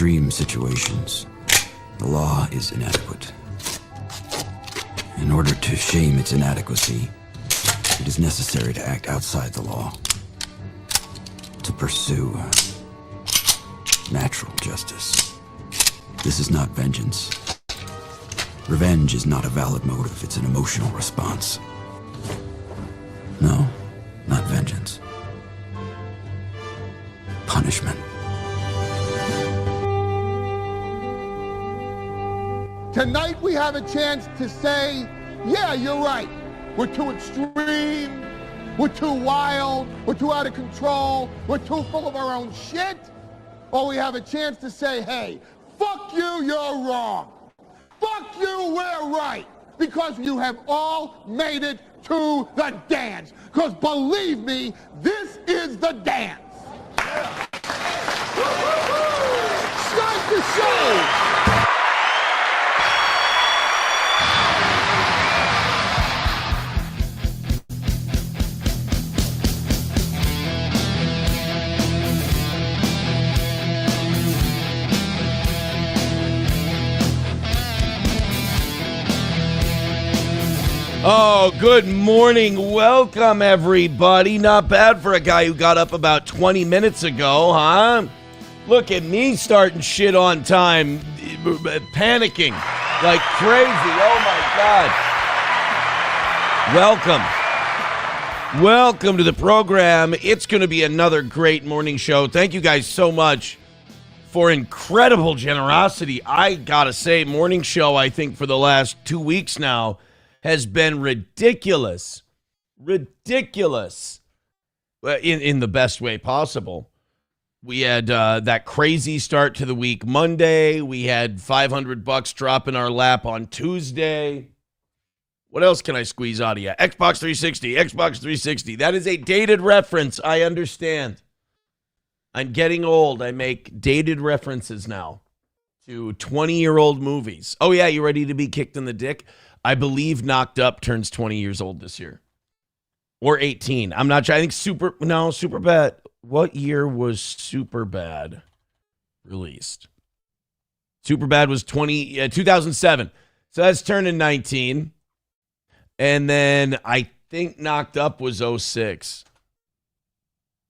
extreme situations, the law is inadequate. In order to shame its inadequacy, it is necessary to act outside the law, to pursue natural justice. This is not vengeance. Revenge is not a valid motive, it's an emotional response. No, not vengeance. Punishment. Tonight we have a chance to say, yeah, you're right. We're too extreme, we're too wild, we're too out of control, we're too full of our own shit. Or we have a chance to say, hey, fuck you, you're wrong. Fuck you, we're right. Because you have all made it to the dance. Because believe me, this is the dance. Start the show. Oh, good morning. Welcome, everybody. Not bad for a guy who got up about 20 minutes ago, huh? Look at me starting shit on time, panicking like crazy. Oh, my God. Welcome to the program. It's going to be another great morning show. Thank you guys so much for incredible generosity. I got to say, morning show, I think, for the last 2 weeks now, has been ridiculous in the best way possible. We had that crazy start to the week Monday. We had $500 drop in our lap on Tuesday. What else can I squeeze out of you? Xbox 360. That is a dated reference. I understand. I'm getting old. I make dated references now to 20-year-old movies. Oh, yeah, you ready to be kicked in the dick? I believe Knocked Up turns 20 years old this year. Or 18. I'm not sure. I think Superbad. What year was Superbad released? Superbad was 2007. So that's turning 19. And then I think Knocked Up was 06.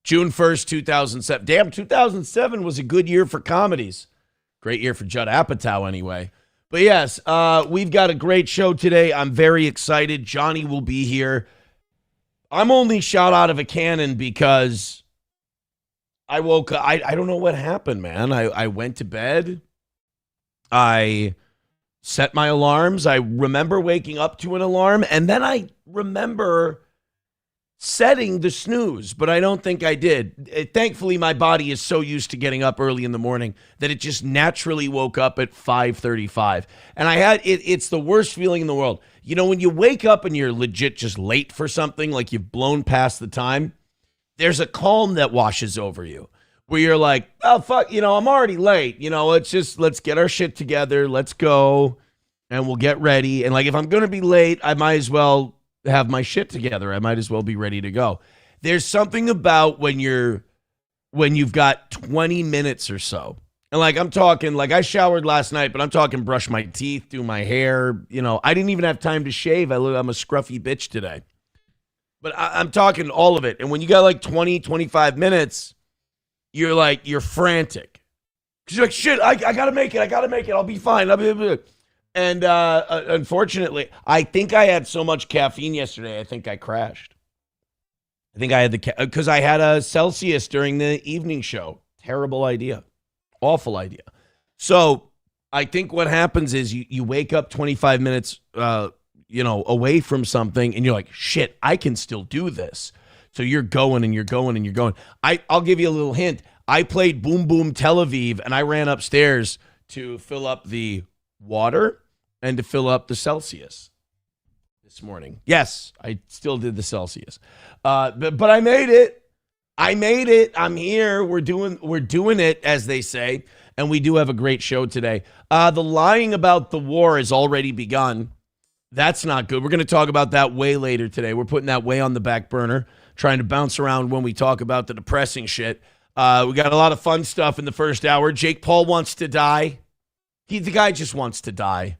June 1st, 2007. Damn, 2007 was a good year for comedies. Great year for Judd Apatow anyway. But yes, we've got a great show today. I'm very excited. Johnny will be here. I'm only shot out of a cannon because I woke up. I don't know what happened, man. I went to bed. I set my alarms. I remember waking up to an alarm. And then I remember setting the snooze, but I don't think I did. Thankfully, my body is so used to getting up early in the morning that it just naturally woke up at 5:35. And it's the worst feeling in the world. You know, when you wake up and you're legit just late for something, like you've blown past the time, there's a calm that washes over you where you're like, oh, fuck, I'm already late. Let's get our shit together. Let's go and we'll get ready. And like, if I'm going to be late, I might as well have my shit together. I might as well be ready to go. There's something about when you've got 20 minutes or so. And like, I'm talking, like I showered last night, but I'm talking brush my teeth, do my hair. I didn't even have time to shave. I'm a scruffy bitch today. But I'm talking all of it. And when you got like 20, 25 minutes, you're frantic. Because you're like, shit, I got to make it. I'll be fine. And unfortunately, I think I had so much caffeine yesterday, I think I crashed. I think I had because I had a Celsius during the evening show. Terrible idea. Awful idea. So I think what happens is you wake up 25 minutes, away from something, and you're like, shit, I can still do this. So you're going and you're going and you're going. I'll give you a little hint. I played Boom Boom Tel Aviv, and I ran upstairs to fill up the water and to fill up the Celsius this morning. Yes, I still did the Celsius. But I made it. I'm here. We're doing it, as they say. And we do have a great show today. The lying about the war has already begun. That's not good. We're going to talk about that way later today. We're putting that way on the back burner, trying to bounce around when we talk about the depressing shit. We got a lot of fun stuff in the first hour. Jake Paul wants to die. The guy just wants to die.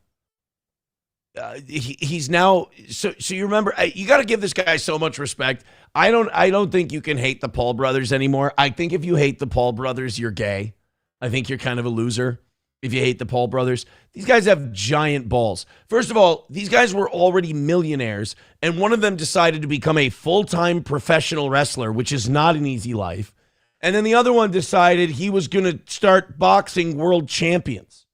He's now so you remember you got to give this guy so much respect. I don't think you can hate the Paul brothers anymore. I think if you hate the Paul brothers, you're gay. I think you're kind of a loser if you hate the Paul brothers. These guys have giant balls. First of all, these guys were already millionaires, and one of them decided to become a full-time professional wrestler, which is not an easy life. And then the other one decided he was going to start boxing world champions.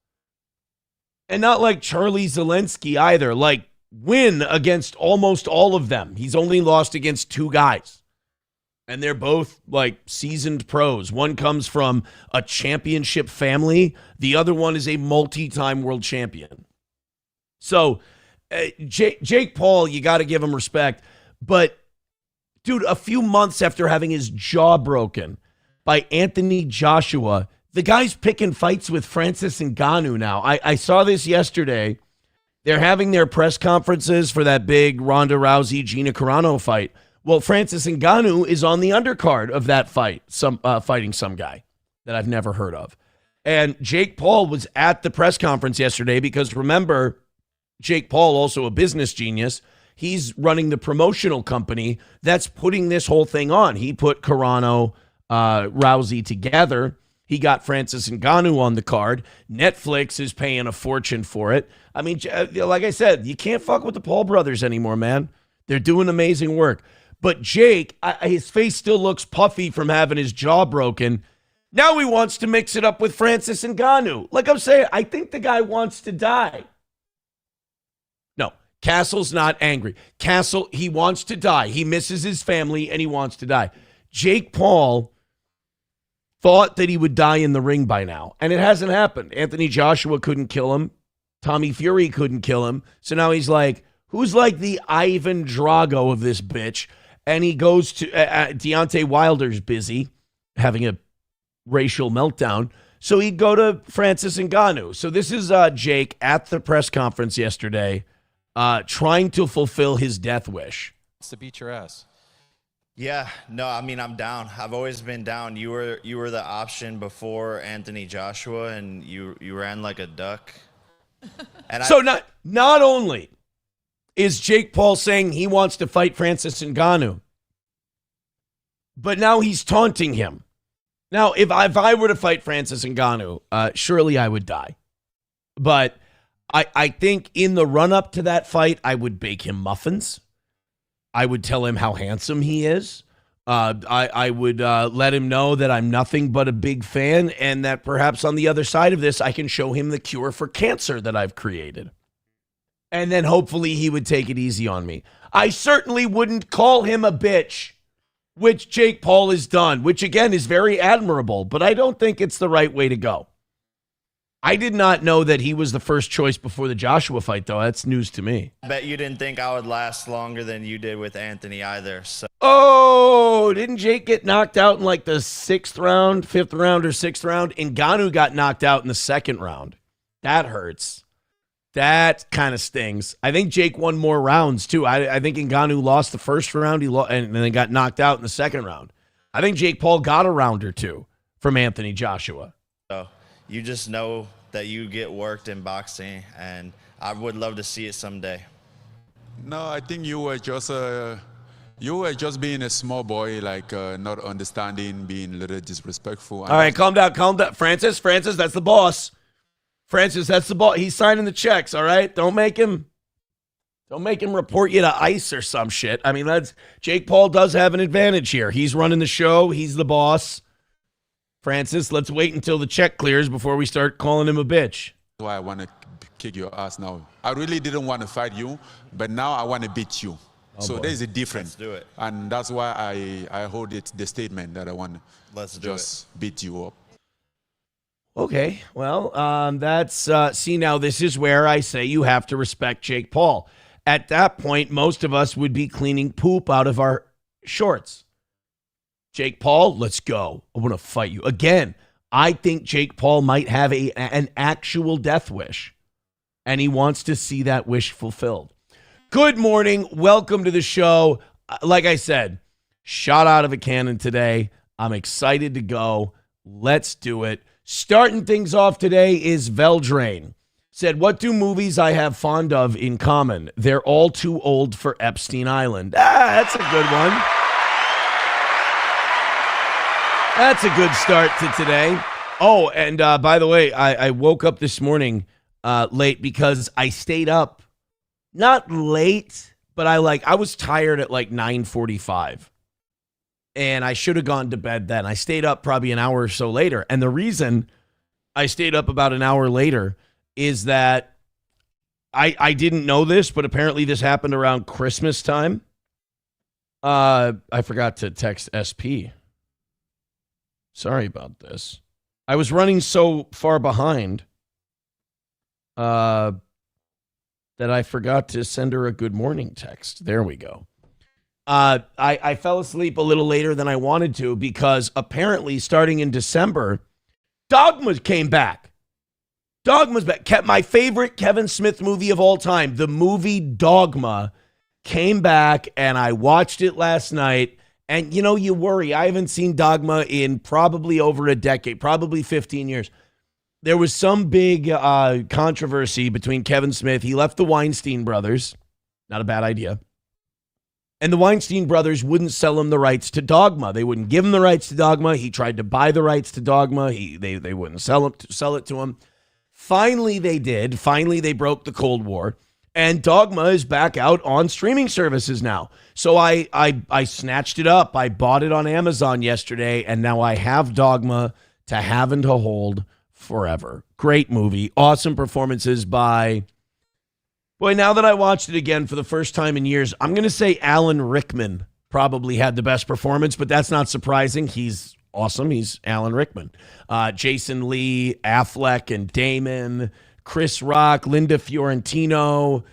And not like Charlie Zelensky either, like win against almost all of them. He's only lost against 2 guys. And they're both like seasoned pros. One comes from a championship family. The other one is a multi-time world champion. So Jake Paul, you got to give him respect. But dude, a few months after having his jaw broken by Anthony Joshua, the guy's picking fights with Francis Ngannou now. I saw this yesterday. They're having their press conferences for that big Ronda Rousey, Gina Carano fight. Well, Francis Ngannou is on the undercard of that fight, fighting some guy that I've never heard of. And Jake Paul was at the press conference yesterday because, remember, Jake Paul, also a business genius, he's running the promotional company that's putting this whole thing on. He put Carano, Rousey together. He got Francis Ngannou on the card. Netflix is paying a fortune for it. I mean, like I said, you can't fuck with the Paul brothers anymore, man. They're doing amazing work. But Jake, his face still looks puffy from having his jaw broken. Now he wants to mix it up with Francis Ngannou. Like I'm saying, I think the guy wants to die. No, Castle's not angry. Castle, he wants to die. He misses his family and he wants to die. Jake Paul thought that he would die in the ring by now, and it hasn't happened. Anthony Joshua couldn't kill him. Tommy Fury couldn't kill him. So now he's like, who's like the Ivan Drago of this bitch? And he goes to Deontay Wilder's busy having a racial meltdown. So he'd go to Francis Ngannou. So this is Jake at the press conference yesterday trying to fulfill his death wish. To beat your ass. Yeah, no, I mean, I'm down. I've always been down. You were the option before Anthony Joshua, and you ran like a duck. And so not only is Jake Paul saying he wants to fight Francis Ngannou, but now he's taunting him. Now, if I were to fight Francis Ngannou, surely I would die. But I think in the run-up to that fight, I would bake him muffins. I would tell him how handsome he is. I would let him know that I'm nothing but a big fan and that perhaps on the other side of this, I can show him the cure for cancer that I've created. And then hopefully he would take it easy on me. I certainly wouldn't call him a bitch, which Jake Paul has done, which again is very admirable, but I don't think it's the right way to go. I did not know that he was the first choice before the Joshua fight, though. That's news to me. I bet you didn't think I would last longer than you did with Anthony either. So. Oh, didn't Jake get knocked out in like the 6th round, 5th round, or 6th round? Ngannou got knocked out in the 2nd round. That hurts. That kind of stings. I think Jake won more rounds, too. I think Ngannou lost the 1st round and then got knocked out in the 2nd round. I think Jake Paul got a round or 2 from Anthony Joshua. So you just know that you get worked in boxing, and I would love to see it someday. No, I think you were just being a small boy, like not understanding, being a little disrespectful. All right, calm down. Francis, that's the boss. Francis, that's the boss. He's signing the checks, all right? Don't make him report you to ICE or some shit. I mean, Jake Paul does have an advantage here. He's running the show. He's the boss. Francis, let's wait until the check clears before we start calling him a bitch. That's why I want to kick your ass now. I really didn't want to fight you, but now I want to beat you. So there's a difference. Let's do it. And that's why I hold the statement that I want to just beat you up. Okay, well, see, now this is where I say you have to respect Jake Paul. At that point, most of us would be cleaning poop out of our shorts. Jake Paul, let's go. I want to fight you. Again, I think Jake Paul might have an actual death wish, and he wants to see that wish fulfilled. Good morning. Welcome to the show. Like I said, shot out of a cannon today. I'm excited to go. Let's do it. Starting things off today is Veldrain. Said, what do movies I have fond of in common? They're all too old for Epstein Island. That's a good one. That's a good start to today. Oh, and by the way, I woke up this morning late because I stayed up. Not late, but I was tired at like 9:45. And I should have gone to bed then. I stayed up probably an hour or so later. And the reason I stayed up about an hour later is that I didn't know this, but apparently this happened around Christmas time. I forgot to text SP. Sorry about this. I was running so far behind that I forgot to send her a good morning text. There we go. I fell asleep a little later than I wanted to because apparently starting in December, Dogma came back. Dogma's back. Kept my favorite Kevin Smith movie of all time, the movie Dogma, came back, and I watched it last night. And, you worry. I haven't seen Dogma in probably over a decade, probably 15 years. There was some big controversy between Kevin Smith. He left the Weinstein brothers. Not a bad idea. And the Weinstein brothers wouldn't sell him the rights to Dogma. They wouldn't give him the rights to Dogma. He tried to buy the rights to Dogma. They wouldn't sell it to him. Finally, they did. Finally, they broke the Cold War. And Dogma is back out on streaming services now. So I snatched it up. I bought it on Amazon yesterday, and now I have Dogma to have and to hold forever. Great movie. Awesome performances by... Boy, now that I watched it again for the first time in years, I'm going to say Alan Rickman probably had the best performance, but that's not surprising. He's awesome. He's Alan Rickman. Jason Lee, Affleck and Damon, Chris Rock, Linda Fiorentino,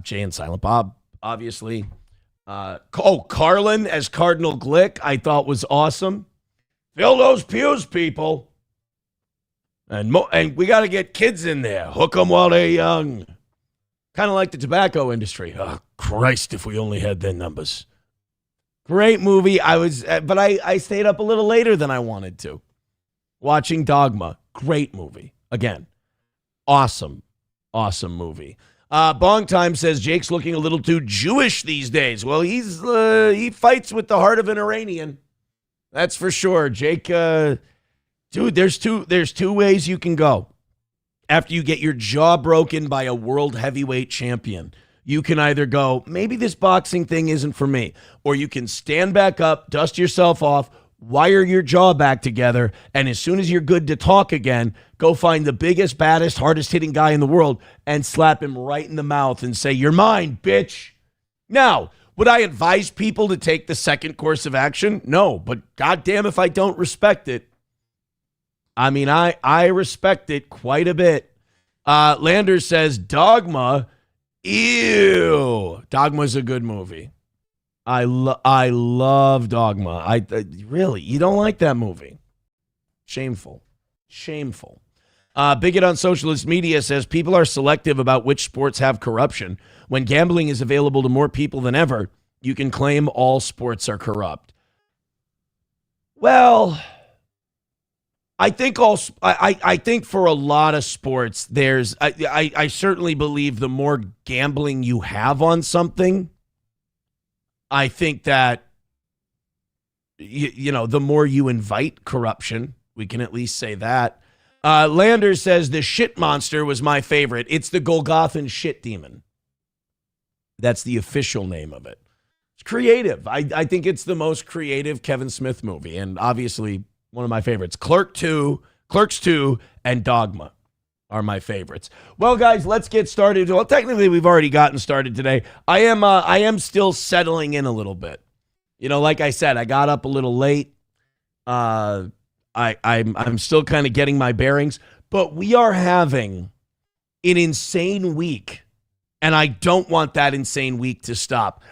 Jay and Silent Bob, obviously. Carlin as Cardinal Glick, I thought was awesome. Fill those pews, people. And we got to get kids in there. Hook them while they're young. Kind of like the tobacco industry. Oh, Christ, if we only had their numbers. Great movie. But I stayed up a little later than I wanted to. Watching Dogma. Great movie. Again, awesome movie. Bong Time says Jake's looking a little too Jewish these days. Well, he fights with the heart of an Iranian. That's for sure. Jake, dude, there's two ways you can go. After you get your jaw broken by a world heavyweight champion, you can either go, maybe this boxing thing isn't for me, or you can stand back up, dust yourself off, wire your jaw back together, and as soon as you're good to talk again, go find the biggest, baddest, hardest hitting guy in the world and slap him right in the mouth and say, "You're mine, bitch." Now, would I advise people to take the second course of action? No, but goddamn if I don't respect it. I mean, I respect it quite a bit. Lander says, Dogma, ew. Dogma's a good movie. I love Dogma. Really, you don't like that movie? Shameful. Bigot on Socialist Media says, people are selective about which sports have corruption. When gambling is available to more people than ever, you can claim all sports are corrupt. Well... I think for a lot of sports, I certainly believe the more gambling you have on something, I think that, the more you invite corruption. We can at least say that. Lander says the shit monster was my favorite. It's the Golgothan shit demon. That's the official name of it. It's creative. I think it's the most creative Kevin Smith movie, and obviously one of my favorites. Clerks 2, and Dogma are my favorites. Well, guys, let's get started. Well, technically, we've already gotten started today. I am still settling in a little bit. Like I said, I got up a little late. I'm still kind of getting my bearings, but we are having an insane week, and I don't want that insane week to stop.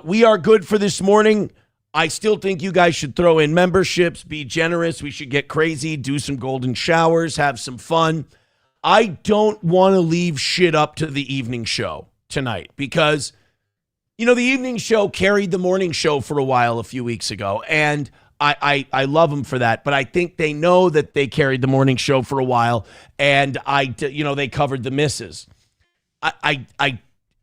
We are good for this morning. I still think you guys should throw in memberships, be generous. We should get crazy, do some golden showers, have some fun. I don't want to leave shit up to the evening show tonight because, the evening show carried the morning show for a while a few weeks ago. And I love them for that, but I think they know that they carried the morning show for a while, and they covered the misses.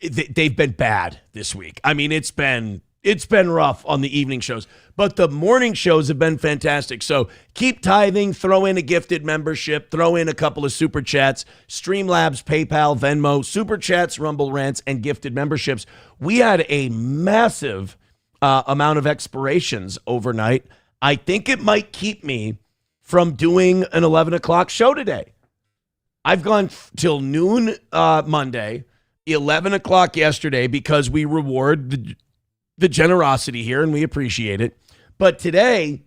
They've been bad this week. I mean, it's been rough on the evening shows, but the morning shows have been fantastic. So keep tithing, throw in a gifted membership, throw in a couple of super chats, Streamlabs, PayPal, Venmo, super chats, Rumble Rants, and gifted memberships. We had a massive amount of expirations overnight. I think it might keep me from doing an 11 o'clock show today. I've gone till noon Monday, 11 o'clock yesterday, because we reward the generosity here and we appreciate it. But today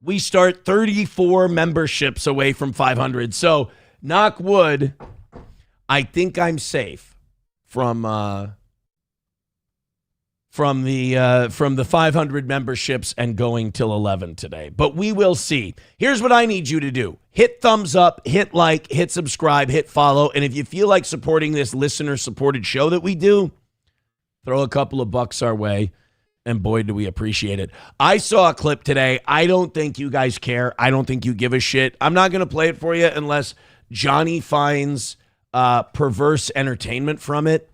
we start 34 memberships away from 500. So knock wood, I think I'm safe from the 500 memberships and going till 11 today. But we will see. Here's what I need you to do. Hit thumbs up, hit like, hit subscribe, hit follow. And if you feel like supporting this listener-supported show that we do, throw a couple of bucks our way. And boy, do we appreciate it. I saw a clip today. I don't think you guys care. I don't think you give a shit. I'm not going to play it for you unless Johnny finds perverse entertainment from it.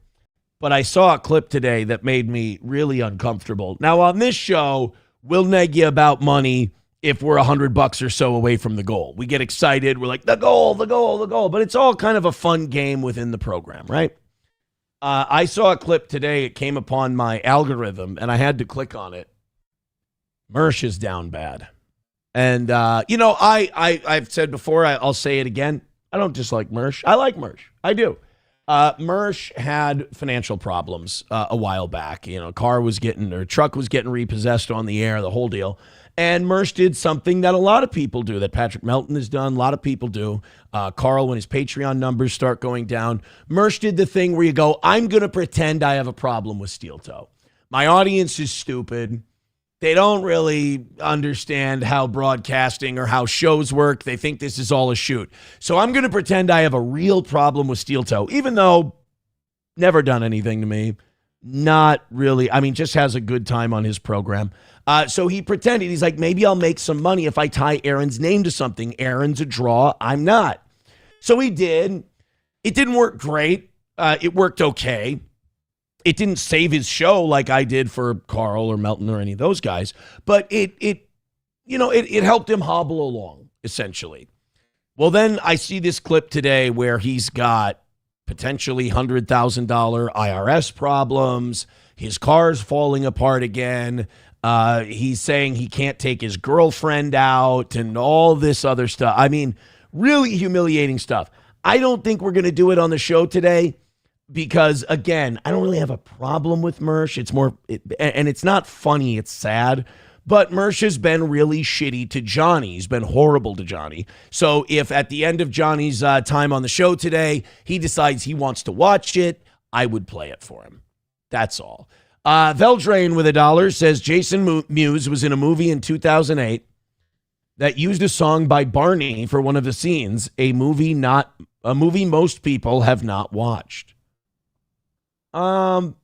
But I saw a clip today that made me really uncomfortable. Now, on this show, we'll neg you about money if we're $100 or so away from the goal. We get excited. We're like, the goal, the goal, the goal. But it's all kind of a fun game within the program, right? I saw a clip today. It came upon my algorithm, and I had to click on it. Mersh is down bad. And, I've said before, I'll say it again. I don't dislike Mersh. I like Mersh. I do. Mersh had financial problems a while back. Truck was getting repossessed on the air, the whole deal. And Mersh did something that a lot of people do, that Patrick Melton has done, a lot of people do. Carl, when his Patreon numbers start going down, Mersh did the thing where you go, I'm going to pretend I have a problem with Steel Toe. My audience is stupid. They don't really understand how broadcasting or how shows work. They think this is all a shoot. So I'm going to pretend I have a real problem with Steel Toe, even though never done anything to me. Not really. I mean, just has a good time on his program. So he pretended. He's like, maybe I'll make some money if I tie Aaron's name to something. Aaron's a draw. I'm not. So he did. It didn't work great. It worked okay. It didn't save his show like I did for Carl or Melton or any of those guys, but it helped him hobble along, essentially. Well, then I see this clip today where he's got potentially $100,000 IRS problems. His car's falling apart again. He's saying he can't take his girlfriend out and all this other stuff. I mean, really humiliating stuff. I don't think we're going to do it on the show today. Because, again, I don't really have a problem with Mersh. It's more, and it's not funny, it's sad. But Mersh has been really shitty to Johnny. He's been horrible to Johnny. So if at the end of Johnny's time on the show today, he decides he wants to watch it, I would play it for him. That's all. Veldrain with $1 says Jason Mewes was in a movie in 2008 that used a song by Barney for one of the scenes, a movie most people have not watched. Usually,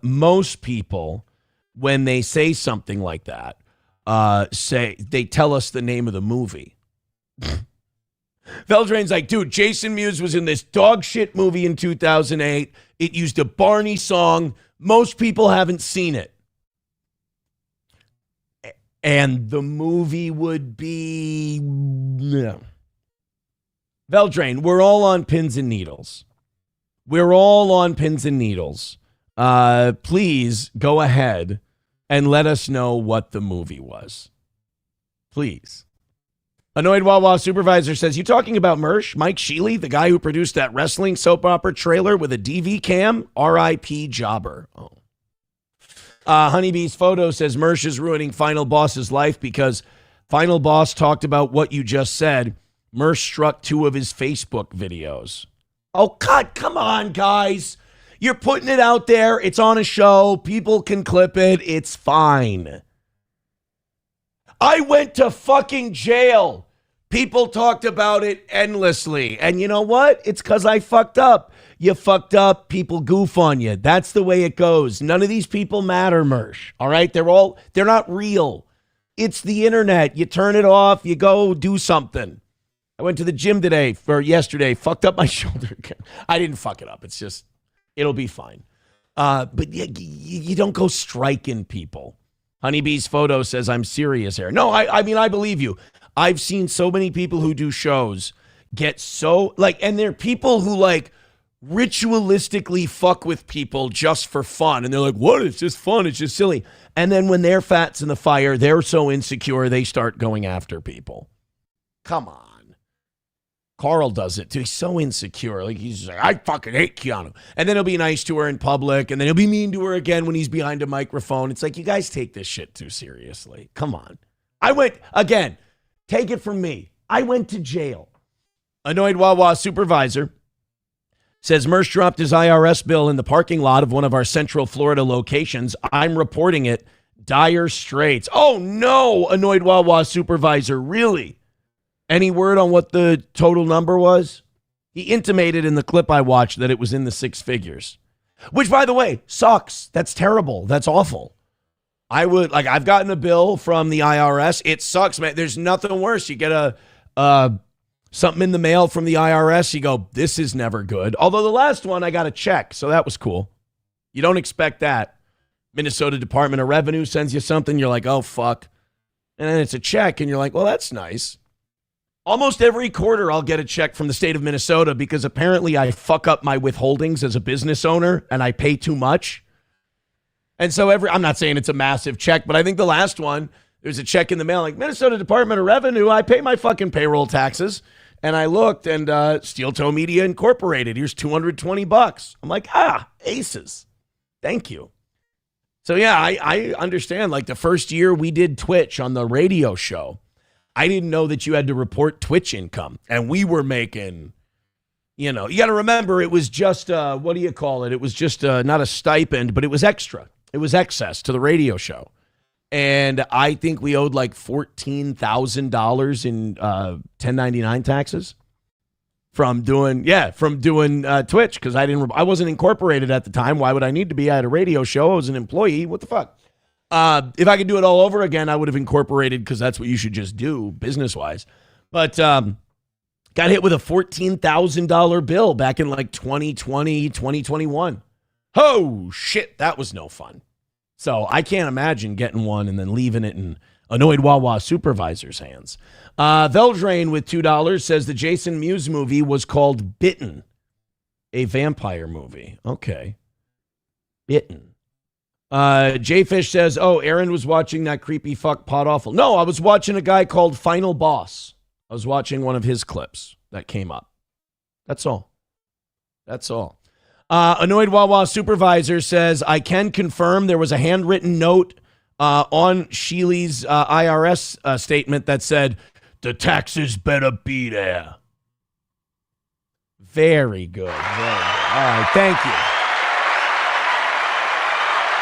most people, when they say something like that, they tell us the name of the movie. Veldrain's like, dude, Jason Mewes was in this dog shit movie in 2008. It used a Barney song. Most people haven't seen it. And the movie would be... No. Veldrain, we're all on pins and needles. We're all on pins and needles. Please go ahead and let us know what the movie was. Please. Annoyed Wawa Supervisor says, you talking about Mersh? Mike Sheely, the guy who produced that wrestling soap opera trailer with a DV cam? R.I.P. Jobber. Oh. Honeybee's Photo says Mersh is ruining Final Boss's life because Final Boss talked about what you just said. Mersh struck 2 of his Facebook videos. Oh, God, come on, guys. You're putting it out there. It's on a show. People can clip it. It's fine. I went to fucking jail. People talked about it endlessly. And you know what? It's because I fucked up. You fucked up, people goof on you. That's the way it goes. None of these people matter, Mersh. All right? They're not real. It's the internet. You turn it off, you go do something. I went to the gym yesterday, fucked up my shoulder again. I didn't fuck it up. It's just, it'll be fine. But you don't go striking people. Honeybee's photo says I'm serious here. No, I mean, I believe you. I've seen so many people who do shows get so, like, and they're people who, like, ritualistically fuck with people just for fun. And they're like, what? It's just fun. It's just silly. And then when their fat's in the fire, they're so insecure, they start going after people. Come on. Carl does it too. He's so insecure. Like, he's just like, I fucking hate Keanu. And then he'll be nice to her in public, and then he'll be mean to her again when he's behind a microphone. It's like, you guys take this shit too seriously. Come on. Again, take it from me. I went to jail. Annoyed Wawa supervisor says Mersh dropped his IRS bill in the parking lot of one of our Central Florida locations. I'm reporting it. Dire straits. Oh, no, annoyed Wawa supervisor. Really? Any word on what the total number was? He intimated in the clip I watched that it was in the six figures, which, by the way, sucks. That's terrible. That's awful. I've gotten a bill from the IRS. It sucks, man. There's nothing worse. You get something in the mail from the IRS. You go, this is never good. Although the last one, I got a check, so that was cool. You don't expect that. Minnesota Department of Revenue sends you something. You're like, oh, fuck. And then it's a check, and you're like, well, that's nice. Almost every quarter, I'll get a check from the state of Minnesota because apparently I fuck up my withholdings as a business owner and I pay too much. And so I'm not saying it's a massive check, but I think the last one, there's a check in the mail like Minnesota Department of Revenue. I pay my fucking payroll taxes. And I looked and Steel Toe Media Incorporated. Here's $220. I'm like, aces. Thank you. So yeah, I understand. Like the first year we did Twitch on the radio show, I didn't know that you had to report Twitch income. And we were making, you got to remember, it was just, what do you call it? It was just not a stipend, but it was extra. It was excess to the radio show. And I think we owed like $14,000 in 1099 taxes from doing Twitch, because I wasn't incorporated at the time. Why would I need to be? I had a radio show. I was an employee. What the fuck? If I could do it all over again, I would have incorporated because that's what you should just do business-wise. But got hit with a $14,000 bill back in like 2020, 2021. Oh, shit, that was no fun. So I can't imagine getting one and then leaving it in annoyed Wawa supervisor's hands. Veldrain with $2 says the Jason Mewes movie was called Bitten, a vampire movie. Okay. Bitten. Jfish says, oh, Aaron was watching that creepy fuck Pod Awful. No, I was watching a guy called Final Boss. I was watching one of his clips that came up. That's all. Annoyed Wawa supervisor says, I can confirm there was a handwritten note on Sheely's IRS statement that said, the taxes better be there. Very good. All right, thank you.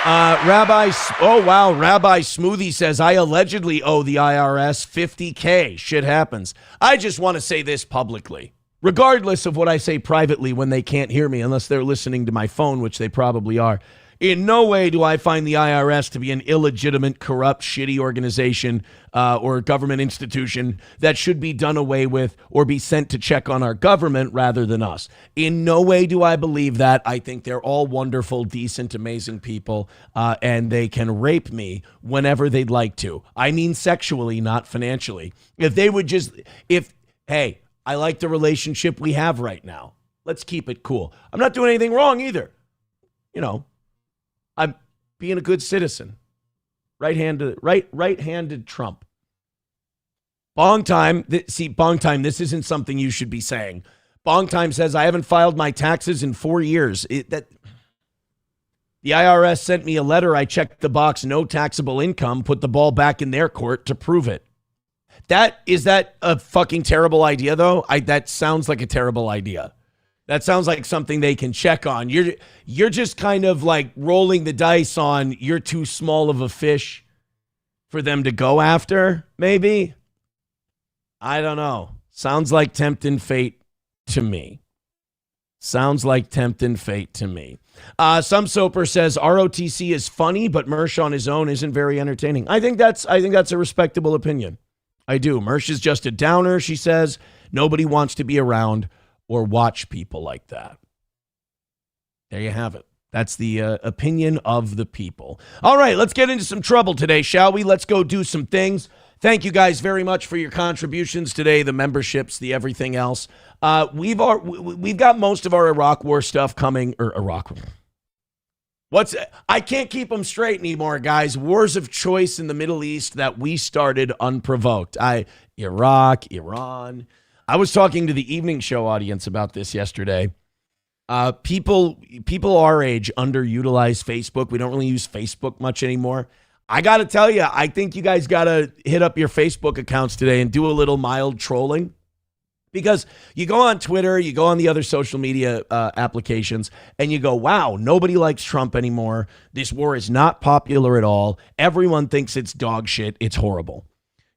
Rabbi Smoothie says, I allegedly owe the IRS $50K. Shit happens. I just want to say this publicly, regardless of what I say privately when they can't hear me, unless they're listening to my phone, which they probably are. In no way do I find the IRS to be an illegitimate, corrupt, shitty organization or government institution that should be done away with or be sent to check on our government rather than us. In no way do I believe that. I think they're all wonderful, decent, amazing people, and they can rape me whenever they'd like to. I mean sexually, not financially. If they would just, hey, I like the relationship we have right now. Let's keep it cool. I'm not doing anything wrong either. I'm being a good citizen. Right-handed Trump. Bong Time, this isn't something you should be saying. Bong Time says, I haven't filed my taxes in 4 years. The IRS sent me a letter. I checked the box, no taxable income, put the ball back in their court to prove it. Is that a fucking terrible idea, though? That sounds like a terrible idea. That sounds like something they can check on. You're just kind of like rolling the dice on you're too small of a fish for them to go after, maybe? I don't know. Sounds like tempting fate to me. Sounds like tempting fate to me. Some Soper says ROTC is funny, but Mersh on his own isn't very entertaining. I think that's a respectable opinion. I do. Mersh is just a downer, she says. Nobody wants to be around or watch people like that. There you have it. That's the opinion of the people. All right, let's get into some trouble today, shall we? Let's go do some things. Thank you guys very much for your contributions today, the memberships, the everything else. We've got most of our Iraq War stuff coming, or Iraq. I can't keep them straight anymore, guys. Wars of choice in the Middle East that we started unprovoked. Iraq, Iran. I was talking to the evening show audience about this yesterday. People our age underutilize Facebook. We don't really use Facebook much anymore. I got to tell you, I think you guys got to hit up your Facebook accounts today and do a little mild trolling. Because you go on Twitter, you go on the other social media applications, and you go, wow, nobody likes Trump anymore. This war is not popular at all. Everyone thinks it's dog shit. It's horrible.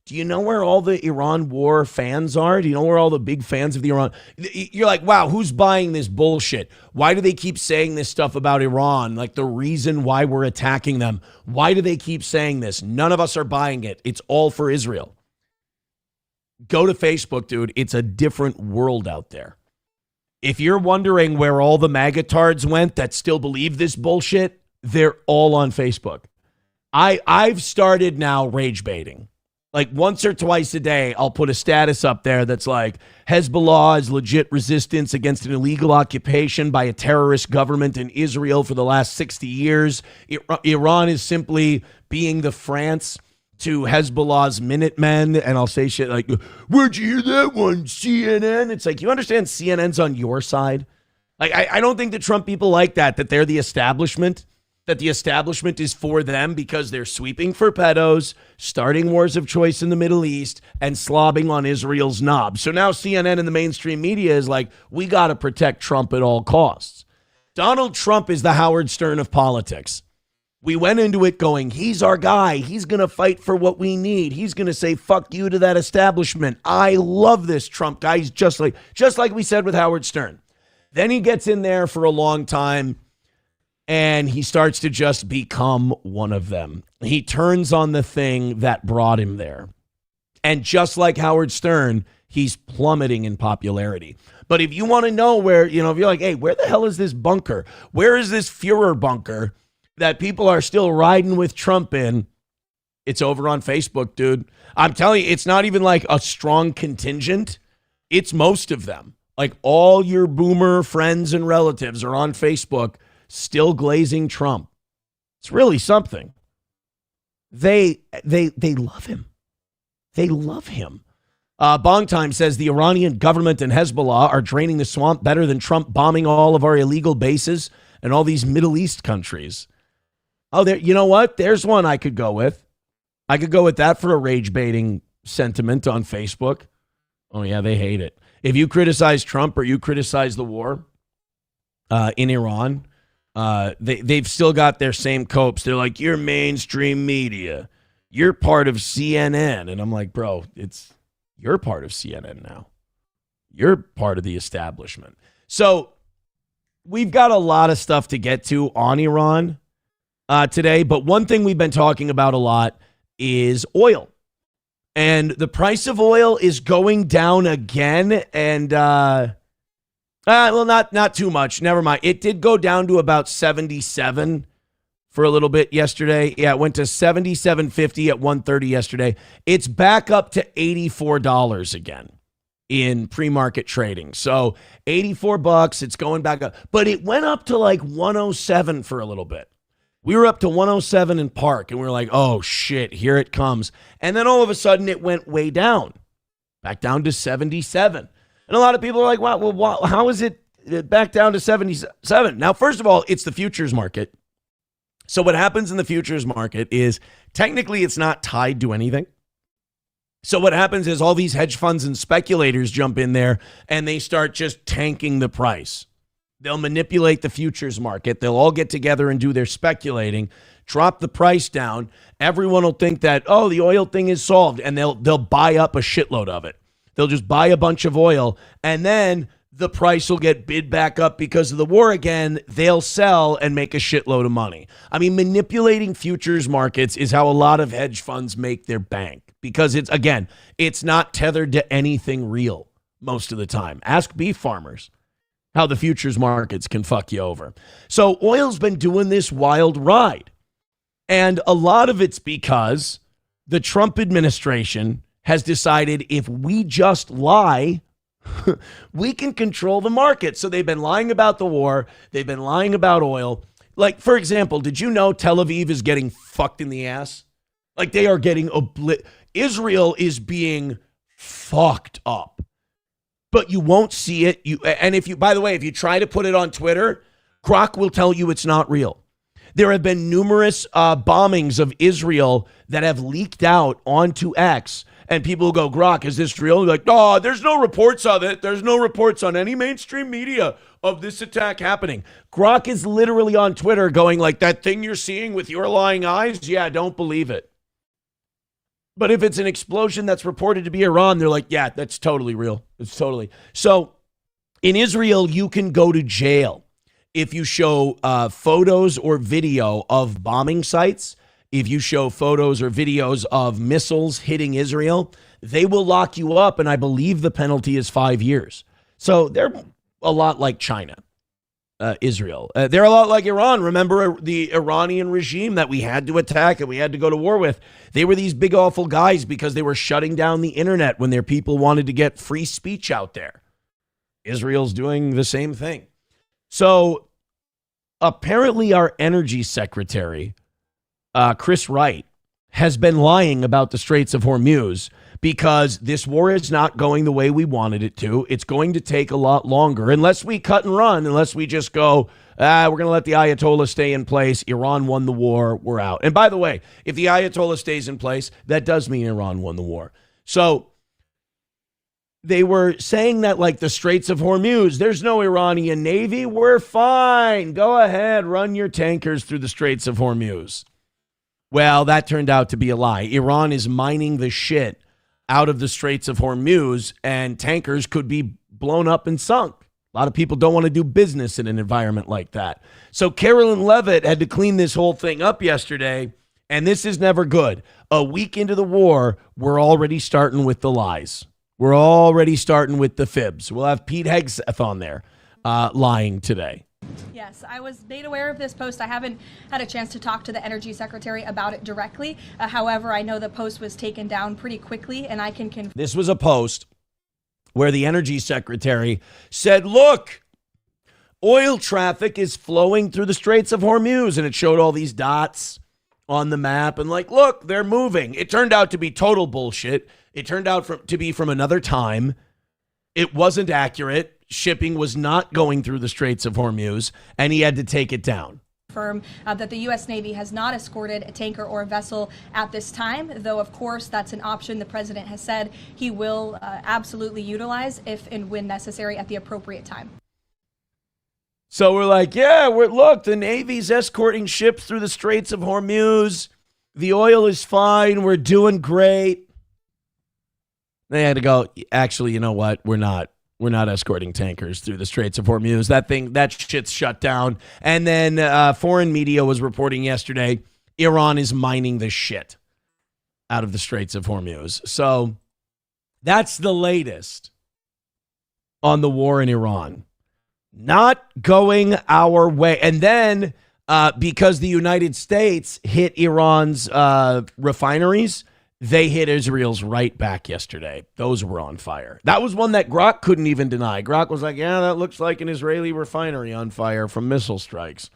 Do you know where all the Iran war fans are? Do you know where all the big fans of the Iran? You're like, wow, who's buying this bullshit? Why do they keep saying this stuff about Iran? Like the reason why we're attacking them. Why do they keep saying this? None of us are buying it. It's all for Israel. Go to Facebook, dude. It's a different world out there. If you're wondering where all the magatards went that still believe this bullshit, they're all on Facebook. I've started now rage baiting. Like once or twice a day, I'll put a status up there that's like, Hezbollah is legit resistance against an illegal occupation by a terrorist government in Israel for the last 60 years. Iran is simply being the France to Hezbollah's Minutemen. And I'll say shit like, where'd you hear that one? CNN? It's like, you understand CNN's on your side? Like, I don't think the Trump people like that they're the establishment. That the establishment is for them because they're sweeping for pedos, starting wars of choice in the Middle East, and slobbing on Israel's knob. So now CNN and the mainstream media is like, we got to protect Trump at all costs. Donald Trump is the Howard Stern of politics. We went into it going, he's our guy. He's going to fight for what we need. He's going to say, fuck you to that establishment. I love this Trump guy. He's just like we said with Howard Stern. Then he gets in there for a long time, and he starts to just become one of them. He turns on the thing that brought him there. And just like Howard Stern, he's plummeting in popularity. But if you want to know where, if you're like, hey, where the hell is this bunker? Where is this Fuhrer bunker that people are still riding with Trump in? It's over on Facebook, dude. I'm telling you, it's not even like a strong contingent. It's most of them. Like all your boomer friends and relatives are on Facebook still glazing Trump. It's really something. They love him. They love him. Bong Time says the Iranian government and Hezbollah are draining the swamp better than Trump bombing all of our illegal bases and all these Middle East countries. Oh, there. You know what? There's one I could go with. I could go with that for a rage baiting sentiment on Facebook. Oh yeah, they hate it. If you criticize Trump or you criticize the war in Iran, they've still got their same copes. They're like, you're mainstream media. You're part of CNN. And I'm like, bro, you're part of CNN now. You're part of the establishment. So we've got a lot of stuff to get to on Iran today. But one thing we've been talking about a lot is oil. And the price of oil is going down again. And, well, not too much. Never mind. It did go down to about 77 for a little bit yesterday. Yeah, it went to 77.50 at 1:30 yesterday. It's back up to $84 again in pre-market trading. So $84, it's going back up. But it went up to like 107 for a little bit. We were up to 107 in Park, and we were like, oh, shit, here it comes. And then all of a sudden, it went way down, back down to 77. And a lot of people are like, wow, well, how is it back down to 77? Now, first of all, it's the futures market. So what happens in the futures market is technically it's not tied to anything. So what happens is all these hedge funds and speculators jump in there and they start just tanking the price. They'll manipulate the futures market. They'll all get together and do their speculating, drop the price down. Everyone will think that, oh, the oil thing is solved, and they'll buy up a shitload of it. They'll just buy a bunch of oil, and then the price will get bid back up because of the war again. They'll sell and make a shitload of money. I mean, manipulating futures markets is how a lot of hedge funds make their bank because it's not tethered to anything real most of the time. Ask beef farmers how the futures markets can fuck you over. So oil's been doing this wild ride. And a lot of it's because the Trump administration has decided if we just lie, we can control the market. So they've been lying about the war. They've been lying about oil. Like, for example, did you know Tel Aviv is getting fucked in the ass? Like, they are getting Israel is being fucked up. But you won't see it. By the way, if you try to put it on Twitter, Grok will tell you it's not real. There have been numerous bombings of Israel that have leaked out onto X, and people will go, Grok, is this real? Like, no, there's no reports of it. There's no reports on any mainstream media of this attack happening. Grok is literally on Twitter going like, that thing you're seeing with your lying eyes? Yeah, don't believe it. But if it's an explosion that's reported to be Iran, they're like, yeah, that's totally real. It's totally. So in Israel, you can go to jail if you show photos or video of bombing sites. If you show photos or videos of missiles hitting Israel, they will lock you up. And I believe the penalty is 5 years. So they're a lot like China. Israel. They're a lot like Iran. Remember the Iranian regime that we had to attack and we had to go to war with? They were these big, awful guys because they were shutting down the internet when their people wanted to get free speech out there. Israel's doing the same thing. So apparently our energy secretary, Chris Wright, has been lying about the Straits of Hormuz because this war is not going the way we wanted it to. It's going to take a lot longer unless we cut and run, unless we just go, we're going to let the Ayatollah stay in place. Iran won the war. We're out. And by the way, if the Ayatollah stays in place, that does mean Iran won the war. So they were saying that like the Straits of Hormuz, there's no Iranian Navy. We're fine. Go ahead. Run your tankers through the Straits of Hormuz. Well, that turned out to be a lie. Iran is mining the shit out of the Straits of Hormuz, and tankers could be blown up and sunk. A lot of people don't want to do business in an environment like that. So Carolyn Levitt had to clean this whole thing up yesterday, and this is never good. A week into the war, we're already starting with the lies. We're already starting with the fibs. We'll have Pete Hegseth on there lying today. Yes, I was made aware of this post. I haven't had a chance to talk to the energy secretary about it directly. However, I know the post was taken down pretty quickly, and I can confirm. This was a post where the energy secretary said, look, oil traffic is flowing through the Straits of Hormuz. And it showed all these dots on the map and like, look, they're moving. It turned out to be total bullshit. It turned out to be from another time. It wasn't accurate. Shipping was not going through the Straits of Hormuz, and he had to take it down. That the U.S. Navy has not escorted a tanker or a vessel at this time, though, of course, that's an option the president has said he will absolutely utilize if and when necessary at the appropriate time. So we're like, yeah, look, the Navy's escorting ships through the Straits of Hormuz. The oil is fine. We're doing great. They had to go, actually, you know what? We're not escorting tankers through the Straits of Hormuz. That shit's shut down. And then foreign media was reporting yesterday, Iran is mining the shit out of the Straits of Hormuz. So that's the latest on the war in Iran. Not going our way. And then because the United States hit Iran's refineries, they hit Israel's right back yesterday. Those were on fire. That was one that Grok couldn't even deny. Grok was like, yeah, that looks like an Israeli refinery on fire from missile strikes.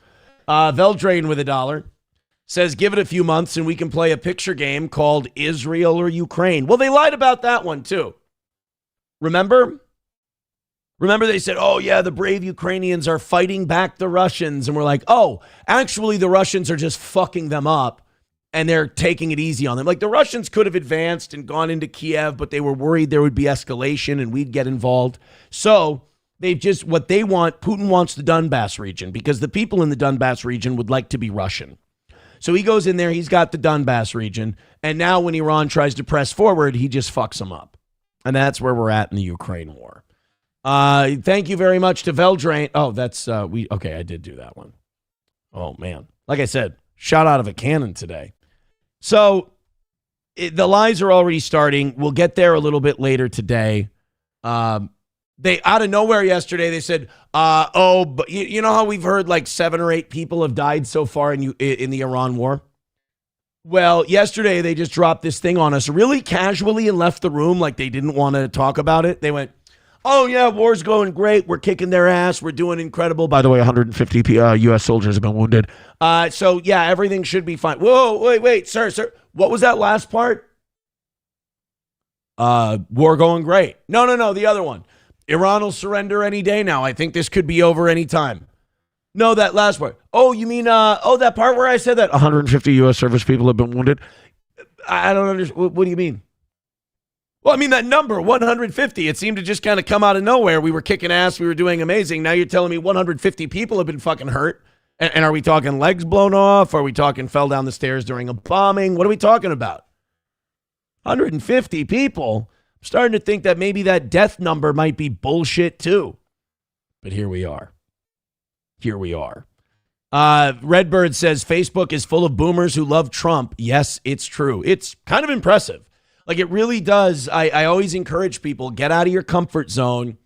Veldrain with $1 says, give it a few months and we can play a picture game called Israel or Ukraine. Well, they lied about that one too. Remember they said, oh yeah, the brave Ukrainians are fighting back the Russians. And we're like, oh, actually the Russians are just fucking them up. And they're taking it easy on them. Like the Russians could have advanced and gone into Kiev, but they were worried there would be escalation and we'd get involved. So what they want, Putin wants the Donbass region because the people in the Donbass region would like to be Russian. So he goes in there, he's got the Donbass region. And now when Iran tries to press forward, he just fucks them up. And that's where we're at in the Ukraine war. Thank you very much to Veldrain. Oh, that's okay. I did do that one. Oh man, like I said, shot out of a cannon today. So the lies are already starting. We'll get there a little bit later today. They out of nowhere yesterday. They said, but you know how we've heard like 7 or 8 people have died so far in the Iran war. Well, yesterday they just dropped this thing on us really casually and left the room like they didn't want to talk about it. They went, oh, yeah, war's going great. We're kicking their ass. We're doing incredible. By the way, 150 U.S. soldiers have been wounded. So, yeah, everything should be fine. Whoa, wait, sir. What was that last part? War going great. No, the other one. Iran will surrender any day now. I think this could be over any time. No, that last part. Oh, you mean, that part where I said that 150 U.S. service people have been wounded? I don't understand. What do you mean? Well, I mean, that number, 150, it seemed to just kind of come out of nowhere. We were kicking ass. We were doing amazing. Now you're telling me 150 people have been fucking hurt. And are we talking legs blown off? Are we talking fell down the stairs during a bombing? What are we talking about? 150 people? I'm starting to think that maybe that death number might be bullshit too. But here we are. Redbird says Facebook is full of boomers who love Trump. Yes, it's true. It's kind of impressive. Like it really does. I always encourage people, get out of your comfort zone,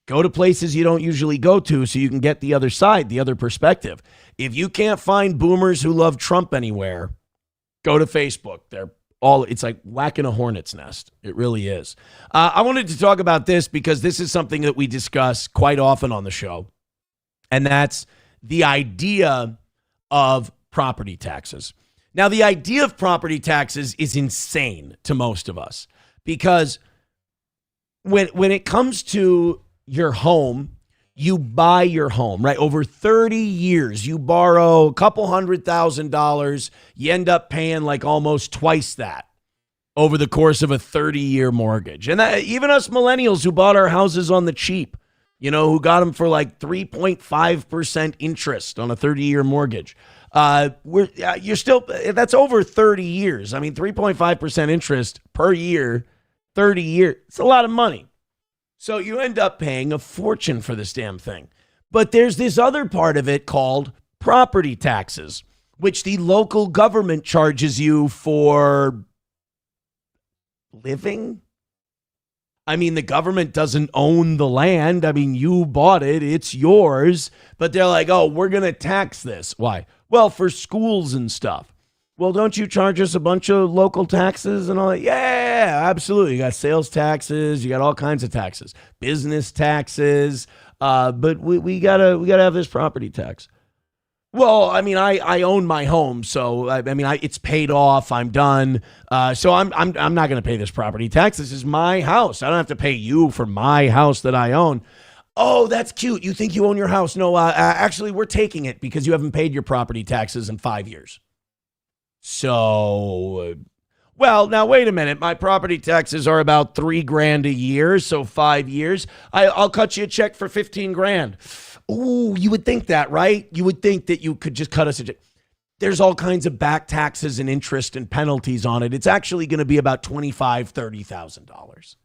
go to places you don't usually go to so you can get the other side, the other perspective. If you can't find boomers who love Trump anywhere, go to Facebook. It's like whacking a hornet's nest. It really is. I wanted to talk about this because this is something that we discuss quite often on the show. And that's the idea of property taxes. Now, the idea of property taxes is insane to most of us because when it comes to your home, you buy your home, right? Over 30 years, you borrow a couple $100,000, you end up paying like almost twice that over the course of a 30-year mortgage. And that, even us millennials who bought our houses on the cheap, who got them for like 3.5% interest on a 30-year mortgage. You're still, that's over 30 years. I mean, 3.5% interest per year, 30 years. It's a lot of money. So you end up paying a fortune for this damn thing. But there's this other part of it called property taxes, which the local government charges you for living. I mean, the government doesn't own the land. I mean, you bought it. It's yours. But they're like, oh, we're going to tax this. Why? Well, for schools and stuff. Well, don't you charge us a bunch of local taxes and all that? Yeah, absolutely. You got sales taxes. You got all kinds of taxes. Business taxes. But we gotta have this property tax. Well, I mean, I own my home, so it's paid off. I'm done. So I'm not going to pay this property tax. This is my house. I don't have to pay you for my house that I own. Oh, that's cute. You think you own your house? No, actually, we're taking it because you haven't paid your property taxes in 5 years. So, well, now wait a minute. My property taxes are about $3,000 a year, so 5 years. I'll cut you a check for $15,000. Ooh, you would think that, right? You would think that you could just cut us a check. There's all kinds of back taxes and interest and penalties on it. It's actually going to be about $25,000, $30,000.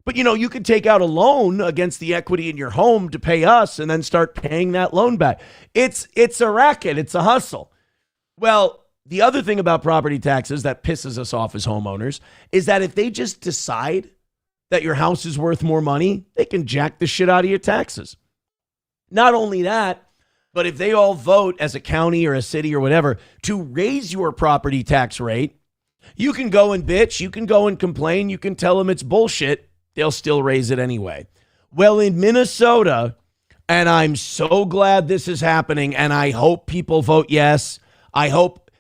But, you could take out a loan against the equity in your home to pay us and then start paying that loan back. It's a racket. It's a hustle. Well, the other thing about property taxes that pisses us off as homeowners is that if they just decide that your house is worth more money, they can jack the shit out of your taxes. Not only that, but if they all vote as a county or a city or whatever to raise your property tax rate, you can go and bitch, you can go and complain, you can tell them it's bullshit. They'll still raise it anyway. Well, in Minnesota, and I'm so glad this is happening, and I hope people vote yes. I hope,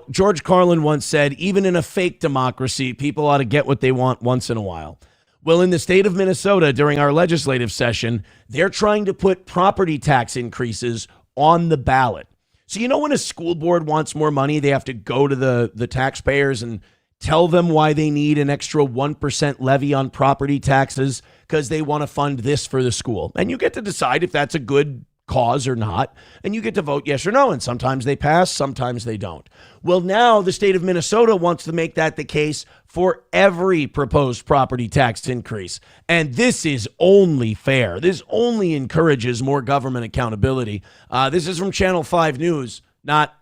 George Carlin once said, even in a fake democracy, people ought to get what they want once in a while. Well, in the state of Minnesota, during our legislative session, they're trying to put property tax increases on the ballot. So, when a school board wants more money, they have to go to the taxpayers and tell them why they need an extra 1% levy on property taxes because they want to fund this for the school. And you get to decide if that's a good cause or not, and you get to vote yes or no, and sometimes they pass, sometimes they don't. Well, now the state of Minnesota wants to make that the case for every proposed property tax increase, and this is only fair. This only encourages more government accountability. This is from Channel 5 News, not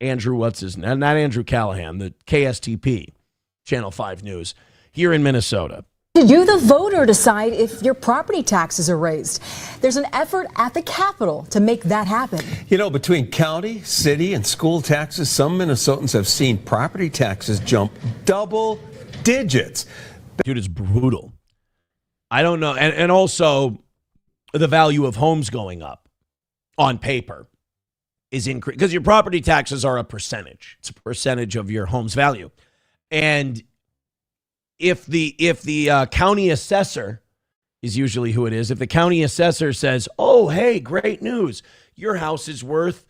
Andrew, not Andrew Callahan, the KSTP, Channel 5 News, here in Minnesota. You, the voter, decide if your property taxes are raised. There's an effort at the Capitol to make that happen. You know, between county, city, and school taxes, some Minnesotans have seen property taxes jump double digits. Dude, it's brutal. I don't know. And also, the value of homes going up on paper is increased because your property taxes are a percentage. It's a percentage of your home's value. And if the county assessor is usually who it is, if the county assessor says, oh, hey, great news, your house is worth,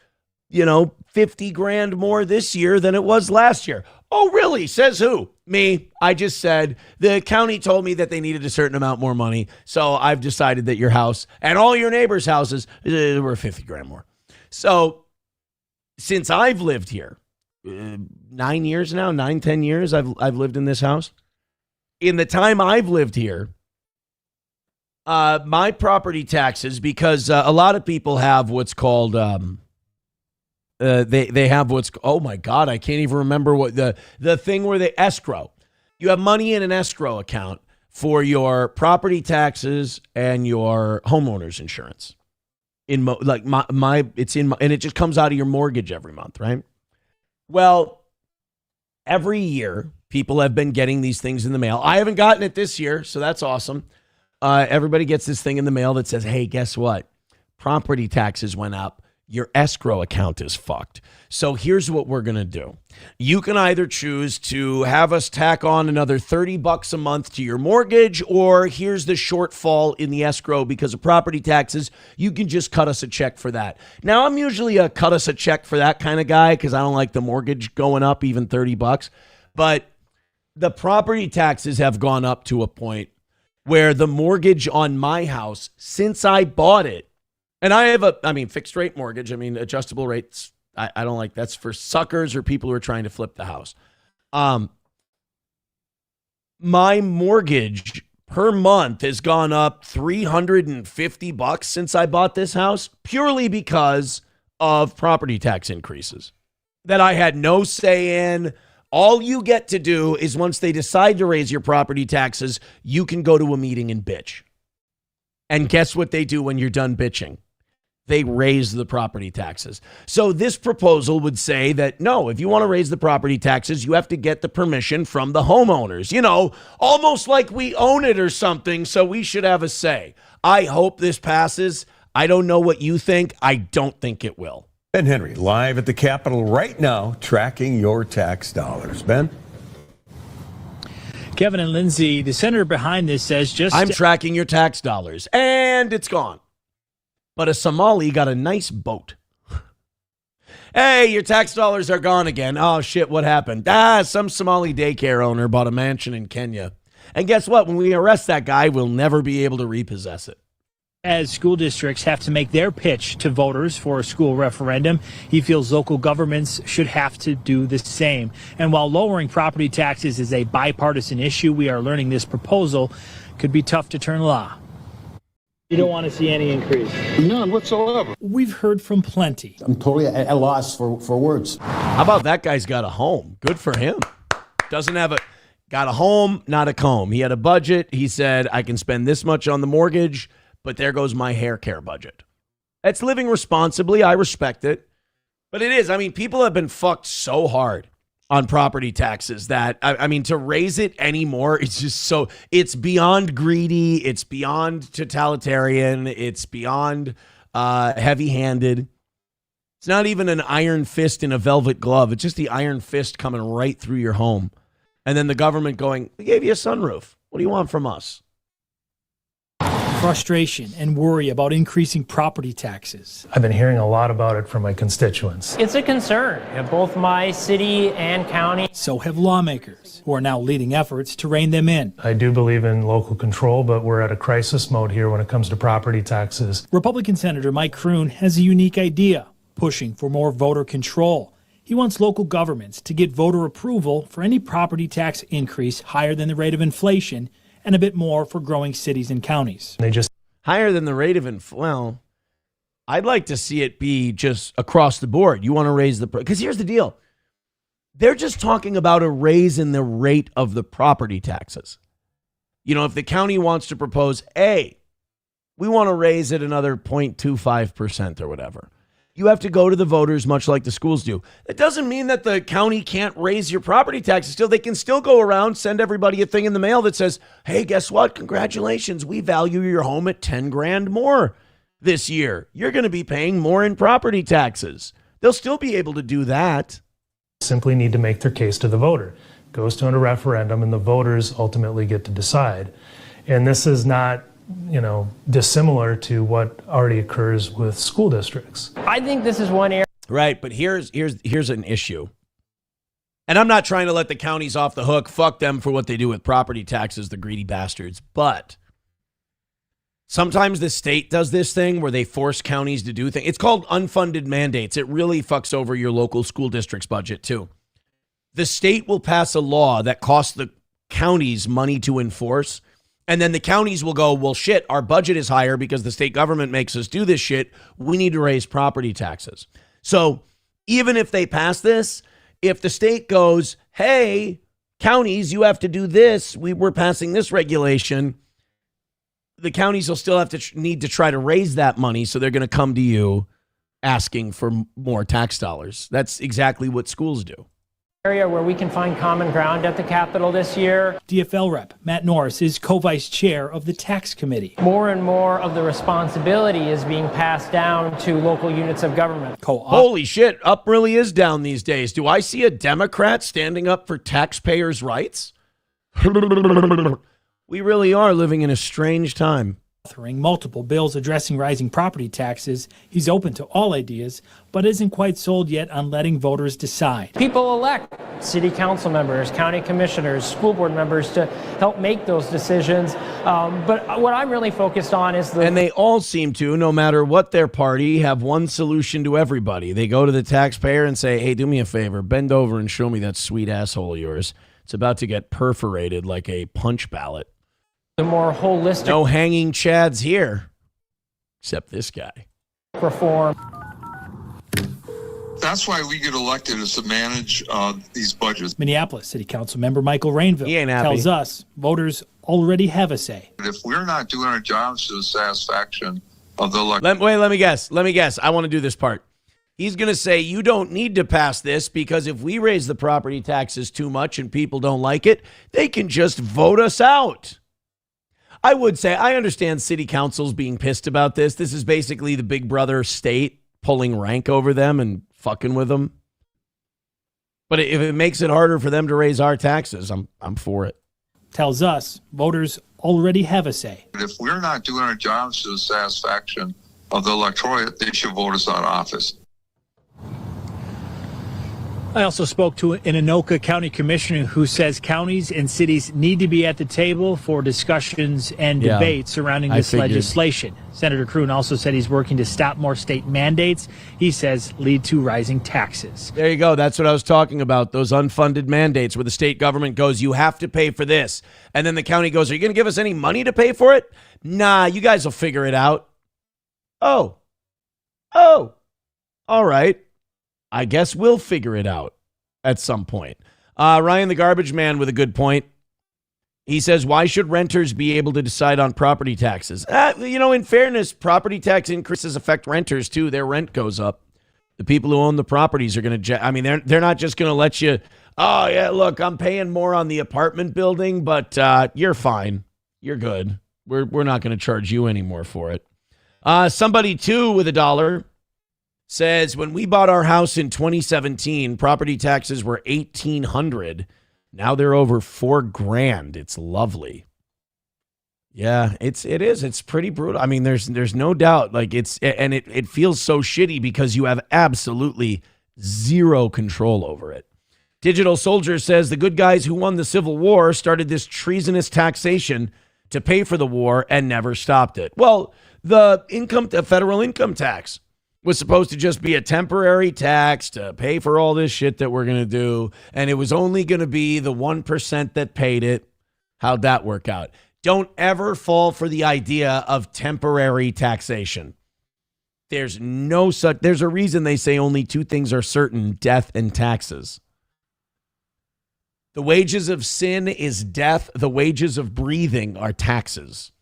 50 grand more this year than it was last year. Oh, really? Says who? Me. I just said the county told me that they needed a certain amount more money. So I've decided that your house and all your neighbors' houses were 50 grand more. So since I've lived here, 9 years now, 10 years, I've lived in this house. In the time I've lived here, my property taxes, because a lot of people have what's called, they have what's, oh my God, I can't even remember what the thing where they escrow. You have money in an escrow account for your property taxes and your homeowner's insurance. And it just comes out of your mortgage every month, right? Well, every year, people have been getting these things in the mail. I haven't gotten it this year, so that's awesome. Everybody gets this thing in the mail that says, hey, guess what? Property taxes went up. Your escrow account is fucked. So here's what we're going to do. You can either choose to have us tack on another $30 a month to your mortgage, or here's the shortfall in the escrow because of property taxes. You can just cut us a check for that. Now, I'm usually a cut us a check for that kind of guy because I don't like the mortgage going up even $30. But the property taxes have gone up to a point where the mortgage on my house, since I bought it, and I have fixed rate mortgage. Adjustable rates. I don't like that's for suckers or people who are trying to flip the house. My mortgage per month has gone up $350 since I bought this house, purely because of property tax increases that I had no say in. All you get to do is once they decide to raise your property taxes, you can go to a meeting and bitch. And guess what they do when you're done bitching? They raise the property taxes. So this proposal would say that, no, if you want to raise the property taxes, you have to get the permission from the homeowners, almost like we own it or something. So we should have a say. I hope this passes. I don't know what you think. I don't think it will. Ben Henry, live at the Capitol right now, tracking your tax dollars. Ben? Kevin and Lindsay, the senator behind this says I'm tracking your tax dollars, and it's gone. But a Somali got a nice boat. Hey, your tax dollars are gone again. Oh, shit, what happened? Some Somali daycare owner bought a mansion in Kenya. And guess what? When we arrest that guy, we'll never be able to repossess it. As school districts have to make their pitch to voters for a school referendum, he feels local governments should have to do the same. And while lowering property taxes is a bipartisan issue, we are learning this proposal could be tough to turn law. You don't want to see any increase? None whatsoever. We've heard from plenty. I'm totally at a loss for words. How about that guy's got a home? Good for him. Got a home, not a comb. He had a budget. He said, I can spend this much on the mortgage, but there goes my hair care budget. That's living responsibly. I respect it. But it is. People have been fucked so hard on property taxes that, to raise it anymore, it's beyond greedy. It's beyond totalitarian. It's beyond heavy-handed. It's not even an iron fist in a velvet glove. It's just the iron fist coming right through your home. And then the government going, we gave you a sunroof. What do you want from us? frustration and worry about increasing property taxes. I've been hearing a lot about it from my constituents. It's a concern in both my city and county. So have lawmakers, who are now leading efforts to rein them in. I do believe in local control, but we're at a crisis mode here when it comes to property taxes. Republican Senator Mike Kroon has a unique idea, pushing for more voter control. He wants local governments to get voter approval for any property tax increase higher than the rate of inflation, and a bit more for growing cities and counties. They just higher than the rate of inflation. Well, I'd like to see it be just across the board. You want to raise the, because here's the deal. They're just talking about a raise in the rate of the property taxes. You know, if the county wants to propose, we want to raise it another 0.25% or whatever, you have to go to the voters, much like the schools do. That doesn't mean that the county can't raise your property taxes. Still, they can still go around, send everybody a thing in the mail that says, hey, guess what? Congratulations. We value your home at 10 grand more this year. You're going to be paying more in property taxes. They'll still be able to do that. simply need to make their case to the voter. It goes to a referendum, and the voters ultimately get to decide. And this is not, dissimilar to what already occurs with school districts. I think this is one area. Right, but here's an issue. And I'm not trying to let the counties off the hook. Fuck them for what they do with property taxes, the greedy bastards. But sometimes the state does this thing where they force counties to do things. It's called unfunded mandates. It really fucks over your local school district's budget too. The state will pass a law that costs the counties money to enforce. And then the counties will go, well, shit, our budget is higher because the state government makes us do this shit. We need to raise property taxes. So even if they pass this, if the state goes, hey, counties, you have to do this, we're passing this regulation, the counties will still have to need to try to raise that money. So they're going to come to you asking for more tax dollars. That's exactly what schools do. Area where we can find common ground at the Capitol this year. DFL Rep Matt Norris is co-vice chair of the tax committee. More and more of the responsibility is being passed down to local units of government. Holy shit, up really is down these days. Do I see a Democrat standing up for taxpayers' rights? We really are living in a strange time. Authoring multiple bills addressing rising property taxes, he's open to all ideas, but isn't quite sold yet on letting voters decide. People elect city council members, county commissioners, school board members to help make those decisions. But what I'm really focused on is And they all seem to, no matter what their party, have one solution to everybody. They go to the taxpayer and say, hey, do me a favor, bend over and show me that sweet asshole of yours. It's about to get perforated like a punch ballot. the more holistic No hanging chads here, except this guy. reform. That's why we get elected, is to manage these budgets. Minneapolis City Council member Michael Rainville He ain't happy. tells us voters already have a say. If we're not doing our jobs to the satisfaction of the elected, Let me guess. I want to do this part. He's going to say, you don't need to pass this because if we raise the property taxes too much and people don't like it, they can just vote us out. I would say, I understand city councils being pissed about this. This is basically the big brother state pulling rank over them and fucking with them. But if it makes it harder for them to raise our taxes, I'm for it. Tells us voters already have a say. if we're not doing our jobs to the satisfaction of the electorate, they should vote us out of office. I also spoke to an Anoka County commissioner who says counties and cities need to be at the table for discussions and debates surrounding this legislation. Senator Kroon also said he's working to stop more state mandates he says lead to rising taxes. There you go. That's what I was talking about. Those unfunded mandates where the state government goes, you have to pay for this. And then the county goes, are you going to give us any money to pay for it? Nah, you guys will figure it out. Oh, all right. I guess we'll figure it out at some point. Ryan the Garbage Man with a good point. He says, why should renters be able to decide on property taxes? In fairness, property tax increases affect renters too. Their rent goes up. The people who own the properties are going to, they're not just going to let you, oh yeah, look, I'm paying more on the apartment building, but you're fine. You're good. We're not going to charge you anymore for it. Somebody too with $1 says, when we bought our house in 2017, property taxes were $1,800. Now they're over $4,000. It's lovely. Yeah, it is. It's pretty brutal. I mean, there's no doubt. Like it feels so shitty because you have absolutely zero control over it. Digital Soldier says the good guys who won the Civil War started this treasonous taxation to pay for the war and never stopped it. Well, the federal income tax was supposed to just be a temporary tax to pay for all this shit that we're going to do. And it was only going to be the 1% that paid it. How'd that work out? Don't ever fall for the idea of temporary taxation. There's a reason they say only two things are certain: death and taxes. The wages of sin is death. The wages of breathing are taxes.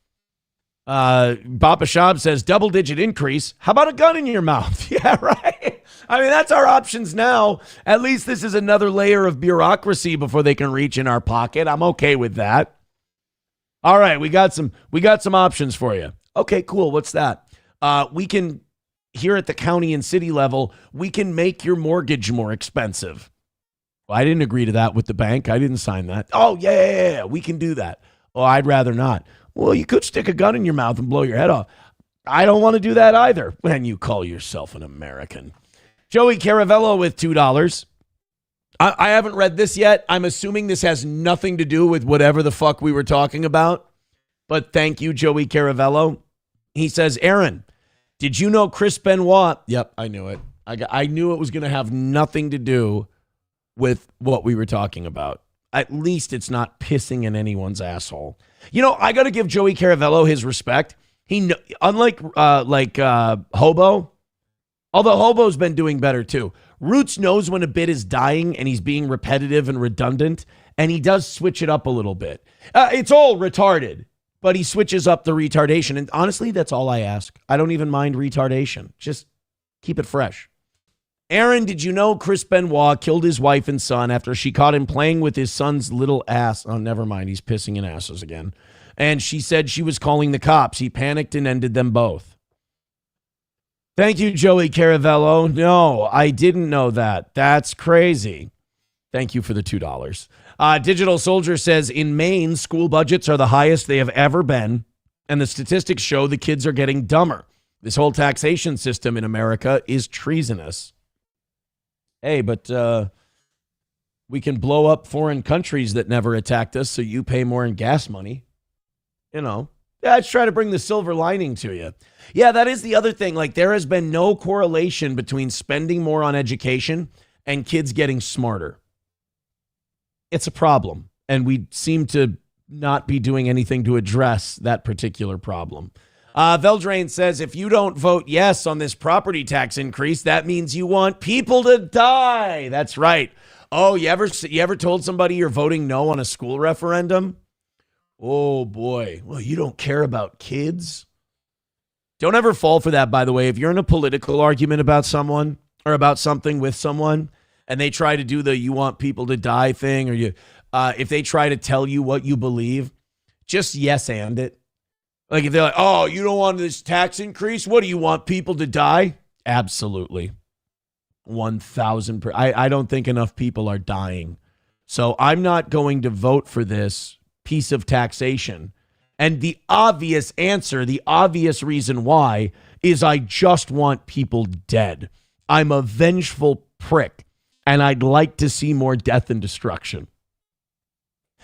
Baba Shab says double-digit increase. How about a gun in your mouth? Yeah, right. I mean, that's our options now. At least this is another layer of bureaucracy before they can reach in our pocket. I'm okay with that. All right, we got some options for you. Okay, cool. What's that? We can, here at the county and city level, we can make your mortgage more expensive. Well, I didn't agree to that with the bank. I didn't sign that. Oh, yeah, we can do that. Oh, I'd rather not. Well, you could stick a gun in your mouth and blow your head off. I don't want to do that either when you call yourself an American. Joey Caravello with $2. I haven't read this yet. I'm assuming this has nothing to do with whatever the fuck we were talking about. But thank you, Joey Caravello. He says, Aaron, did you know Chris Benoit? Yep, I knew it. I knew it was going to have nothing to do with what we were talking about. At least it's not pissing in anyone's asshole. You know, I got to give Joey Caravello his respect. Unlike Hobo, although Hobo's been doing better too. Roots knows when a bit is dying and he's being repetitive and redundant, and he does switch it up a little bit. It's all retarded, but he switches up the retardation. And honestly, that's all I ask. I don't even mind retardation. Just keep it fresh. Aaron, did you know Chris Benoit killed his wife and son after she caught him playing with his son's little ass? Oh, never mind. He's pissing in asses again. And she said she was calling the cops. He panicked and ended them both. Thank you, Joey Caravello. No, I didn't know that. That's crazy. Thank you for the $2. Digital Soldier says, in Maine, school budgets are the highest they have ever been, and the statistics show the kids are getting dumber. This whole taxation system in America is treasonous. Hey, but we can blow up foreign countries that never attacked us so you pay more in gas money. You know, let's try to bring the silver lining to you. Yeah, that is the other thing. Like, there has been no correlation between spending more on education and kids getting smarter. It's a problem, and we seem to not be doing anything to address that particular problem. Veldrain says, if you don't vote yes on this property tax increase, that means you want people to die. That's right. Oh, you ever told somebody you're voting no on a school referendum? Oh, boy. Well, you don't care about kids? Don't ever fall for that, by the way. If you're in a political argument about someone or about something with someone and they try to do the you want people to die thing, or if they try to tell you what you believe, just yes and it. Like if they're like, oh, you don't want this tax increase? What do you want, people to die? Absolutely. 1,000%. I don't think enough people are dying. So I'm not going to vote for this piece of taxation. And the obvious answer, the obvious reason why, is I just want people dead. I'm a vengeful prick, and I'd like to see more death and destruction.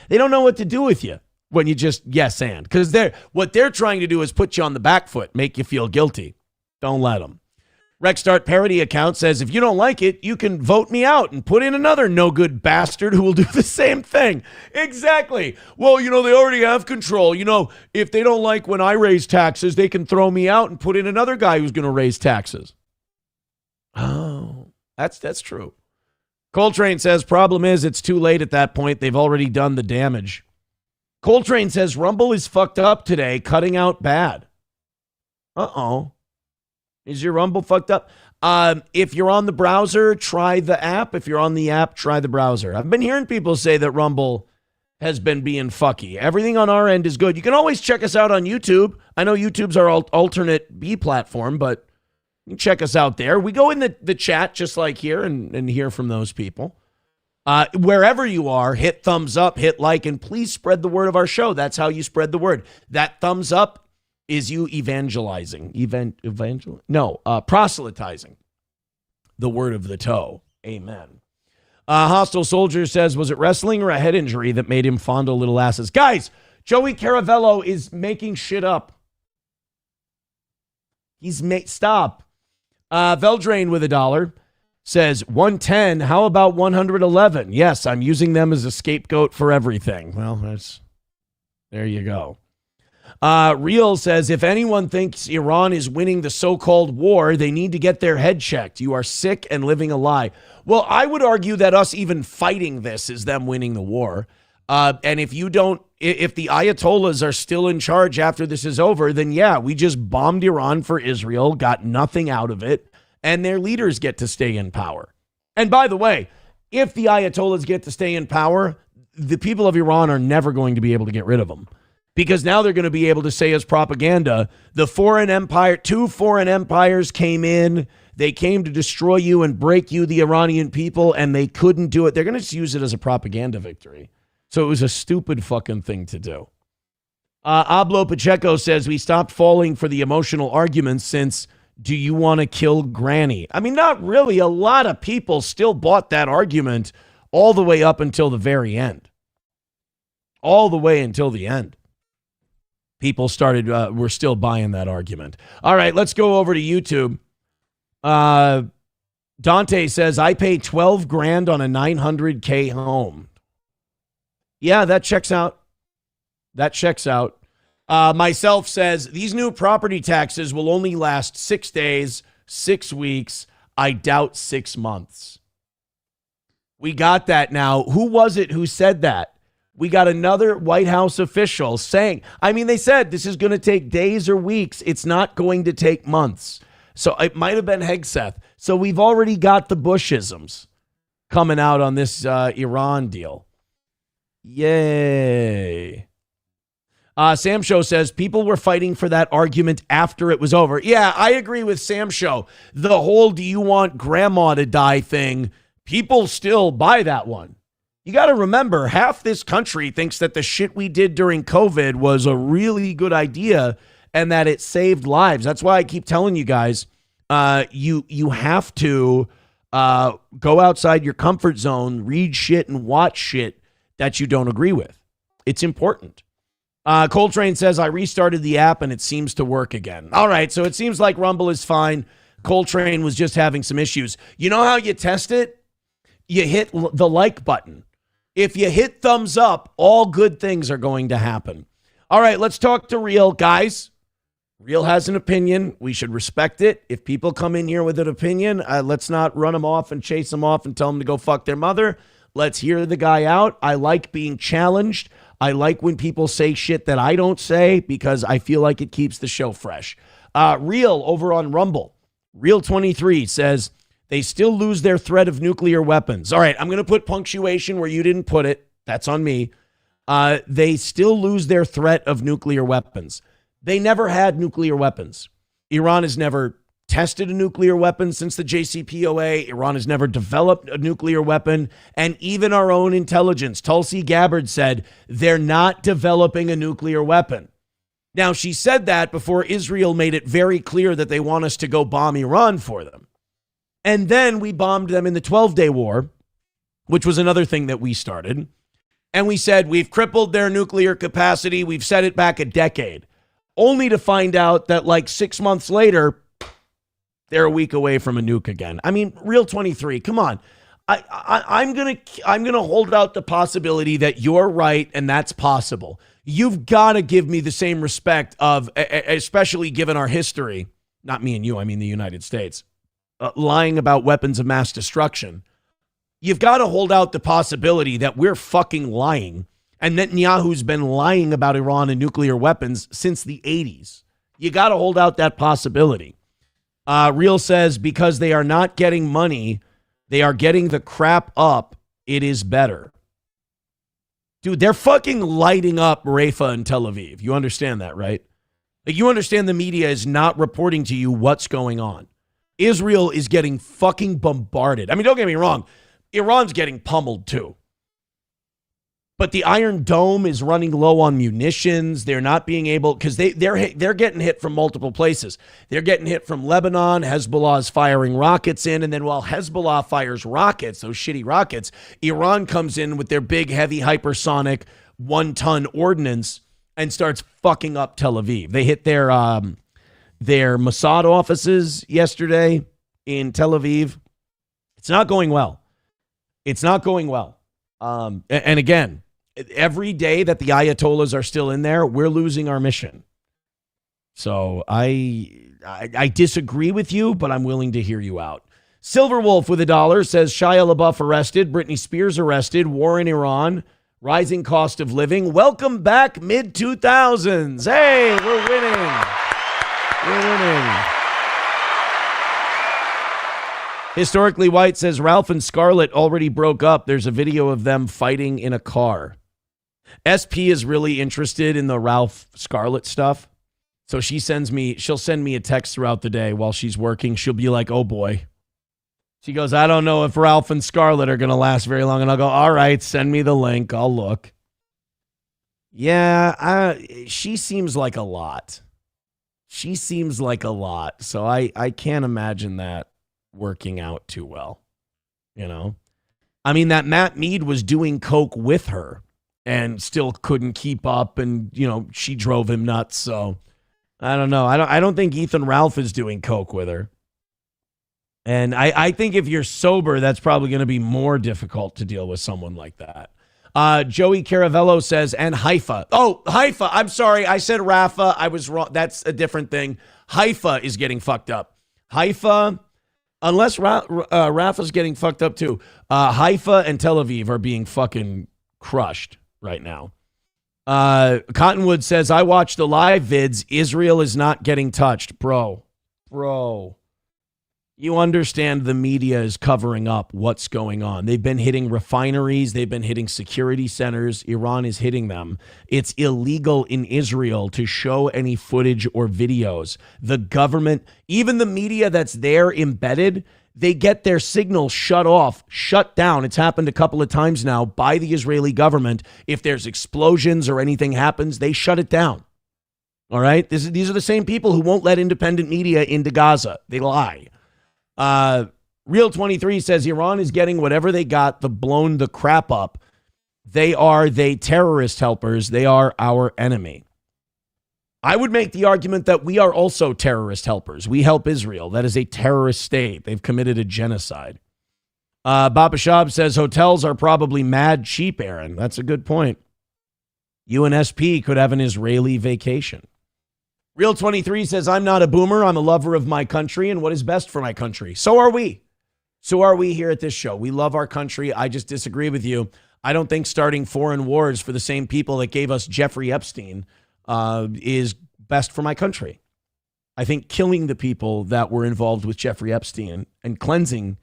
They don't know what to do with you when you just yes and. Because what they're trying to do is put you on the back foot, make you feel guilty. Don't let them. Rexstart Parody account says, if you don't like it, you can vote me out and put in another no-good bastard who will do the same thing. Exactly. Well, they already have control. If they don't like when I raise taxes, they can throw me out and put in another guy who's going to raise taxes. Oh, that's true. Coltrane says, problem is it's too late at that point. They've already done the damage. Coltrane says, Rumble is fucked up today, cutting out bad. Uh-oh. Is your Rumble fucked up? If you're on the browser, try the app. If you're on the app, try the browser. I've been hearing people say that Rumble has been being fucky. Everything on our end is good. You can always check us out on YouTube. I know YouTube's our alternate B platform, but you can check us out there. We go in the chat just like here and hear from those people. Wherever you are, hit thumbs up, hit like, and please spread the word of our show. That's how you spread the word. That thumbs up is you evangelizing. Proselytizing the word of the toe. Amen. Hostile Soldier says, was it wrestling or a head injury that made him fondle little asses? Guys, Joey Caravello is making shit up. Stop. Veldrain with $1 says 110. How about 111? Yes, I'm using them as a scapegoat for everything. Well, there you go. Real says, if anyone thinks Iran is winning the so-called war, they need to get their head checked. You are sick and living a lie. Well, I would argue that us even fighting this is them winning the war. And if the Ayatollahs are still in charge after this is over, then yeah, we just bombed Iran for Israel, got nothing out of it, and their leaders get to stay in power. And by the way, if the Ayatollahs get to stay in power, the people of Iran are never going to be able to get rid of them. Because now they're going to be able to say as propaganda, two foreign empires came in, they came to destroy you and break you, the Iranian people, and they couldn't do it. They're going to just use it as a propaganda victory. So it was a stupid fucking thing to do. Ablo Pacheco says, we stopped falling for the emotional arguments since do you want to kill Granny? I mean, not really. A lot of people still bought that argument all the way up until the very end. All the way until the end. People were still buying that argument. All right, let's go over to YouTube. Dante says, I paid $12,000 on a $900K home. Yeah, that checks out. Myself says, these new property taxes will only last 6 days, 6 weeks. I doubt 6 months. We got that now. Who was it who said that? We got another White House official saying, they said this is going to take days or weeks. It's not going to take months. So it might have been Hegseth. So we've already got the Bushisms coming out on this Iran deal. Yay. Sam Show says people were fighting for that argument after it was over. Yeah, I agree with Sam Show. The whole do you want grandma to die thing, people still buy that one. You got to remember, half this country thinks that the shit we did during COVID was a really good idea and that it saved lives. That's why I keep telling you guys, you have to go outside your comfort zone, read shit and watch shit that you don't agree with. It's important. Coltrane says, I restarted the app and it seems to work again. All right, so it seems like Rumble is fine. Coltrane was just having some issues. You know how you test it? You hit the like button. If you hit thumbs up, all good things are going to happen. All right, let's talk to Real. Guys, Real has an opinion. We should respect it. If people come in here with an opinion, let's not run them off and chase them off and tell them to go fuck their mother. Let's hear the guy out. I like being challenged. I like when people say shit that I don't say because I feel like it keeps the show fresh. Real over on Rumble. Real23 says, they still lose their threat of nuclear weapons. All right, I'm going to put punctuation where you didn't put it. That's on me. They still lose their threat of nuclear weapons. They never had nuclear weapons. Iran has never tested a nuclear weapon since the JCPOA. Iran has never developed a nuclear weapon. And even our own intelligence, Tulsi Gabbard, said they're not developing a nuclear weapon. Now, she said that before Israel made it very clear that they want us to go bomb Iran for them. And then we bombed them in the 12-day war, which was another thing that we started. And we said, we've crippled their nuclear capacity. We've set it back a decade. Only to find out that like 6 months later, they're a week away from a nuke again. I mean, Real 23, come on. I'm gonna hold out the possibility that you're right and that's possible. You've got to give me the same respect of, especially given our history, not me and you, I mean the United States, lying about weapons of mass destruction. You've got to hold out the possibility that we're fucking lying and Netanyahu's been lying about Iran and nuclear weapons since the 80s. You got to hold out that possibility. Real says, because they are not getting money, they are getting the crap up. It is better. Dude, they're fucking lighting up Rafah and Tel Aviv. You understand that, right? Like, you understand the media is not reporting to you what's going on. Israel is getting fucking bombarded. I mean, don't get me wrong. Iran's getting pummeled too. But the Iron Dome is running low on munitions. They're not being able, because they're getting hit from multiple places. They're getting hit from Lebanon. Hezbollah is firing rockets in. And then while Hezbollah fires rockets, those shitty rockets, Iran comes in with their big, heavy, hypersonic 1-ton ordnance and starts fucking up Tel Aviv. They hit their Mossad offices yesterday in Tel Aviv. It's not going well. It's not going well. And again, every day that the Ayatollahs are still in there, we're losing our mission. So I disagree with you, but I'm willing to hear you out. Silverwolf with $1 says Shia LaBeouf arrested, Britney Spears arrested, war in Iran, rising cost of living. Welcome back mid-2000s. Hey, we're winning. We're winning. Historically White says Ralph and Scarlett already broke up. There's a video of them fighting in a car. SP is really interested in the Ralph Scarlett stuff. So she'll send me a text throughout the day while she's working. She'll be like, oh boy. She goes, I don't know if Ralph and Scarlett are going to last very long. And I'll go, all right, send me the link. I'll look. Yeah, she seems like a lot. She seems like a lot. So I can't imagine that working out too well. You know? I mean, that Matt Mead was doing coke with her and still couldn't keep up, and she drove him nuts. So I don't know. I don't think Ethan Ralph is doing coke with her. And I think if you're sober, that's probably going to be more difficult to deal with someone like that. Joey Caravello says, and Haifa. Oh, Haifa. I'm sorry. I said Rafa. I was wrong. That's a different thing. Haifa is getting fucked up. Haifa, unless Rafa's getting fucked up too. Haifa and Tel Aviv are being fucking crushed right now. Cottonwood says, I watched the live vids. Israel is not getting touched. Bro. You understand the media is covering up what's going on. They've been hitting refineries. They've been hitting security centers. Iran is hitting them. It's illegal in Israel to show any footage or videos. The government, even the media that's there embedded, they get their signal shut down. It's happened a couple of times now by the Israeli government. If there's explosions or anything happens, they shut it down. All right? These are the same people who won't let independent media into Gaza. They lie. Real 23 says Iran is getting whatever they got, blown the crap up. They terrorist helpers. They are our enemy. I would make the argument that we are also terrorist helpers. We help Israel. That is a terrorist state. They've committed a genocide. Baba Shab says hotels are probably mad cheap, Aaron. That's a good point. UNSP could have an Israeli vacation. Real 23 says, I'm not a boomer. I'm a lover of my country and what is best for my country. So are we. So are we here at this show. We love our country. I just disagree with you. I don't think starting foreign wars for the same people that gave us Jeffrey Epstein is best for my country. I think killing the people that were involved with Jeffrey Epstein and cleansing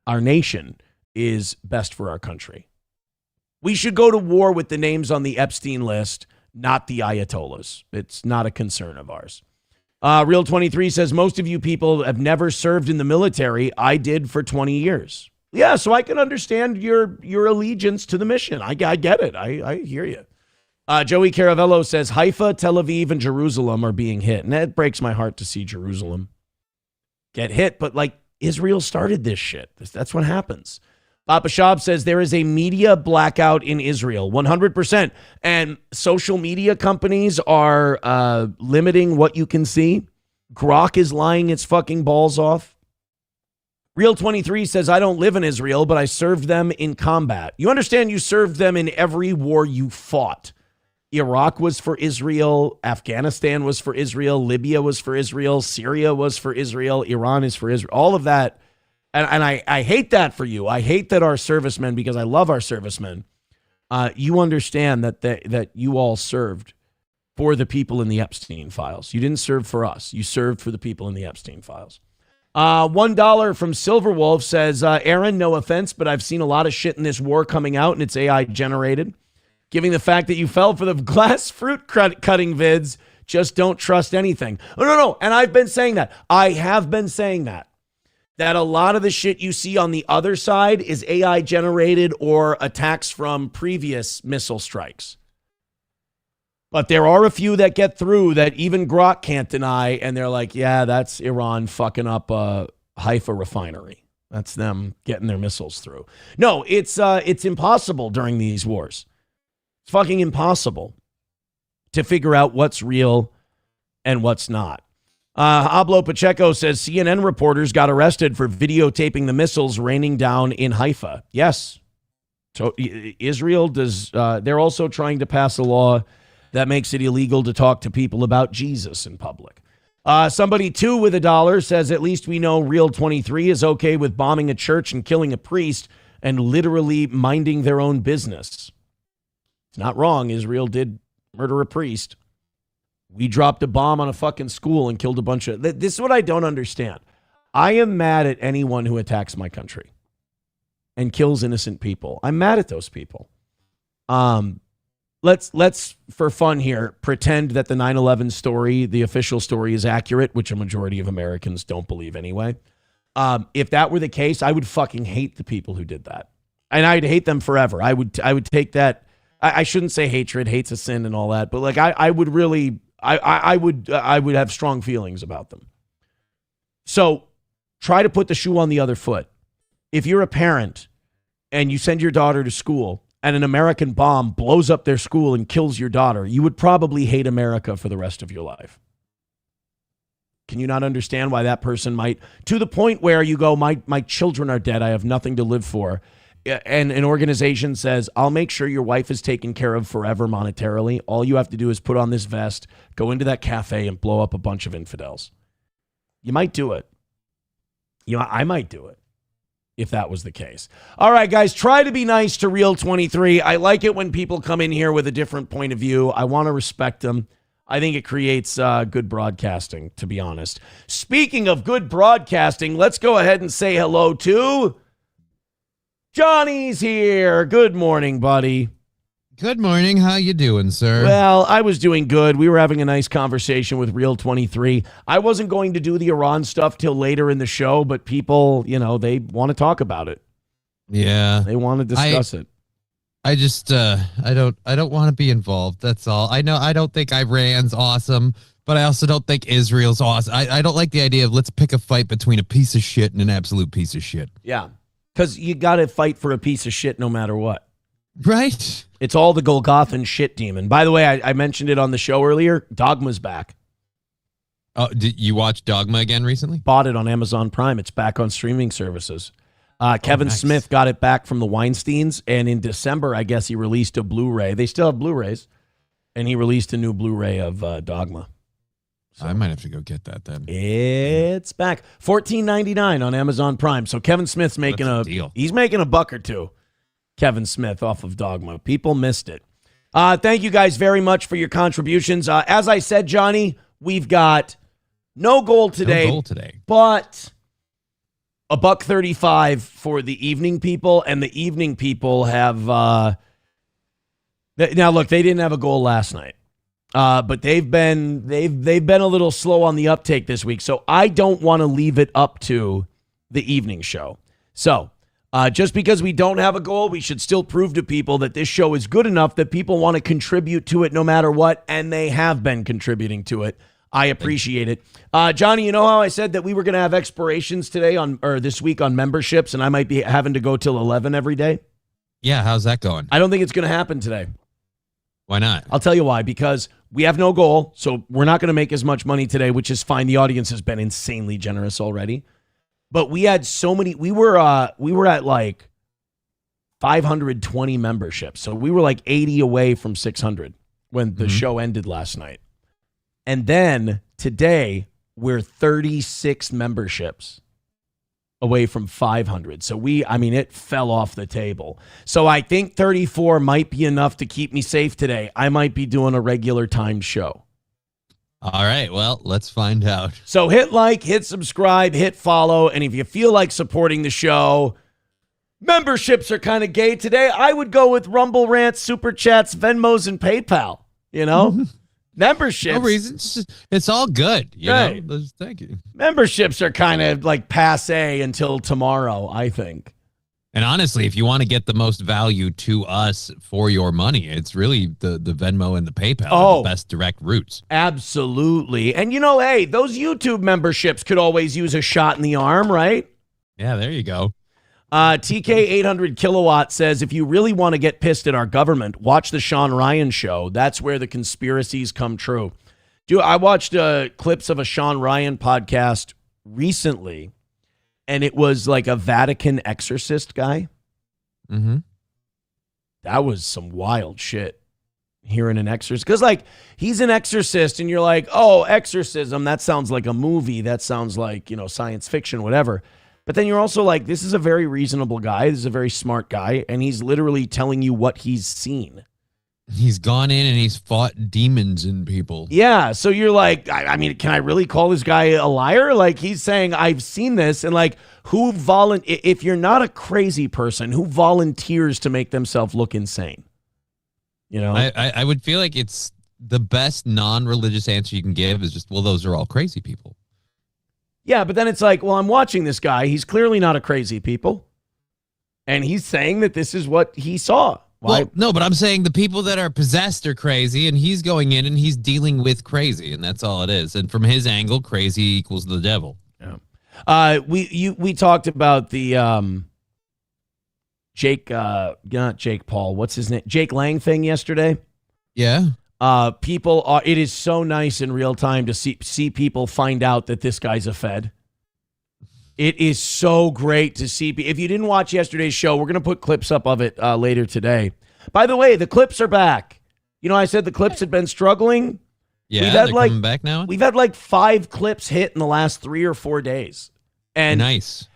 our nation is best for our country. We should go to war with the names on the Epstein list, not the Ayatollahs. It's not a concern of ours. Real 23 says, most of you people have never served in the military. I did for 20 years. Yeah, so I can understand your allegiance to the mission. I get it. I hear you. Joey Caravello says, Haifa, Tel Aviv, and Jerusalem are being hit. And that breaks my heart to see Jerusalem get hit. But Israel started this shit. That's what happens. Papa Shab says there is a media blackout in Israel, 100%. And social media companies are limiting what you can see. Grok is lying its fucking balls off. Real 23 says, I don't live in Israel, but I served them in combat. You understand you served them in every war you fought. Iraq was for Israel. Afghanistan was for Israel. Libya was for Israel. Syria was for Israel. Iran is for Israel. All of that. And I hate that for you. I hate that our servicemen, because I love our servicemen, you understand that you all served for the people in the Epstein files. You didn't serve for us. You served for the people in the Epstein files. $1 from Silverwolf says, Aaron, no offense, but I've seen a lot of shit in this war coming out, and it's AI generated. Given the fact that you fell for the glass fruit cutting vids, just don't trust anything. Oh, no. And I've been saying that. I have been saying that. that a lot of the shit you see on the other side is AI generated or attacks from previous missile strikes. But there are a few that get through that even Grok can't deny, and they're like, yeah, that's Iran fucking up a Haifa refinery. That's them getting their missiles through. No, it's impossible during these wars. It's fucking impossible to figure out what's real and what's not. Hablo Pacheco says CNN reporters got arrested for videotaping the missiles raining down in Haifa. Yes. So Israel does. They're also trying to pass a law that makes it illegal to talk to people about Jesus in public. Somebody too with $1 says, at least we know Real 23 is okay with bombing a church and killing a priest and literally minding their own business. It's not wrong. Israel did murder a priest. We dropped a bomb on a fucking school and killed a bunch of... This is what I don't understand. I am mad at anyone who attacks my country and kills innocent people. I'm mad at those people. Let's for fun here, pretend that the 9/11 story, the official story, is accurate, which a majority of Americans don't believe anyway. If that were the case, I would fucking hate the people who did that. And I'd hate them forever. I would take that... I shouldn't say hatred, hate's a sin and all that, but like I would really... I would have strong feelings about them. So try to put the shoe on the other foot. If you're a parent and you send your daughter to school and an American bomb blows up their school and kills your daughter, you would probably hate America for the rest of your life. Can you not understand why that person might, to the point where you go, my children are dead, I have nothing to live for. And an organization says, I'll make sure your wife is taken care of forever monetarily. All you have to do is put on this vest, go into that cafe and blow up a bunch of infidels. You might do it. I might do it if that was the case. All right, guys, try to be nice to Real 23. I like it when people come in here with a different point of view. I want to respect them. I think it creates good broadcasting, to be honest. Speaking of good broadcasting, let's go ahead and say hello to... Johnny's here. Good morning, buddy. Good morning. How you doing, sir? Well, I was doing good. We were having a nice conversation with Real 23. I wasn't going to do the Iran stuff till later in the show, but people, they want to talk about it. Yeah. They want to discuss it. I just, I don't want to be involved. That's all. I know. I don't think Iran's awesome, but I also don't think Israel's awesome. I don't like the idea of let's pick a fight between a piece of shit and an absolute piece of shit. Yeah. Because you got to fight for a piece of shit no matter what. Right. It's all the Golgothan shit demon. By the way, I mentioned it on the show earlier. Dogma's back. Oh, did you watch Dogma again recently? Bought it on Amazon Prime. It's back on streaming services. Kevin Smith got it back from the Weinsteins. And in December, I guess he released a Blu-ray. They still have Blu-rays. And he released a new Blu-ray of Dogma. So I might have to go get that then. It's back. $14.99 on Amazon Prime. So Kevin Smith's making a deal. He's making a buck or two. Kevin Smith off of Dogma. People missed it. Thank you guys very much for your contributions. As I said, Johnny, we've got no goal today. But $1.35 for the evening people, and the evening people have now look, they didn't have a goal last night. But they've been a little slow on the uptake this week, so I don't want to leave it up to the evening show. So just because we don't have a goal, we should still prove to people that this show is good enough that people want to contribute to it no matter what, and they have been contributing to it. I appreciate it. Johnny, you know how I said that we were going to have expirations today this week on memberships, and I might be having to go till 11 every day? Yeah, how's that going? I don't think it's going to happen today. Why not? I'll tell you why. Because we have no goal, so we're not going to make as much money today, which is fine. The audience has been insanely generous already. But we had so many. We were at like 520 memberships, so we were like 80 away from 600 when the show ended last night. And then today we're 36 memberships away from 500. So it fell off the table. So I think 34 might be enough to keep me safe today. I might be doing a regular timed show. All right, well, let's find out. So hit like, hit subscribe, hit follow, and if you feel like supporting the show, memberships are kind of gay today. I would go with Rumble Rants, Super Chats, Venmos, and PayPal, Memberships. No reason. It's all good. You Right. know? Thank you. Memberships are kind of like passe until tomorrow, I think. And honestly, if you want to get the most value to us for your money, it's really the Venmo and the PayPal are the best direct routes. Absolutely. And hey, those YouTube memberships could always use a shot in the arm, right? Yeah, there you go. TK 800 Kilowatt says, if you really want to get pissed at our government, watch the Sean Ryan show. That's where the conspiracies come true. I watched clips of a Sean Ryan podcast recently, and it was like a Vatican exorcist guy. Mm-hmm. That was some wild shit, hearing an exorcist. Because, like, he's an exorcist, and you're like, oh, exorcism, that sounds like a movie. That sounds like, science fiction, whatever. But then you're also like, this is a very reasonable guy. This is a very smart guy. And he's literally telling you what he's seen. He's gone in and he's fought demons in people. Yeah. So you're like, I mean, can I really call this guy a liar? Like, he's saying, I've seen this. And like, if you're not a crazy person, who volunteers to make themselves look insane? I would feel like it's the best non-religious answer you can give is just, well, those are all crazy people. Yeah, but then it's like, well, I'm watching this guy. He's clearly not a crazy people. And he's saying that this is what he saw. Well, no, but I'm saying the people that are possessed are crazy, and he's going in and he's dealing with crazy, and that's all it is. And from his angle, crazy equals the devil. Yeah. We talked about the not Jake Paul, what's his name? Jake Lang thing yesterday. Yeah. It is so nice in real time to see people find out that this guy's a Fed. It is so great to see. If you didn't watch yesterday's show, we're going to put clips up of it later today. By the way, the clips are back. I said the clips had been struggling. Yeah, they're coming back now. We've had like 5 clips hit in the last 3 or 4 days. And nice.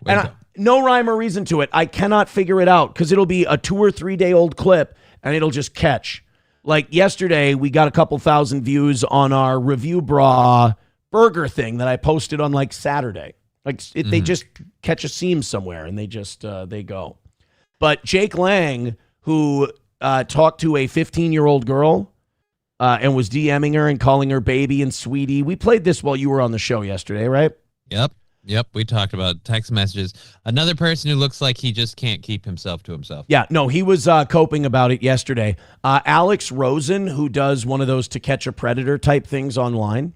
No rhyme or reason to it. I cannot figure it out because it'll be a 2 or 3 day old clip and it'll just catch. Like yesterday, we got a couple thousand views on our Review Bra burger thing that I posted on like Saturday. Like they just catch a seam somewhere and they just they go. But Jake Lang, who talked to a 15-year-old girl and was DMing her and calling her baby and sweetie. We played this while you were on the show yesterday, right? Yep. We talked about text messages. Another person who looks like he just can't keep himself to himself. Yeah, no, he was coping about it yesterday. Alex Rosen, who does one of those To Catch a Predator type things online,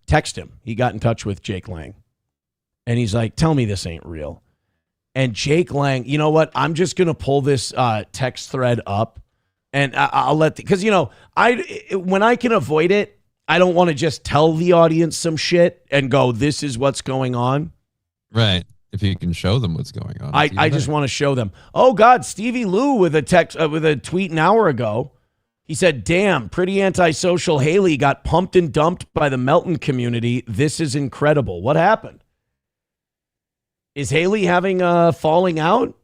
text him. He got in touch with Jake Lang. And he's like, tell me this ain't real. And Jake Lang, you know what? I'm just going to pull this text thread up. And I'll let, because, when I can avoid it, I don't want to just tell the audience some shit and go, this is what's going on. Right. If you can show them what's going on. I just want to show them. Oh, God, Stevie Lou with a tweet an hour ago. He said, damn, pretty antisocial Haley got pumped and dumped by the Melton community. This is incredible. What happened? Is Haley having a falling out?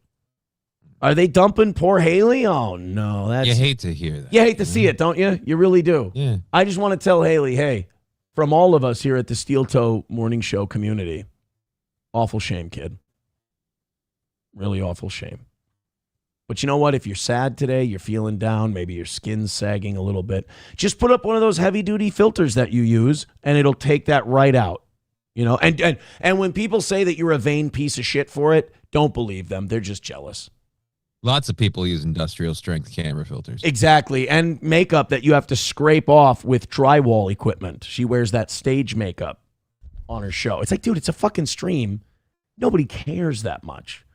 Are they dumping poor Haley? Oh, no. You hate to hear that. You hate to see it, don't you? You really do. Yeah. I just want to tell Haley, hey, from all of us here at the Steel Toe Morning Show community, awful shame, kid. Really awful shame. But you know what? If you're sad today, you're feeling down, maybe your skin's sagging a little bit, just put up one of those heavy-duty filters that you use, and it'll take that right out. And when people say that you're a vain piece of shit for it, don't believe them. They're just jealous. Lots of people use industrial strength camera filters. Exactly. And makeup that you have to scrape off with drywall equipment. She wears that stage makeup on her show. It's like, dude, it's a fucking stream. Nobody cares that much.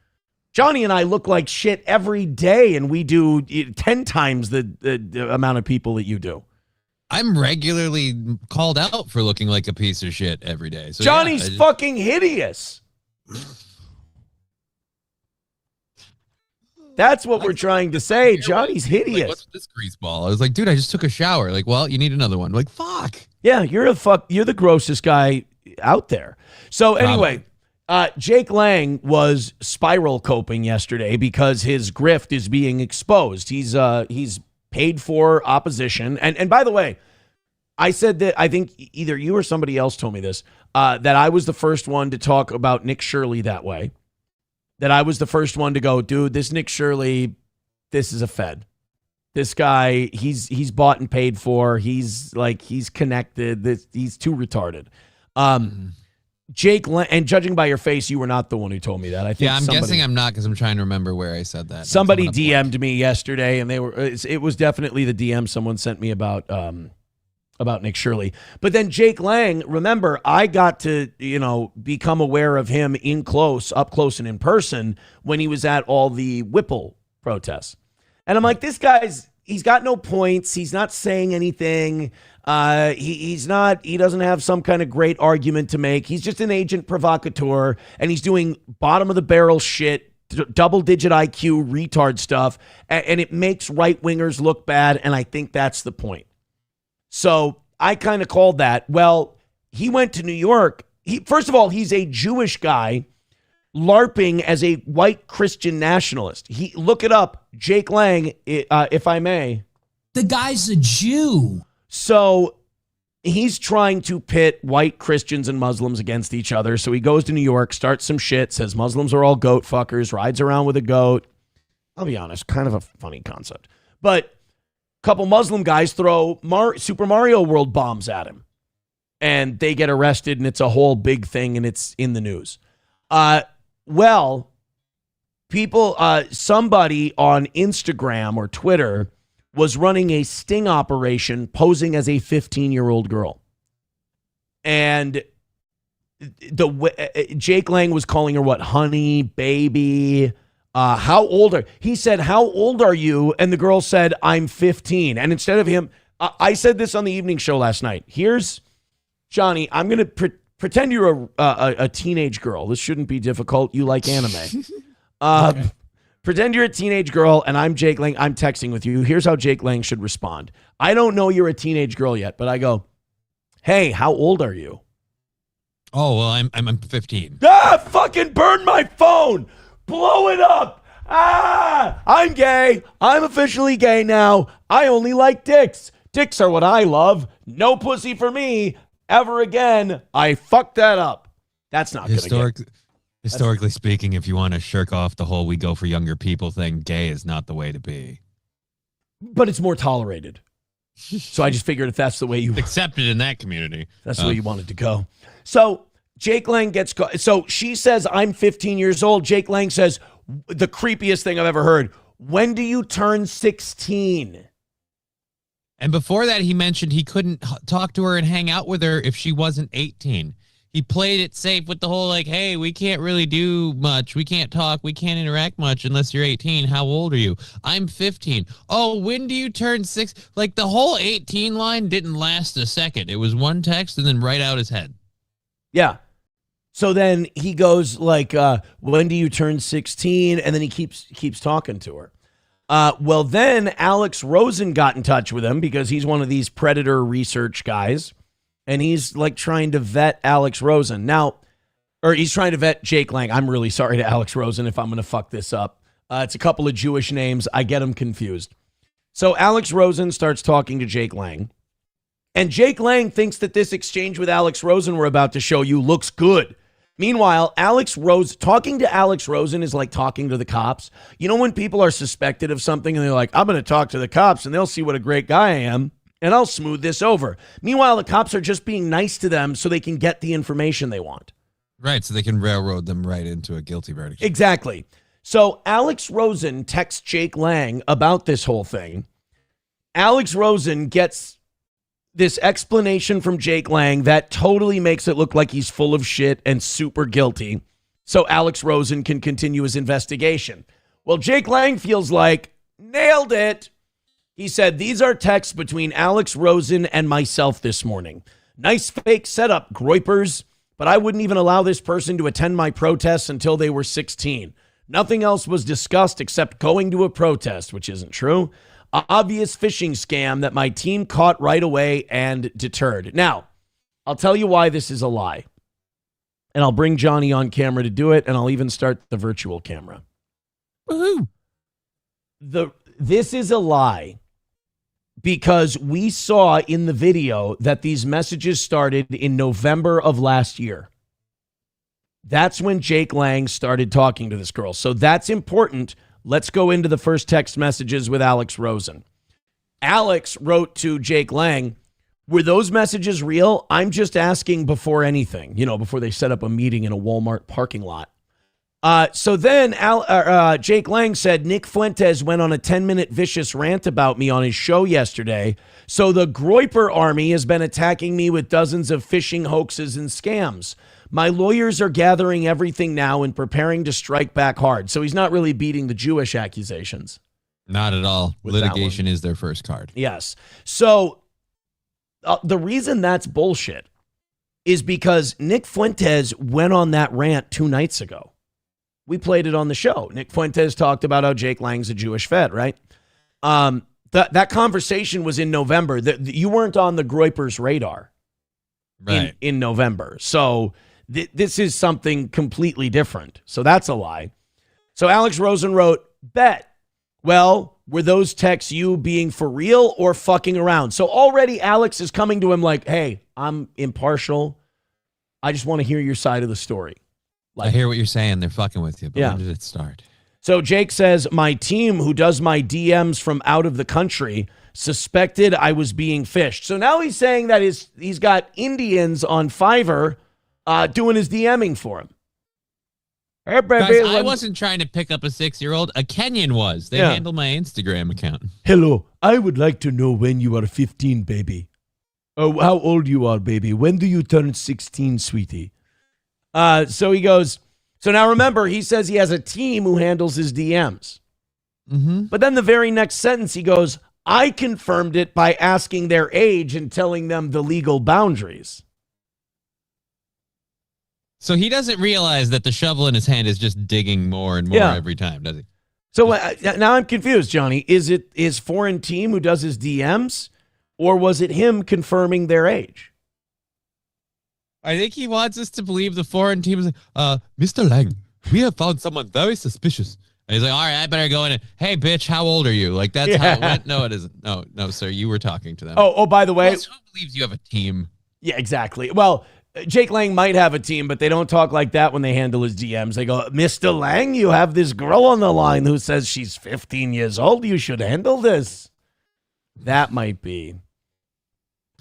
Johnny and I look like shit every day, and we do 10 times the amount of people that you do. I'm regularly called out for looking like a piece of shit every day. So Johnny's fucking hideous. That's what we're trying to say. Johnny's hideous. Like, what's this grease ball? I was like, dude, I just took a shower. Like, well, you need another one. I'm like, fuck. Yeah, you're the grossest guy out there. So anyway, Jake Lang was spiral coping yesterday because his grift is being exposed. He's paid for opposition. And by the way, I said that, I think either you or somebody else told me this, that I was the first one to talk about Nick Shirley that way. That I was the first one to go, dude, this Nick Shirley, this is a Fed. This guy, he's bought and paid for. He's connected. He's too retarded. Jake, and judging by your face, you were not the one who told me that. I think I'm guessing I'm not because I'm trying to remember where I said that. Somebody DM'd me yesterday, and it was definitely the DM someone sent me about Nick Shirley. But then Jake Lang, remember, I got to become aware of him up close and in person when he was at all the Whipple protests. And I'm like, this he's got no points. He's not saying anything. He doesn't have some kind of great argument to make. He's just an agent provocateur, and he's doing bottom of the barrel shit, double digit IQ retard stuff. And it makes right wingers look bad. And I think that's the point. So I kind of called that. Well, he went to New York. First of all, he's a Jewish guy LARPing as a white Christian nationalist. Look it up, Jake Lang, if I may. The guy's a Jew. So he's trying to pit white Christians and Muslims against each other. So he goes to New York, starts some shit, says Muslims are all goat fuckers, rides around with a goat. I'll be honest, kind of a funny concept. But a couple Muslim guys throw Super Mario World bombs at him. And they get arrested, and it's a whole big thing, and it's in the news. Well, somebody on Instagram or Twitter was running a sting operation posing as a 15-year-old girl. And Jake Lang was calling her what? Honey, baby. How old are he? Said, how old are you? And the girl said, I'm 15. And instead of him, I said this on the evening show last night. Here's Johnny. I'm going to pretend you're a teenage girl. This shouldn't be difficult. You like anime. Okay. Pretend you're a teenage girl, and I'm Jake Lang. I'm texting with you. Here's how Jake Lang should respond. I don't know you're a teenage girl yet, but I go, hey, how old are you? Oh, well, I'm 15. Fucking burn my phone. Blow it up. I'm gay. I'm officially gay now. I only like dicks. Dicks are what I love. No pussy for me. Ever again. I fucked that up. That's not going to get... Historically speaking, if you want to shirk off the whole we go for younger people thing, gay is not the way to be. But it's more tolerated. So I just figured if that's the way you... Accepted in that community. That's the way you wanted to go. So Jake Lang gets caught. So she says, I'm 15 years old. Jake Lang says, the creepiest thing I've ever heard. When do you turn 16? And before that, he mentioned he couldn't talk to her and hang out with her if she wasn't 18. He played it safe with the whole, like, hey, we can't really do much. We can't talk. We can't interact much unless you're 18. How old are you? I'm 15. Oh, when do you turn 6? Like, the whole 18 line didn't last a second. It was one text and then right out his head. Yeah. So then he goes, like, when do you turn 16? And then he keeps talking to her. Well, then Alex Rosen got in touch with him because he's one of these predator research guys. And he's like trying to vet Alex Rosen. He's trying to vet Jake Lang. I'm really sorry to Alex Rosen if I'm going to fuck this up. It's a couple of Jewish names. I get them confused. So Alex Rosen starts talking to Jake Lang. And Jake Lang thinks that this exchange with Alex Rosen we're about to show you looks good. Meanwhile, talking to Alex Rosen is like talking to the cops. You know when people are suspected of something and they're like, I'm going to talk to the cops and they'll see what a great guy I am. And I'll smooth this over. Meanwhile, the cops are just being nice to them so they can get the information they want. Right, so they can railroad them right into a guilty verdict. Exactly. So Alex Rosen texts Jake Lang about this whole thing. Alex Rosen gets this explanation from Jake Lang that totally makes it look like he's full of shit and super guilty. So Alex Rosen can continue his investigation. Well, Jake Lang feels like, nailed it. He said, these are texts between Alex Rosen and myself this morning. Nice fake setup, groypers, but I wouldn't even allow this person to attend my protests until they were 16. Nothing else was discussed except going to a protest, which isn't true. Obvious phishing scam that my team caught right away and deterred. Now, I'll tell you why this is a lie. And I'll bring Johnny on camera to do it, and I'll even start the virtual camera. Woohoo! This is a lie. Because we saw in the video that these messages started in November of last year. That's when Jake Lang started talking to this girl. So that's important. Let's go into the first text messages with Alex Rosen. Alex wrote to Jake Lang, were those messages real? I'm just asking before anything, before they set up a meeting in a Walmart parking lot. So then Jake Lang said, Nick Fuentes went on a 10-minute vicious rant about me on his show yesterday. So the Groyper army has been attacking me with dozens of phishing hoaxes and scams. My lawyers are gathering everything now and preparing to strike back hard. So he's not really beating the Jewish accusations. Not at all. Litigation is their first card. Yes. So the reason that's bullshit is because Nick Fuentes went on that rant 2 nights ago. We played it on the show. Nick Fuentes talked about how Jake Lang's a Jewish vet, right? That conversation was in November. You weren't on the Groyper's radar in November. So this is something completely different. So that's a lie. So Alex Rosen wrote, bet. Well, were those texts you being for real or fucking around? So already Alex is coming to him like, hey, I'm impartial. I just want to hear your side of the story. I hear what you're saying. They're fucking with you. But Yeah. when did it start? So Jake says, my team who does my DMs from out of the country suspected I was being phished. So now he's saying that he's got Indians on Fiverr doing his DMing for him. Hey, baby, Guys, I wasn't trying to pick up a 6-year-old. A Kenyan was. They handle my Instagram account. Hello, I would like to know when you are 15, baby. Oh, how old you are, baby. When do you turn 16, sweetie? So he goes, so now remember, he says he has a team who handles his DMs. Mm-hmm. But then the very next sentence, he goes, I confirmed it by asking their age and telling them the legal boundaries. So he doesn't realize that the shovel in his hand is just digging more and more every time, does he? So now I'm confused, Johnny. Is it his foreign team who does his DMs, or was it him confirming their age? I think he wants us to believe the foreign team is like, Mr. Lang, we have found someone very suspicious. And he's like, all right, I better go in and, hey, bitch, how old are you? Like, that's how it went. No, it isn't. No, sir, you were talking to them. Oh, by the way. Plus, who believes you have a team? Yeah, exactly. Well, Jake Lang might have a team, but they don't talk like that when they handle his DMs. They go, Mr. Lang, you have this girl on the line who says she's 15 years old. You should handle this. That might be.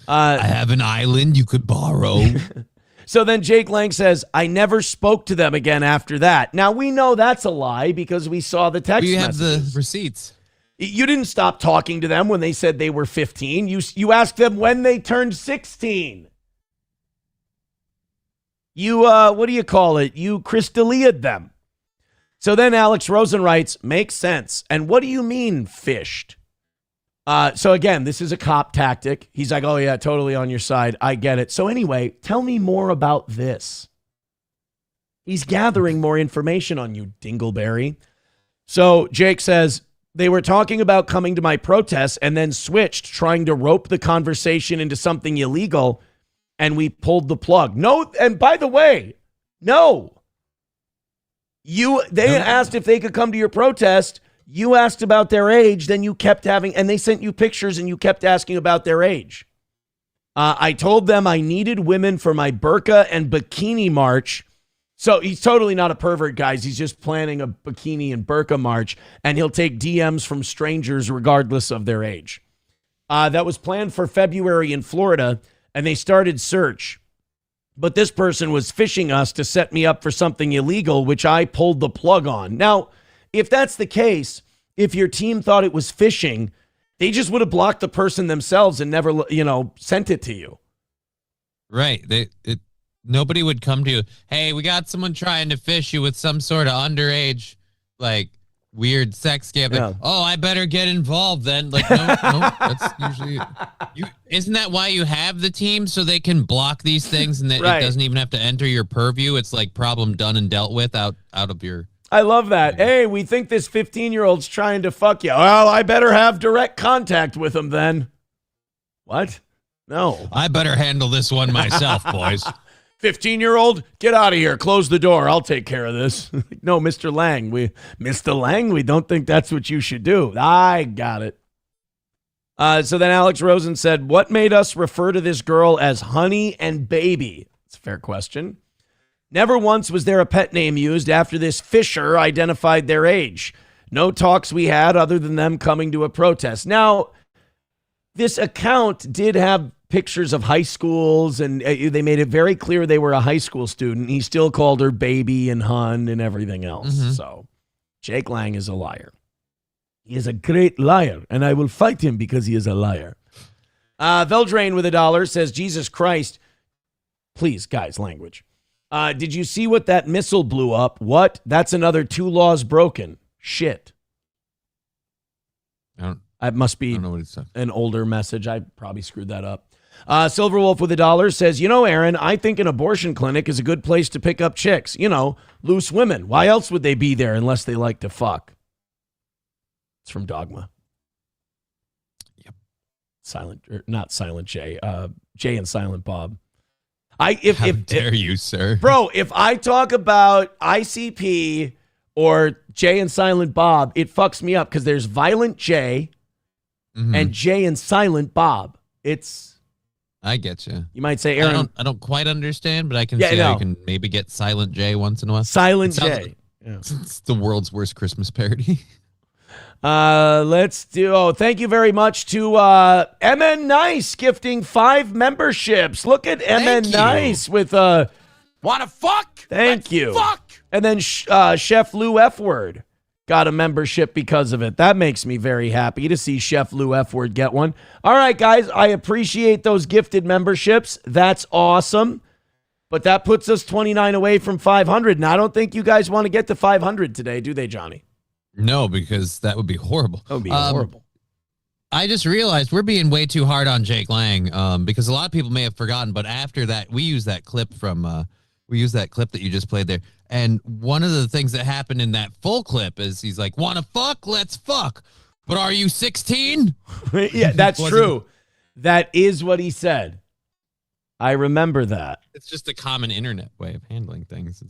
I have an island you could borrow. So then Jake Lang says, I never spoke to them again after that. Now, we know that's a lie because we saw the text messages. We have the receipts. You didn't stop talking to them when they said they were 15. You asked them when they turned 16. You, what do you call it? You Crystalia'd them. So then Alex Rosen writes, makes sense. And what do you mean fished? So again, this is a cop tactic. He's like, oh yeah, totally on your side. I get it. So anyway, tell me more about this. He's gathering more information on you, Dingleberry. So Jake says, they were talking about coming to my protest and then switched, trying to rope the conversation into something illegal, and we pulled the plug. No, and by the way, no. They asked if they could come to your protest. You asked about their age, then you kept having, and they sent you pictures and you kept asking about their age. I told them I needed women for my burqa and bikini march. So he's totally not a pervert, guys. He's just planning a bikini and burqa march, and he'll take DMs from strangers regardless of their age. That was planned for February in Florida, and they started search. But this person was phishing us to set me up for something illegal, which I pulled the plug on. Now, if that's the case, if your team thought it was phishing, they just would have blocked the person themselves and never, sent it to you. Right. Nobody would come to you. Hey, we got someone trying to fish you with some sort of underage, like weird sex scam. Yeah. Like, oh, I better get involved then. Like, no, that's usually isn't that why you have the team, so they can block these things and that it doesn't even have to enter your purview? It's like problem done and dealt with out of your. I love that. Hey, we think this 15-year-old's trying to fuck you. Well, I better have direct contact with him then. What? No. I better handle this one myself, boys. 15-year-old, get out of here. Close the door. I'll take care of this. No, Mr. Lang, we don't think that's what you should do. I got it. So then Alex Rosen said, what made us refer to this girl as honey and baby? It's a fair question. Never once was there a pet name used after this fisher identified their age. No talks we had other than them coming to a protest. Now, this account did have pictures of high schools, and they made it very clear they were a high school student. He still called her baby and hun and everything else. So Jake Lang is a liar. He is a great liar, and I will fight him because he is a liar. Veldrain with $1 says, Jesus Christ. Please, guys, language. Did you see what that missile blew up? What? That's another 2 laws broken. Shit. That must be an older message. I probably screwed that up. Silverwolf with $1 says, Aaron, I think an abortion clinic is a good place to pick up chicks. Loose women. Why else would they be there unless they like to fuck? It's from Dogma. Yep. Not Silent J. Jay and Silent Bob. How dare you, sir? Bro, if I talk about ICP or Jay and Silent Bob, it fucks me up because there's Violent J and Jay and Silent Bob. I get you. You might say, Aaron. I don't quite understand, but I can see how you can maybe get Silent J once in a while. Silent J. It's the world's worst Christmas parody. Let's do. Thank you very much to MN Nice gifting 5 memberships. Look at MN Nice with Wanna fuck? Thank you. Fuck. And then Chef Lou F Word got a membership because of it. That makes me very happy to see Chef Lou F Word get one. All right, guys, I appreciate those gifted memberships. That's awesome. But that puts us 29 away from 500, and I don't think you guys want to get to 500 today, do they, Johnny? No, because that would be horrible. That would be horrible. I just realized we're being way too hard on Jake Lang because a lot of people may have forgotten, but after that, we used that clip from we used that clip that you just played there. And one of the things that happened in that full clip is he's like, "Want to fuck? Let's fuck. But are you 16?" Yeah, that's true. That is what he said. I remember that. It's just a common internet way of handling things.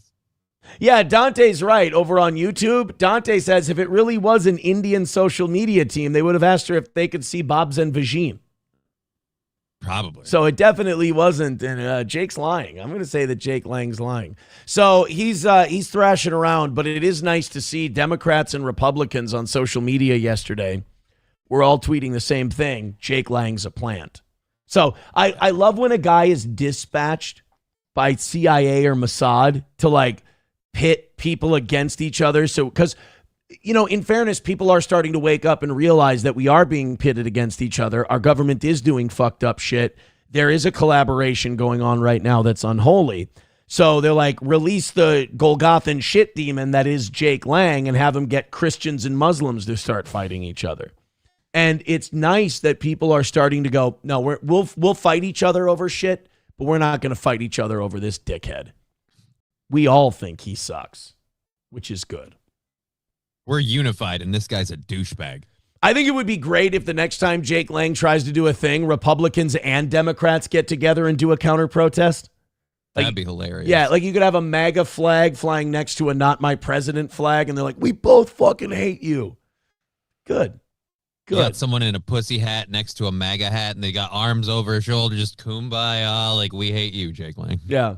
Yeah, Dante's right. Over on YouTube, Dante says if it really was an Indian social media team, they would have asked her if they could see Bob's and Vagine. Probably. So it definitely wasn't. And Jake's lying. I'm going to say that Jake Lang's lying. So he's thrashing around, but it is nice to see Democrats and Republicans on social media yesterday. We're all tweeting the same thing. Jake Lang's a plant. So I love when a guy is dispatched by CIA or Mossad to pit people against each other. So, because, in fairness, people are starting to wake up and realize that we are being pitted against each other. Our government is doing fucked up shit. There is a collaboration going on right now that's unholy. So they're like, release the Golgothan shit demon that is Jake Lang and have him get Christians and Muslims to start fighting each other. And it's nice that people are starting to go, no, we'll fight each other over shit, but we're not going to fight each other over this dickhead. We all think he sucks, which is good. We're unified, and this guy's a douchebag. I think it would be great if the next time Jake Lang tries to do a thing, Republicans and Democrats get together and do a counter protest. That'd be hilarious. Yeah, you could have a MAGA flag flying next to a not my president flag, and they're like, we both fucking hate you. Good. You got someone in a pussy hat next to a MAGA hat, and they got arms over his shoulder, just kumbaya, we hate you, Jake Lang. Yeah.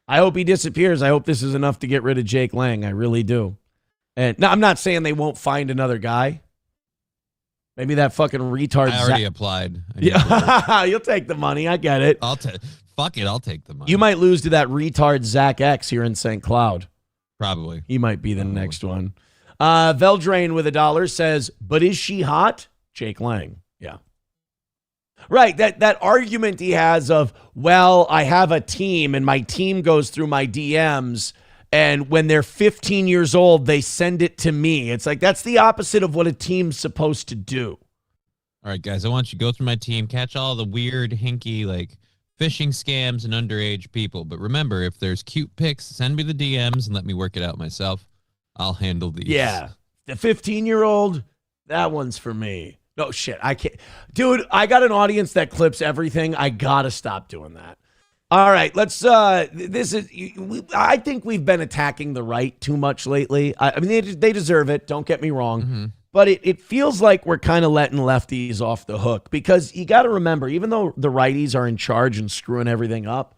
I hope he disappears. I hope this is enough to get rid of Jake Lang. I really do. And now I'm not saying they won't find another guy. Maybe that fucking retard. I already applied. Yeah, you'll take the money. I get it. Fuck it. I'll take the money. You might lose to that retard Zach X here in St. Cloud. Probably. He might be the next one. Veldrain with $1 says, but is she hot? Jake Lang. Yeah. Right, that argument he has of, well, I have a team and my team goes through my DMs and when they're 15 years old, they send it to me. It's like, that's the opposite of what a team's supposed to do. All right, guys, I want you to go through my team, catch all the weird, hinky, phishing scams and underage people. But remember, if there's cute pics, send me the DMs and let me work it out myself. I'll handle these. Yeah, the 15-year-old, that one's for me. No, shit, I can't. Dude, I got an audience that clips everything. I got to stop doing that. All right, let's, I think we've been attacking the right too much lately. I mean, they deserve it, don't get me wrong. Mm-hmm. But it feels like we're kind of letting lefties off the hook because you got to remember, even though the righties are in charge and screwing everything up,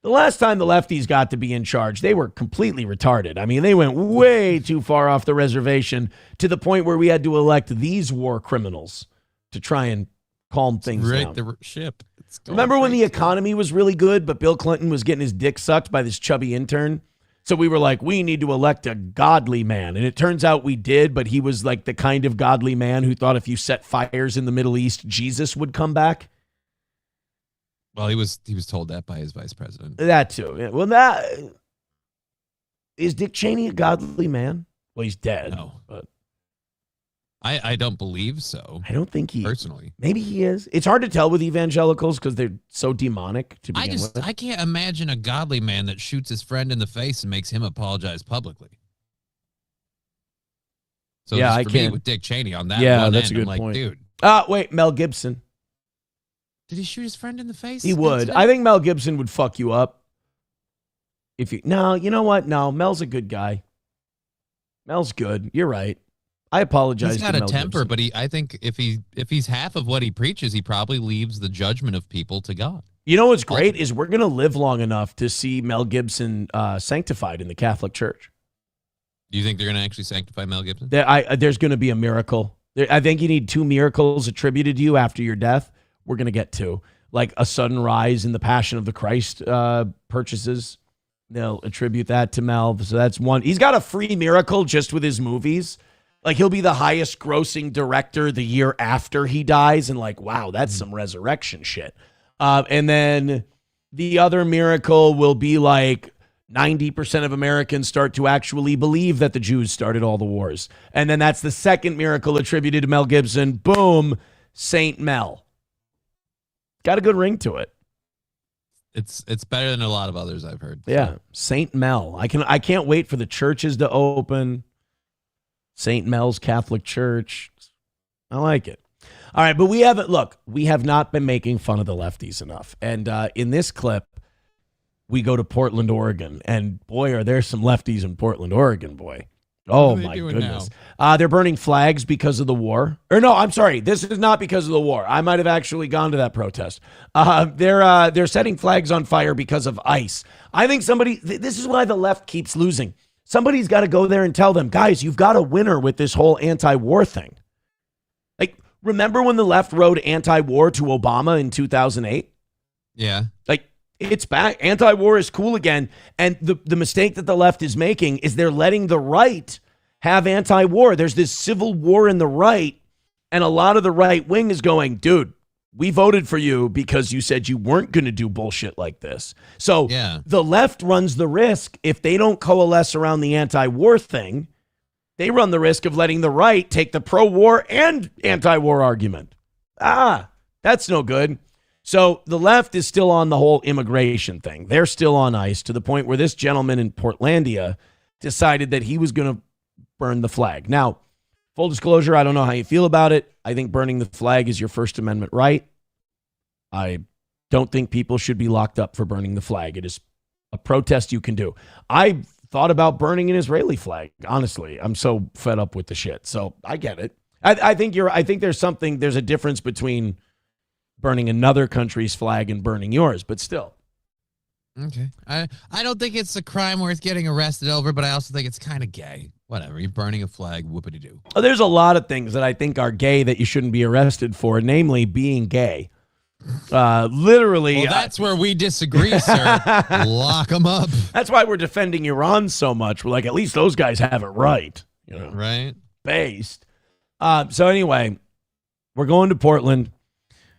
the last time the lefties got to be in charge, they were completely retarded. I mean, they went way too far off the reservation to the point where we had to elect these war criminals to try and calm things down. The ship. Remember when the economy was really good, but Bill Clinton was getting his dick sucked by this chubby intern? So we were like, we need to elect a godly man. And it turns out we did, but he was like the kind of godly man who thought if you set fires in the Middle East, Jesus would come back. Well, he was told that by his vice president. That too. Yeah, well, is Dick Cheney a godly man? Well, he's dead. No. But I don't believe so. I don't think he personally. Maybe he is. It's hard to tell with evangelicals because they're so demonic to begin with. I can't imagine a godly man that shoots his friend in the face and makes him apologize publicly. So yeah, I I can't can't. With Dick Cheney on that. Yeah, one that's end, a good I'm point. Dude, wait, Mel Gibson. did he shoot his friend in the face? He would. I think Mel Gibson would fuck you up. No, you know what? No, Mel's a good guy. Mel's good. You're right. I apologize. He's got to a Mel temper, Gibson. but I think if he's half of what he preaches, he probably leaves the judgment of people to God. You know what's great is we're going to live long enough to see Mel Gibson sanctified in the Catholic Church. Do you think they're going to actually sanctify Mel Gibson? There's going to be a miracle. I think you need 2 miracles attributed to you after your death. We're going to get 2. Like a sudden rise in the Passion of the Christ purchases. They'll attribute that to Mel. So that's one. He's got a free miracle just with his movies. Like he'll be the highest grossing director the year after he dies. And like, wow, that's some resurrection shit. And then the other miracle will be like 90% of Americans start to actually believe that the Jews started all the wars. And then that's the second miracle attributed to Mel Gibson. Boom, Saint Mel. Got a good ring to it. It's better than a lot of others I've heard. Yeah, Saint Mel. I can't wait for the churches to open. St. Mel's Catholic Church. I like it. All right, but we have not been making fun of the lefties enough. And in this clip, we go to Portland, Oregon. And boy, are there some lefties in Portland, Oregon, boy. Oh, my goodness. They're burning flags because of the war. Or no, I'm sorry. This is not because of the war. I might have actually gone to that protest. They're setting flags on fire because of ICE. I think this is why the left keeps losing. Somebody's got to go there and tell them, guys, you've got a winner with this whole anti-war thing. Like, remember when the left wrote anti-war to Obama in 2008? Yeah. Like, it's back. Anti-war is cool again. And the mistake that the left is making is they're letting the right have anti-war. There's this civil war in the right, and a lot of the right wing is going, dude, we voted for you because you said you weren't going to do bullshit like this. So the left runs the risk, if they don't coalesce around the anti-war thing, they run the risk of letting the right take the pro-war and anti-war argument. That's no good. So the left is still on the whole immigration thing. They're still on ice to the point where this gentleman in Portlandia decided that he was going to burn the flag. Now, full disclosure, I don't know how you feel about it. I think burning the flag is your First Amendment right. I don't think people should be locked up for burning the flag. It is a protest you can do. I thought about burning an Israeli flag, honestly. I'm so fed up with the shit. So I get it. I think there's a difference between burning another country's flag and burning yours, but still. Okay. I don't think it's a crime worth getting arrested over, but I also think it's kind of gay. Whatever. You're burning a flag, whoopity-doo. There's a lot of things that I think are gay that you shouldn't be arrested for, namely being gay. Literally. Well, that's where we disagree, sir. Lock them up. That's why we're defending Iran so much. We're like, at least those guys have it right. You know, right? Based. So anyway, we're going to Portland.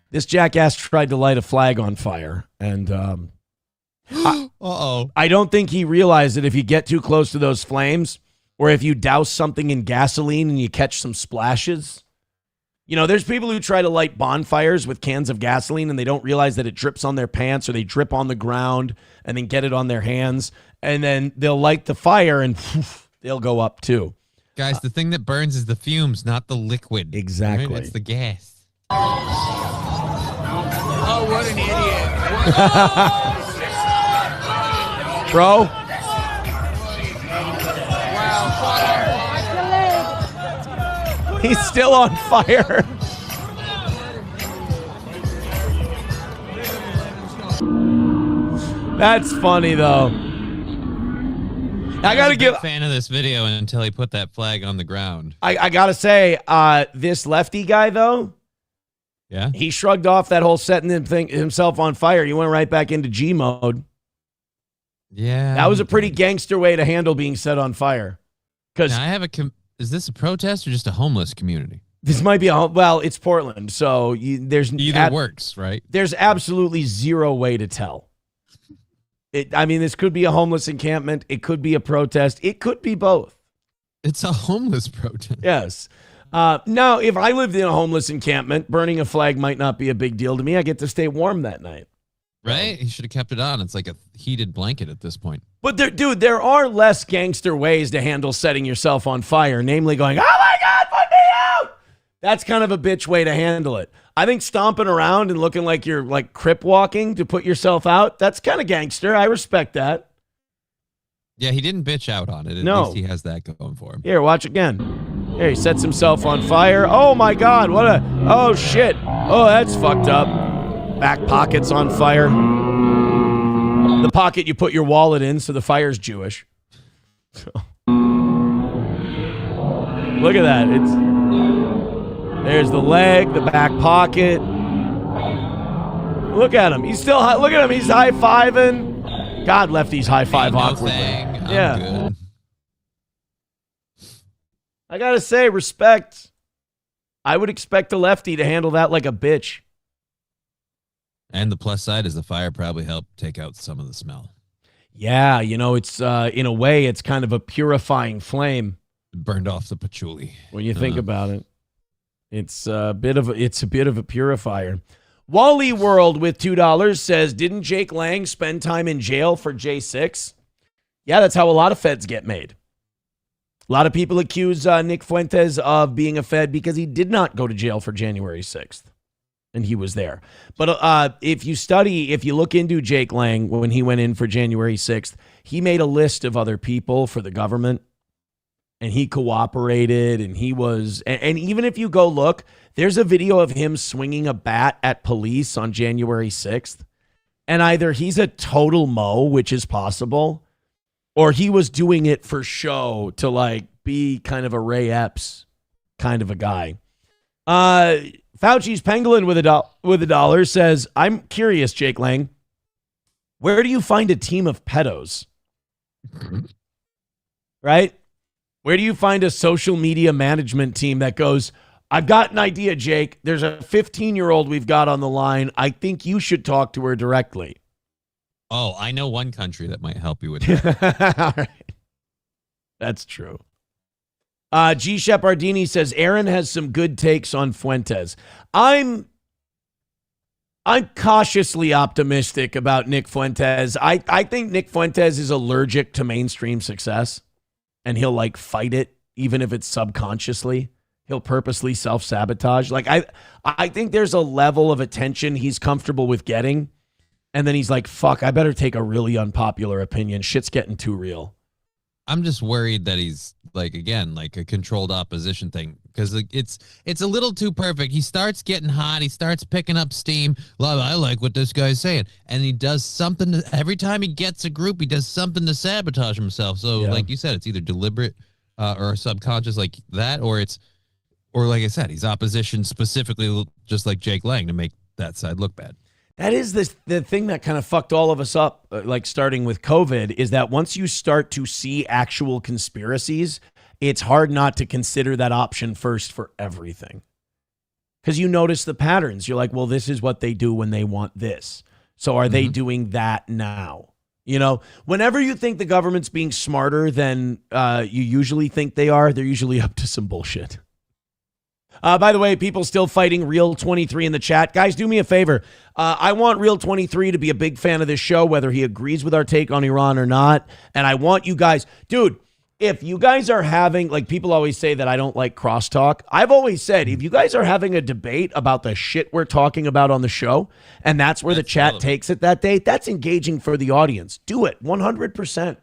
This jackass tried to light a flag on fire, and I don't think he realized that if you get too close to those flames, or if you douse something in gasoline and you catch some splashes. You know, there's people who try to light bonfires with cans of gasoline and they don't realize that it drips on their pants or they drip on the ground and then get it on their hands. And then they'll light the fire and they'll go up too. Guys, the thing that burns is the fumes, not the liquid. Exactly. Right? It's the gas. Oh, what an idiot. Bro. He's still on fire. That's funny, though. I gotta give. Fan of this video until he put that flag on the ground. I gotta say, this lefty guy though, Yeah. He shrugged off that whole setting himself on fire. He went right back into G mode. Yeah. That was a pretty gangster way to handle being set on fire. Because I have is this a protest or just a homeless community? This might be it's Portland, so there's either works, right? There's absolutely zero way to tell. This could be a homeless encampment. It could be a protest. It could be both. It's a homeless protest. Yes. Now, if I lived in a homeless encampment, burning a flag might not be a big deal to me. I get to stay warm that night. Right? He should have kept it on. It's like a heated blanket at this point. But there are less gangster ways to handle setting yourself on fire, namely going, oh my God, put me out! That's kind of a bitch way to handle it. I think stomping around and looking like you're like crip walking to put yourself out, that's kind of gangster. I respect that. Yeah, he didn't bitch out on it. At least he has that going for him. Here, watch again. Here, he sets himself on fire. Oh my God, oh shit. Oh, that's fucked up. Back pocket's on fire. The pocket you put your wallet in, so the fire's Jewish. Look at that. There's the leg, the back pocket. Look at him. He's look at him. He's high-fiving. God, lefties high-five awkwardly. Yeah. Good. I got to say, respect. I would expect a lefty to handle that like a bitch. And the plus side is the fire probably helped take out some of the smell. Yeah, it's in a way, it's kind of a purifying flame. It burned off the patchouli. When you think about it. It's a bit of a purifier. Wally World with $2 says, didn't Jake Lang spend time in jail for J6? Yeah, that's how a lot of feds get made. A lot of people accuse Nick Fuentes of being a fed because he did not go to jail for January 6th. And he was there. But if you look into Jake Lang when he went in for January 6th, he made a list of other people for the government. And he cooperated, and he was, and even if you go look, there's a video of him swinging a bat at police on January 6th. And either he's a total mo, which is possible, or he was doing it for show to like be kind of a Ray Epps kind of a guy. Fauci's Pangolin with a dollar says, I'm curious, Jake Lang, where do you find a team of pedos? Right? Where do you find a social media management team that goes, I've got an idea, Jake. There's a 15-year-old we've got on the line. I think you should talk to her directly. Oh, I know one country that might help you with that. All right. That's true. G. Shepardini says, Aaron has some good takes on Fuentes. I'm cautiously optimistic about Nick Fuentes. I think Nick Fuentes is allergic to mainstream success. And he'll like fight it, even if it's subconsciously. He'll purposely self-sabotage. Like I think there's a level of attention he's comfortable with getting. And then he's like, fuck, I better take a really unpopular opinion. Shit's getting too real. I'm just worried that he's like, again, like a controlled opposition thing. Because it's a little too perfect. He starts getting hot. He starts picking up steam. I like what this guy's saying. And he does something. Every time he gets a group, he does something to sabotage himself. So like you said, it's either deliberate or subconscious like that, or like I said, he's opposition specifically just like Jake Lang to make that side look bad. That is the thing that kind of fucked all of us up, like starting with COVID, is that once you start to see actual conspiracies, it's hard not to consider that option first for everything. Because you notice the patterns. You're like, well, this is what they do when they want this. So are they doing that now? You know, whenever you think the government's being smarter than you usually think they are, they're usually up to some bullshit. By the way, people still fighting Real 23 in the chat. Guys, do me a favor. I want Real 23 to be a big fan of this show, whether he agrees with our take on Iran or not. And I want you guys, dude, if you guys are having, like people always say that I don't like crosstalk. I've always said, if you guys are having a debate about the shit we're talking about on the show, and that's where the chat takes it that day, that's engaging for the audience. Do it 100%.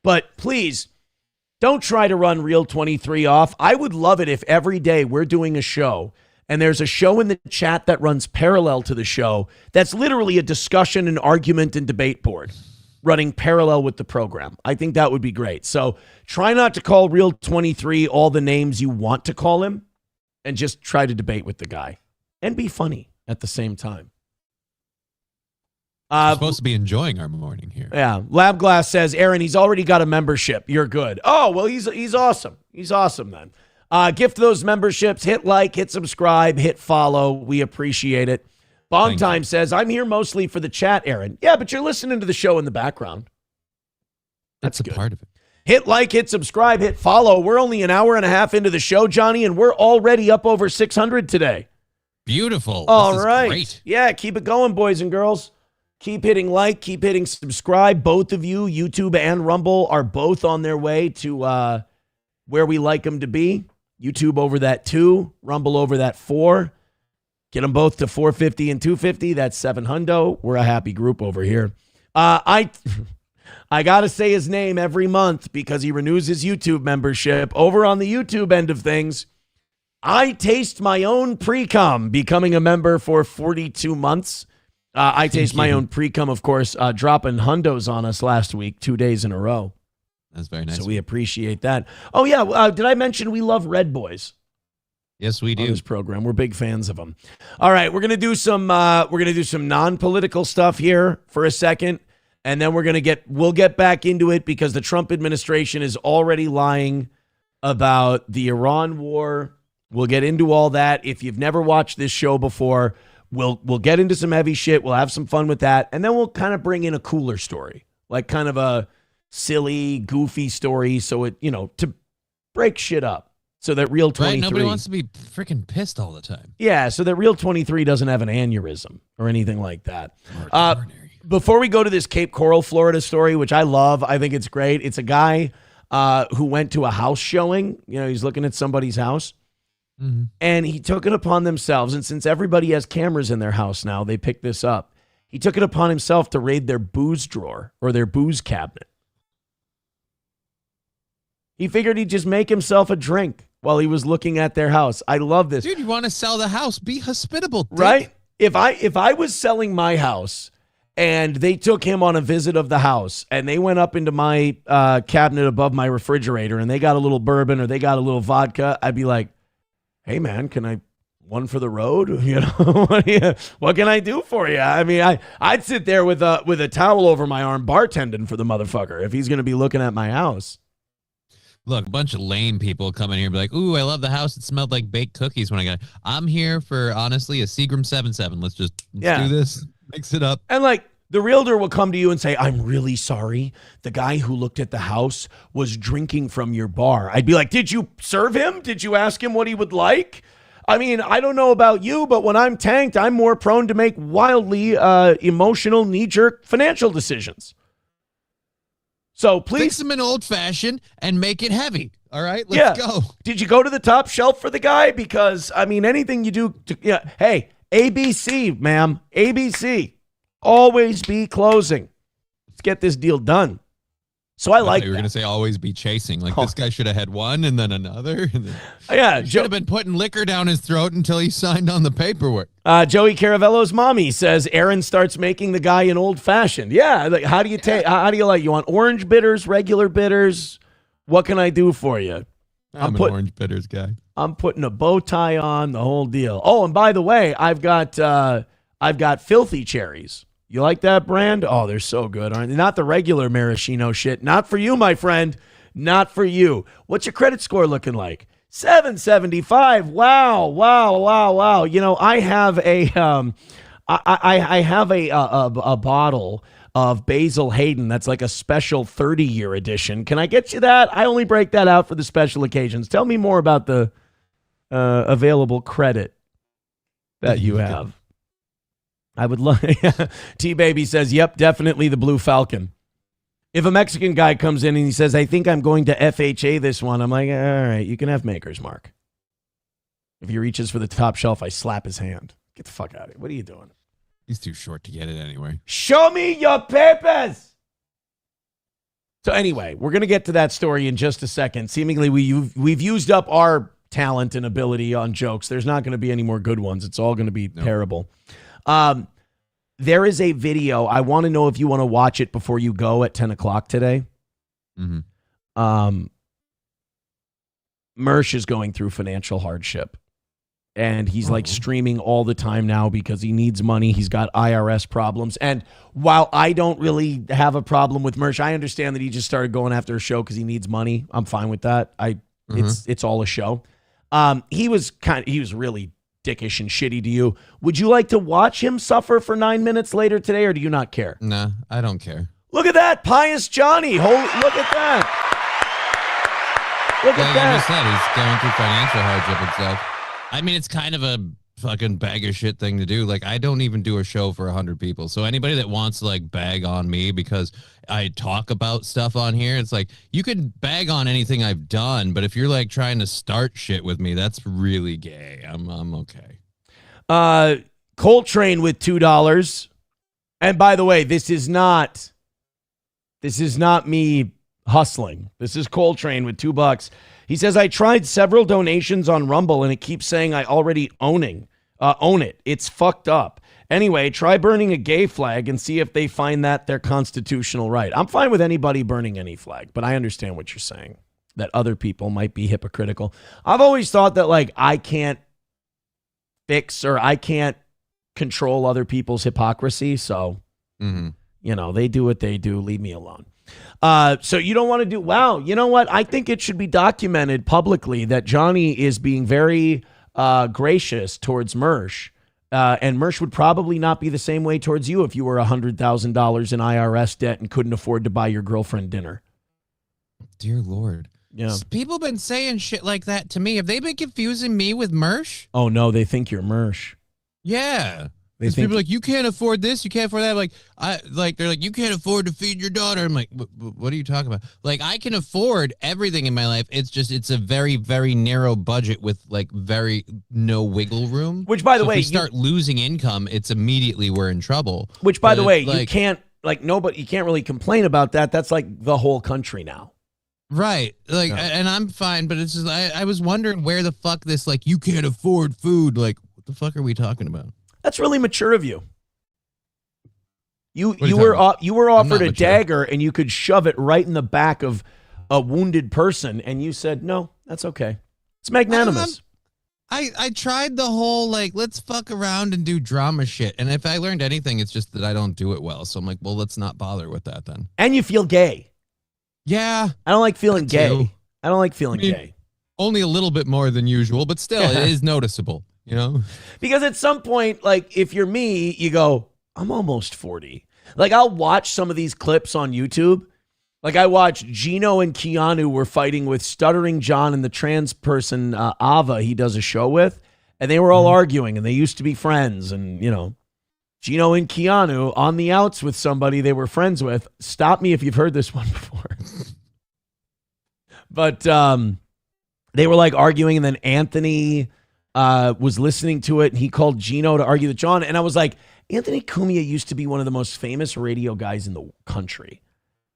But please, don't try to run Real 23 off. I would love it if every day we're doing a show and there's a show in the chat that runs parallel to the show that's literally a discussion and argument and debate board running parallel with the program. I think that would be great. So try not to call Real 23 all the names you want to call him and just try to debate with the guy. and be funny at the same time. We're supposed to be enjoying our morning here. Yeah. Lab Glass says, Aaron, he's already got a membership. You're good. Oh, well, he's awesome. He's awesome then. Gift those memberships. Hit like, hit subscribe, hit follow. We appreciate it. Bong Time says, I'm here mostly for the chat, Aaron. Yeah, but you're listening to the show in the background. That's a part of it. Hit like, hit subscribe, hit follow. We're only an hour and a half into the show, Johnny, and we're already up over 600 today. Beautiful. All this right. Is great. Yeah, keep it going, boys and girls. Keep hitting like, keep hitting subscribe. Both of you, YouTube and Rumble, are both on their way to where we like them to be. YouTube over that 2, Rumble over that 4. Get them both to 450 and 250. That's 700. We're a happy group over here. I got to say his name every month because he renews his YouTube membership. Over on the YouTube end of things, I taste my own pre-cum, becoming a member for 42 months. I taste my own pre-cum, of course, dropping hundos on us last week, 2 days in a row. That's very nice. So we appreciate that. Oh, yeah. Did I mention we love Red Boys? Yes, we do. On this program. We're big fans of them. All right. We're going to do some non-political stuff here for a second. And then we'll get back into it because the Trump administration is already lying about the Iran war. We'll get into all that. If you've never watched this show before, we'll get into some heavy shit. We'll have some fun with that. And then we'll kind of bring in a cooler story, like kind of a silly, goofy story. So it, to break shit up so that Real 23. Right? Nobody wants to be freaking pissed all the time. Yeah. So that Real 23 doesn't have an aneurysm or anything like that. Before we go to this Cape Coral, Florida story, which I love, I think it's great. It's a guy who went to a house showing. He's looking at somebody's house. Mm-hmm. And he took it upon themselves, and since everybody has cameras in their house now, they picked this up. He took it upon himself to raid their booze drawer or their booze cabinet. He figured he'd just make himself a drink while he was looking at their house. I love this. Dude, you want to sell the house, be hospitable. Dick. Right? If I was selling my house and they took him on a visit of the house and they went up into my cabinet above my refrigerator and they got a little bourbon or they got a little vodka, I'd be like, hey, man, can I one for the road? What can I do for you? I mean, I'd sit there with a towel over my arm bartending for the motherfucker if he's going to be looking at my house. Look, a bunch of lame people come in here and be like, ooh, I love the house. It smelled like baked cookies when I got it. I'm here for, honestly, a Seagram 7.7. Let's do this. Mix it up. And the realtor will come to you and say, I'm really sorry. The guy who looked at the house was drinking from your bar. I'd be like, did you serve him? Did you ask him what he would like? I mean, I don't know about you, but when I'm tanked, I'm more prone to make wildly emotional, knee-jerk financial decisions. So please. Fix them in old-fashioned and make it heavy. All right, let's go. Did you go to the top shelf for the guy? Because, I mean, anything you do. Hey, ABC, ma'am. ABC. Always be closing. Let's get this deal done. So I like that. You were going to say always be chasing. Like this guy should have had one and then another. And then yeah. Should have been putting liquor down his throat until he signed on the paperwork. Joey Caravello's mommy says Aaron starts making the guy an old fashioned. Yeah. Like, how do you take, how do you like, you want orange bitters, regular bitters? What can I do for you? I'm an orange bitters guy. I'm putting a bow tie on, the whole deal. Oh, and by the way, I've got filthy cherries. You like that brand? Oh, they're so good, aren't they? Not the regular maraschino shit. Not for you, my friend. Not for you. What's your credit score looking like? 775. Wow. I have I have a bottle of Basil Hayden that's like a special 30-year edition. Can I get you that? I only break that out for the special occasions. Tell me more about the available credit that you have. I would love. T-Baby says, yep, definitely the Blue Falcon. If a Mexican guy comes in and he says, I think I'm going to FHA this one, I'm like, all right, you can have Maker's Mark. If he reaches for the top shelf, I slap his hand. Get the fuck out of here. What are you doing? He's too short to get it anyway. Show me your papers. So anyway, we're going to get to that story in just a second. Seemingly, we've used up our talent and ability on jokes. There's not going to be any more good ones. It's all going to be terrible. There is a video. I want to know if you want to watch it before you go at 10 o'clock today. Mm-hmm. Mersh is going through financial hardship. and he's like streaming all the time now because he needs money. He's got IRS problems. And while I don't really have a problem with Mersh, I understand that he just started going after a show because he needs money. I'm fine with that. It's all a show. He was really dickish and shitty to you. Would you like to watch him suffer for 9 minutes later today, or do you not care? Nah, I don't care. Look at that, Pious Johnny. Look at that. Look at that. You just said he's going through financial hardship and stuff. I mean, it's kind of a fucking bag of shit thing to do. Like, I don't even do a show for 100 people. So anybody that wants to like bag on me because I talk about stuff on here, it's like, you can bag on anything I've done, but if you're like trying to start shit with me, that's really gay. I'm okay. Coltrane with $2. And by the way, this is not me hustling. This is Coltrane with $2. He says, I tried several donations on Rumble and it keeps saying I already own it. It's fucked up. Anyway, try burning a gay flag and see if they find that their constitutional right. I'm fine with anybody burning any flag, but I understand what you're saying, that other people might be hypocritical. I've always thought that like I can't fix or I can't control other people's hypocrisy. So, they do what they do. Leave me alone. So you don't want to do, wow, you know what? I think it should be documented publicly that Johnny is being very gracious towards Mersh. And Mersh would probably not be the same way towards you if you were $100,000 in IRS debt and couldn't afford to buy your girlfriend dinner. Dear Lord. Yeah. People been saying shit like that to me. Have they been confusing me with Mersh? Oh, no, they think you're Mersh. Yeah. They think people are like, you can't afford this, you can't afford that. They're like, you can't afford to feed your daughter. I'm like, what are you talking about? Like, I can afford everything in my life. It's a very, very narrow budget with like very no wiggle room. Which, by the way, if we start losing income, it's immediately we're in trouble. Which, by the way, you can't really complain about that. That's like the whole country now. Right. Like, and I'm fine, but it's just, I was wondering where the fuck this, like, you can't afford food. Like, what the fuck are we talking about? That's really mature of you. You were offered a dagger and you could shove it right in the back of a wounded person, and you said, no, that's okay. It's magnanimous. I tried the whole, like, let's fuck around and do drama shit. And if I learned anything, it's just that I don't do it well. So I'm like, well, let's not bother with that then. And you feel gay. Yeah. I don't like feeling gay. I don't like feeling gay. Only a little bit more than usual, but still, it is noticeable. You know, because at some point, like if you're me, you go, I'm almost 40. Like I'll watch some of these clips on YouTube. Like I watched Gino and Keanu were fighting with Stuttering John and the trans person, Ava, he does a show with, and they were all arguing and they used to be friends. And, Gino and Keanu on the outs with somebody they were friends with. Stop me if you've heard this one before. But they were like arguing, and then Anthony was listening to it, and he called Gino to argue with John. And I was like, Anthony Cumia used to be one of the most famous radio guys in the country.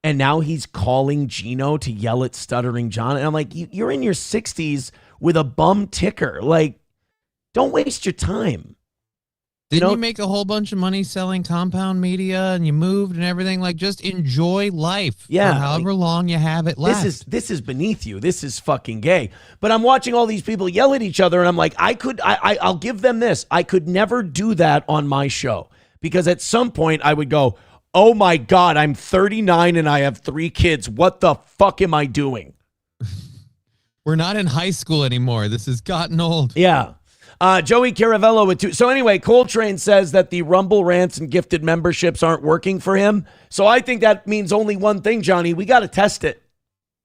And now he's calling Gino to yell at Stuttering John. And I'm like, you're in your 60s with a bum ticker. Like, don't waste your time. Didn't you make a whole bunch of money selling compound media and you moved and everything? Like, just enjoy life. Yeah. For however long you have it left. This is beneath you. This is fucking gay. But I'm watching all these people yell at each other, and I'm like, I'll give them this. I could never do that on my show, because at some point I would go, oh my God, I'm 39 and I have 3 kids. What the fuck am I doing? We're not in high school anymore. This has gotten old. Yeah. Joey Caravello with 2. So anyway, Coltrane says that the Rumble rants and gifted memberships aren't working for him. So I think that means only one thing, Johnny. We got to test it.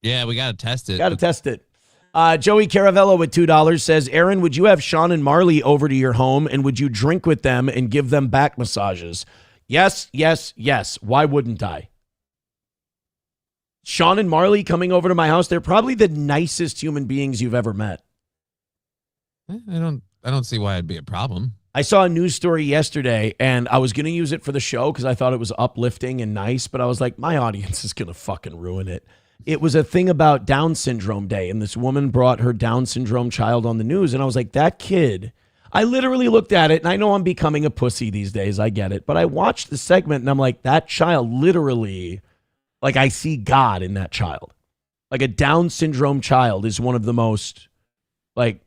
Yeah, we got to test it. Joey Caravello with $2 says, Aaron, would you have Sean and Marley over to your home, and would you drink with them and give them back massages? Yes, yes, yes. Why wouldn't I? Sean and Marley coming over to my house, they're probably the nicest human beings you've ever met. I don't see why it'd be a problem. I saw a news story yesterday, and I was going to use it for the show because I thought it was uplifting and nice, but I was like, my audience is going to fucking ruin it. It was a thing about Down Syndrome Day, and this woman brought her Down syndrome child on the news, and I was like, that kid, I literally looked at it, and I know I'm becoming a pussy these days, I get it, but I watched the segment, and I'm like, that child literally, like, I see God in that child. Like, a Down syndrome child is one of the most, like,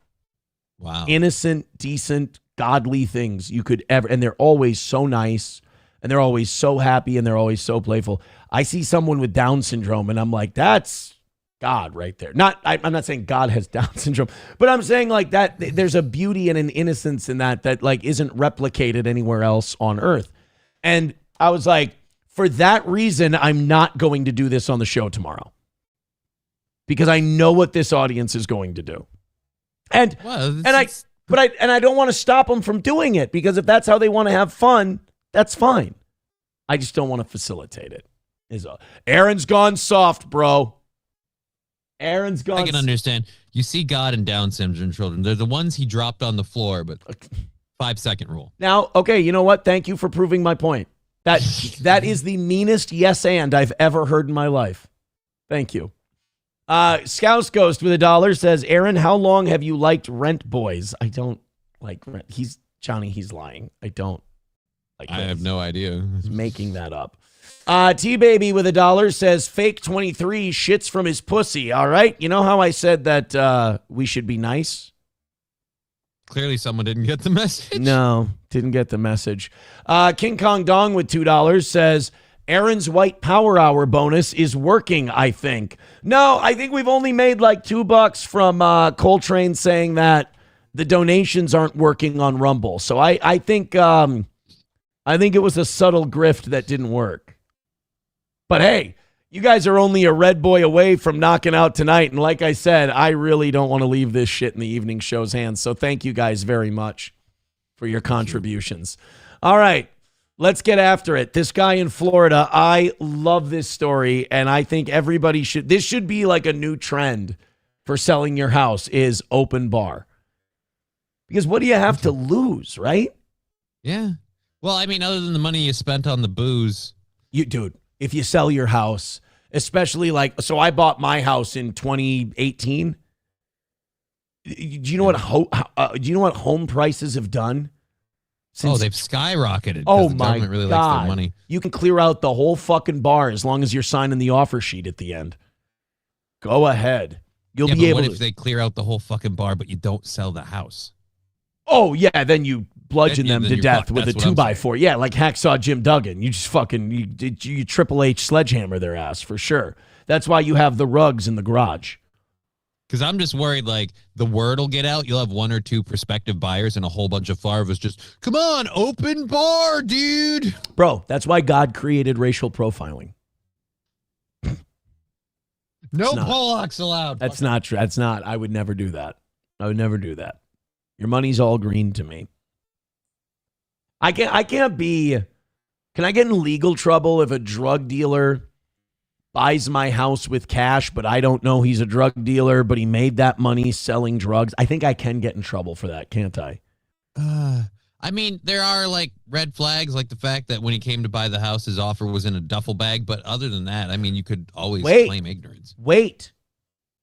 Wow. Innocent, decent, godly things you could ever, and they're always so nice, and they're always so happy, and they're always so playful. I see someone with Down syndrome, and I'm like, that's God right there. I'm not saying God has Down syndrome, but I'm saying like that there's a beauty and an innocence in that like isn't replicated anywhere else on earth. And I was like, for that reason, I'm not going to do this on the show tomorrow because I know what this audience is going to do. And I don't want to stop them from doing it because if that's how they want to have fun, that's fine. I just don't want to facilitate it. Aaron's gone soft, bro. Aaron's gone. I can understand. You see God and Down syndrome children. They're the ones he dropped on the floor, but 5-second rule. Now, okay, you know what? Thank you for proving my point. That is the meanest yes and I've ever heard in my life. Thank you. Scouse Ghost with $1 says, Aaron, how long have you liked Rent Boys? I don't like Rent. He's lying. I don't like I have no idea. He's making that up. T-Baby with $1 says, fake 23 shits from his pussy. All right. You know how I said that we should be nice? Clearly someone didn't get the message. No, didn't get the message. King Kong Dong with $2 says, Aaron's White Power Hour bonus is working, I think. No, I think we've only made like $2 from Coltrane saying that the donations aren't working on Rumble. So I think it was a subtle grift that didn't work. But hey, you guys are only a red boy away from knocking out tonight. And like I said, I really don't want to leave this shit in the evening show's hands. So thank you guys very much for your contributions. All right. Let's get after it. This guy in Florida, I love this story, and I think everybody should. This should be like a new trend for selling your house is open bar. Because what do you have to lose, right? Yeah. Well, I mean, other than the money you spent on the booze. Dude, if you sell your house, especially so I bought my house in 2018. Do you know what home prices have done? They've skyrocketed. Oh the my government really God. likes their money. You can clear out the whole fucking bar as long as you're signing the offer sheet at the end. Go ahead. You'll be able what to. if they clear out the whole fucking bar, but you don't sell the house? Oh, yeah. Then you bludgeon them to death with a That's what I'm 2x4. Yeah, like Hacksaw Jim Duggan. You just fucking, you Triple H sledgehammer their ass for sure. That's why you have the rugs in the garage. Because I'm just worried, like, the word will get out. You'll have 1 or 2 prospective buyers and a whole bunch of Farvas just, come on, open bar, dude. Bro, that's why God created racial profiling. No Polacks allowed. That's not true. That's not. I would never do that. I would never do that. Your money's all green to me. I can't be. Can I get in legal trouble if a drug dealer buys my house with cash, but I don't know he's a drug dealer, but he made that money selling drugs? I think I can get in trouble for that, can't I? I mean, there are like red flags, like the fact that when he came to buy the house, his offer was in a duffel bag. But other than that, I mean, you could always claim ignorance. Wait,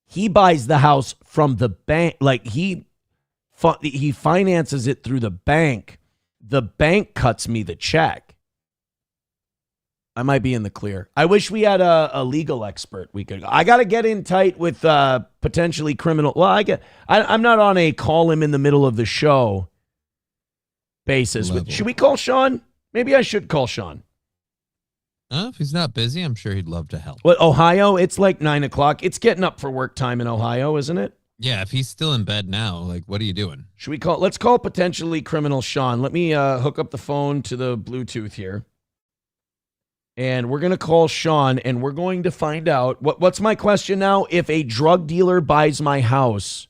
he buys the house from the bank. Like he finances it through the bank. The bank cuts me the check. I might be in the clear. I wish we had a legal expert. I got to get in tight with potentially criminal. Well, I'm not on a call him in the middle of the show basis. Should we call Sean? Maybe I should call Sean. If he's not busy, I'm sure he'd love to help. What, Ohio? It's like 9:00. It's getting up for work time in Ohio, isn't it? Yeah, if he's still in bed now, like, what are you doing? Let's call potentially criminal Sean. Let me hook up the phone to the Bluetooth here. And we're going to call Sean, and we're going to find out. What's my question now? If a drug dealer buys my house,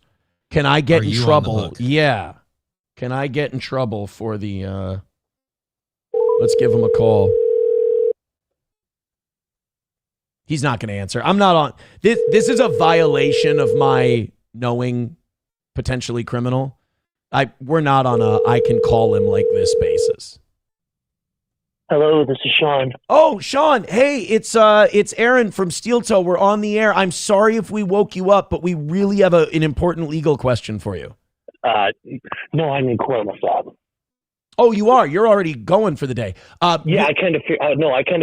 can I get in trouble? Yeah. Can I get in trouble for the... Let's give him a call. He's not going to answer. I'm not on... This is a violation of my knowing potentially criminal. We're not on a I can call him like this basis. Hello, this is Sean. Oh, Sean. Hey, it's Aaron from Steel Toe. We're on the air. I'm sorry if we woke you up, but we really have an important legal question for you. No, I'm in court myself. Oh, you are? You're already going for the day. Yeah, I kind of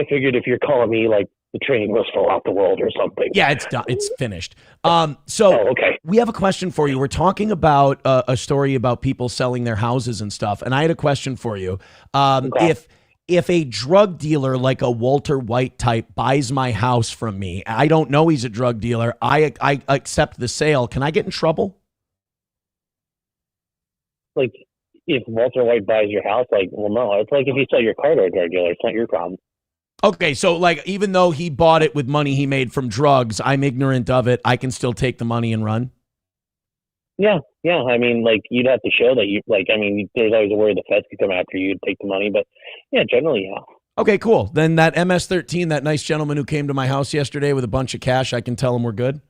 figured if you're calling me like the train was fall out the world or something. Yeah, it's done. It's finished. Okay. We have a question for you. We're talking about a story about people selling their houses and stuff, and I had a question for you. If a drug dealer like a Walter White type buys my house from me, I don't know he's a drug dealer. I accept the sale. Can I get in trouble? Like, if Walter White buys your house, like, well, no. It's like if you sell your car to a drug dealer, it's not your problem. Okay, so like even though he bought it with money he made from drugs, I'm ignorant of it. I can still take the money and run. Yeah. I mean, like, you'd have to show that you, like, I mean, there's always a worry the feds could come after you and take the money, but yeah, generally, yeah. Okay, cool. Then that MS-13, that nice gentleman who came to my house yesterday with a bunch of cash, I can tell him we're good.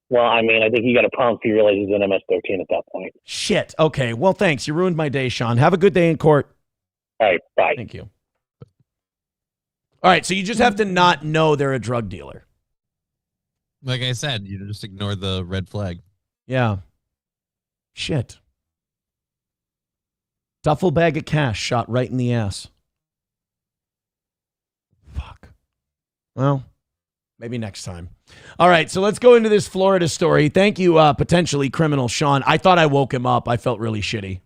Well, I mean, I think you got a problem if you realize he's an MS-13 at that point. Shit. Okay. Well, thanks. You ruined my day, Sean. Have a good day in court. All right. Bye. Thank you. All right, so you just have to not know they're a drug dealer. Like I said, you just ignore the red flag. Yeah. Shit. Duffel bag of cash shot right in the ass. Fuck. Well, maybe next time. All right, so let's go into this Florida story. Thank you, potentially criminal Sean. I thought I woke him up. I felt really shitty.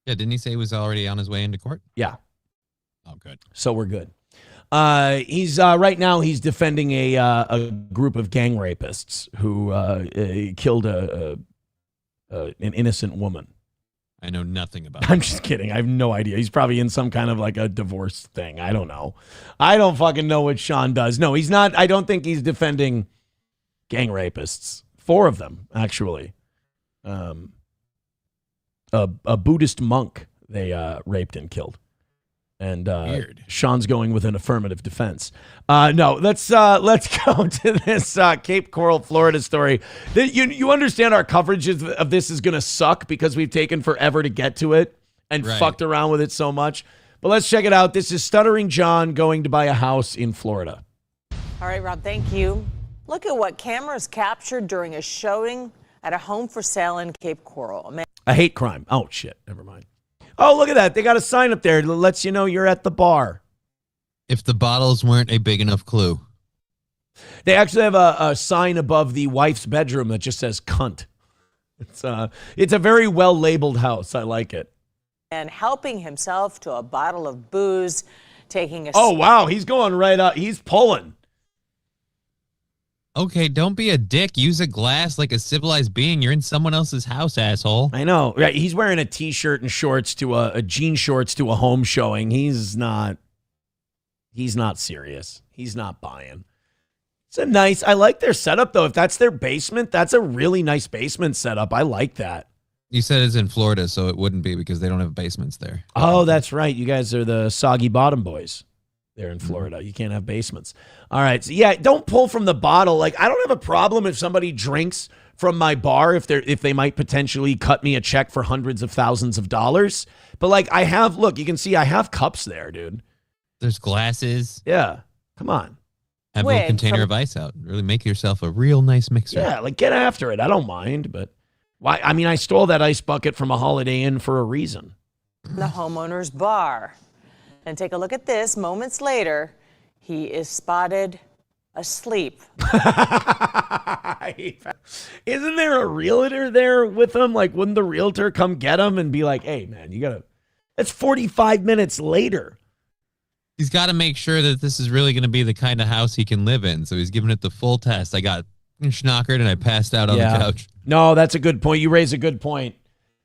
Yeah, didn't he say he was already on his way into court? Yeah. Oh, good. So we're good. He's right now he's defending a group of gang rapists who killed an innocent woman. I know nothing about I'm just kidding. I have no idea. He's probably in some kind of like a divorce thing. I don't know. I don't fucking know what Sean does. No, he's not. I don't think he's defending gang rapists. 4 of them, actually. A Buddhist monk they raped and killed. And Weird. Sean's going with an affirmative defense. No, let's go to this Cape Coral, Florida story. You understand our coverage of this is going to suck because we've taken forever to get to it and fucked around with it so much. But let's check it out. This is Stuttering John going to buy a house in Florida. All right, Rob, thank you. Look at what cameras captured during a showing at a home for sale in Cape Coral. A hate crime. Oh, shit. Never mind. Oh, look at that. They got a sign up there that lets you know you're at the bar. If the bottles weren't a big enough clue. They actually have a sign above the wife's bedroom that just says cunt. It's a very well labeled house. I like it. And helping himself to a bottle of booze, taking a... Oh, wow. He's going right up. He's pulling. Okay, don't be a dick. Use a glass like a civilized being. You're in someone else's house, asshole. I know. Right? He's wearing a T-shirt and shorts to a jean shorts to a home showing. He's not serious. He's not buying. I like their setup, though. If that's their basement, that's a really nice basement setup. I like that. You said it's in Florida, so it wouldn't be because they don't have basements there. Oh, that's right. You guys are the soggy bottom boys. There in Florida. You can't have basements. All right. So yeah, don't pull from the bottle. Like, I don't have a problem if somebody drinks from my bar if they might potentially cut me a check for hundreds of thousands of dollars. But like you can see I have cups there, dude. There's glasses. Yeah. Come on. Have a little container of ice out. Really make yourself a real nice mixer. Yeah, like get after it. I don't mind, but why? I mean, I stole that ice bucket from a Holiday Inn for a reason. The homeowner's bar. And take a look at this. Moments later, he is spotted asleep. Isn't there a realtor there with him? Like, wouldn't the realtor come get him and be like, hey, man, that's 45 minutes later. He's got to make sure that this is really going to be the kind of house he can live in. So he's giving it the full test. I got schnockered and I passed out on the couch. No, that's a good point. You raise a good point.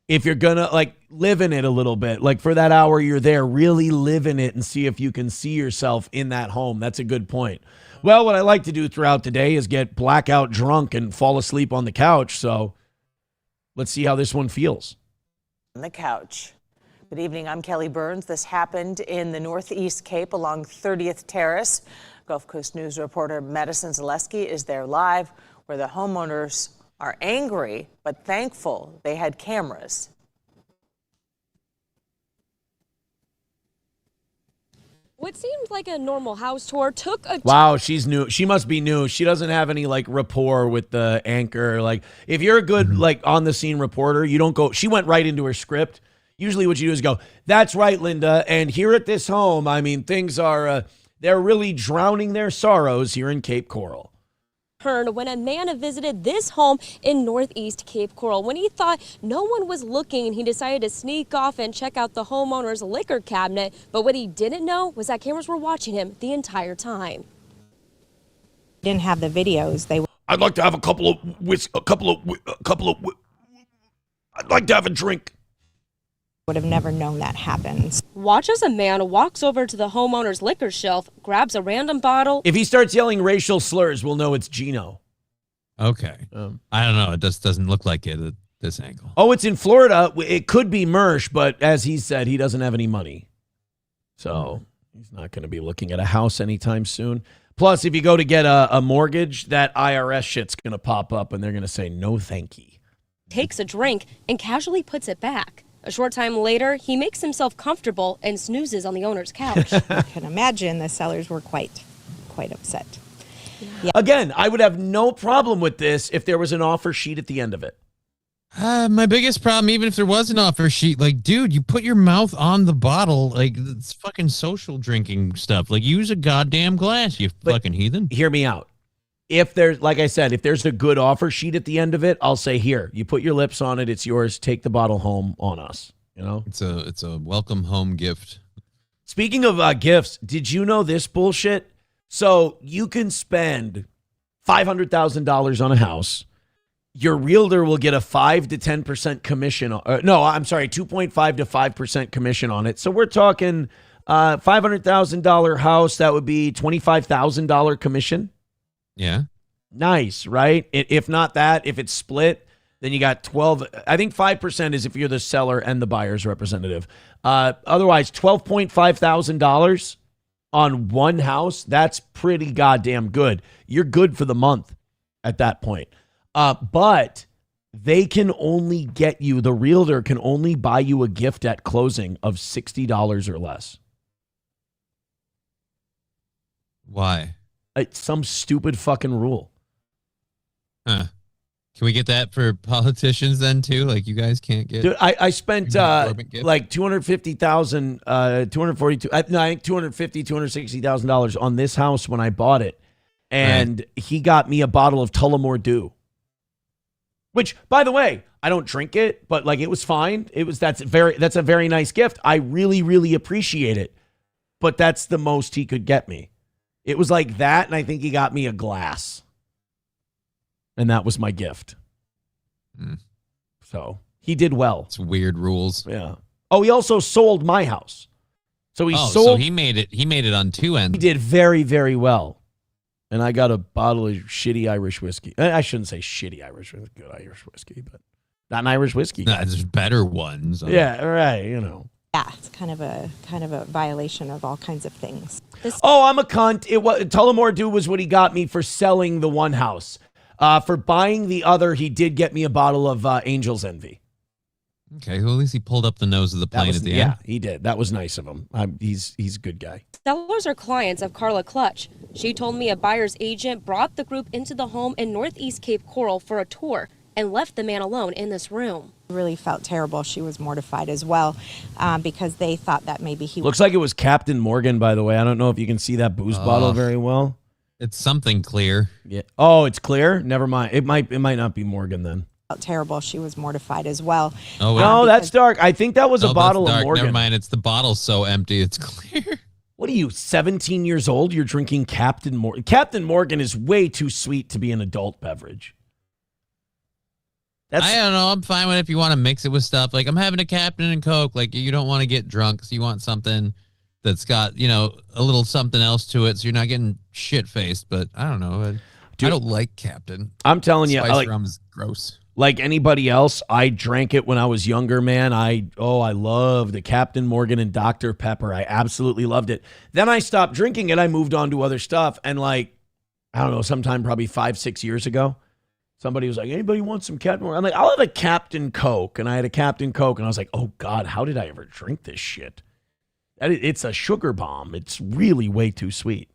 If you're going to like live in it a little bit, like for that hour you're there, really live in it and see if you can see yourself in that home. That's a good point. Well, what I like to do throughout the day is get blackout drunk and fall asleep on the couch. So let's see how this one feels. On the couch. Good evening. I'm Kelly Burns. This happened in the Northeast Cape along 30th Terrace. Gulf Coast News reporter Madison Zaleski is there live, where the homeowners are angry but thankful they had cameras. What seemed like a normal house tour took a... Wow, she's new. She must be new. She doesn't have any like rapport with the anchor. Like if you're a good like on the scene reporter, you don't go. She went right into her script. Usually what you do is go, that's right, Linda. And here at this home, I mean, things are They're really drowning their sorrows here in Cape Coral. When a man visited this home in Northeast Cape Coral. When he thought no one was looking, he decided to sneak off and check out the homeowner's liquor cabinet. But what he didn't know was that cameras were watching him the entire time. Didn't have the videos. I'd like to have I'd like to have a drink. Would have never known that happens. Watch as a man walks over to the homeowner's liquor shelf, grabs a random bottle. If he starts yelling racial slurs, we'll know it's Gino. Okay. I don't know. It just doesn't look like it at this angle. Oh, it's in Florida. It could be Mersh, but as he said, he doesn't have any money. So he's not going to be looking at a house anytime soon. Plus, if you go to get a mortgage, that IRS shit's going to pop up and they're going to say, no, thank you. Takes a drink and casually puts it back. A short time later, he makes himself comfortable and snoozes on the owner's couch. I can imagine the sellers were quite upset. Yeah. Again, I would have no problem with this if there was an offer sheet at the end of it. My biggest problem, even if there was an offer sheet, like, dude, you put your mouth on the bottle. Like, it's fucking social drinking stuff. Like, use a goddamn glass, you fucking heathen. Hear me out. If there's, like I said, if there's a good offer sheet at the end of it, I'll say, here, you put your lips on it. It's yours. Take the bottle home on us. You know, it's a welcome home gift. Speaking of gifts, did you know this bullshit? So you can spend $500,000 on a house. Your realtor will get a 5 to 10% commission. 2.5 to 5% commission on it. So we're talking $500,000 house. That would be $25,000 commission. Yeah. Nice, right? If not that, if it's split, then you got 12. I think 5% is if you're the seller and the buyer's representative. Otherwise, $12,500 on one house, that's pretty goddamn good. You're good for the month at that point. But they can only get you, the realtor can only buy you a gift at closing of $60 or less. Why? It's some stupid fucking rule. Huh. Can we get that for politicians then too? Like, you guys can't get. Dude, I spent like $250,000, $260,000 on this house when I bought it, and he got me a bottle of Tullamore Dew. Which, by the way, I don't drink it, but like it was fine. That's a very nice gift. I really, really appreciate it. But that's the most he could get me. It was like that, and I think he got me a glass. And that was my gift. So he did well. It's weird rules. Yeah. Oh, he also sold my house. So he sold. So he made it on two ends. He did very, very well. And I got a bottle of shitty Irish whiskey. I shouldn't say shitty Irish whiskey, good Irish whiskey, but not an Irish whiskey. No, there's better ones. Yeah, right, you know. Yeah, it's kind of a violation of all kinds of things. I'm a cunt. Tullamore Dew was what he got me for selling the one house. For buying the other, he did get me a bottle of Angel's Envy. Okay, well, at least he pulled up the nose of the plane at the end. Yeah, he did. That was nice of him. He's a good guy. Sellers are clients of Carla Clutch. She told me a buyer's agent brought the group into the home in Northeast Cape Coral for a tour and left the man alone in this room. Really felt terrible. She was mortified as well because they thought that maybe he looks like it was Captain Morgan, by the way. I don't know if you can see that booze bottle very well. It's something clear. Yeah. Oh, it's clear? Never mind. It might not be Morgan then. Felt terrible. She was mortified as well. Oh, no, that's dark. I think that was a bottle of Morgan. Never mind. It's the bottle so empty. It's clear. What are you, 17 years old? You're drinking Captain Morgan. Captain Morgan is way too sweet to be an adult beverage. I don't know. I'm fine with it if you want to mix it with stuff. Like, I'm having a Captain and Coke. Like, you don't want to get drunk, so you want something that's got, a little something else to it, so you're not getting shit-faced. But I don't know. Dude, I don't like Captain. I'm telling you, Spice rum is gross. Like anybody else, I drank it when I was younger, man. I loved the Captain Morgan and Dr. Pepper. I absolutely loved it. Then I stopped drinking it. I moved on to other stuff. And like, I don't know, sometime probably 5-6 years ago, somebody was like, anybody want some Captain Morgan? I'm like, I'll have a Captain Coke. And I had a Captain Coke. And I was like, oh, God, how did I ever drink this shit? It's a sugar bomb. It's really way too sweet.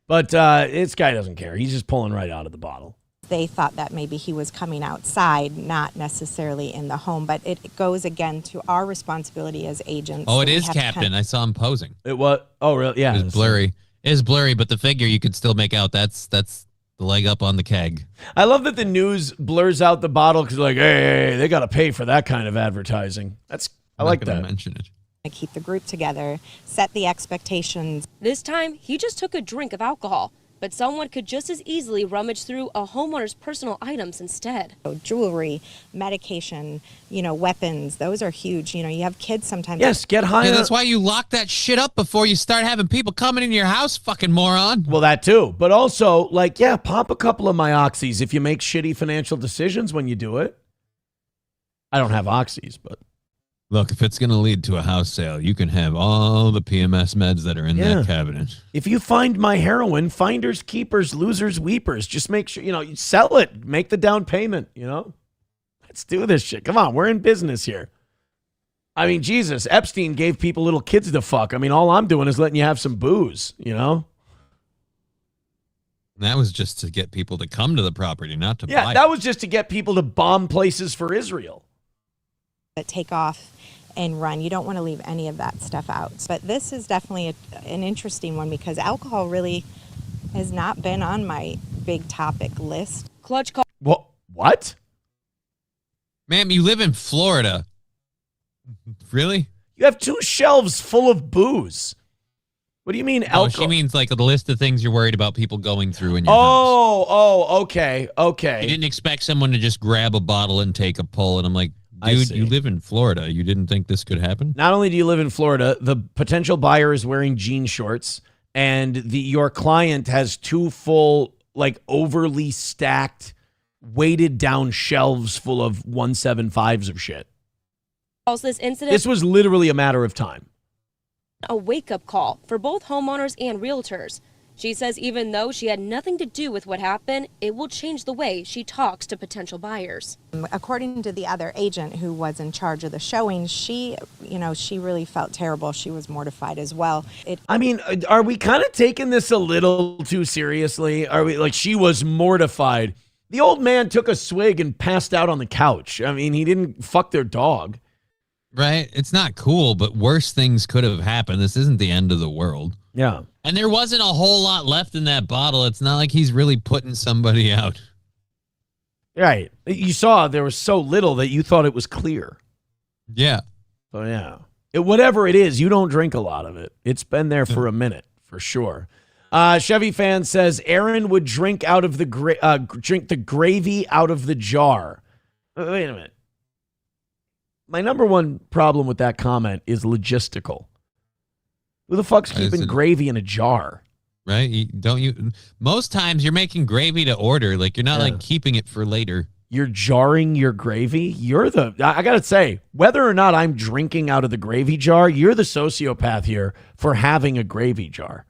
But this guy doesn't care. He's just pulling right out of the bottle. They thought that maybe he was coming outside, not necessarily in the home. But it goes, again, to our responsibility as agents. Oh, it is Captain. I saw him posing. It was? Oh, really? Yeah. It was blurry. It's blurry, but the figure you could still make out. That's the leg up on the keg. I love that the news blurs out the bottle because like, hey, they got to pay for that kind of advertising. I like that. Mention it. Keep the group together, set the expectations. This time, he just took a drink of alcohol, but someone could just as easily rummage through a homeowner's personal items instead. Jewelry, medication, weapons, those are huge. You have kids sometimes. Yes, get high. Yeah, that's why you lock that shit up before you start having people coming in your house, fucking moron. Well, that too. But also, pop a couple of my oxys if you make shitty financial decisions when you do it. I don't have oxys, but. Look, if it's going to lead to a house sale, you can have all the PMS meds that are in that cabinet. If you find my heroin, finders, keepers, losers, weepers. Just make sure, you sell it. Make the down payment, Let's do this shit. Come on, we're in business here. I mean, Jesus, Epstein gave people little kids to fuck. I mean, all I'm doing is letting you have some booze, That was just to get people to come to the property, not to buy. Yeah, that was just to get people to bomb places for Israel. Take off and run. You don't want to leave any of that stuff out. But this is definitely an interesting one because alcohol really has not been on my big topic list. Clutch call. What? Ma'am, you live in Florida. Really? You have 2 shelves full of booze. What do you mean alcohol? She means like the list of things you're worried about people going through in your house. Oh, okay. You didn't expect someone to just grab a bottle and take a pull, and I'm like, dude, you live in Florida. You didn't think this could happen? Not only do you live in Florida, the potential buyer is wearing jean shorts, and your client has 2 full, overly stacked, weighted down shelves full of 175s of shit. This incident. This was literally a matter of time. A wake-up call for both homeowners and realtors. She says even though she had nothing to do with what happened, it will change the way she talks to potential buyers. According to the other agent who was in charge of the showing, she really felt terrible. She was mortified as well. Are we kind of taking this a little too seriously? Are we she was mortified? The old man took a swig and passed out on the couch. I mean, he didn't fuck their dog. Right? It's not cool, but worse things could have happened. This isn't the end of the world. Yeah. And there wasn't a whole lot left in that bottle. It's not like he's really putting somebody out. Right. You saw there was so little that you thought it was clear. Yeah. So, yeah. Whatever it is, you don't drink a lot of it. It's been there for a minute, for sure. Chevy fan says Aaron would drink out of drink the gravy out of the jar. Wait a minute. My number one problem with that comment is logistical. Who the fuck's keeping gravy in a jar? Right? Most times you're making gravy to order. You're not keeping it for later. You're jarring your gravy. I got to say, whether or not I'm drinking out of the gravy jar, you're the sociopath here for having a gravy jar.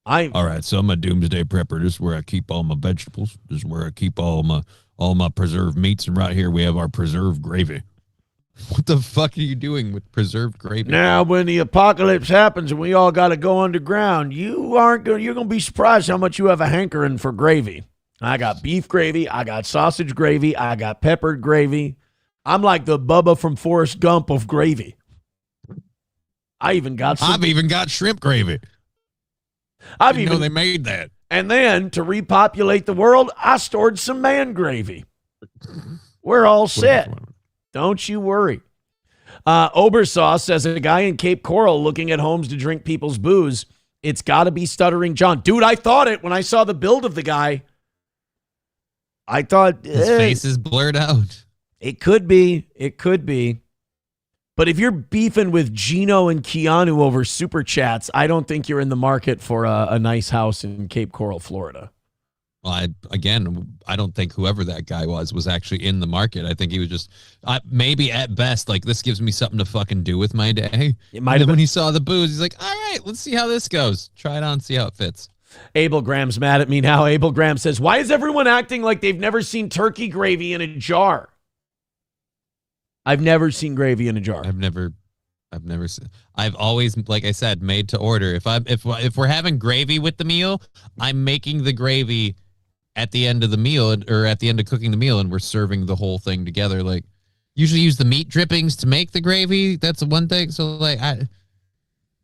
All right, so I'm a doomsday prepper. This is where I keep all my vegetables. This is where I keep all my preserved meats. And right here we have our preserved gravy. What the fuck are you doing with preserved gravy? Now, when the apocalypse happens and we all got to go underground, you're going to be surprised how much you have a hankering for gravy. I got beef gravy. I got sausage gravy. I got peppered gravy. I'm like the Bubba from Forrest Gump of gravy. I've even got shrimp gravy. I didn't know they made that. And then to repopulate the world, I stored some man gravy. We're all set. Don't you worry. Obersaw says a guy in Cape Coral looking at homes to drink people's booze. It's got to be Stuttering John. Dude, I thought it when I saw the build of the guy. I thought his face is blurred out. It could be. It could be. But if you're beefing with Gino and Keanu over super chats, I don't think you're in the market for a nice house in Cape Coral, Florida. Well, I don't think whoever that guy was actually in the market. I think he was just maybe at best this gives me something to fucking do with my day. It might have when he saw the booze, he's like, all right, let's see how this goes. Try it on, see how it fits. Abel Graham's mad at me now. Abel Graham says, why is everyone acting like they've never seen turkey gravy in a jar? I've never seen gravy in a jar. I've never seen. I've always, like I said, made to order. If we're having gravy with the meal, I'm making the gravy at the end of the meal or at the end of cooking the meal, and we're serving the whole thing together. Usually use the meat drippings to make the gravy. That's the one thing. So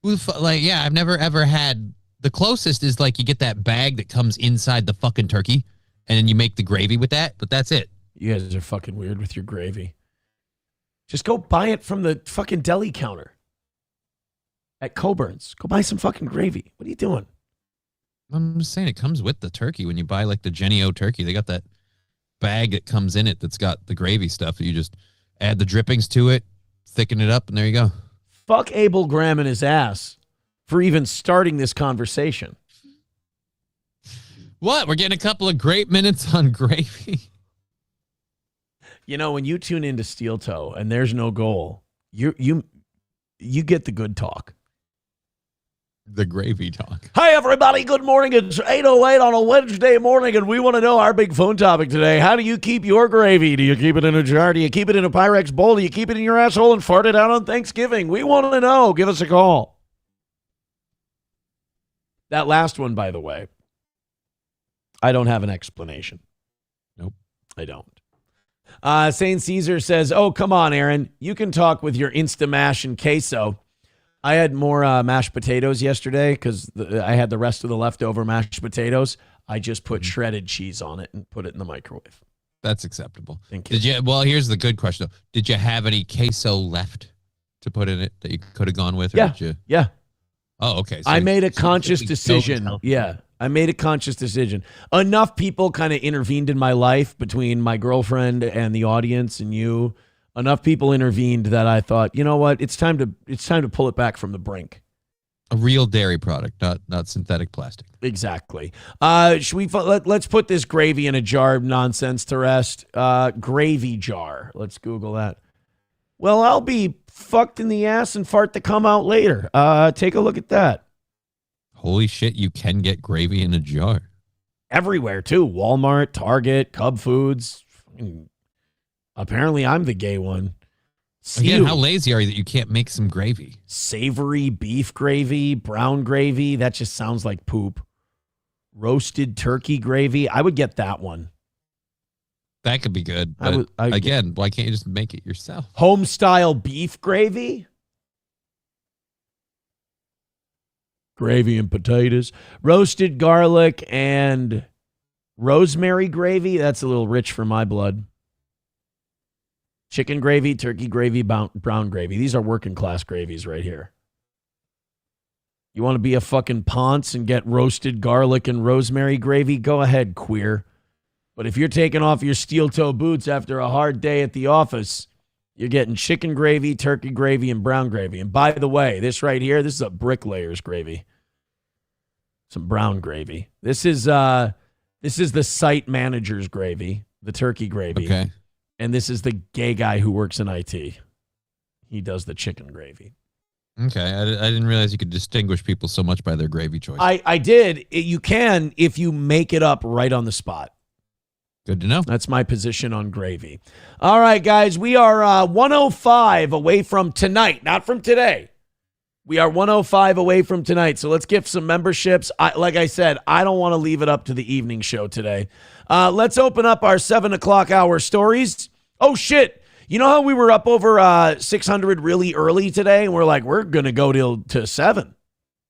Yeah, I've never ever had. The closest is like you get that bag that comes inside the fucking turkey, and then you make the gravy with that. But that's it. You guys are fucking weird with your gravy. Just go buy it from the fucking deli counter at Coburn's. Go buy some fucking gravy. What are you doing? I'm just saying it comes with the turkey. When you buy like the Jenny O turkey, they got that bag that comes in it that's got the gravy stuff. You just add the drippings to it, thicken it up, and there you go. Fuck Abel Graham and his ass for even starting this conversation. What? We're getting a couple of great minutes on gravy. You know, when you tune into Steel Toe and there's no goal, you get the good talk. The gravy talk. Hi, everybody. Good morning. It's 8:08 on a Wednesday morning, and we want to know our big phone topic today. How do you keep your gravy? Do you keep it in a jar? Do you keep it in a Pyrex bowl? Do you keep it in your asshole and fart it out on Thanksgiving? We want to know. Give us a call. That last one, by the way, I don't have an explanation. Nope. I don't. St. Caesar says, oh, come on, Aaron. You can talk with your Instamash and queso. I had more mashed potatoes yesterday because I had the rest of the leftover mashed potatoes. I just put shredded cheese on it and put it in the microwave. That's acceptable. Thank you. Did you? Well, here's the good question, though. Did you have any queso left to put in it that you could have gone with? Or Yeah. Did you? Yeah. Oh, okay. So I made a conscious you decision. don't- Yeah. I made a conscious decision. Enough people kind of intervened in my life between my girlfriend and the audience and you. Enough people intervened that I thought, you know what? It's time to pull it back from the brink. A real dairy product, not synthetic plastic. Exactly. Should we let's put this gravy in a jar nonsense to rest. Gravy jar. Let's Google that. Well, I'll be fucked in the ass and fart to come out later. Take a look at that. Holy shit, you can get gravy in a jar. Everywhere, too. Walmart, Target, Cub Foods. Apparently, I'm the gay one. Again, how lazy are you that you can't make some gravy? Savory beef gravy, brown gravy. That just sounds like poop. Roasted turkey gravy. I would get that one. That could be good. But again, why can't you just make it yourself? Home style beef gravy. Gravy and potatoes. Roasted garlic and rosemary gravy. That's a little rich for my blood. Chicken gravy, turkey gravy, brown gravy. These are working class gravies right here. You want to be a fucking Ponce and get roasted garlic and rosemary gravy? Go ahead, queer. But if you're taking off your steel toe boots after a hard day at the office, you're getting chicken gravy, turkey gravy, and brown gravy. And by the way, this right here, this is a bricklayer's gravy. Some brown gravy. This is the site manager's gravy, the turkey gravy. Okay. And this is the gay guy who works in IT. He does the chicken gravy. Okay. I didn't realize you could distinguish people so much by their gravy choice. I did. You can if you make it up right on the spot. Good to know. That's my position on gravy. All right, guys. We are 105 away from tonight, not from today. We are 105 away from tonight. So let's gift some memberships. Like I said, I don't want to leave it up to the evening show today. Let's open up our 7 o'clock hour stories. Oh, shit. You know how we were up over 600 really early today? And we're like, we're going to go to 7.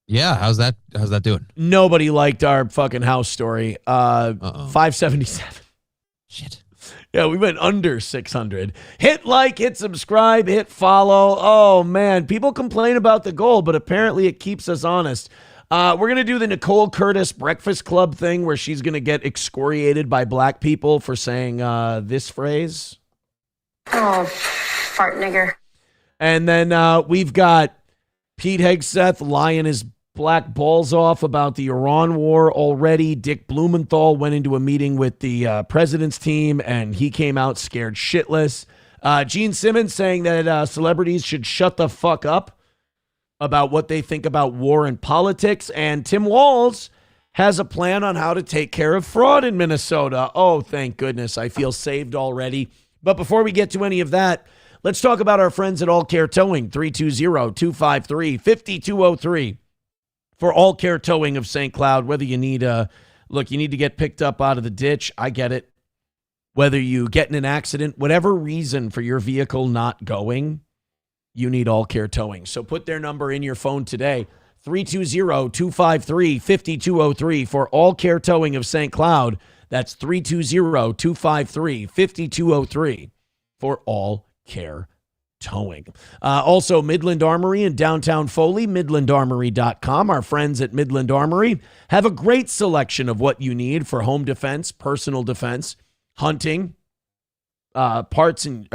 Yeah. How's that doing? Nobody liked our fucking house story. 577. Shit. Yeah, we went under 600. Hit like, hit subscribe, hit follow. Oh, man. People complain about the goal, but apparently it keeps us honest. We're going to do the Nicole Curtis Breakfast Club thing where she's going to get excoriated by black people for saying this phrase. Oh, fart nigger. And then we've got Pete Hegseth lying his black balls off about the Iran war already. Dick Blumenthal went into a meeting with the president's team, and he came out scared shitless. Gene Simmons saying that celebrities should shut the fuck up about what they think about war and politics. And Tim Walz has a plan on how to take care of fraud in Minnesota. Oh, thank goodness. I feel saved already. But before we get to any of that, let's talk about our friends at All Care Towing, 320-253-5203. For All Care Towing of St. Cloud, whether you need you need to get picked up out of the ditch, I get it. Whether you get in an accident, whatever reason for your vehicle not going, you need All Care Towing. So put their number in your phone today, 320-253-5203 for All Care Towing of St. Cloud. That's 320-253-5203 for All Care Towing. Also, Midland Armory in downtown Foley, midlandarmory.com. Our friends at Midland Armory have a great selection of what you need for home defense, personal defense, hunting, parts and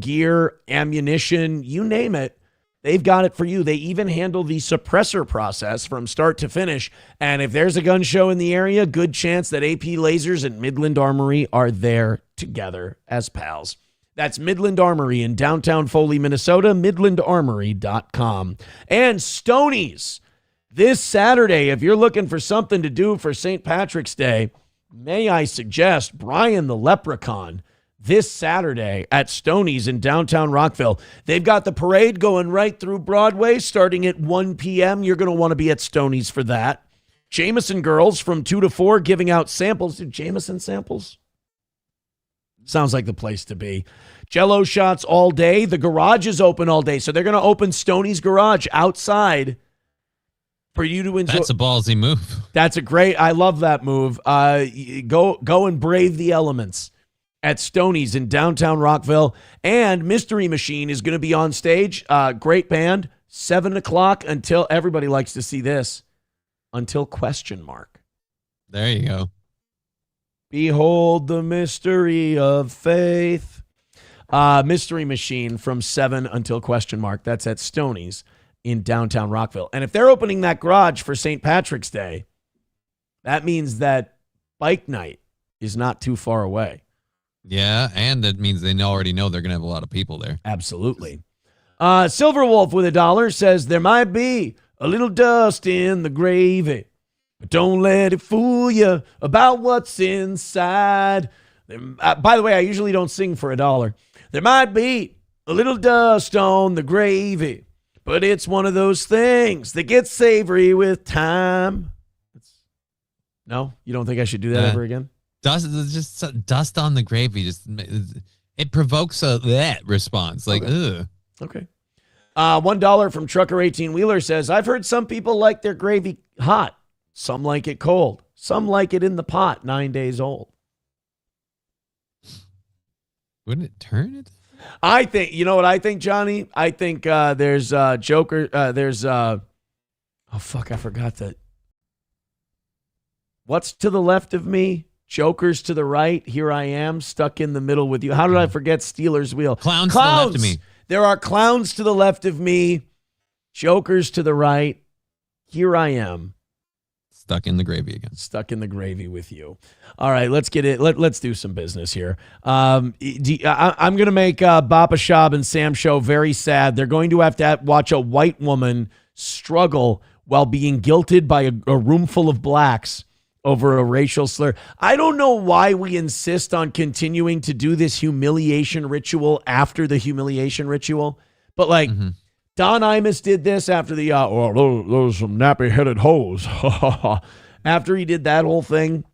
gear, ammunition, you name it. They've got it for you. They even handle the suppressor process from start to finish. And if there's a gun show in the area, good chance that AP Lasers and Midland Armory are there together as pals. That's Midland Armory in downtown Foley, Minnesota, midlandarmory.com. And Stoney's this Saturday, if you're looking for something to do for St. Patrick's Day, may I suggest Brian the Leprechaun this Saturday at Stoney's in downtown Rockville. They've got the parade going right through Broadway starting at 1 p.m. You're going to want to be at Stoney's for that. Jameson Girls from 2 to 4 giving out samples. Dude, Jameson samples? Sounds like the place to be. Jell-O shots all day. The garage is open all day. So they're going to open Stoney's garage outside for you to enjoy. That's a ballsy move. That's a great, I love that move. Go and brave the elements at Stoney's in downtown Rockville. And Mystery Machine is going to be on stage. Great band. 7 o'clock until, everybody likes to see this, until question mark. There you go. Behold the mystery of faith. Mystery Machine from 7 until question mark. That's at Stoney's in downtown Rockville. And if they're opening that garage for St. Patrick's Day, that means that bike night is not too far away. Yeah, and that means they already know they're going to have a lot of people there. Absolutely. Silver Wolf with $1 says, there might be a little dust in the gravy, but don't let it fool you about what's inside. By the way, I usually don't sing for $1. There might be a little dust on the gravy, but it's one of those things that gets savory with time. No? You don't think I should do that ever again? Dust on the gravy. It provokes that response. Like, okay. Ugh. Okay. $1 from Trucker 18 Wheeler says, I've heard some people like their gravy hot. Some like it cold. Some like it in the pot 9 days old. Wouldn't it turn it? I think, you know what I think, Johnny? I think there's Joker. Oh, fuck, I forgot that. What's to the left of me? Joker's to the right. Here I am, stuck in the middle with you. How did I forget Steelers wheel? Clowns to the left of me. There are clowns to the left of me. Joker's to the right. Here I am. Stuck in the gravy again. Stuck in the gravy with you. All right, let's get it. Let's do some business here. I'm going to make Bapa Shab and Sam Show very sad. They're going to have to watch a white woman struggle while being guilted by a room full of blacks over a racial slur. I don't know why we insist on continuing to do this humiliation ritual after the humiliation ritual, but like Don Imus did this after the, those some nappy-headed hoes. After he did that whole thing,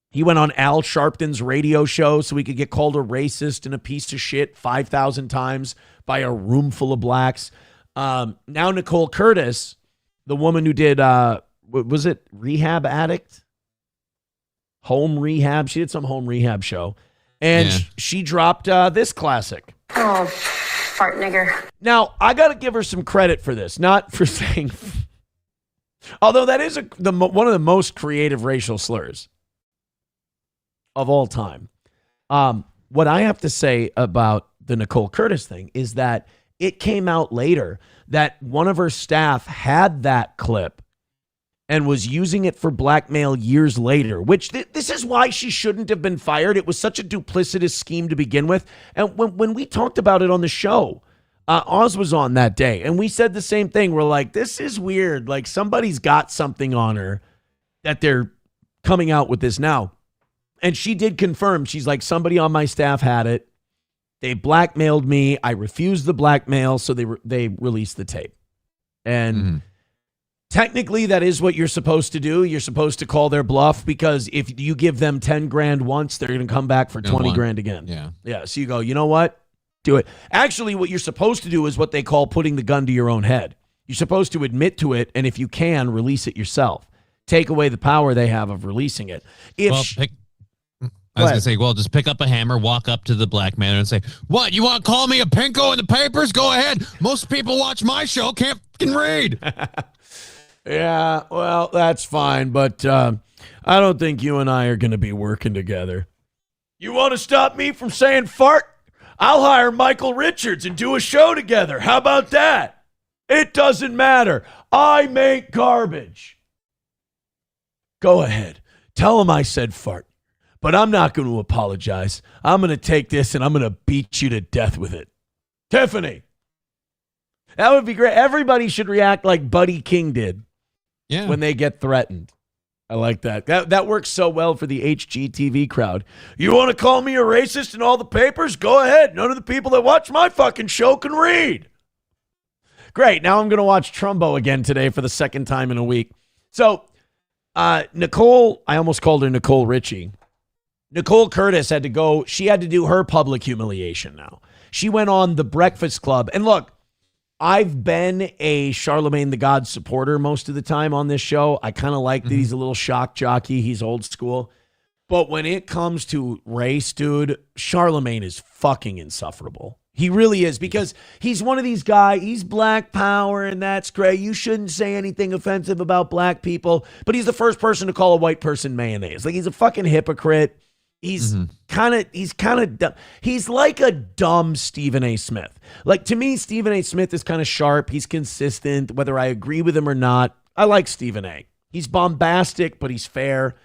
he went on Al Sharpton's radio show so he could get called a racist and a piece of shit 5,000 times by a room full of blacks. Now Nicole Curtis, the woman who did, was it Rehab Addict? Home Rehab. She did some home rehab show. And she dropped this classic. Oh, fart nigger. Now, I got to give her some credit for this, not for saying, although that is one of the most creative racial slurs of all time. What I have to say about the Nicole Curtis thing is that it came out later that one of her staff had that clip and was using it for blackmail years later, which this is why she shouldn't have been fired. It was such a duplicitous scheme to begin with. And when we talked about it on the show, Oz was on that day, and we said the same thing. We're like, this is weird. Like, somebody's got something on her that they're coming out with this now. And she did confirm. She's like, somebody on my staff had it. They blackmailed me. I refused the blackmail, so they released the tape. And technically, that is what you're supposed to do. You're supposed to call their bluff, because if you give them 10 grand once, they're going to come back for 20 grand again. Yeah. Yeah. So you go, you know what? do it. Actually, what you're supposed to do is what they call putting the gun to your own head. You're supposed to admit to it, and if you can, release it yourself. Take away the power they have of releasing it. I was going to say, well, just pick up a hammer, walk up to the black man and say, what, you want to call me a pinko in the papers? Go ahead. Most people watch my show can't fucking read. Yeah, well, that's fine, but I don't think you and I are going to be working together. You want to stop me from saying fart? I'll hire Michael Richards and do a show together. How about that? It doesn't matter. I make garbage. Go ahead. Tell him I said fart. But I'm not going to apologize. I'm going to take this and I'm going to beat you to death with it. Tiffany. That would be great. Everybody should react like Buddy King did when they get threatened. I like that. That works so well for the HGTV crowd. You want to call me a racist in all the papers? Go ahead. None of the people that watch my fucking show can read. Great. Now I'm going to watch Trumbo again today for the second time in a week. So, Nicole, I almost called her Nicole Richie. Nicole Curtis had to go. She had to do her public humiliation now. She went on The Breakfast Club. And look, I've been a Charlemagne the God supporter most of the time on this show. I kind of like that he's a little shock jockey. He's old school. But when it comes to race, dude, Charlemagne is fucking insufferable. He really is, because he's one of these guys, he's black power, and that's great. You shouldn't say anything offensive about black people. But he's the first person to call a white person mayonnaise. Like, he's a fucking hypocrite. He's kind of dumb. He's like a dumb Stephen A. Smith. Like, to me, Stephen A. Smith is kind of sharp. He's consistent, whether I agree with him or not. I like Stephen A. He's bombastic, but he's fair.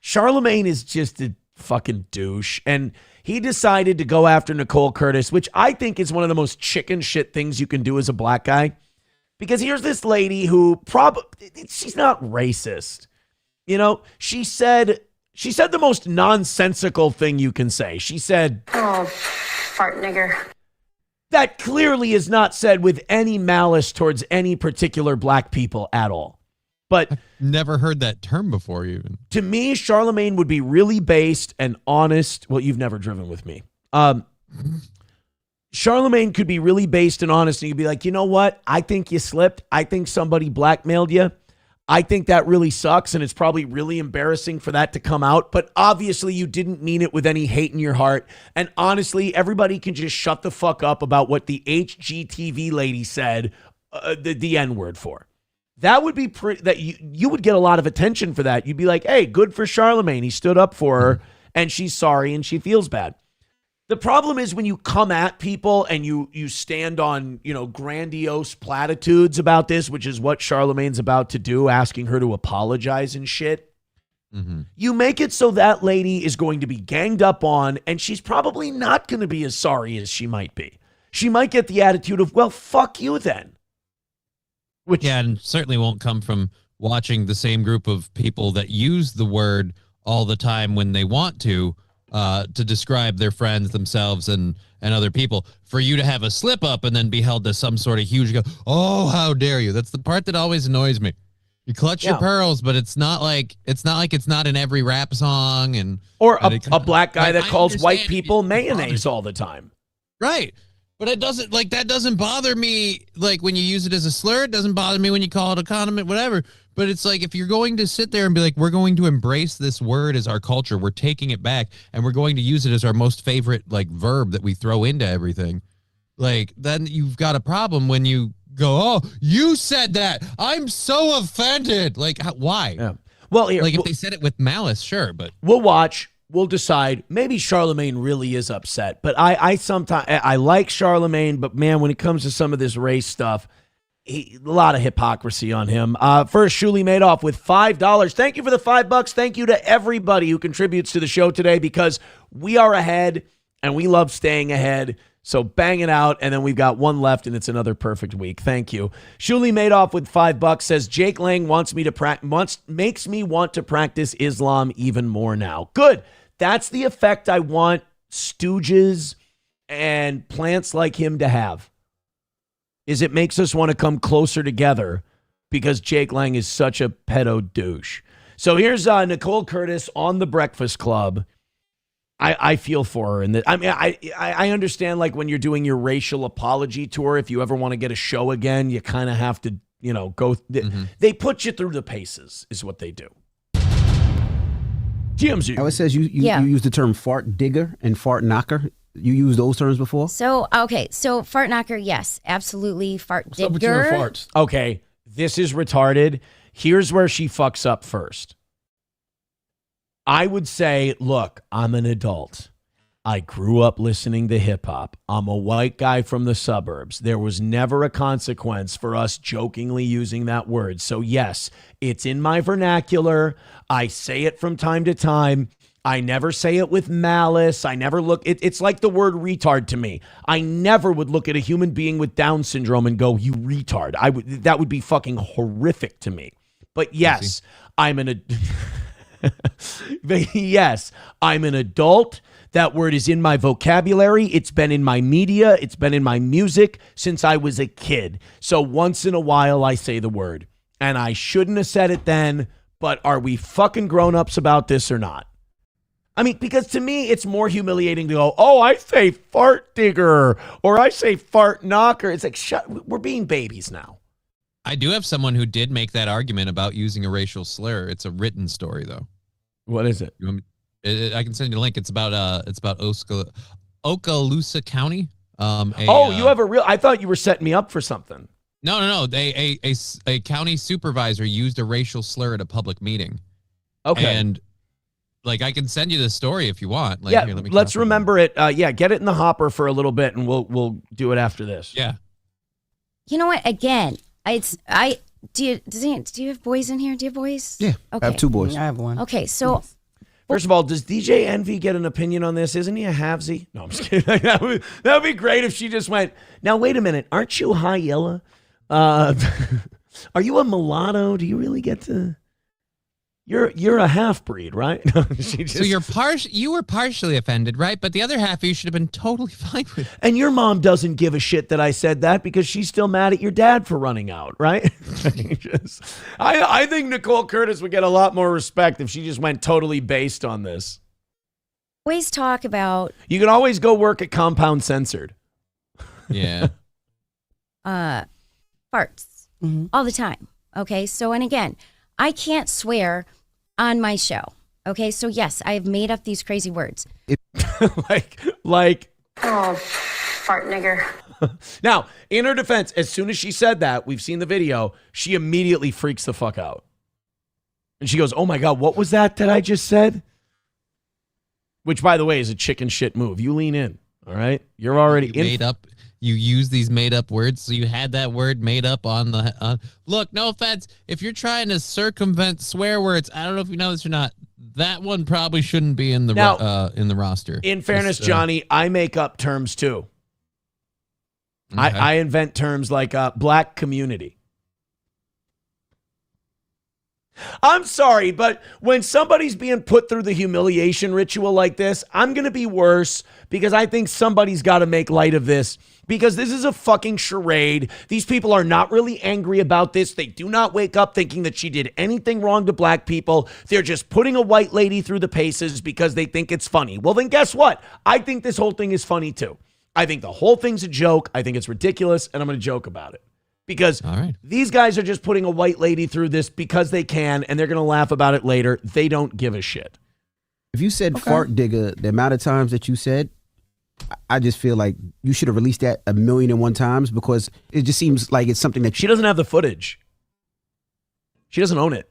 Charlemagne is just a fucking douche. And he decided to go after Nicole Curtis, which I think is one of the most chicken shit things you can do as a black guy. Because here's this lady who she's not racist. You know, she said the most nonsensical thing you can say. She said, "Oh, fart nigger." That clearly is not said with any malice towards any particular black people at all. But I've never heard that term before, even. To me, Charlemagne would be really based and honest. Well, you've never driven with me. Charlemagne could be really based and honest, and you'd be like, you know what? I think you slipped. I think somebody blackmailed you. I think that really sucks, and it's probably really embarrassing for that to come out. But obviously, you didn't mean it with any hate in your heart. And honestly, everybody can just shut the fuck up about what the HGTV lady said the N-word for. That would be that you would get a lot of attention for that. You'd be like, hey, good for Charlemagne. He stood up for her, and she's sorry, and she feels bad. The problem is when you come at people and you stand on, grandiose platitudes about this, which is what Charlemagne's about to do, asking her to apologize and shit. You make it so that lady is going to be ganged up on, and she's probably not going to be as sorry as she might be. She might get the attitude of, well, fuck you then. And certainly won't come from watching the same group of people that use the word all the time when they want to describe their friends, themselves, and other people. For you to have a slip up and then be held to some sort of huge oh, how dare you? That's the part that always annoys me. You clutch your pearls, but it's not like it's not in every rap song or a black guy that calls white people mayonnaise all the time. Right. But that doesn't bother me, like, when you use it as a slur. It doesn't bother me when you call it a condiment, whatever. But it's like, if you're going to sit there and be like, we're going to embrace this word as our culture, we're taking it back, and we're going to use it as our most favorite, like, verb that we throw into everything, like, then you've got a problem when you go, oh, you said that. I'm so offended. Like, why? Yeah. Well, if they said it with malice, sure, but we'll watch. We'll decide. Maybe Charlemagne really is upset, but I sometimes I like Charlemagne, but man, when it comes to some of this race stuff, a lot of hypocrisy on him. First, Shuli Madoff with $5. Thank you for the $5. Thank you to everybody who contributes to the show today, because we are ahead and we love staying ahead. So bang it out, and then we've got one left, and it's another perfect week. Thank you. Shuli Madoff with $5 says Jake Lang makes me want to practice Islam even more now. Good. That's the effect I want stooges and plants like him to have. Is it makes us want to come closer together because Jake Lang is such a pedo douche. So here's Nicole Curtis on The Breakfast Club. I feel for her. And I mean, I understand, like, when you're doing your racial apology tour, if you ever want to get a show again, you kind of have to, go. They put you through the paces, is what they do. GMZ. How it says you use the term fart digger and fart knocker. You used those terms before? So fart knocker, yes, absolutely. Fart digger. What's up with you and farts? Okay, this is retarded. Here's where she fucks up first. I would say, look, I'm an adult. I grew up listening to hip hop. I'm a white guy from the suburbs. There was never a consequence for us jokingly using that word. So yes, it's in my vernacular. I say it from time to time. I never say it with malice. I never look. It's like the word retard to me. I never would look at a human being with Down syndrome and go, "You retard." That would be fucking horrific to me. But yes, I'm an adult. That word is in my vocabulary. It's been in my media. It's been in my music since I was a kid. So once in a while, I say the word. And I shouldn't have said it then, but are we fucking grown-ups about this or not? I mean, because to me, it's more humiliating to go, oh, I say fart digger, or I say fart knocker. It's like, we're being babies now. I do have someone who did make that argument about using a racial slur. It's a written story, though. What is it? I can send you a link. It's about Okaloosa County. You have a real. I thought you were setting me up for something. No. A county supervisor used a racial slur at a public meeting. Okay. And like, I can send you the story if you want. Like, yeah. Here, let's remember it. Get it in the hopper for a little bit, and we'll do it after this. Yeah. You know what? Again, do you have boys in here? Do you have boys? Yeah. Okay. I have 2 boys. I have 1. Okay. So. First of all, does DJ Envy get an opinion on this? Isn't he a halvesy? No, I'm just kidding. That would be great if she just went, now, wait a minute. Aren't you high yellow? Are you a mulatto? Do you really get to... You're a half-breed, right? No, so you were partially offended, right? But the other half of you should have been totally fine with it. And your mom doesn't give a shit that I said that because she's still mad at your dad for running out, right? I think Nicole Curtis would get a lot more respect if she just went totally based on this. Always talk about... You can always go work at Compound Censored. Yeah. Farts. All the time. Okay, so, and again, I can't swear on my show. Okay, so yes, I have made up these crazy words. like. Oh, fart nigger. Now, in her defense, as soon as she said that, we've seen the video, she immediately freaks the fuck out. And she goes, oh my God, what was that I just said? Which, by the way, is a chicken shit move. You lean in, all right? You're already made up. You use these made up words, so you had that word made up on the. Look, no offense. If you're trying to circumvent swear words, I don't know if you know this or not. That one probably shouldn't be in the roster. In fairness, Johnny, I make up terms too. Okay. I invent terms like black community. I'm sorry, but when somebody's being put through the humiliation ritual like this, I'm going to be worse because I think somebody's got to make light of this because this is a fucking charade. These people are not really angry about this. They do not wake up thinking that she did anything wrong to black people. They're just putting a white lady through the paces because they think it's funny. Well, then guess what? I think this whole thing is funny too. I think the whole thing's a joke. I think it's ridiculous, and I'm going to joke about it. Because these guys are just putting a white lady through this because they can, and they're going to laugh about it later. They don't give a shit. If you said fart digger, the amount of times that you said, I just feel like you should have released that 1,000,001 times because it just seems like it's something that... She doesn't have the footage. She doesn't own it.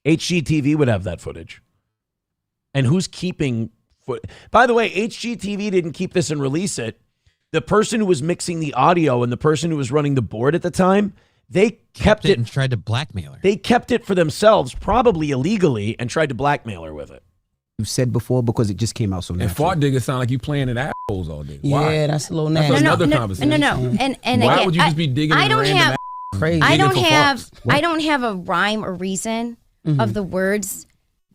HGTV would have that footage. And who's keeping... By the way, HGTV didn't keep this and release it. The person who was mixing the audio and the person who was running the board at the time, they kept it and tried to blackmail her. They kept it for themselves, probably illegally, and tried to blackmail her with it. You said before because it just came out so natural. And fart diggers sound like you playing at assholes all day. Why? Yeah, that's a little nasty. That's another conversation. No. And why again, would you just be digging in random crazy? I don't have a rhyme or reason of the words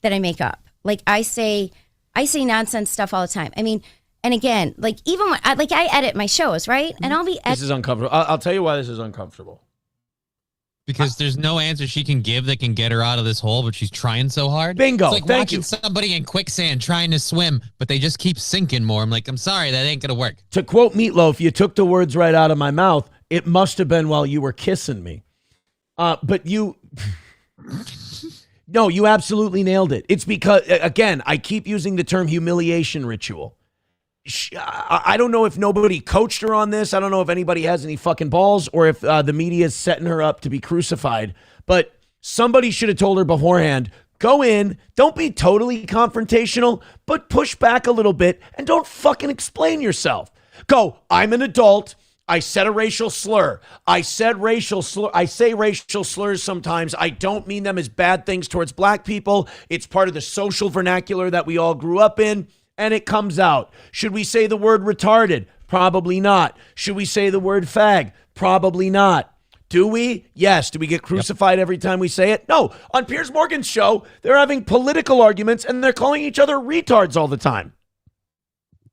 that I make up. Like I say nonsense stuff all the time. I mean, and again, like even when I edit my shows, right? And I'll be This is uncomfortable. I'll tell you why this is uncomfortable. Because there's no answer she can give that can get her out of this hole, but she's trying so hard. Bingo. It's like Thank watching you. somebody in quicksand trying to swim, but they just keep sinking more. I'm like, I'm sorry, that ain't gonna work. To quote Meatloaf, you took the words right out of my mouth. It must have been while you were kissing me. But you... No, you absolutely nailed it. It's because, again, I keep using the term humiliation ritual. I don't know if nobody coached her on this. I don't know if anybody has any fucking balls or if the media is setting her up to be crucified. But somebody should have told her beforehand, go in, don't be totally confrontational, but push back a little bit and don't fucking explain yourself. Go, I'm an adult. I said a racial slur. I say racial slurs sometimes. I don't mean them as bad things towards black people. It's part of the social vernacular that we all grew up in. And it comes out. Should we say the word retarded? Probably not. Should we say the word fag? Probably not. Do we? Yes. Do we get crucified every time we say it? No. On Piers Morgan's show, they're having political arguments and they're calling each other retards all the time.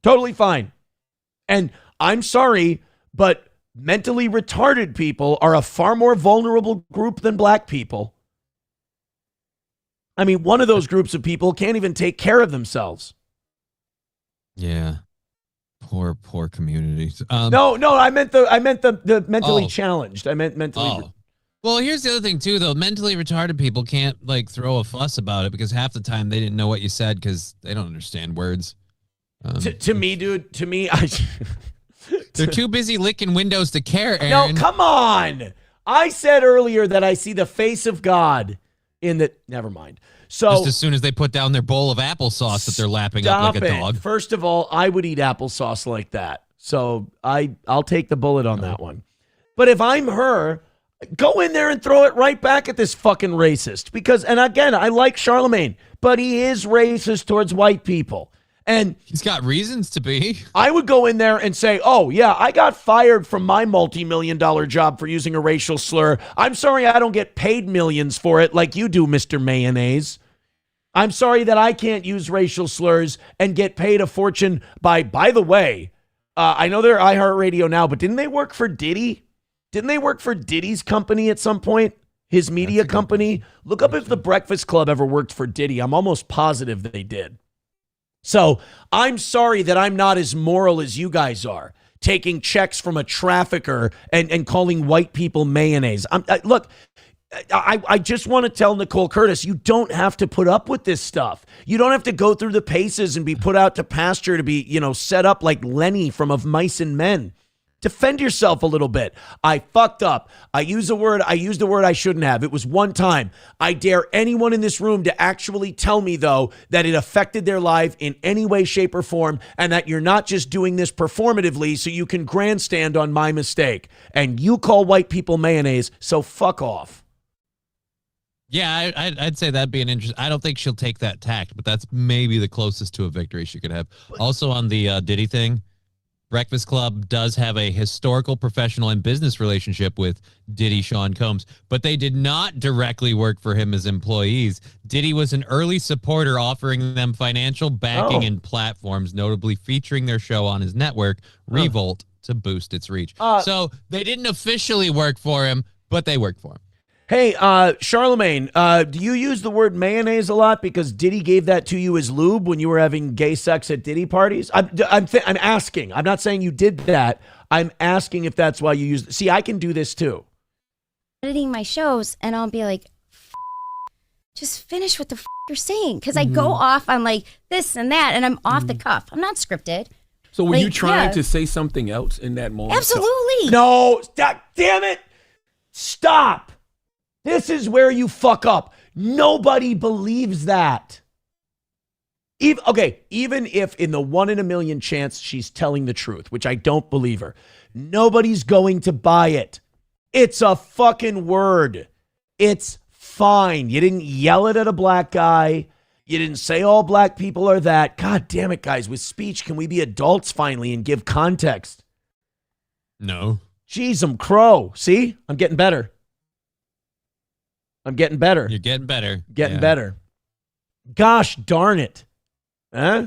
Totally fine. And I'm sorry, but mentally retarded people are a far more vulnerable group than black people. I mean, one of those groups of people can't even take care of themselves. Yeah. Poor communities. No, I meant the mentally challenged. I meant mentally. Well, here's the other thing too, though. Mentally retarded people can't like throw a fuss about it because half the time they didn't know what you said because they don't understand words. To me, dude. To me, they're too busy licking windows to care. Aaron. No, come on. I said earlier that I see the face of God in the. Never mind. So just as soon as they put down their bowl of applesauce that they're lapping up like a dog. First of all, I would eat applesauce like that. So I'll take the bullet on that one. But if I'm her, go in there and throw it right back at this fucking racist. Because, and again, I like Charlemagne, but he is racist towards white people. And he's got reasons to be. I would go in there and say, oh, yeah, I got fired from my multi-million-dollar job for using a racial slur. I'm sorry I don't get paid millions for it like you do, Mr. Mayonnaise. I'm sorry that I can't use racial slurs and get paid a fortune by the way, I know they're iHeartRadio now, but didn't they work for Diddy? Didn't they work for Diddy's company at some point? His media company? Look up if the Breakfast Club ever worked for Diddy. I'm almost positive they did. So I'm sorry that I'm not as moral as you guys are, taking checks from a trafficker and calling white people mayonnaise. Look, I just want to tell Nicole Curtis, you don't have to put up with this stuff. You don't have to go through the paces and be put out to pasture to be, set up like Lenny from Of Mice and Men. Defend yourself a little bit. I fucked up. I used a word I shouldn't have. It was one time. I dare anyone in this room to actually tell me, though, that it affected their life in any way, shape, or form, and that you're not just doing this performatively so you can grandstand on my mistake. And you call white people mayonnaise, so fuck off. Yeah, I'd say that'd be an interesting. I don't think she'll take that tact, but that's maybe the closest to a victory she could have. Also on the Diddy thing, Breakfast Club does have a historical, professional, and business relationship with Diddy Sean Combs, but they did not directly work for him as employees. Diddy was an early supporter, offering them financial backing and platforms, notably featuring their show on his network, Revolt, to boost its reach. So they didn't officially work for him, but they worked for him. Hey, Charlemagne, do you use the word mayonnaise a lot because Diddy gave that to you as lube when you were having gay sex at Diddy parties? I'm asking. I'm not saying you did that. I'm asking if that's why you use. See, I can do this too. Editing my shows, and I'll be like, just finish what the you're saying, because I go off on like this and that, and I'm off the cuff. I'm not scripted. So were you trying to say something else in that moment? Absolutely. No, damn it. Stop. This is where you fuck up. Nobody believes that. Even if in the 1 in a million chance she's telling the truth, which I don't believe her, nobody's going to buy it. It's a fucking word. It's fine. You didn't yell it at a black guy. You didn't say all black people are that. God damn it, guys. With speech, can we be adults finally and give context? No. Jeez, I'm crow. See? I'm getting better. I'm getting better. You're getting better. Getting better. Gosh darn it. Huh?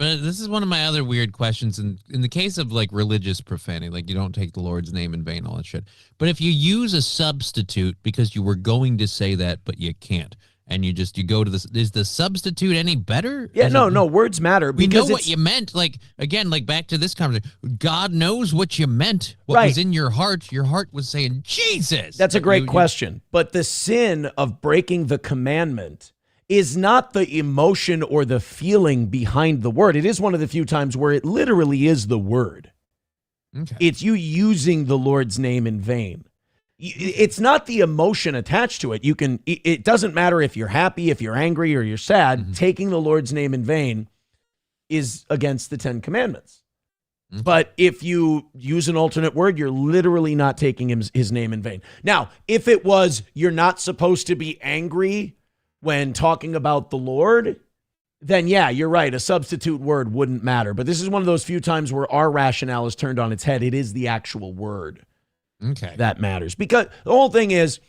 But this is one of my other weird questions. In the case of like religious profanity, like you don't take the Lord's name in vain, all that shit. But if you use a substitute because you were going to say that, but you can't, and you go to this, is the substitute any better? Yeah, no, words matter. We Because know what you meant. Like, again, like back to this conversation, God knows what you meant. What was in your heart was saying, Jesus. That's a great question. But the sin of breaking the commandment is not the emotion or the feeling behind the word. It is one of the few times where it literally is the word. Okay. It's you using the Lord's name in vain. It's not the emotion attached to it. It doesn't matter if you're happy, if you're angry, or you're sad. Taking the Lord's name in vain is against the 10 Commandments. But if you use an alternate word, you're literally not taking his name in vain. Now, if it was you're not supposed to be angry when talking about the Lord, then yeah, you're right. A substitute word wouldn't matter. But this is one of those few times where our rationale is turned on its head. It is the actual word that matters. Because the whole thing is,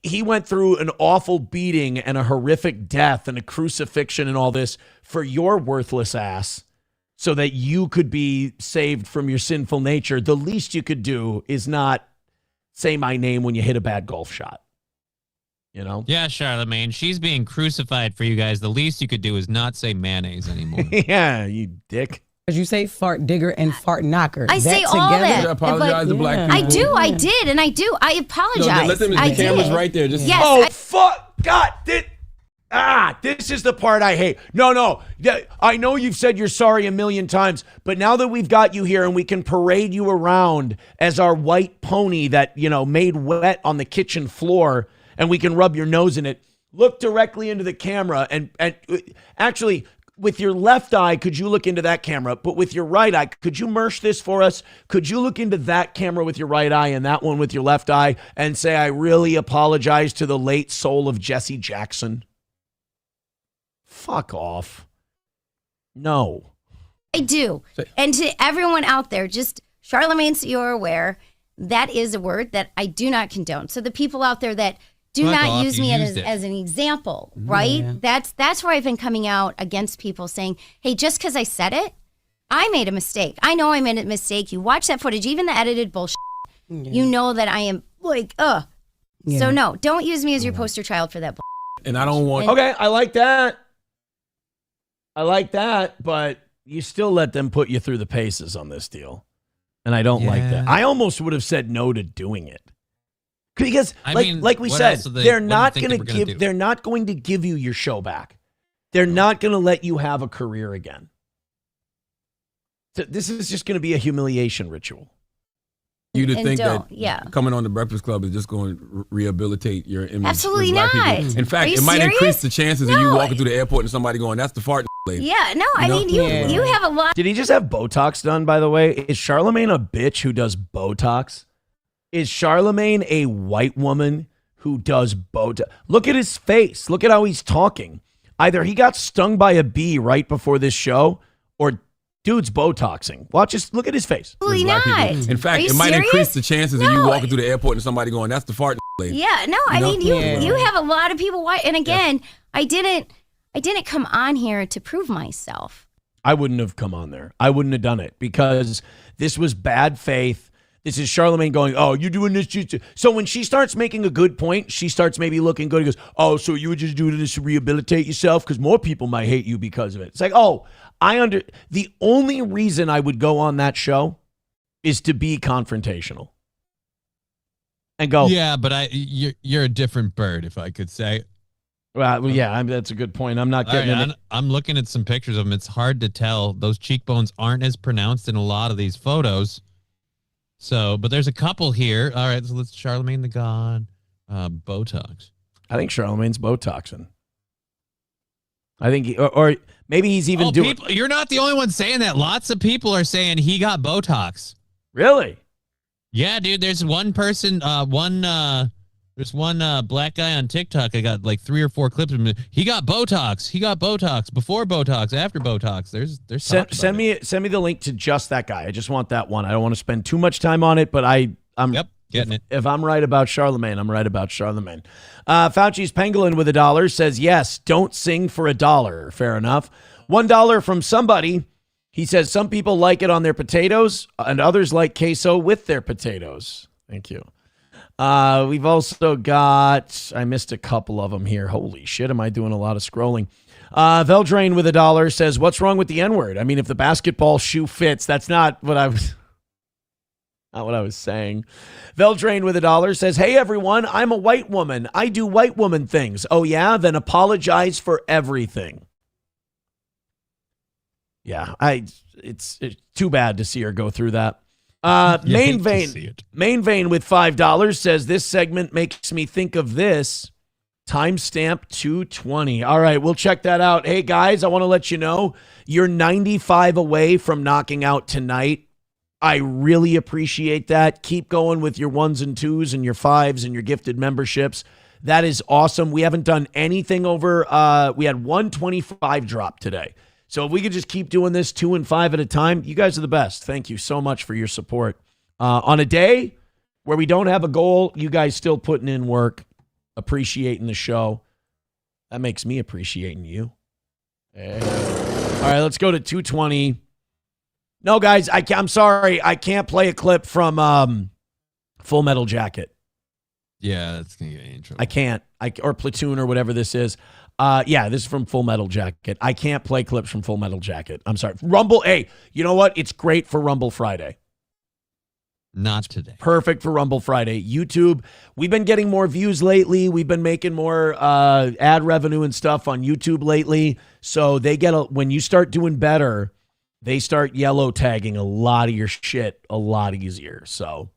he went through an awful beating and a horrific death and a crucifixion and all this for your worthless ass so that you could be saved from your sinful nature. The least you could do is not say my name when you hit a bad golf shot. You know? Yeah, Charlemagne, she's being crucified for you guys. The least you could do is not say mayonnaise anymore. Yeah, you dick. Because you say fart digger and fart knocker. I say all that. You apologize to black people. I do. I did. And I do. I apologize. No, let them, the camera's right there. Just Yes, fuck. God. This is the part I hate. No. I know you've said you're sorry a million times, but now that we've got you here and we can parade you around as our white pony that, made wet on the kitchen floor, and we can rub your nose in it, look directly into the camera and actually with your left eye, could you look into that camera? But with your right eye, could you merge this for us? Could you look into that camera with your right eye and that one with your left eye and say, I really apologize to the late soul of Jesse Jackson? Fuck off. No. I do. And to everyone out there, just Charlemagne, so you're aware, that is a word that I do not condone. So the people out there that do not use me as an example, right? Yeah. That's where I've been coming out against people saying, hey, just because I said it, I made a mistake. I know I made a mistake. You watch that footage, even the edited bullshit, you know that I am like, Yeah. So no, don't use me as your poster child for that bullshit. And I don't want... Okay, I like that. But you still let them put you through the paces on this deal. And I don't like that. I almost would have said no to doing it. Because like we said, they're not going to give you your show back. They're not going to let you have a career again. So this is just going to be a humiliation ritual. You to think that coming on the Breakfast Club is just going to rehabilitate your image. Absolutely not. In fact, it might increase the chances of you walking through the airport and somebody going, that's the fart lady. Yeah, no, I mean, you have a lot. Did he just have Botox done, by the way? Is Charlemagne a bitch who does Botox? Is Charlemagne a white woman who does Botox? Look at his face. Look at how he's talking. Either he got stung by a bee right before this show, or dude's Botoxing. Look at his face. Absolutely not. In fact, it might increase the chances of you walking through the airport and somebody going, that's the fart lady. Yeah, no, I mean, you have a lot of people white. And again, I didn't come on here to prove myself. I wouldn't have come on there. I wouldn't have done it because this was bad faith. This is Charlemagne going, oh, you're doing this. So when she starts making a good point, she starts maybe looking good. He goes, oh, so you would just do this to rehabilitate yourself because more people might hate you because of it. It's like, oh, the only reason I would go on that show is to be confrontational. And go, yeah, but you're a different bird, if I could say. Well, yeah, that's a good point. I'm not getting it. I'm looking at some pictures of him. It's hard to tell. Those cheekbones aren't as pronounced in a lot of these photos. So, but there's a couple here. All right, so let's Charlemagne the God, Botox. I think Charlemagne's Botoxing. I think, or maybe he's even doing. You're not the only one saying that. Lots of people are saying he got Botox. Really? Yeah, dude. There's one person, there's one black guy on TikTok. I got like 3 or 4 clips of him. He got Botox. He got Botox before Botox, after Botox. There's send me the link to just that guy. I just want that one. I don't want to spend too much time on it, but I'm getting it. If I'm right about Charlemagne, I'm right about Charlemagne. Fauci's Pangolin with $1 says yes. Don't sing for $1. Fair enough. $1 from somebody. He says some people like it on their potatoes and others like queso with their potatoes. Thank you. We've also got, I missed a couple of them here. Holy shit, am I doing a lot of scrolling? Veldrain with $1 says, what's wrong with the N-word? I mean, if the basketball shoe fits, that's not what I was... Not what I was saying. Veldrain with $1 says, hey, everyone, I'm a white woman. I do white woman things. Oh, yeah? Then apologize for everything. Yeah, it's too bad to see her go through that. Main Vein with $5 says, this segment makes me think of this. Timestamp 220. All right, we'll check that out. Hey, guys, I want to let you know you're 95 away from knocking out tonight. I really appreciate that. Keep going with your 1s and 2s and your 5s and your gifted memberships. That is awesome. We haven't done anything over, we had 125 drop today. So if we could just keep doing this 2 and 5 at a time, you guys are the best. Thank you so much for your support. On a day where we don't have a goal, you guys still putting in work, appreciating the show. That makes me appreciating you. Hey. All right, let's go to 220. No, guys, I'm sorry. I can't play a clip from Full Metal Jacket. Yeah, that's going to get you in trouble. I can't. Or Platoon or whatever this is. Yeah, this is from Full Metal Jacket. I can't play clips from Full Metal Jacket. I'm sorry. Rumble, hey, you know what? It's great for Rumble Friday. Not today. Perfect for Rumble Friday. YouTube, we've been getting more views lately. We've been making more ad revenue and stuff on YouTube lately. So they get when you start doing better, they start yellow tagging a lot of your shit a lot easier. So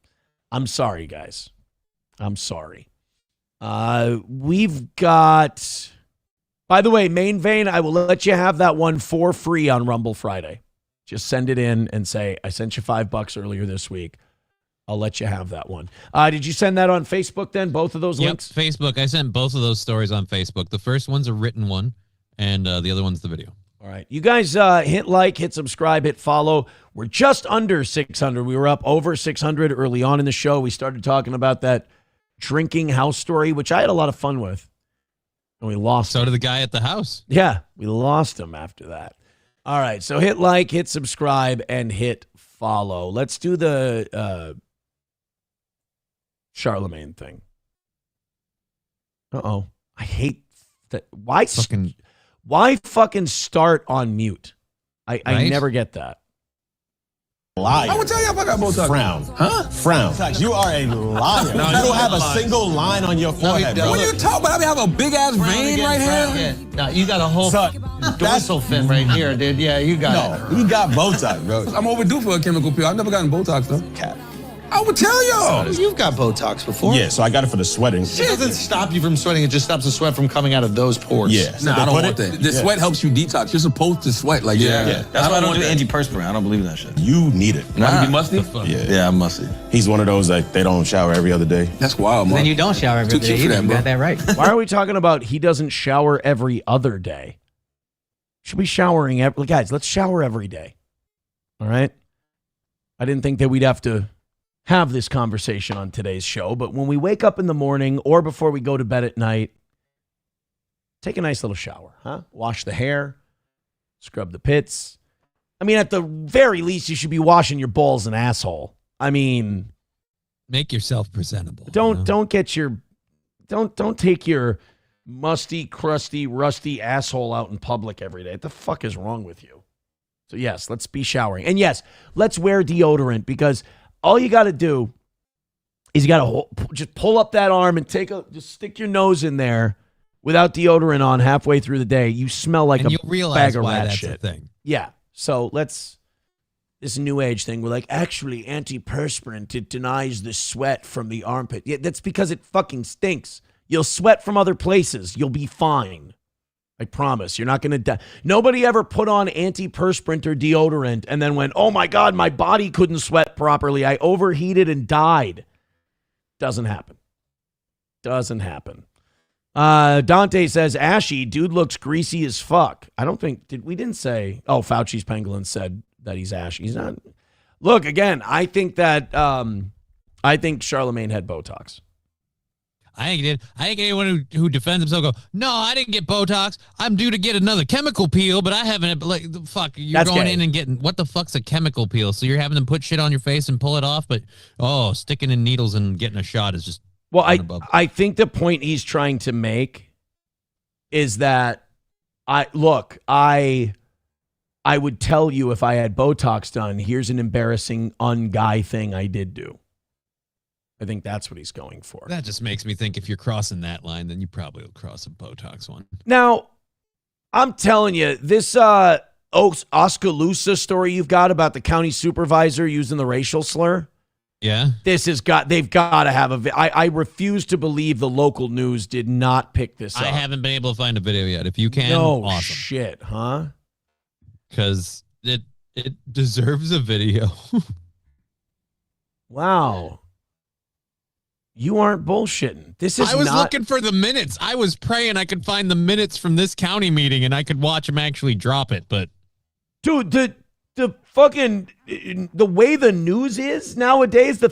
I'm sorry, guys. I'm sorry. We've got, by the way, Main Vein, I will let you have that one for free on Rumble Friday. Just send it in and say, I sent you $5 earlier this week. I'll let you have that one. Did you send that on Facebook then? Both of those links? Facebook. I sent both of those stories on Facebook. The first one's a written one, and the other one's the video. All right. You guys hit like, hit subscribe, hit follow. We're just under 600. We were up over 600 early on in the show. We started talking about that drinking house story, which I had a lot of fun with. And we lost him. So did the guy at the house. Yeah, we lost him after that. All right. So hit like, hit subscribe, and hit follow. Let's do the Charlemagne thing. Uh-oh. I hate that. Why fucking start on mute? I never get that. Liar. I would tell you if I got Botox. Frown. Huh? Frown. You are a liar. No, you don't have a single line on your forehead, bro. What are you talking about? I have a big ass vein right here. No, you got a whole dorsal fin right here, dude. Yeah, you got it. You got Botox, bro. I'm overdue for a chemical peel. I've never gotten Botox though. Cap. I would tell y'all. You've got Botox before. Yeah, so I got it for the sweating. It doesn't stop you from sweating. It just stops the sweat from coming out of those pores. Yeah. Nah, I don't want that. The sweat helps you detox. You're supposed to sweat. Like, yeah. That's why I don't do antiperspirant. I don't believe in that shit. You need it. Nah. You be musty? Yeah, I'm musty. He's one of those, like, they don't shower every other day. That's wild, man. Then you don't shower every day. You got that right. Why are we talking about he doesn't shower every other day? Should be showering every... Guys, let's shower every day. All right? I didn't think that we'd have to have this conversation on today's show, but when we wake up in the morning or before we go to bed at night, take a nice little shower, huh? Wash the hair, scrub the pits. I mean, at the very least, you should be washing your balls and asshole. I mean, make yourself presentable. Don't take your musty, crusty, rusty asshole out in public every day. What the fuck is wrong with you? So yes, let's be showering. And yes, let's wear deodorant, because all you got to do is you got to just pull up that arm and just stick your nose in there without deodorant on halfway through the day. You smell like a bag of rat shit. Thing. Yeah. So this new age thing, we're like, actually, antiperspirant, it denies the sweat from the armpit. Yeah, that's because it fucking stinks. You'll sweat from other places. You'll be fine. I promise. You're not going to die. Nobody ever put on antiperspirant or deodorant and then went, oh my God, my body couldn't sweat properly. I overheated and died. Doesn't happen. Doesn't happen. Dante says, Ashy, dude looks greasy as fuck. I don't think, we didn't say, oh, Fauci's Pangolin said that he's ashy. He's not. Look, again, I think that, I think Charlemagne had Botox. I think he did. I think anyone who defends himself go, no, I didn't get Botox. I'm due to get another chemical peel, but I haven't. Like, fuck, you're That's going gay. in and getting, what the fuck's a chemical peel? So you're having them put shit on your face and pull it off, but, sticking in needles and getting a shot is just. Well, I think the point he's trying to make is that I would tell you if I had Botox done, here's an embarrassing un-guy thing I did do. I think that's what he's going for. That just makes me think if you're crossing that line, then you probably will cross a Botox one. Now, I'm telling you, this Oskaloosa story you've got about the county supervisor using the racial slur. Yeah. They've got to have I refuse to believe the local news did not pick this up. I haven't been able to find a video yet. If you can, no awesome. Shit, huh? Because it deserves a video. Wow. You aren't bullshitting. I was looking for the minutes. I was praying I could find the minutes from this county meeting and I could watch him actually drop it. But dude, the fucking the way the news is nowadays,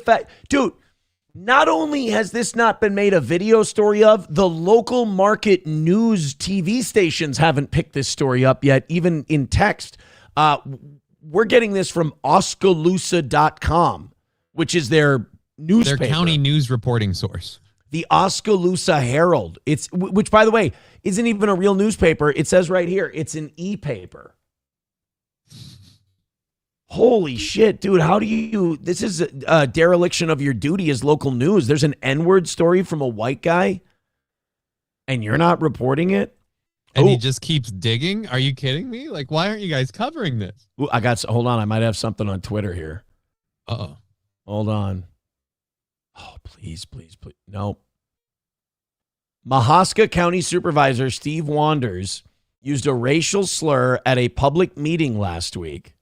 not only has this not been made a video story of, the local market news TV stations haven't picked this story up yet, even in text. We're getting this from Oskaloosa.com, which is their newspaper. Their county news reporting source. The Oskaloosa Herald. Which, by the way, isn't even a real newspaper. It says right here, it's an e-paper. Holy shit, dude. How do you... This is a dereliction of your duty as local news. There's an N-word story from a white guy, and you're not reporting it? And he just keeps digging? Are you kidding me? Like, why aren't you guys covering this? Ooh, hold on. I might have something on Twitter here. Uh-oh. Hold on. Oh, please. No. Mahaska County Supervisor Steve Wanders used a racial slur at a public meeting last week.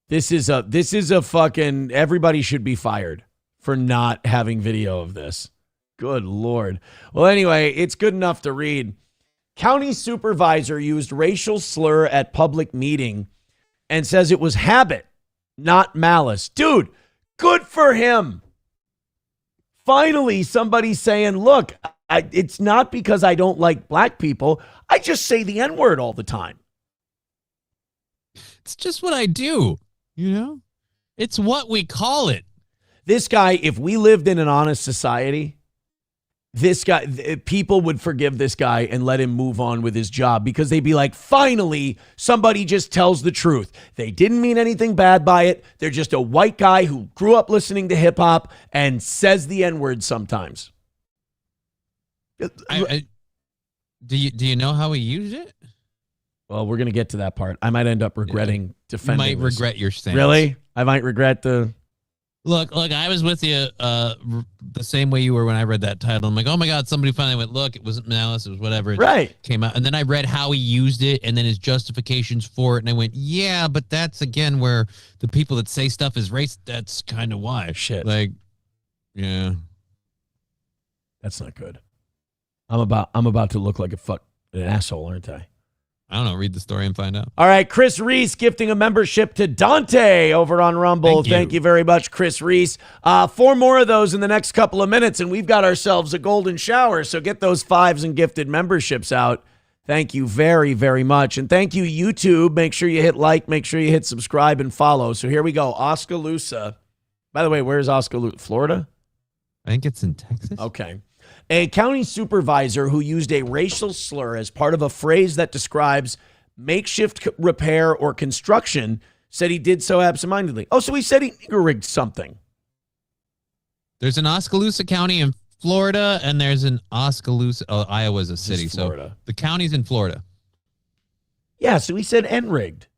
This is a fucking, everybody should be fired for not having video of this. Good Lord. Well, anyway, it's good enough to read. County supervisor used racial slur at public meeting and says it was habit, not malice. Dude, good for him. Finally, somebody's saying, look, it's not because I don't like black people. I just say the N-word all the time. It's just what I do, you know? It's what we call it. This guy, if we lived in an honest society, this guy, people would forgive this guy and let him move on with his job because they'd be like, finally, somebody just tells the truth. They didn't mean anything bad by it. They're just a white guy who grew up listening to hip hop and says the N-word sometimes. Do you know how he used it? Well, we're going to get to that part. I might end up regretting defending You might regret your stance. Really? I might regret the... Look, I was with you the same way you were when I read that title. I'm like, oh my God, somebody finally went, look, it wasn't malice, it was whatever. It came out. And then I read how he used it and then his justifications for it. And I went, yeah, but that's again where the people that say stuff is race, that's kind of why. Shit. Like, yeah. That's not good. I'm about to look like an asshole, aren't I? I don't know. Read the story and find out. All right, Chris Reese gifting a membership to Dante over on Rumble. Thank you very much, Chris Reese. 4 more of those in the next couple of minutes, and we've got ourselves a golden shower. So get those 5s and gifted memberships out. Thank you very, very much. And thank you, YouTube. Make sure you hit like, make sure you hit subscribe and follow. So here we go. Oskaloosa. By the way, where's Oskaloosa? Florida? I think it's in Texas. Okay. A county supervisor who used a racial slur as part of a phrase that describes makeshift repair or construction said he did so absentmindedly. Oh, so he said he rigged something. There's an Oskaloosa County in Florida, and there's an Oskaloosa. Oh, Iowa's a city, so the county's in Florida. Yeah, so he said N-rigged.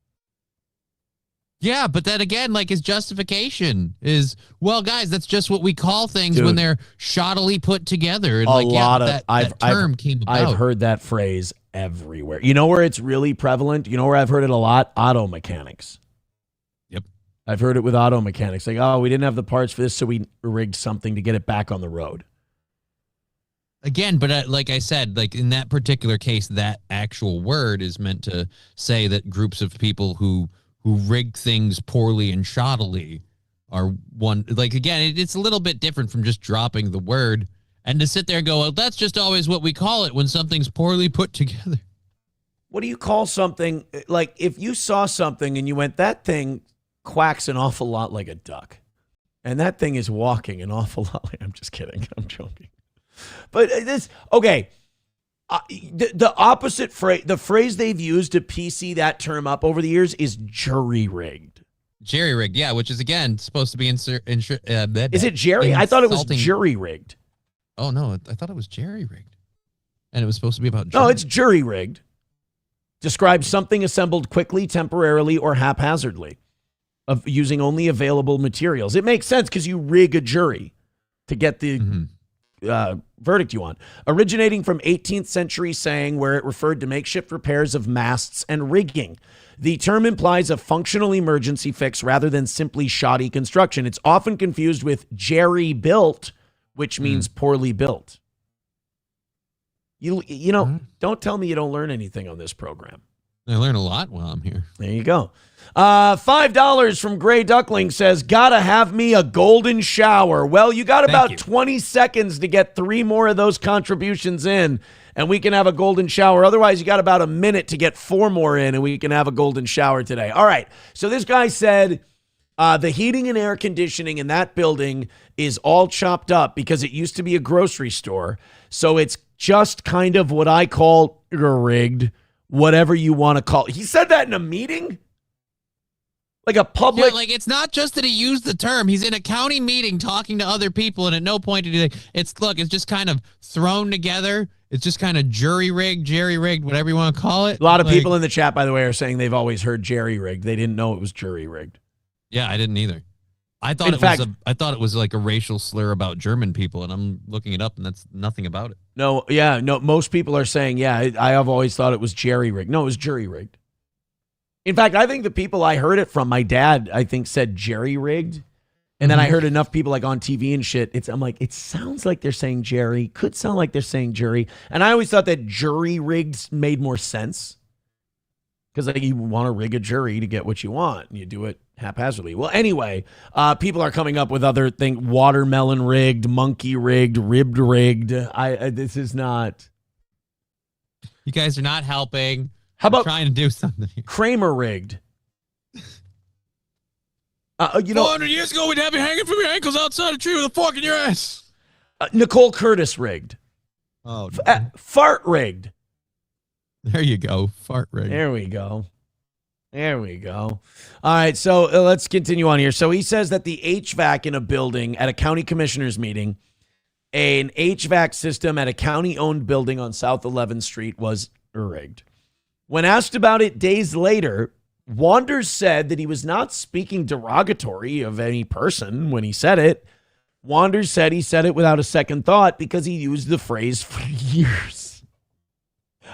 Yeah, but then again, like his justification is, well, guys, that's just what we call things when they're shoddily put together. And that term came about. I've heard that phrase everywhere. You know where it's really prevalent? You know where I've heard it a lot? Auto mechanics. Yep. I've heard it with auto mechanics. Like, oh, we didn't have the parts for this, so we rigged something to get it back on the road. Again, but like I said, like in that particular case, that actual word is meant to say that groups of people who rig things poorly and shoddily are one. Like, again, it's a little bit different from just dropping the word And to sit there and go, well, that's just always what we call it when something's poorly put together. What do you call something? Like if you saw something and you went, that thing quacks an awful lot like a duck. And that thing is walking an awful lot like, I'm just kidding. I'm joking. But this, okay. The opposite phrase, the phrase they've used to PC that term up over the years is jury-rigged. Jerry-rigged, yeah, which is, again, supposed to be Is it Jerry? I thought it was jury-rigged. Oh, no, I thought it was jerry-rigged. And it was supposed to be about jury. No, it's jury-rigged. Describes something assembled quickly, temporarily, or haphazardly of using only available materials. It makes sense because you rig a jury to get the verdict you want. Originating from 18th century saying where it referred to makeshift repairs of masts and rigging. The term implies a functional emergency fix rather than simply shoddy construction. It's often confused with jerry-built, which means poorly built. You know, don't tell me you don't learn anything on this program. I learn a lot while I'm here. There you go. $5 from Gray Duckling says, gotta have me a golden shower. Well, you got about 20 seconds to get 3 more of those contributions in, and we can have a golden shower. Otherwise, you got about a minute to get 4 more in, and we can have a golden shower today. All right. So this guy said the heating and air conditioning in that building is all chopped up because it used to be a grocery store. So it's just kind of what I call rigged, whatever you want to call it. He said that in a meeting? Like a public... Yeah, like it's not just that he used the term. He's in a county meeting talking to other people, and at no point did he... It's just kind of thrown together. It's just kind of jury-rigged, jerry-rigged, whatever you want to call it. A lot of people in the chat, by the way, are saying they've always heard jerry-rigged. They didn't know it was jury-rigged. Yeah, I didn't either. I thought it was like a racial slur about German people, and I'm looking it up, and that's nothing about it. No, most people are saying, I have always thought it was jerry-rigged. No, it was jury-rigged. In fact, I think the people I heard it from, my dad, I think, said jerry-rigged. And then I heard enough people like on TV and shit. I'm like, it sounds like they're saying Jerry. Could sound like they're saying jury. And I always thought that jury-rigged made more sense. Because like, you want to rig a jury to get what you want. And you do it haphazardly. Well, anyway, people are coming up with other things. Watermelon rigged, monkey rigged, ribbed rigged. This is not. You guys are not helping. How about trying to do something? Kramer rigged. 400 years ago, we'd have you hanging from your ankles outside a tree with a fork in your ass. Nicole Curtis rigged. Oh, fart rigged. There you go. Fart rigged. There we go. All right, so let's continue on here. So he says that the HVAC in a building at a county commissioner's meeting, an HVAC system at a county-owned building on South 11th Street was rigged. When asked about it days later, Wanders said that he was not speaking derogatory of any person when he said it. Wanders said he said it without a second thought because he used the phrase for years.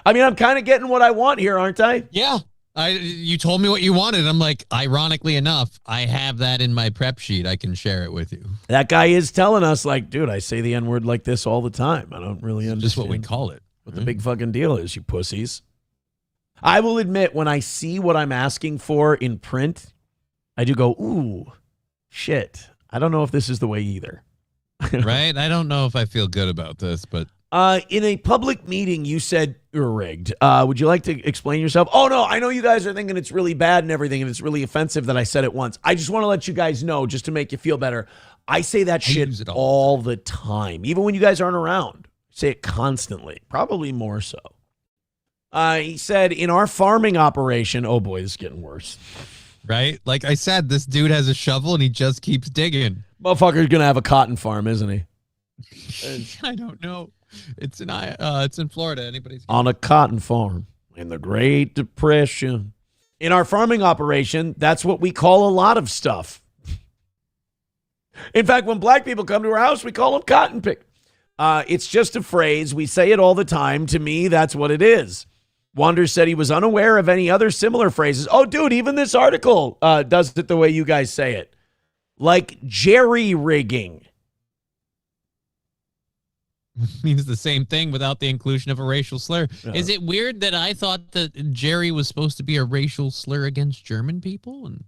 I mean, I'm kind of getting what I want here, aren't I? Yeah. You told me what you wanted. I'm like, ironically enough, I have that in my prep sheet. I can share it with you. That guy is telling us, like, dude, I say the N-word like this all the time. I don't really understand. Just what we call it. What the big fucking deal is, you pussies. I will admit, when I see what I'm asking for in print, I do go, ooh, shit. I don't know if this is the way either. Right? I don't know if I feel good about this, but... in a public meeting, you said you're rigged. Would you like to explain yourself? Oh, no, I know you guys are thinking it's really bad and everything, and it's really offensive that I said it once. I just want to let you guys know, just to make you feel better, I say that shit all the time. Even when you guys aren't around. I say it constantly. Probably more so. He said, in our farming operation, oh boy, this is getting worse. Right? Like I said, this dude has a shovel and he just keeps digging. Motherfucker's going to have a cotton farm, isn't he? I don't know. It's in Florida. Anybody's on a cotton farm in the Great Depression. In our farming operation, that's what we call a lot of stuff. In fact, when black people come to our house, we call them cotton pick. It's just a phrase. We say it all the time. To me, that's what it is. Wanders said he was unaware of any other similar phrases. Oh, dude, even this article does it the way you guys say it. Like jerry-rigging. Means the same thing without the inclusion of a racial slur. Is it weird that I thought that Jerry was supposed to be a racial slur against German people? And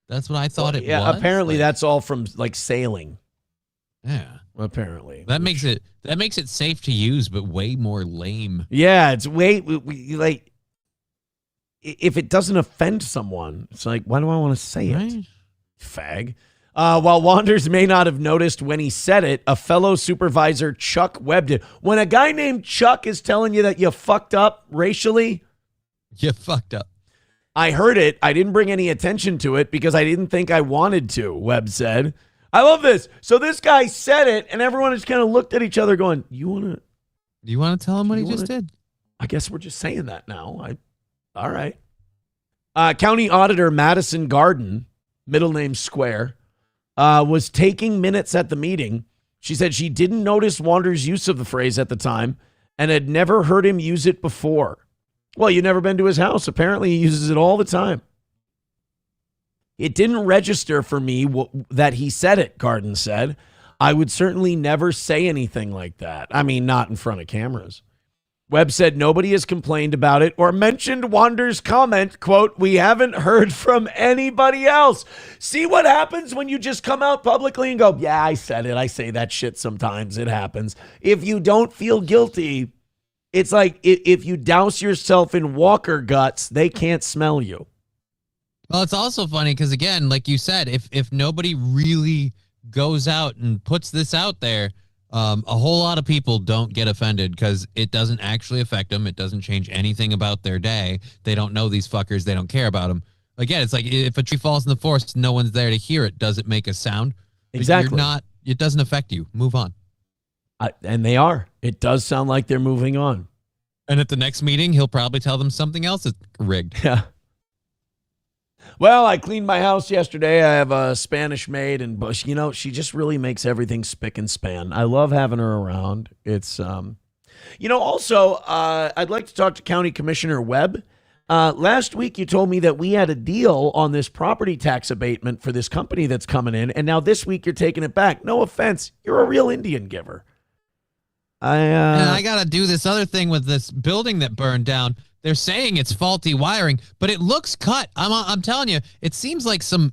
that's what I thought it was? Yeah, apparently that's all from, like, sailing. Yeah. Apparently. That makes it safe to use, but way more lame. Yeah, it's like if it doesn't offend someone, it's like, why do I want to say it? Fag. While Wanders may not have noticed when he said it, a fellow supervisor, Chuck Webb, did. When a guy named Chuck is telling you that you fucked up racially, you fucked up. I heard it. I didn't bring any attention to it because I didn't think I wanted to, Webb said. I love this. So this guy said it, and everyone just kind of looked at each other going, Do you want to tell him what he just did? I guess we're just saying that now. All right. County Auditor Madison Garden, middle name Square, was taking minutes at the meeting. She said she didn't notice Wander's use of the phrase at the time and had never heard him use it before. Well, you've never been to his house. Apparently, he uses it all the time. It didn't register for me that he said it, Garden said. I would certainly never say anything like that. I mean, not in front of cameras. Webb said nobody has complained about it or mentioned Wander's comment, quote, we haven't heard from anybody else. See what happens when you just come out publicly and go, yeah, I said it. I say that shit sometimes. It happens. If you don't feel guilty, it's like if you douse yourself in Walker guts, they can't smell you. Well, it's also funny because, again, like you said, if nobody really goes out and puts this out there, a whole lot of people don't get offended because it doesn't actually affect them. It doesn't change anything about their day. They don't know these fuckers. They don't care about them. Again, it's like if a tree falls in the forest, no one's there to hear it. Does it make a sound? Exactly. It doesn't affect you. Move on. And they are. It does sound like they're moving on. And at the next meeting, he'll probably tell them something else is rigged. Yeah. Well, I cleaned my house yesterday. I have a Spanish maid, and she just really makes everything spick and span. I love having her around. It's, also, I'd like to talk to County Commissioner Webb. Last week, you told me that we had a deal on this property tax abatement for this company that's coming in, and now this week you're taking it back. No offense, you're a real Indian giver. And I got to do this other thing with this building that burned down. They're saying it's faulty wiring, but it looks cut. I'm telling you, it seems like some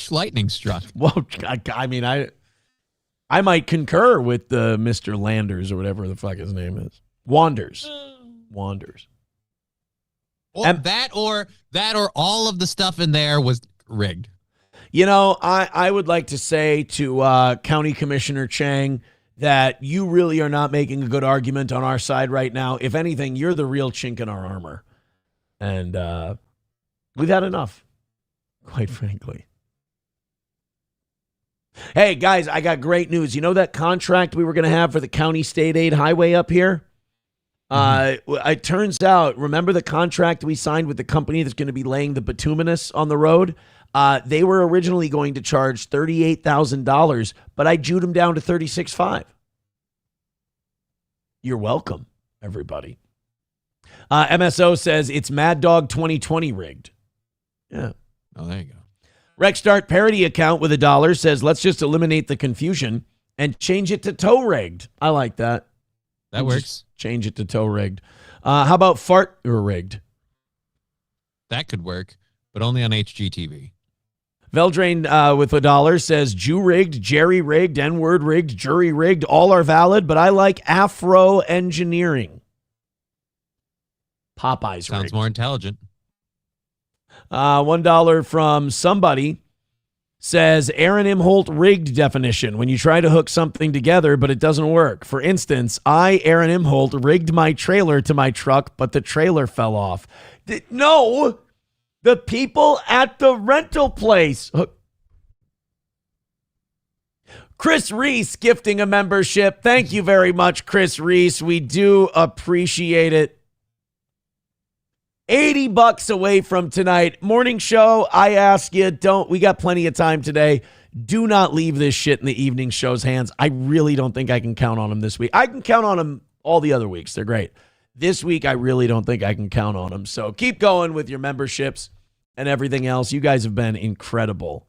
lightning struck. Well, I mean, I might concur with Mr. Landers or whatever the fuck his name is. Wanders. Or that or all of the stuff in there was rigged. I would like to say to County Commissioner Chang that you really are not making a good argument on our side right now. If anything, you're the real chink in our armor. And we've had enough, quite frankly. Hey, guys, I got great news. You know that contract we were going to have for the county state aid highway up here? It turns out, remember the contract we signed with the company that's going to be laying the bituminous on the road? They were originally going to charge $38,000, but I jewed them down to $36,500. You're welcome, everybody. MSO says it's Mad Dog 2020 rigged. Yeah. Oh, there you go. Rexstart parody account with $1 says let's just eliminate the confusion and change it to tow rigged. I like that. That works. Change it to tow rigged. How about fart or rigged? That could work, but only on HGTV. Veldrain with $1 says Jew rigged, Jerry rigged, N-word rigged, jury rigged. All are valid, but I like Afro engineering. Popeyes Sounds rigged. more intelligent. $1 from somebody says Aaron Imholt rigged definition. When you try to hook something together, but it doesn't work. For instance, Aaron Imholt, rigged my trailer to my truck, but the trailer fell off. No! The people at the rental place. Chris Reese gifting a membership. Thank you very much, Chris Reese. We do appreciate it. $80 away from tonight. Morning show, I ask you, we got plenty of time today. Do not leave this shit in the evening show's hands. I really don't think I can count on them this week. I can count on them all the other weeks. They're great. This week, I really don't think I can count on them. So keep going with your memberships and everything else. You guys have been incredible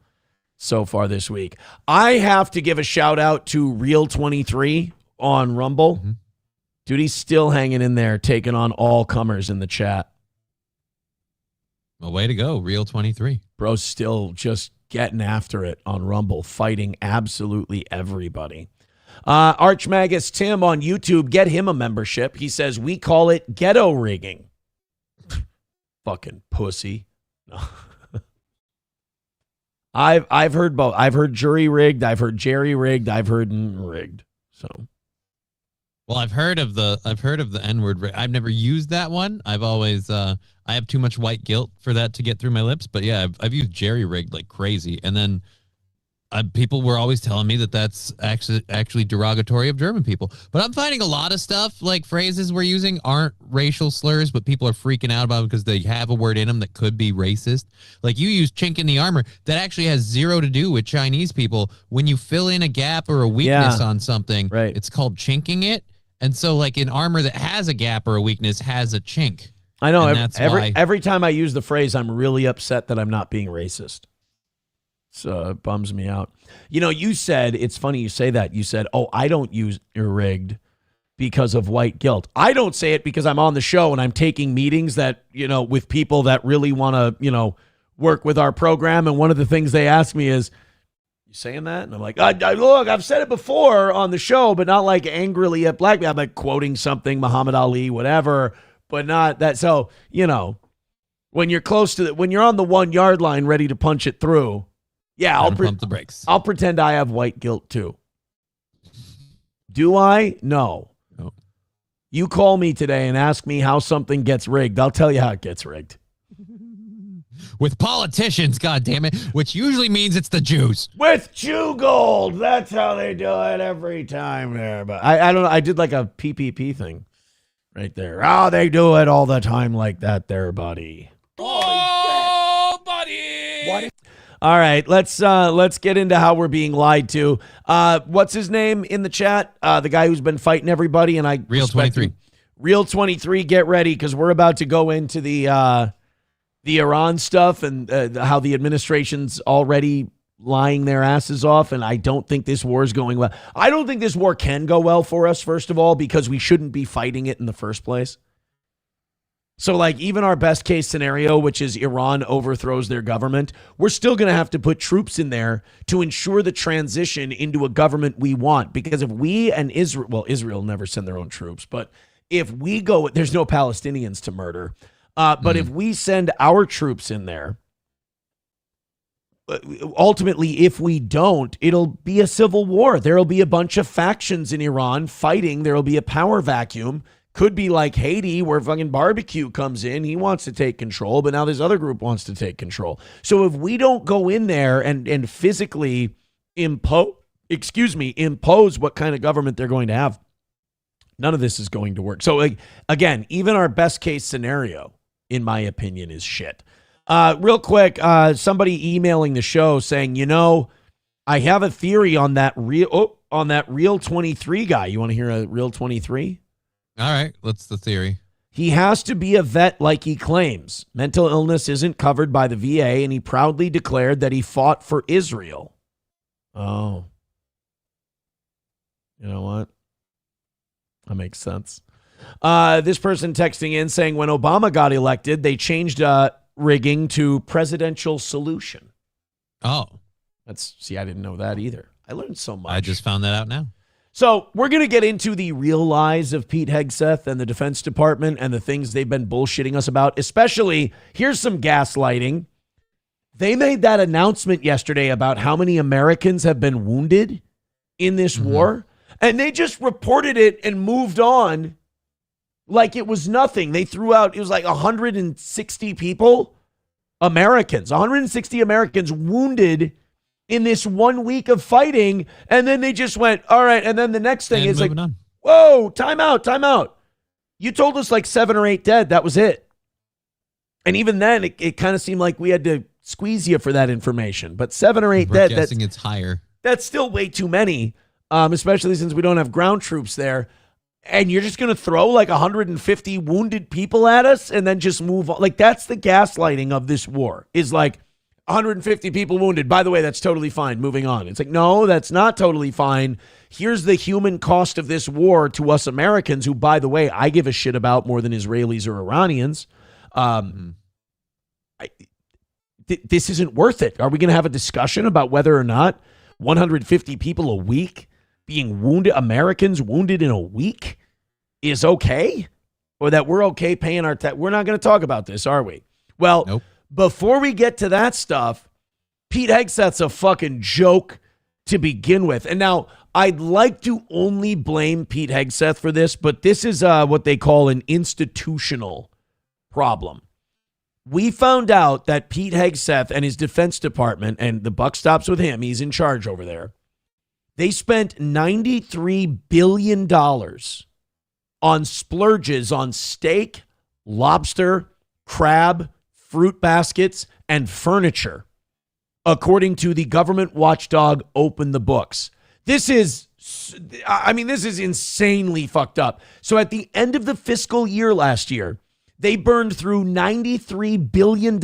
so far this week. I have to give a shout out to Real23 on Rumble. Mm-hmm. Dude, he's still hanging in there, taking on all comers in the chat. Well, way to go, Real 23. Bro's still just getting after it on Rumble, fighting absolutely everybody. Archmagus Tim on YouTube, get him a membership. He says, we call it ghetto rigging. Fucking pussy. No. I've heard both. I've heard jury rigged. I've heard jerry rigged. I've heard rigged. So, well, I've heard of the N-word. I've never used that one. I've always I have too much white guilt for that to get through my lips. But yeah, I've used jerry rigged like crazy, and then people were always telling me that that's actually derogatory of German people. But I'm finding a lot of stuff, like phrases we're using, aren't racial slurs, but people are freaking out about them because they have a word in them that could be racist. Like you use chink in the armor. That actually has zero to do with Chinese people. When you fill in a gap or a weakness on something, it's called chinking it. And so like in armor that has a gap or a weakness has a chink. I know. And every time I use the phrase, I'm really upset that I'm not being racist. So it bums me out. You know, you said, it's funny you say that. You said, oh, I don't use rigged because of white guilt. I don't say it because I'm on the show and I'm taking meetings that, you know, with people that really want to, you know, work with our program. And one of the things they ask me is, you saying that? And I'm like, look, I've said it before on the show, but not like angrily at black people. I'm like quoting something, Muhammad Ali, whatever, but not that. So, you know, when you're close to when you're on the 1 yard line ready to punch it through, yeah, pump the brakes. I'll pretend I have white guilt too. Do I? No. You call me today and ask me how something gets rigged. I'll tell you how it gets rigged. With politicians, goddammit, which usually means it's the Jews. With Jew gold. That's how they do it every time there. But I don't know. I did like a PPP thing right there. Oh, they do it all the time like that there, buddy. Oh, buddy. What? All right, let's get into how we're being lied to. What's his name in the chat? The guy who's been fighting everybody, and I Real 23. Real 23, get ready because we're about to go into the Iran stuff and how the administration's already lying their asses off, and I don't think this war is going well. I don't think this war can go well for us, first of all, because we shouldn't be fighting it in the first place. So like even our best case scenario, which is Iran overthrows their government, we're still going to have to put troops in there to ensure the transition into a government we want. Because if we and Israel, well, Israel never send their own troops, but if we go, there's no Palestinians to murder. But if we send our troops in there, ultimately, if we don't, it'll be a civil war. There'll be a bunch of factions in Iran fighting. There'll be a power vacuum. Could be like Haiti where fucking barbecue comes in. He wants to take control, but now this other group wants to take control. So if we don't go in there and physically impose what kind of government they're going to have, none of this is going to work. So like, again, even our best case scenario, in my opinion, is shit. Real quick, somebody emailing the show saying, you know, I have a theory on that Real 23 guy. You want to hear a Real 23? All right, what's the theory? He has to be a vet like he claims. Mental illness isn't covered by the VA, and he proudly declared that he fought for Israel. Oh. You know what? That makes sense. This person texting in saying when Obama got elected, they changed rigging to presidential solution. Oh. I didn't know that either. I learned so much. I just found that out now. So we're going to get into the real lies of Pete Hegseth and the Defense Department and the things they've been bullshitting us about, especially, here's some gaslighting. They made that announcement yesterday about how many Americans have been wounded in this war, and they just reported it and moved on like it was nothing. They threw out, it was like 160 people, Americans, 160 Americans wounded in this 1 week of fighting, and then they just went, all right, and then the next thing is like, whoa, time out. You told us like 7 or 8 dead. That was it. And even then, it kind of seemed like we had to squeeze you for that information. But 7 or 8 dead, guessing it's higher. That's still way too many, especially since we don't have ground troops there. And you're just going to throw like 150 wounded people at us and then just move on. Like, that's the gaslighting of this war, is like, 150 people wounded. By the way, that's totally fine. Moving on. It's like, no, that's not totally fine. Here's the human cost of this war to us Americans, who, by the way, I give a shit about more than Israelis or Iranians. this isn't worth it. Are we going to have a discussion about whether or not 150 people a week being wounded, Americans wounded in a week, is okay? Or that we're okay paying our tax? We're not going to talk about this, are we? Well, nope. Before we get to that stuff, Pete Hegseth's a fucking joke to begin with. And now, I'd like to only blame Pete Hegseth for this, but this is what they call an institutional problem. We found out that Pete Hegseth and his Defense Department, and the buck stops with him, he's in charge over there, they spent $93 billion on splurges on steak, lobster, crab, fruit baskets, and furniture, according to the government watchdog Open the Books. This is insanely fucked up. So at the end of the fiscal year last year, they burned through $93 billion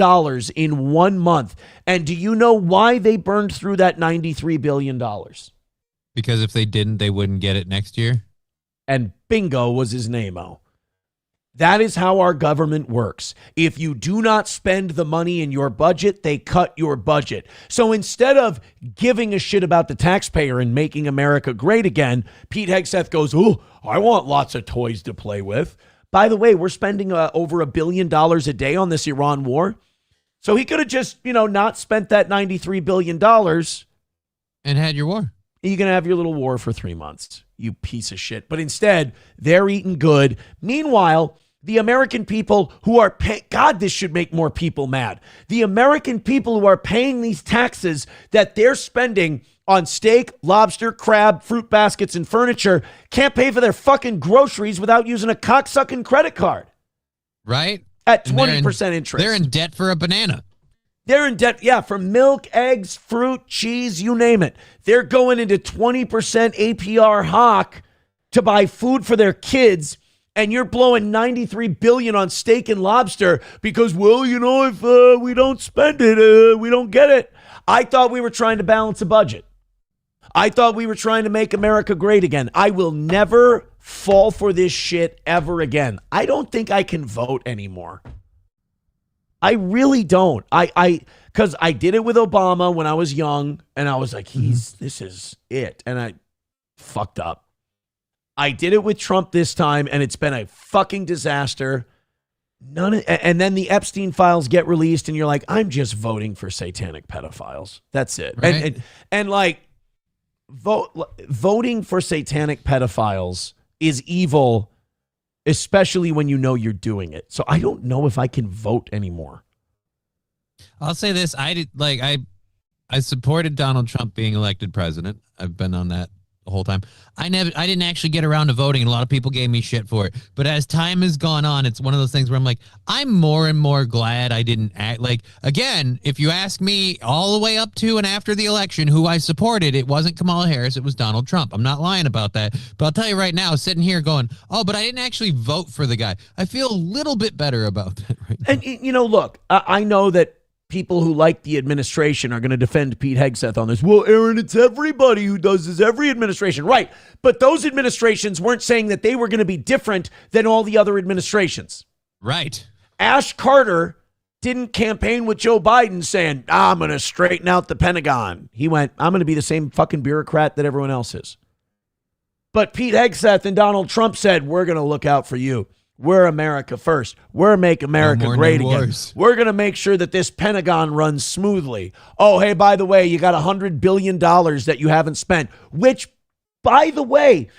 in 1 month. And do you know why they burned through that $93 billion? Because if they didn't, they wouldn't get it next year. And bingo was his name-o. That is how our government works. If you do not spend the money in your budget, they cut your budget. So instead of giving a shit about the taxpayer and making America great again, Pete Hegseth goes, "Oh, I want lots of toys to play with." By the way, we're spending over $1 billion a day on this Iran war. So he could have just, not spent that $93 billion. And had your war. You're going to have your little war for 3 months, you piece of shit. But instead, they're eating good. Meanwhile, the American people who are paying, God, this should make more people mad. The American people who are paying these taxes that they're spending on steak, lobster, crab, fruit baskets, and furniture can't pay for their fucking groceries without using a cocksucking credit card. Right? At 20% interest. They're in debt for a banana. They're in debt, for milk, eggs, fruit, cheese, you name it. They're going into 20% APR hock to buy food for their kids, and you're blowing $93 billion on steak and lobster because, if we don't spend it, we don't get it. I thought we were trying to balance a budget. I thought we were trying to make America great again. I will never fall for this shit ever again. I don't think I can vote anymore. I really don't. Because I did it with Obama when I was young, and I was like, this is it. And I fucked up. I did it with Trump this time, and it's been a fucking disaster. And then the Epstein files get released, and you're like, I'm just voting for satanic pedophiles. That's it. Right. And voting for satanic pedophiles is evil, especially when you know you're doing it. So I don't know if I can vote anymore. I'll say this. I supported Donald Trump being elected president. I've been on that the whole time. I didn't actually get around to voting, and a lot of people gave me shit for it. But as time has gone on, it's one of those things where I'm like, I'm more and more glad I didn't act. Like, again, if you ask me all the way up to and after the election who I supported, it wasn't Kamala Harris, it was Donald Trump. I'm not lying about that. But I'll tell you right now, sitting here going, oh, but I didn't actually vote for the guy. I feel a little bit better about that right now. And, look, I know that people who like the administration are going to defend Pete Hegseth on this. Well, Aaron, it's everybody who does this, every administration. Right. But those administrations weren't saying that they were going to be different than all the other administrations. Right. Ash Carter didn't campaign with Joe Biden saying, I'm going to straighten out the Pentagon. He went, I'm going to be the same fucking bureaucrat that everyone else is. But Pete Hegseth and Donald Trump said, we're going to look out for you. We're America first. We're make America great again. We're going to make sure that this Pentagon runs smoothly. Oh, hey, by the way, you got $100 billion that you haven't spent, which, by the way,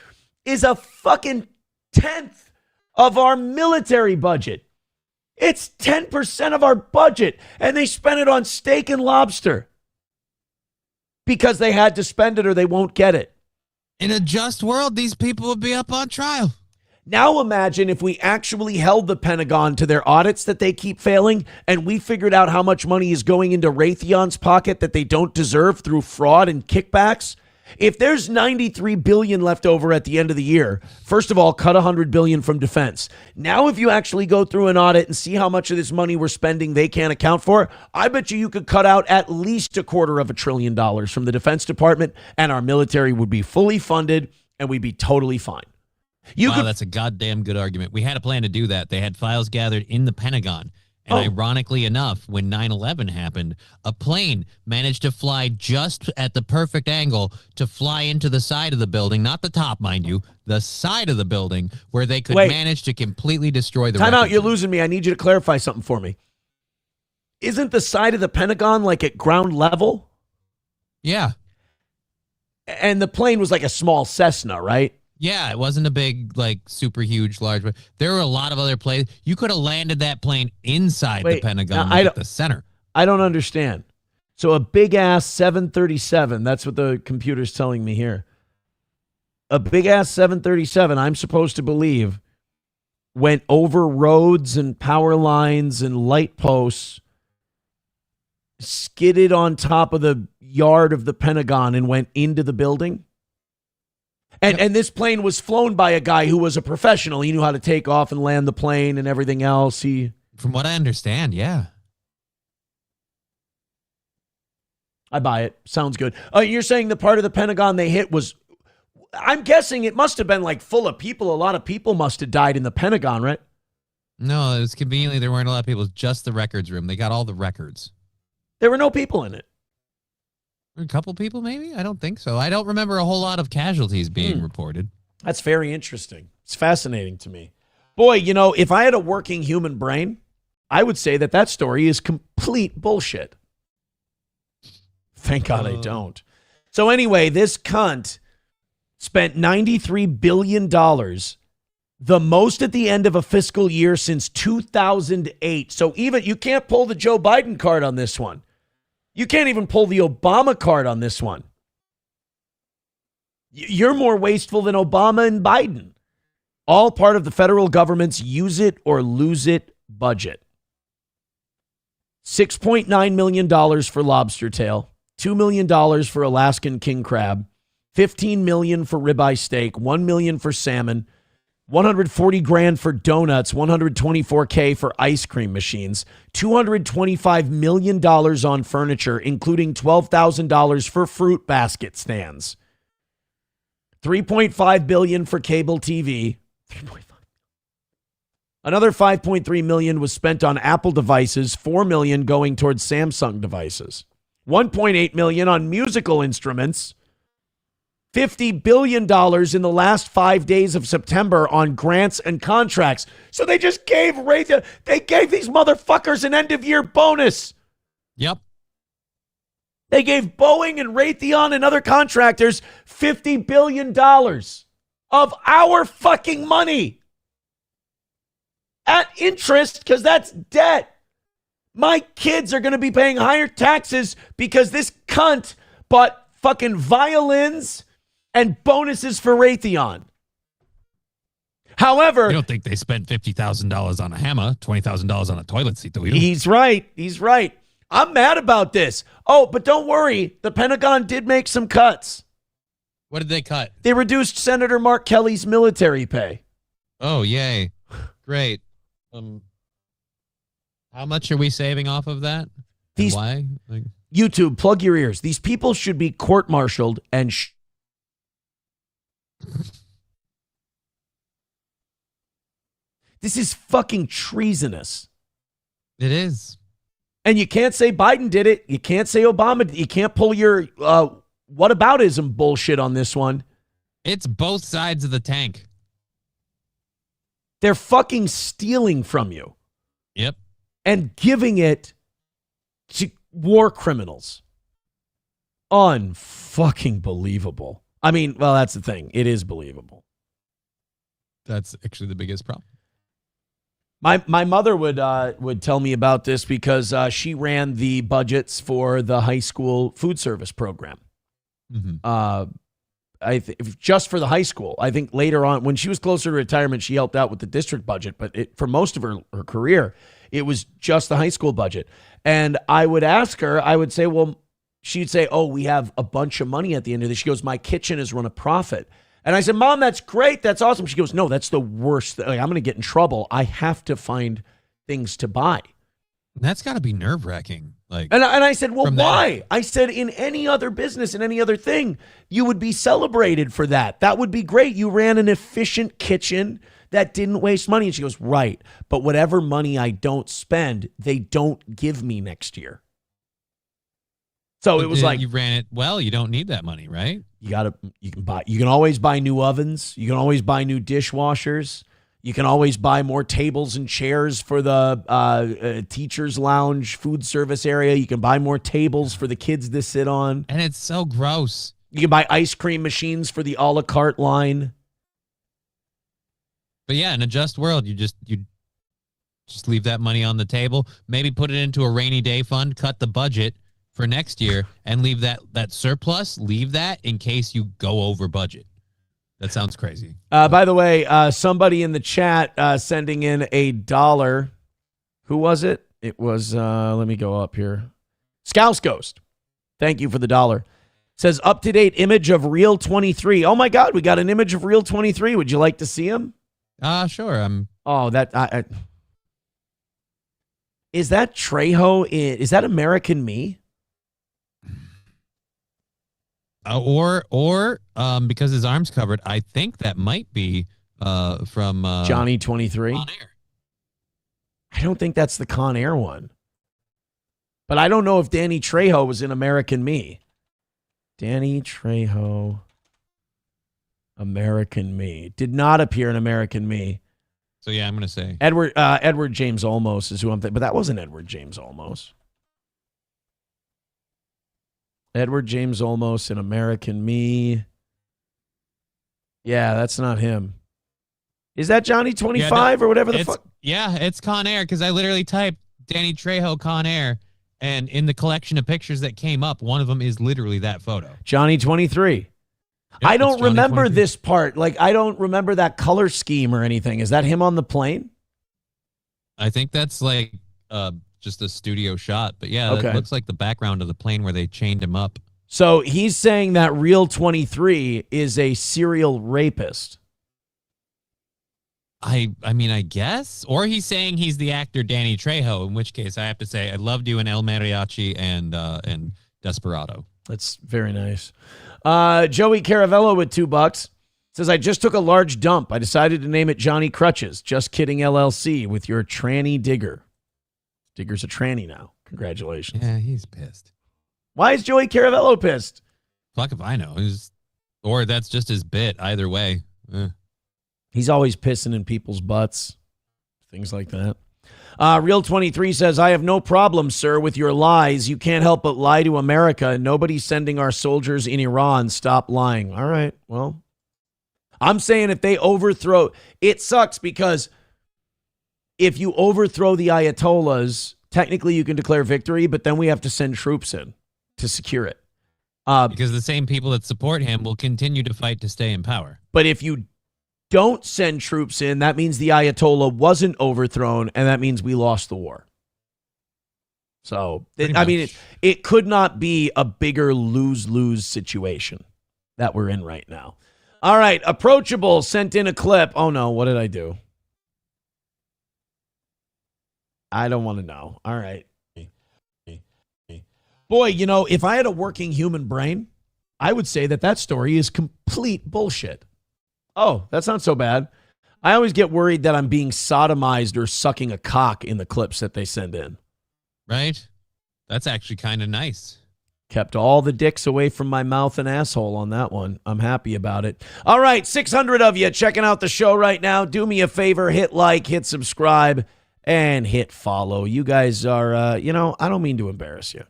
is a fucking 10th of our military budget. It's 10% of our budget, and they spent it on steak and lobster because they had to spend it or they won't get it. In a just world, these people would be up on trial. Now imagine if we actually held the Pentagon to their audits that they keep failing, and we figured out how much money is going into Raytheon's pocket that they don't deserve through fraud and kickbacks. If there's $93 billion left over at the end of the year, first of all, cut $100 billion from defense. Now, if you actually go through an audit and see how much of this money we're spending they can't account for, I bet you could cut out at least $250 billion from the Defense Department, and our military would be fully funded, and we'd be totally fine. That's a goddamn good argument. We had a plan to do that. They had files gathered in the Pentagon, And ironically enough, when 9/11 happened, a plane managed to fly just at the perfect angle to fly into the side of the building, not the top, mind you, the side of the building, where they could manage to completely destroy the Time out, you're room. losing me. I need you to clarify something for me. Isn't the side of the Pentagon like at ground level? Yeah. And the plane was like a small Cessna, right? Yeah, it wasn't a big, like, super huge, large. But there were a lot of other planes. You could have landed that plane inside the Pentagon, at the center. I don't understand. So a big-ass 737, that's what the computer's telling me here. A big-ass 737, I'm supposed to believe, went over roads and power lines and light posts, skidded on top of the yard of the Pentagon and went into the building? And this plane was flown by a guy who was a professional. He knew how to take off and land the plane and everything else. From what I understand, yeah. I buy it. Sounds good. You're saying the part of the Pentagon they hit was, I'm guessing it must have been like full of people. A lot of people must have died in the Pentagon, right? No, it was conveniently there weren't a lot of people. It was just the records room. They got all the records. There were no people in it. A couple people, maybe? I don't think so. I don't remember a whole lot of casualties being reported. That's very interesting. It's fascinating to me. Boy, you know, if I had a working human brain, I would say that story is complete bullshit. Thank God I don't. So anyway, this cunt spent $93 billion, the most at the end of a fiscal year since 2008. So even you can't pull the Joe Biden card on this one. You can't even pull the Obama card on this one. You're more wasteful than Obama and Biden. All part of the federal government's use it or lose it budget. $6.9 million for lobster tail, $2 million for Alaskan king crab, $15 million for ribeye steak, $1 million for salmon, $140,000 for donuts, $124K for ice cream machines, $225 million on furniture, including $12,000 for fruit basket stands, $3.5 billion for cable TV. Another $5.3 million was spent on Apple devices, $4 million going towards Samsung devices, $1.8 million on musical instruments, $50 billion in the last 5 days of September on grants and contracts. So they just gave they gave these motherfuckers an end-of-year bonus. Yep. They gave Boeing and Raytheon and other contractors $50 billion of our fucking money at interest, because that's debt. My kids are going to be paying higher taxes because this cunt bought fucking violins and bonuses for Raytheon. However, I don't think they spent $50,000 on a hammer, $20,000 on a toilet seat, do you? He's right. He's right. I'm mad about this. Oh, but don't worry. The Pentagon did make some cuts. What did they cut? They reduced Senator Mark Kelly's military pay. Oh, yay. Great. How much are we saving off of that? And why? YouTube, plug your ears. These people should be court-martialed and this is fucking treasonous. It is. And you can't say Biden did it. You can't say Obama did. You can't pull your whataboutism bullshit on this one. It's both sides of the tank. They're fucking stealing from you. Yep. And giving it to war criminals. Unfucking believable. I mean, well, that's the thing. It is believable. That's actually the biggest problem. My mother would tell me about this because she ran the budgets for the high school food service program. Mm-hmm. Just for the high school. I think later on, when she was closer to retirement, she helped out with the district budget. But for most of her career, it was just the high school budget. And I would ask her, I would say, well, she'd say, oh, we have a bunch of money at the end of this. She goes, my kitchen has run a profit. And I said, Mom, that's great. That's awesome. She goes, no, that's the worst. I'm going to get in trouble. I have to find things to buy. That's got to be nerve-wracking. And I said, well, why? I said, in any other business, in any other thing, you would be celebrated for that. That would be great. You ran an efficient kitchen. that didn't waste money. And she goes, right. But whatever money I don't spend, they don't give me next year. So it was like, you ran it well. You don't need that money, right? You can always buy new ovens. You can always buy new dishwashers. You can always buy more tables and chairs for the teacher's lounge food service area. You can buy more tables for the kids to sit on. And it's so gross. You can buy ice cream machines for the a la carte line. But yeah, in a just world, you just leave that money on the table. Maybe put it into a rainy day fund. Cut the budget for next year and leave that surplus. Leave that in case you go over budget. That sounds crazy. By the way, somebody in the chat sending in $1. Who was it? It was, let me go up here. Scouse Ghost. Thank you for the $1. Says, up-to-date image of Real 23. Oh, my God, we got an image of Real 23. Would you like to see him? Sure. Oh, is that Trejo? Is that American Me? Or because his arm's covered, I think that might be from Johnny 23. Con Air. I don't think that's the Con Air one. But I don't know if Danny Trejo was in American Me. Danny Trejo, American Me. Did not appear in American Me. So yeah, I'm going to say Edward James Olmos is who I'm thinking. But that wasn't Edward James Olmos. Edward James Olmos in American Me. Yeah, that's not him. Is that Johnny 25 or whatever the fuck? Yeah, it's Con Air because I literally typed Danny Trejo Con Air, and in the collection of pictures that came up, one of them is literally that photo. Johnny 23. Yep, I don't remember this part. Like, I don't remember that color scheme or anything. Is that him on the plane? I think that's like just a studio shot. But yeah, Okay. That looks like the background of the plane where they chained him up. So he's saying that Real 23 is a serial rapist. I mean, I guess. Or he's saying he's the actor Danny Trejo, in which case I have to say I loved you in El Mariachi and Desperado. That's very nice. Joey Caravello with $2 says, I just took a large dump. I decided to name it Johnny Crutches. Just kidding, LLC, with your tranny digger. Digger's a tranny now. Congratulations. Yeah, he's pissed. Why is Joey Caravello pissed? Fuck if I know. Or that's just his bit. Either way. He's always pissing in people's butts. Things like that. Real 23 says, I have no problem, sir, with your lies. You can't help but lie to America. Nobody's sending our soldiers in Iran. Stop lying. All right, well, I'm saying if they overthrow, it sucks because if you overthrow the Ayatollahs, technically you can declare victory, but then we have to send troops in to secure it. Because the same people that support him will continue to fight to stay in power. But if you don't send troops in, that means the Ayatollah wasn't overthrown, and that means we lost the war. So, it could not be a bigger lose-lose situation that we're in right now. All right, Approachable sent in a clip. Oh, no, what did I do? I don't want to know. All right. Boy, you know, if I had a working human brain, I would say that story is complete bullshit. Oh, that's not so bad. I always get worried that I'm being sodomized or sucking a cock in the clips that they send in. Right? That's actually kind of nice. Kept all the dicks away from my mouth and asshole on that one. I'm happy about it. All right, 600 of you checking out the show right now. Do me a favor, hit like, hit subscribe, and hit follow. You guys are, I don't mean to embarrass you,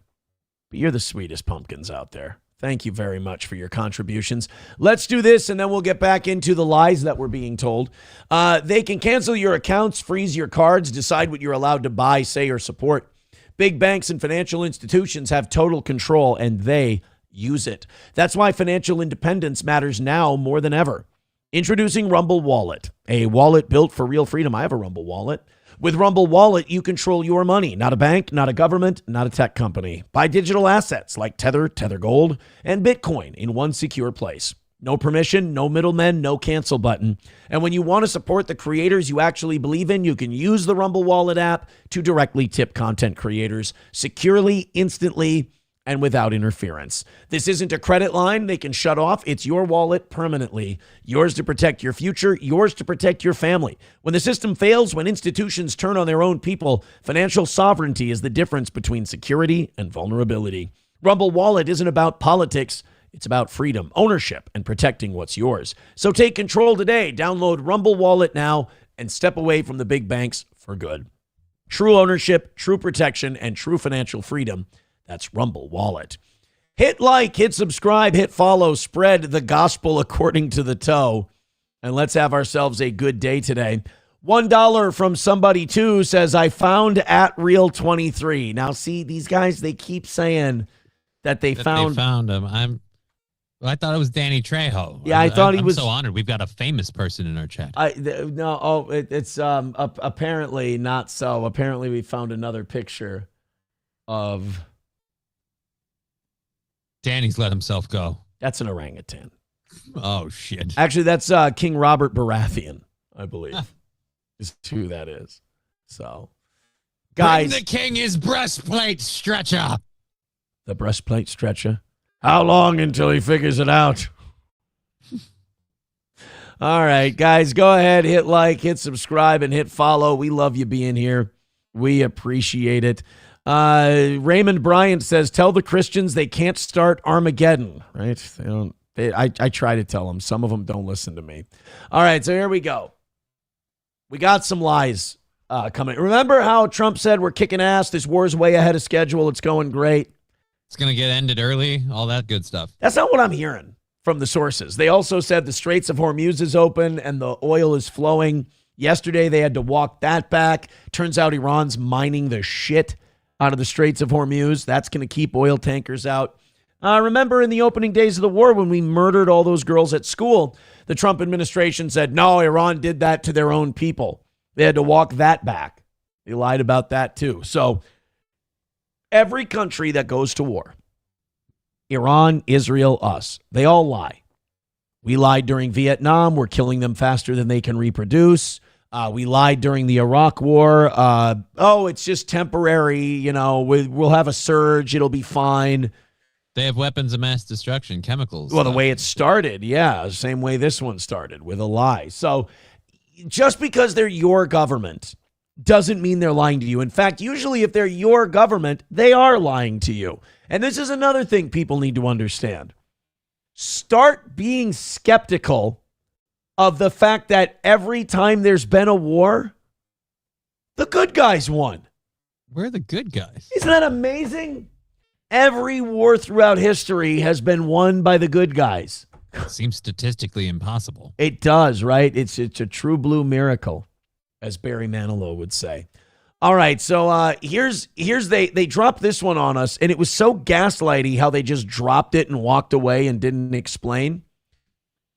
but you're the sweetest pumpkins out there. Thank you very much for your contributions. Let's do this, and then we'll get back into the lies that we're being told. They can cancel your accounts, freeze your cards, decide what you're allowed to buy, say, or support. Big banks and financial institutions have total control, and they use it. That's why financial independence matters now more than ever. Introducing Rumble Wallet, a wallet built for real freedom. I have a Rumble Wallet. With Rumble Wallet, you control your money, not a bank, not a government, not a tech company. Buy digital assets like Tether, Tether Gold, and Bitcoin in one secure place. No permission, no middlemen, no cancel button. And when you want to support the creators you actually believe in, you can use the Rumble Wallet app to directly tip content creators securely, instantly, and without interference. This isn't a credit line they can shut off. It's your wallet permanently. Yours to protect your future, yours to protect your family. When the system fails, when institutions turn on their own people, financial sovereignty is the difference between security and vulnerability. Rumble Wallet isn't about politics. It's about freedom, ownership, and protecting what's yours. So take control today. Download Rumble Wallet now and step away from the big banks for good. True ownership, true protection, and true financial freedom. That's Rumble Wallet. Hit like, hit subscribe, hit follow, spread the gospel according to the toe. And let's have ourselves a good day today. $1 from somebody too says, I found at Real23. Now, see, these guys, they keep saying that they found him. I thought it was Danny Trejo. Yeah, I thought he was. I'm so honored. We've got a famous person in our chat. It's apparently not so. Apparently, we found another picture of. Danny's let himself go. That's an orangutan. Oh, shit. Actually, that's King Robert Baratheon, I believe, is who that is. So, guys. Bring the king his breastplate stretcher. The breastplate stretcher? How long until he figures it out? All right, guys, go ahead, hit like, hit subscribe, and hit follow. We love you being here. We appreciate it. Raymond Bryant says, tell the Christians they can't start Armageddon, right? They don't. I try to tell them. Some of them don't listen to me. All right, so here we go. We got some lies coming. Remember how Trump said we're kicking ass? This war's way ahead of schedule. It's going great. It's going to get ended early, all that good stuff. That's not what I'm hearing from the sources. They also said the Straits of Hormuz is open and the oil is flowing. Yesterday, they had to walk that back. Turns out Iran's mining the shit out of the Straits of Hormuz. That's going to keep oil tankers out. Remember in the opening days of the war when we murdered all those girls at school, the Trump administration said, no, Iran did that to their own people. They had to walk that back. They lied about that too. So every country that goes to war, Iran, Israel, us, they all lie. We lied during Vietnam. We're killing them faster than they can reproduce. We lied during the Iraq War. It's just temporary. You know, we'll have a surge. It'll be fine. They have weapons of mass destruction, chemicals. Well, the way it started, yeah, same way this one started, with a lie. So just because they're your government doesn't mean they're lying to you. In fact, usually if they're your government, they are lying to you. And this is another thing people need to understand. Start being skeptical of the fact that every time there's been a war, the good guys won. We're the good guys. Isn't that amazing? Every war throughout history has been won by the good guys. Seems statistically impossible. It does, right? It's a true blue miracle, as Barry Manilow would say. All right, so here's they dropped this one on us, and it was so gaslighty how they just dropped it and walked away and didn't explain.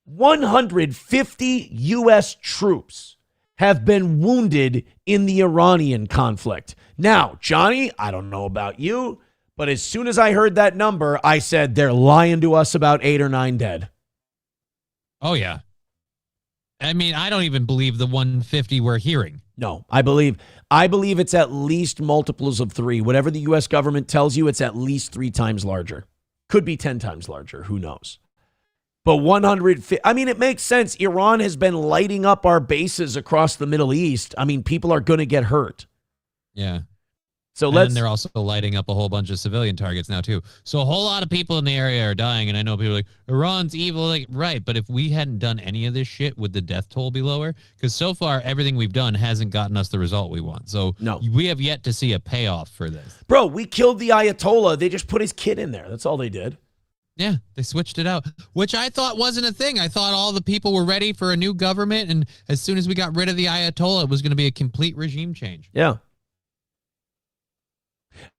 150 U.S. troops have been wounded in the Iranian conflict. Now, Johnny, I don't know about you, but as soon as I heard that number, I said they're lying to us about 8 or 9 dead. Oh, yeah. I mean, I don't even believe the 150 we're hearing. No, I believe it's at least multiples of 3. Whatever the U.S. government tells you, it's at least 3 times larger. Could be 10 times larger. Who knows? But 150, I mean, it makes sense. Iran has been lighting up our bases across the Middle East. I mean, people are going to get hurt. Yeah. So and they're also lighting up a whole bunch of civilian targets now, too. So a whole lot of people in the area are dying, and I know people are like, Iran's evil. Like, right, but if we hadn't done any of this shit, would the death toll be lower? Because so far, everything we've done hasn't gotten us the result we want. So no, we have yet to see a payoff for this. Bro, we killed the Ayatollah. They just put his kid in there. That's all they did. Yeah, they switched it out, which I thought wasn't a thing. I thought all the people were ready for a new government, and as soon as we got rid of the Ayatollah, it was going to be a complete regime change. Yeah.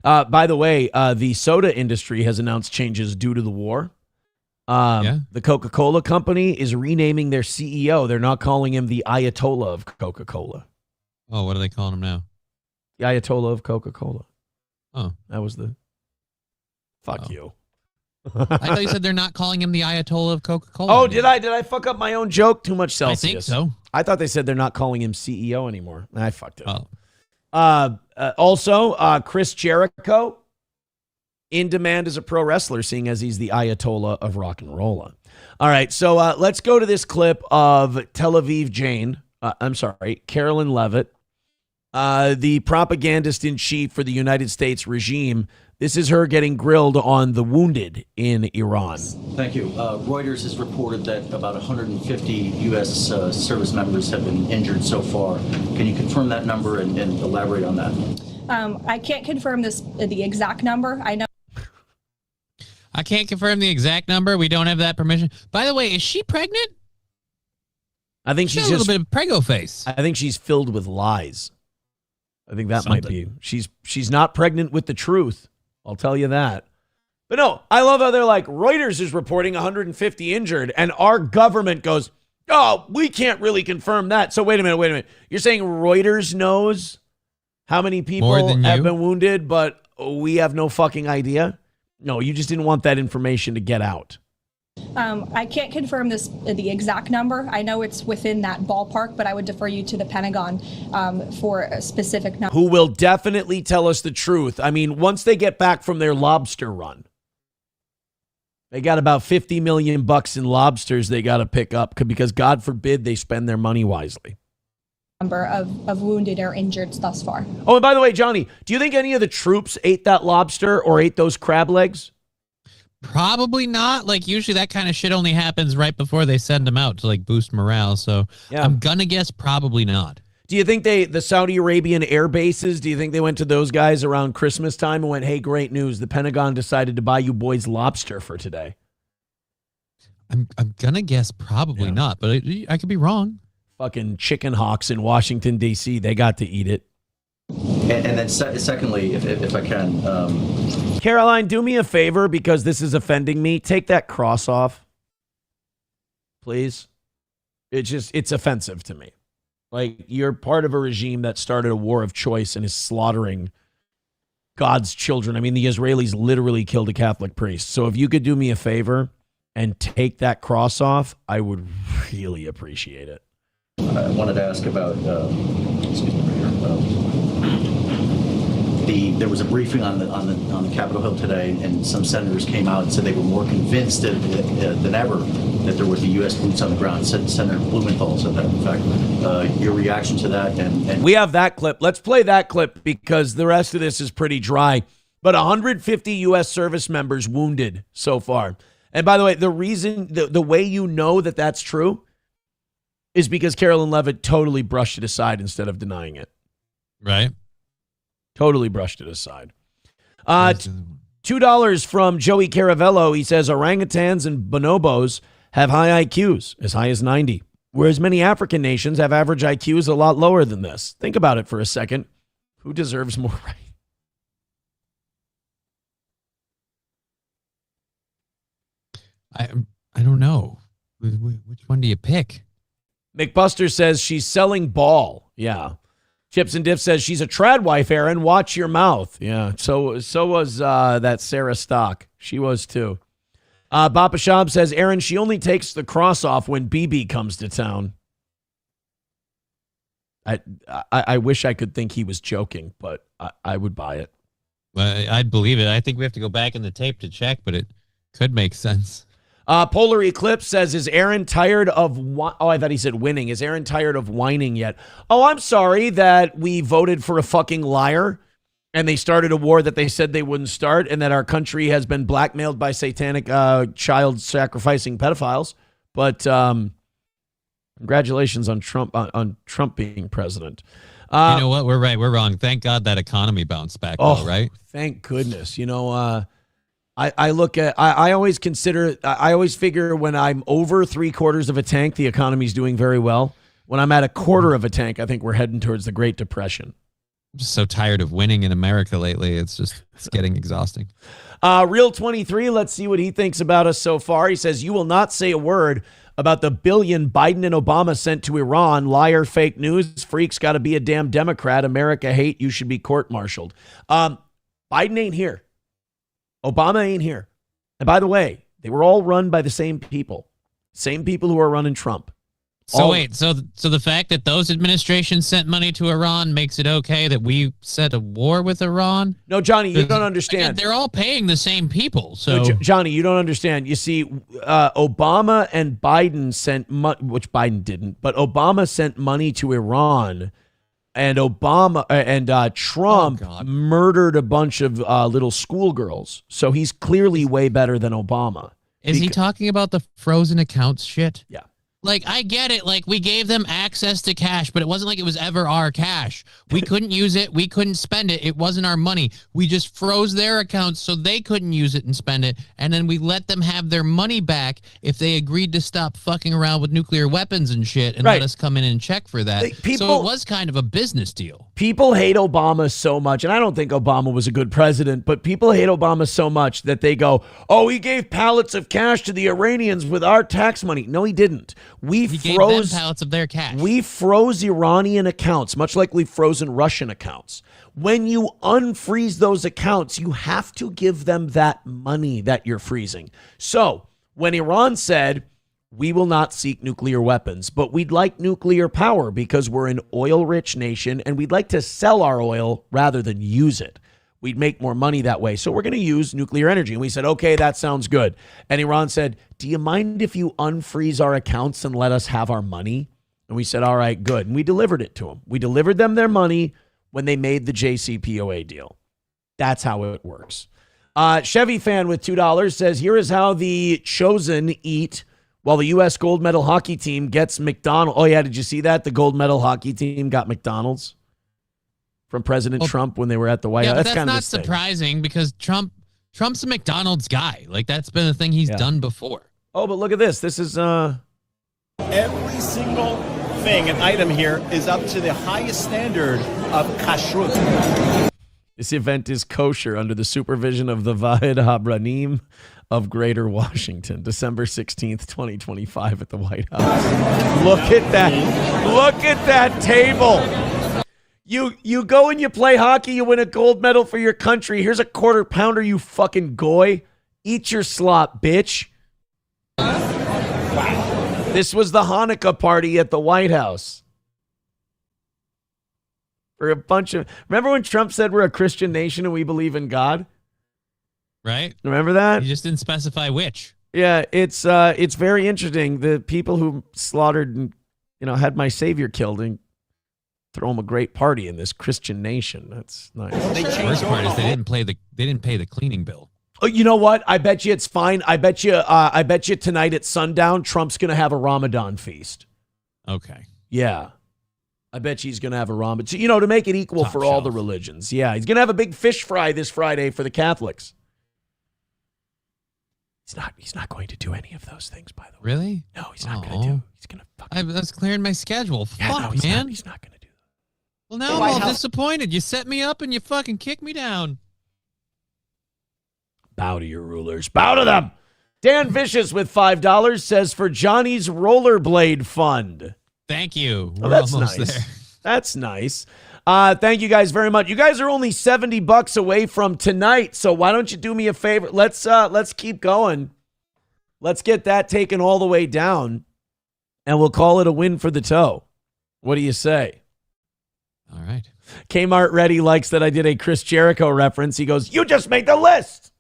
By the way, the soda industry has announced changes due to the war. The Coca-Cola company is renaming their CEO. They're not calling him the Ayatollah of Coca-Cola. Oh, what are they calling him now? The Ayatollah of Coca-Cola. Oh. That was the... Fuck you. I thought you said they're not calling him the Ayatollah of Coca-Cola. Oh, did I? Did I fuck up my own joke? Too much Celsius. I think so. I thought they said they're not calling him CEO anymore. I fucked it up. Oh. Also, Chris Jericho in demand as a pro wrestler, seeing as he's the Ayatollah of rock and roll. All right, so let's go to this clip of Tel Aviv Carolyn Levitt, the propagandist in chief for the United States regime. This is her getting grilled on the wounded in Iran. Thank you. Reuters has reported that about 150 U.S. service members have been injured so far. Can you confirm that number and elaborate on that? I can't confirm the exact number. I can't confirm the exact number. We don't have that permission. By the way, is she pregnant? I think she's a little bit of prego face. I think she's filled with lies. I think that might be. She's not pregnant with the truth. I'll tell you that. But no, I love how they're like, Reuters is reporting 150 injured, and our government goes, oh, we can't really confirm that. So wait a minute. You're saying Reuters knows how many people have been wounded, but we have no fucking idea? No, you just didn't want that information to get out. I can't confirm the exact number. I know it's within that ballpark, but I would defer you to the Pentagon for a specific number. Who will definitely tell us the truth. I mean, once they get back from their lobster run, they got about $50 million in lobsters they got to pick up because God forbid they spend their money wisely. Number of wounded or injured thus far. Oh, and by the way, Johnny, do you think any of the troops ate that lobster or ate those crab legs? Probably not. Like, usually that kind of shit only happens right before they send them out to, like, boost morale. So yeah. I'm going to guess probably not. Do you think the Saudi Arabian air bases, do you think they went to those guys around Christmas time and went, hey, great news, the Pentagon decided to buy you boys lobster for today? I'm going to guess probably not, but I could be wrong. Fucking chicken hawks in Washington, D.C., they got to eat it. And then secondly, if I can. Caroline, do me a favor because this is offending me. Take that cross off, please. It's offensive to me. Like, you're part of a regime that started a war of choice and is slaughtering God's children. I mean, the Israelis literally killed a Catholic priest. So if you could do me a favor and take that cross off, I would really appreciate it. I wanted to ask about, there was a briefing on the Capitol Hill today, and some senators came out and said they were more convinced than ever that there would be U.S. boots on the ground. Senator Blumenthal said that. In fact, your reaction to that? And we have that clip. Let's play that clip because the rest of this is pretty dry. But 150 U.S. service members wounded so far. And by the way, the reason, the way you know that that's true is because Carolyn Levitt totally brushed it aside instead of denying it. Right. Totally brushed it aside. $2 from Joey Caravello. He says orangutans and bonobos have high IQs, as high as 90, whereas many African nations have average IQs a lot lower than this. Think about it for a second. Who deserves more right? I don't know. Which one do you pick? McBuster says she's selling ball. Yeah. Chips and Diff says she's a trad wife, Aaron. Watch your mouth. Yeah. So was that Sarah Stock. She was too. Bapa Shab says, Aaron, she only takes the cross off when BB comes to town. I wish I could think he was joking, but I would buy it. I'd believe it. I think we have to go back in the tape to check, but it could make sense. Polar Eclipse says, is Aaron tired of... I thought he said winning. Is Aaron tired of whining yet? Oh, I'm sorry that we voted for a fucking liar and they started a war that they said they wouldn't start and that our country has been blackmailed by satanic child-sacrificing pedophiles. But congratulations on Trump being president. You know what? We're right. We're wrong. Thank God that economy bounced back, though, right? Thank goodness. You know... I look at, I always figure when I'm over 3/4 of a tank, the economy's doing very well. When I'm at a quarter of a tank, I think we're heading towards the Great Depression. I'm just so tired of winning in America lately. It's getting exhausting. Real 23, let's see what he thinks about us so far. He says, you will not say a word about the billion Biden and Obama sent to Iran. Liar, fake news, freaks, got to be a damn Democrat. America hate, you should be court-martialed. Biden ain't here. Obama ain't here. And by the way, they were all run by the same people who are running Trump. So wait, so the fact that those administrations sent money to Iran makes it okay that we set a war with Iran? No, Johnny, you don't understand. Again, they're all paying the same people. So no, Johnny, you don't understand. You see, Obama and Biden sent which Biden didn't, but Obama sent money to Iran, and Trump murdered a bunch of little schoolgirls. So he's clearly way better than Obama. Is he talking about the frozen accounts shit? Yeah. Like, I get it. Like, we gave them access to cash, but it wasn't like it was ever our cash. We couldn't use it. We couldn't spend it. It wasn't our money. We just froze their accounts so they couldn't use it and spend it. And then we let them have their money back if they agreed to stop fucking around with nuclear weapons and shit and let us come in and check for that. So it was kind of a business deal. People hate Obama so much, and I don't think Obama was a good president, but people hate Obama so much that they go, oh, he gave pallets of cash to the Iranians with our tax money. No, he didn't. He gave them pallets of their cash. We froze Iranian accounts, much like we've frozen Russian accounts. When you unfreeze those accounts, you have to give them that money that you're freezing. So when Iran said, we will not seek nuclear weapons, but we'd like nuclear power because we're an oil-rich nation and we'd like to sell our oil rather than use it. We'd make more money that way. So we're going to use nuclear energy. And we said, okay, that sounds good. And Iran said, do you mind if you unfreeze our accounts and let us have our money? And we said, all right, good. And we delivered it to them. We delivered them their money when they made the JCPOA deal. That's how it works. Chevy fan with $2 says, here is how the chosen eat while the U.S. gold medal hockey team gets McDonald's. Oh, yeah, did you see that? The gold medal hockey team got McDonald's from President Trump when they were at the White House. That's kind of not surprising because Trump's a McDonald's guy. Like, that's been a thing he's done before. Oh, but look at this. This is every single thing, an item here, is up to the highest standard of kashrut. This event is kosher under the supervision of the Vahed Habranim of Greater Washington, December 16th, 2025 at the White House. Look at that. Look at that table. You go and you play hockey, you win a gold medal for your country. Here's a quarter pounder, you fucking goy. Eat your slop, bitch. Wow. This was the Hanukkah party at the White House. For a bunch of... Remember when Trump said we're a Christian nation and we believe in God? Right. Remember that? He just didn't specify which. Yeah, it's very interesting. The people who slaughtered and, had my savior killed and throw him a great party in this Christian nation. That's nice. The worst part is they didn't pay the cleaning bill. Oh, you know what? I bet you it's fine. I bet you tonight at sundown, Trump's going to have a Ramadan feast. Okay. Yeah. I bet you he's going to have a Ramadan, to make it equal for all the religions. Yeah, he's going to have a big fish fry this Friday for the Catholics. He's not going to do any of those things, by the way. Really? No, he's not going to do. He's going to I was clearing my schedule. Yeah, Fuck, man. He's not going to do that. Well, now I'm all disappointed. You set me up and you fucking kick me down. Bow to your rulers. Bow to them. Dan Vicious with $5 says for Johnny's rollerblade fund. Thank you. Well, that's nice. There. That's nice. Thank you guys very much. You guys are only $70 away from tonight, so why don't you do me a favor? Let's keep going. Let's get that taken all the way down, and we'll call it a win for the toe. What do you say? All right. Kmart Ready likes that I did a Chris Jericho reference. He goes, you just made the list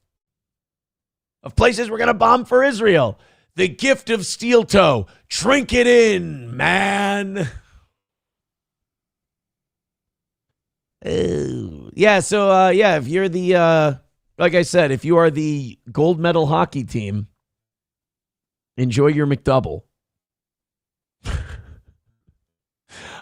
of places we're going to bomb for Israel. The gift of steel toe. Drink it in, man. Yeah, so, if you're the, like I said, if you are the gold medal hockey team, enjoy your McDouble.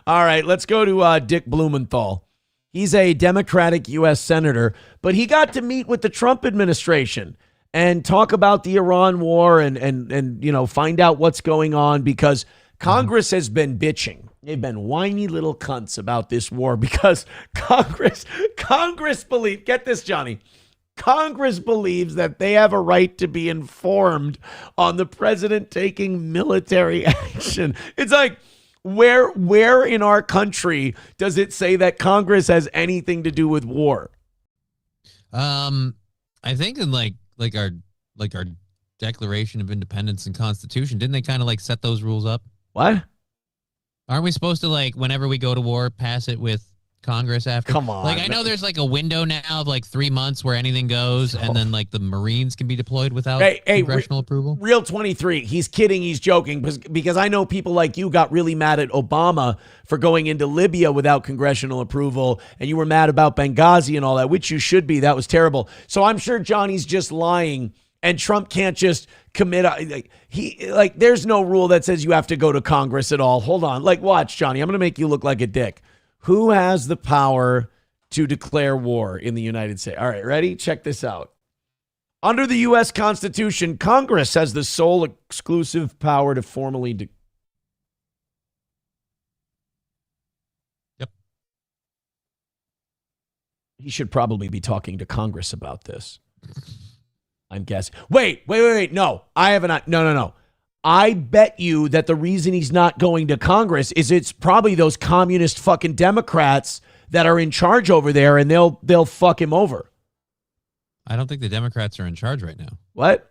All right, let's go to Dick Blumenthal. He's a Democratic U.S. Senator, but he got to meet with the Trump administration and talk about the Iran war and find out what's going on because Congress has been bitching. They've been whiny little cunts about this war because Congress believes, get this, Johnny, Congress believes that they have a right to be informed on the president taking military action. It's like, where in our country does it say that Congress has anything to do with war? I think in like our Declaration of Independence and Constitution, didn't they kind of like set those rules up? What? Aren't we supposed to, like, whenever we go to war, pass it with Congress after? Come on. Like, I know there's, like, a window now of, like, 3 months where anything goes, and then, like, the Marines can be deployed without congressional approval? Real 23. He's kidding. He's joking. Because I know people like you got really mad at Obama for going into Libya without congressional approval, and you were mad about Benghazi and all that, which you should be. That was terrible. So I'm sure Johnny's just lying, and Trump can't just commit. There's no rule that says you have to go to Congress at all. Hold on. Like, watch, Johnny. I'm going to make you look like a dick. Who has the power to declare war in the United States? All right, ready? Check this out. Under the U.S. Constitution, Congress has the sole exclusive power to formally Yep. He should probably be talking to Congress about this. I'm guessing. Wait. No, I haven't. No. I bet you that the reason he's not going to Congress is it's probably those communist fucking Democrats that are in charge over there, and they'll fuck him over. I don't think the Democrats are in charge right now. What?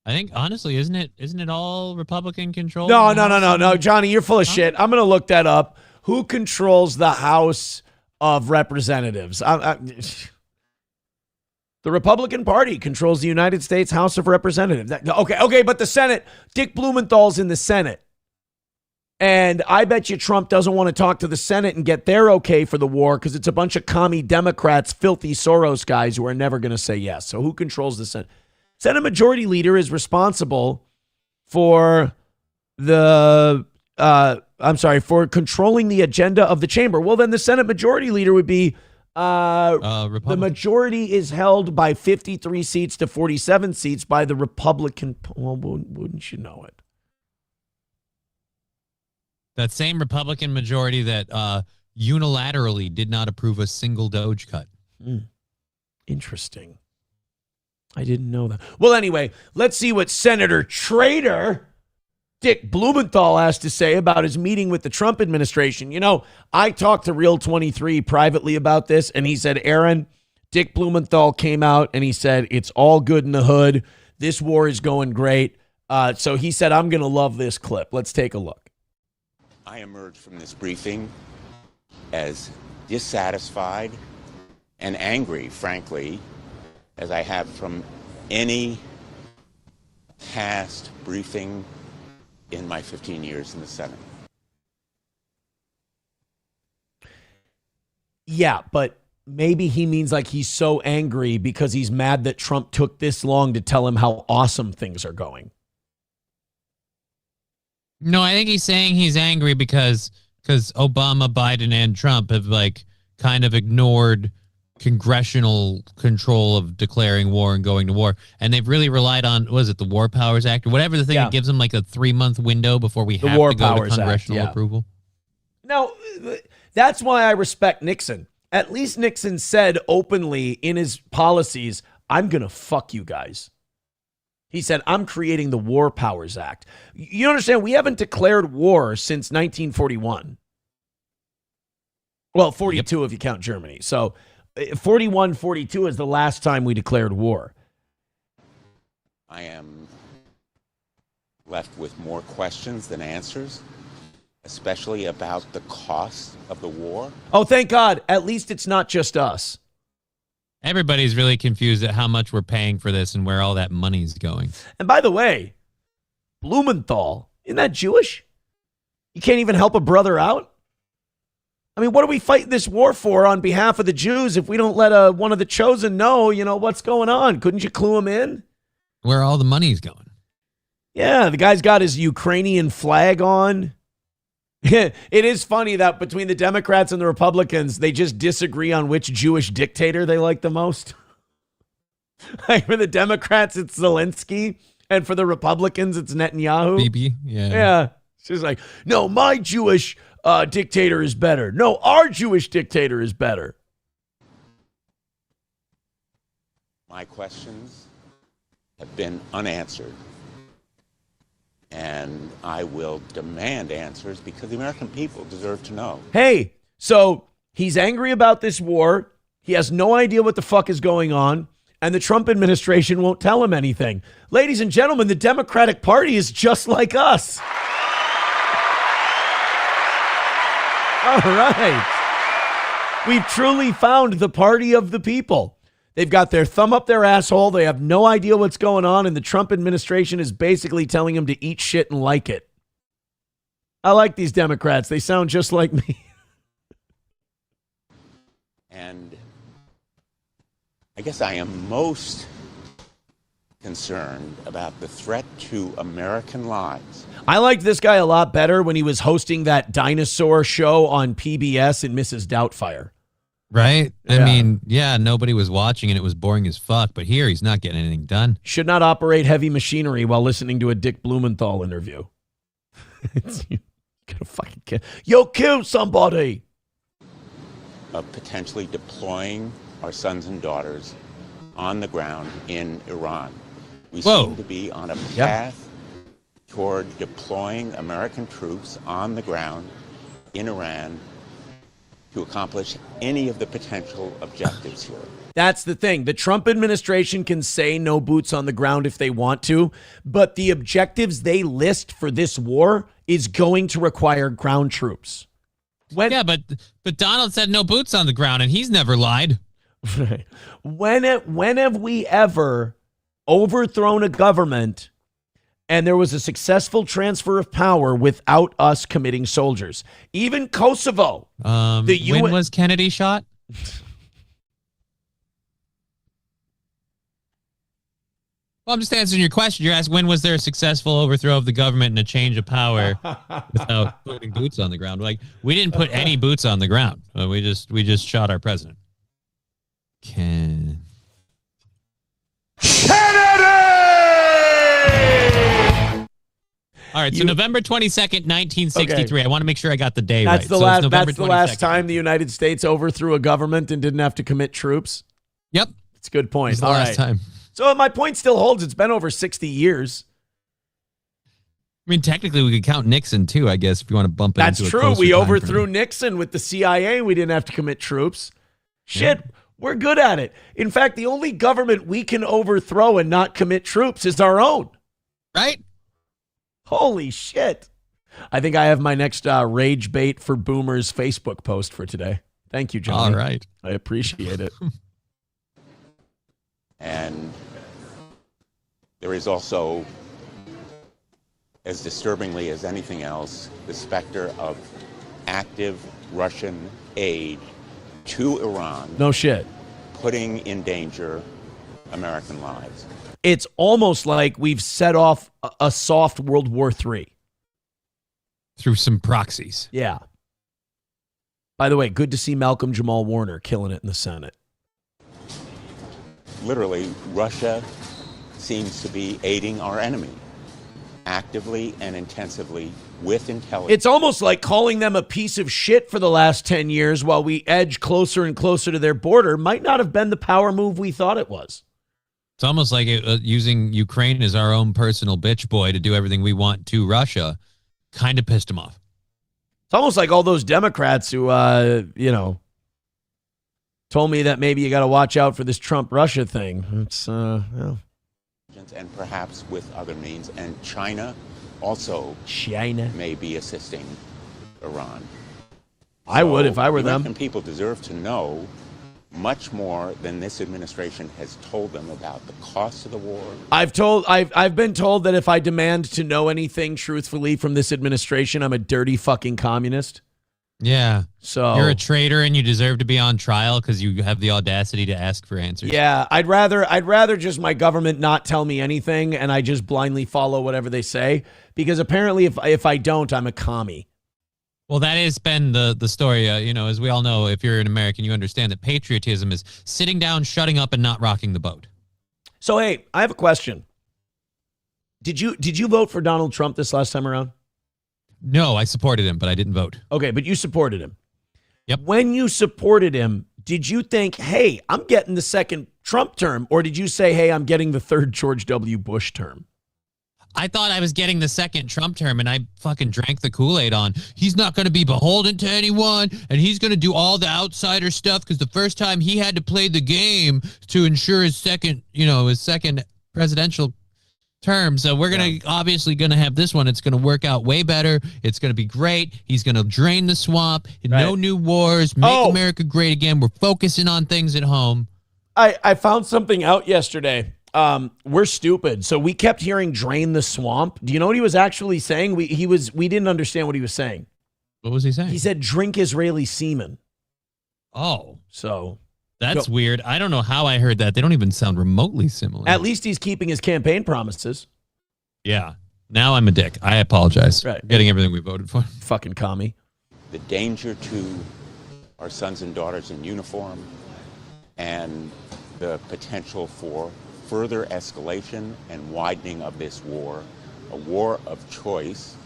I think, honestly, isn't it all Republican controlled? No, Johnny, you're full of shit. I'm going to look that up. Who controls the House of Representatives? The Republican Party controls the United States House of Representatives. Okay, but the Senate, Dick Blumenthal's in the Senate. And I bet you Trump doesn't want to talk to the Senate and get their okay for the war because it's a bunch of commie Democrats, filthy Soros guys who are never going to say yes. So who controls the Senate? Senate Majority Leader is responsible for for controlling the agenda of the chamber. Well, then the Senate Majority Leader would be the majority is held by 53 seats to 47 seats by the Republican. Well, wouldn't you know it? That same Republican majority that unilaterally did not approve a single Doge cut. Interesting. I didn't know that. Well, anyway, let's see what Senator Traitor Dick Blumenthal has to say about his meeting with the Trump administration. You know, I talked to Real 23 privately about this, and he said, Aaron, Dick Blumenthal came out and he said, it's all good in the hood. This war is going great. So he said, I'm going to love this clip. Let's take a look. I emerged from this briefing as dissatisfied and angry, frankly, as I have from any past briefing in my 15 years in the Senate. Yeah, but maybe he means like he's so angry because he's mad that Trump took this long to tell him how awesome things are going. No, I think he's saying he's angry because Obama, Biden, and Trump have like kind of ignored congressional control of declaring war and going to war, and they've really relied on, was it the War Powers Act or whatever the thing that gives them like a 3-month window before we have to go to congressional approval? No, that's why I respect Nixon. At least Nixon said openly in his policies, I'm going to fuck you guys. He said, I'm creating the War Powers Act. You understand, we haven't declared war since 1941. Well, 42 if you count Germany. So 41, 42 is the last time we declared war. I am left with more questions than answers, especially about the cost of the war. Oh, thank God. At least it's not just us. Everybody's really confused at how much we're paying for this and where all that money's going. And by the way, Blumenthal, isn't that Jewish? You can't even help a brother out? I mean, what are we fighting this war for on behalf of the Jews if we don't let one of the chosen know, what's going on? Couldn't you clue him in? Where all the money's going. Yeah, the guy's got his Ukrainian flag on. It is funny that between the Democrats and the Republicans, they just disagree on which Jewish dictator they like the most. Like for the Democrats, it's Zelensky, and for the Republicans, it's Netanyahu. Bibi, yeah. Yeah. It's just like, no, my Jewish dictator is better. No, our Jewish dictator is better. My questions have been unanswered. And I will demand answers because the American people deserve to know. Hey, so he's angry about this war. He has no idea what the fuck is going on. And the Trump administration won't tell him anything. Ladies and gentlemen, the Democratic Party is just like us. All right. We've truly found the party of the people. They've got their thumb up their asshole. They have no idea what's going on, and the Trump administration is basically telling them to eat shit and like it. I like these Democrats. They sound just like me. And I guess I am most concerned about the threat to American lives. I liked this guy a lot better when he was hosting that dinosaur show on PBS in Mrs. Doubtfire. Right? Yeah. I mean, yeah, nobody was watching and it was boring as fuck, but here he's not getting anything done. Should not operate heavy machinery while listening to a Dick Blumenthal interview. You gotta fucking kill. Yo, kill somebody. Of potentially deploying our sons and daughters on the ground in Iran. We seem to be on a path toward deploying American troops on the ground in Iran to accomplish any of the potential objectives here. That's the thing. The Trump administration can say no boots on the ground if they want to, but the objectives they list for this war is going to require ground troops. But Donald said no boots on the ground, and he's never lied. When have we ever overthrown a government and there was a successful transfer of power without us committing soldiers? Even Kosovo. When was Kennedy shot? Well, I'm just answering your question. You're asking when was there a successful overthrow of the government and a change of power without putting boots on the ground? Like, we didn't put any boots on the ground. We just shot our president. All right, so November 22nd, 1963. I want to make sure I got the day right. That's the last time the United States overthrew a government and didn't have to commit troops? Yep. That's a good point. It's the last time. So my point still holds. It's been over 60 years. I mean, technically, we could count Nixon, too, I guess, if you want to bump it into a That's true. We overthrew Nixon with the CIA. We didn't have to commit troops. Shit, we're good at it. In fact, the only government we can overthrow and not commit troops is our own. Right? Holy shit. I think I have my next rage bait for boomers Facebook post for today. Thank you, Johnny. All right. I appreciate it. And there is also, as disturbingly as anything else, the specter of active Russian aid to Iran. No shit. Putting in danger American lives. It's almost like we've set off a soft World War III. Through some proxies. Yeah. By the way, good to see Malcolm Jamal Warner killing it in the Senate. Literally, Russia seems to be aiding our enemy actively and intensively with intelligence. It's almost like calling them a piece of shit for the last 10 years while we edge closer and closer to their border might not have been the power move we thought it was. It's almost like using Ukraine as our own personal bitch boy to do everything we want to Russia kind of pissed him off. It's almost like all those Democrats who, told me that maybe you got to watch out for this Trump-Russia thing. It's, and perhaps with other means. And China also may be assisting Iran. I would if I were them. American people deserve to know much more than this administration has told them about the cost of the war. I've been told that if I demand to know anything truthfully from this administration, I'm a dirty fucking communist. Yeah. So you're a traitor and you deserve to be on trial because you have the audacity to ask for answers. Yeah, I'd rather just my government not tell me anything and I just blindly follow whatever they say, because apparently if I don't, I'm a commie. Well, that has been the story. As we all know, if you're an American, you understand that patriotism is sitting down, shutting up, and not rocking the boat. So, hey, I have a question. Did you vote for Donald Trump this last time around? No, I supported him, but I didn't vote. Okay, but you supported him. Yep. When you supported him, did you think, hey, I'm getting the second Trump term, or did you say, hey, I'm getting the third George W. Bush term? I thought I was getting the second Trump term, and I fucking drank the Kool-Aid on, he's not going to be beholden to anyone, and he's going to do all the outsider stuff, because the first time he had to play the game to ensure his second presidential term. So we're going to obviously going to have this one. It's going to work out way better. It's going to be great. He's going to drain the swamp. No new wars. Make America great again. We're focusing on things at home. I found something out yesterday. We're stupid. So we kept hearing drain the swamp. Do you know what he was actually saying? We didn't understand what he was saying. What was he saying? He said drink Israeli semen. Oh. So that's weird. I don't know how I heard that. They don't even sound remotely similar. At least he's keeping his campaign promises. Yeah. Now I'm a dick. I apologize. Right. For getting everything we voted for. Fucking commie. The danger to our sons and daughters in uniform and the potential for further escalation and widening of this war, a war of choice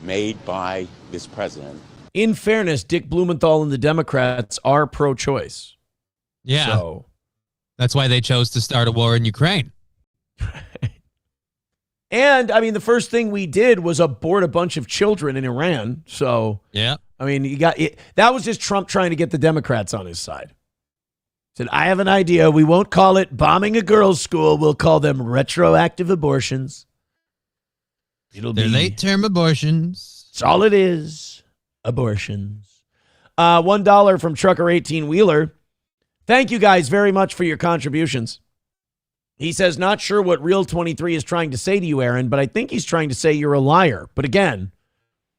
made by this president. In fairness, Dick Blumenthal and the Democrats are pro-choice. Yeah. So that's why they chose to start a war in Ukraine. And, I mean, the first thing we did was abort a bunch of children in Iran. So, yeah. I mean, you got it. That was just Trump trying to get the Democrats on his side. Said, I have an idea. We won't call it bombing a girls' school. We'll call them retroactive abortions. They're late-term abortions. That's all it is. Abortions. $1 from Trucker 18 Wheeler. Thank you guys very much for your contributions. He says, not sure what Real 23 is trying to say to you, Aaron, but I think he's trying to say you're a liar. But again,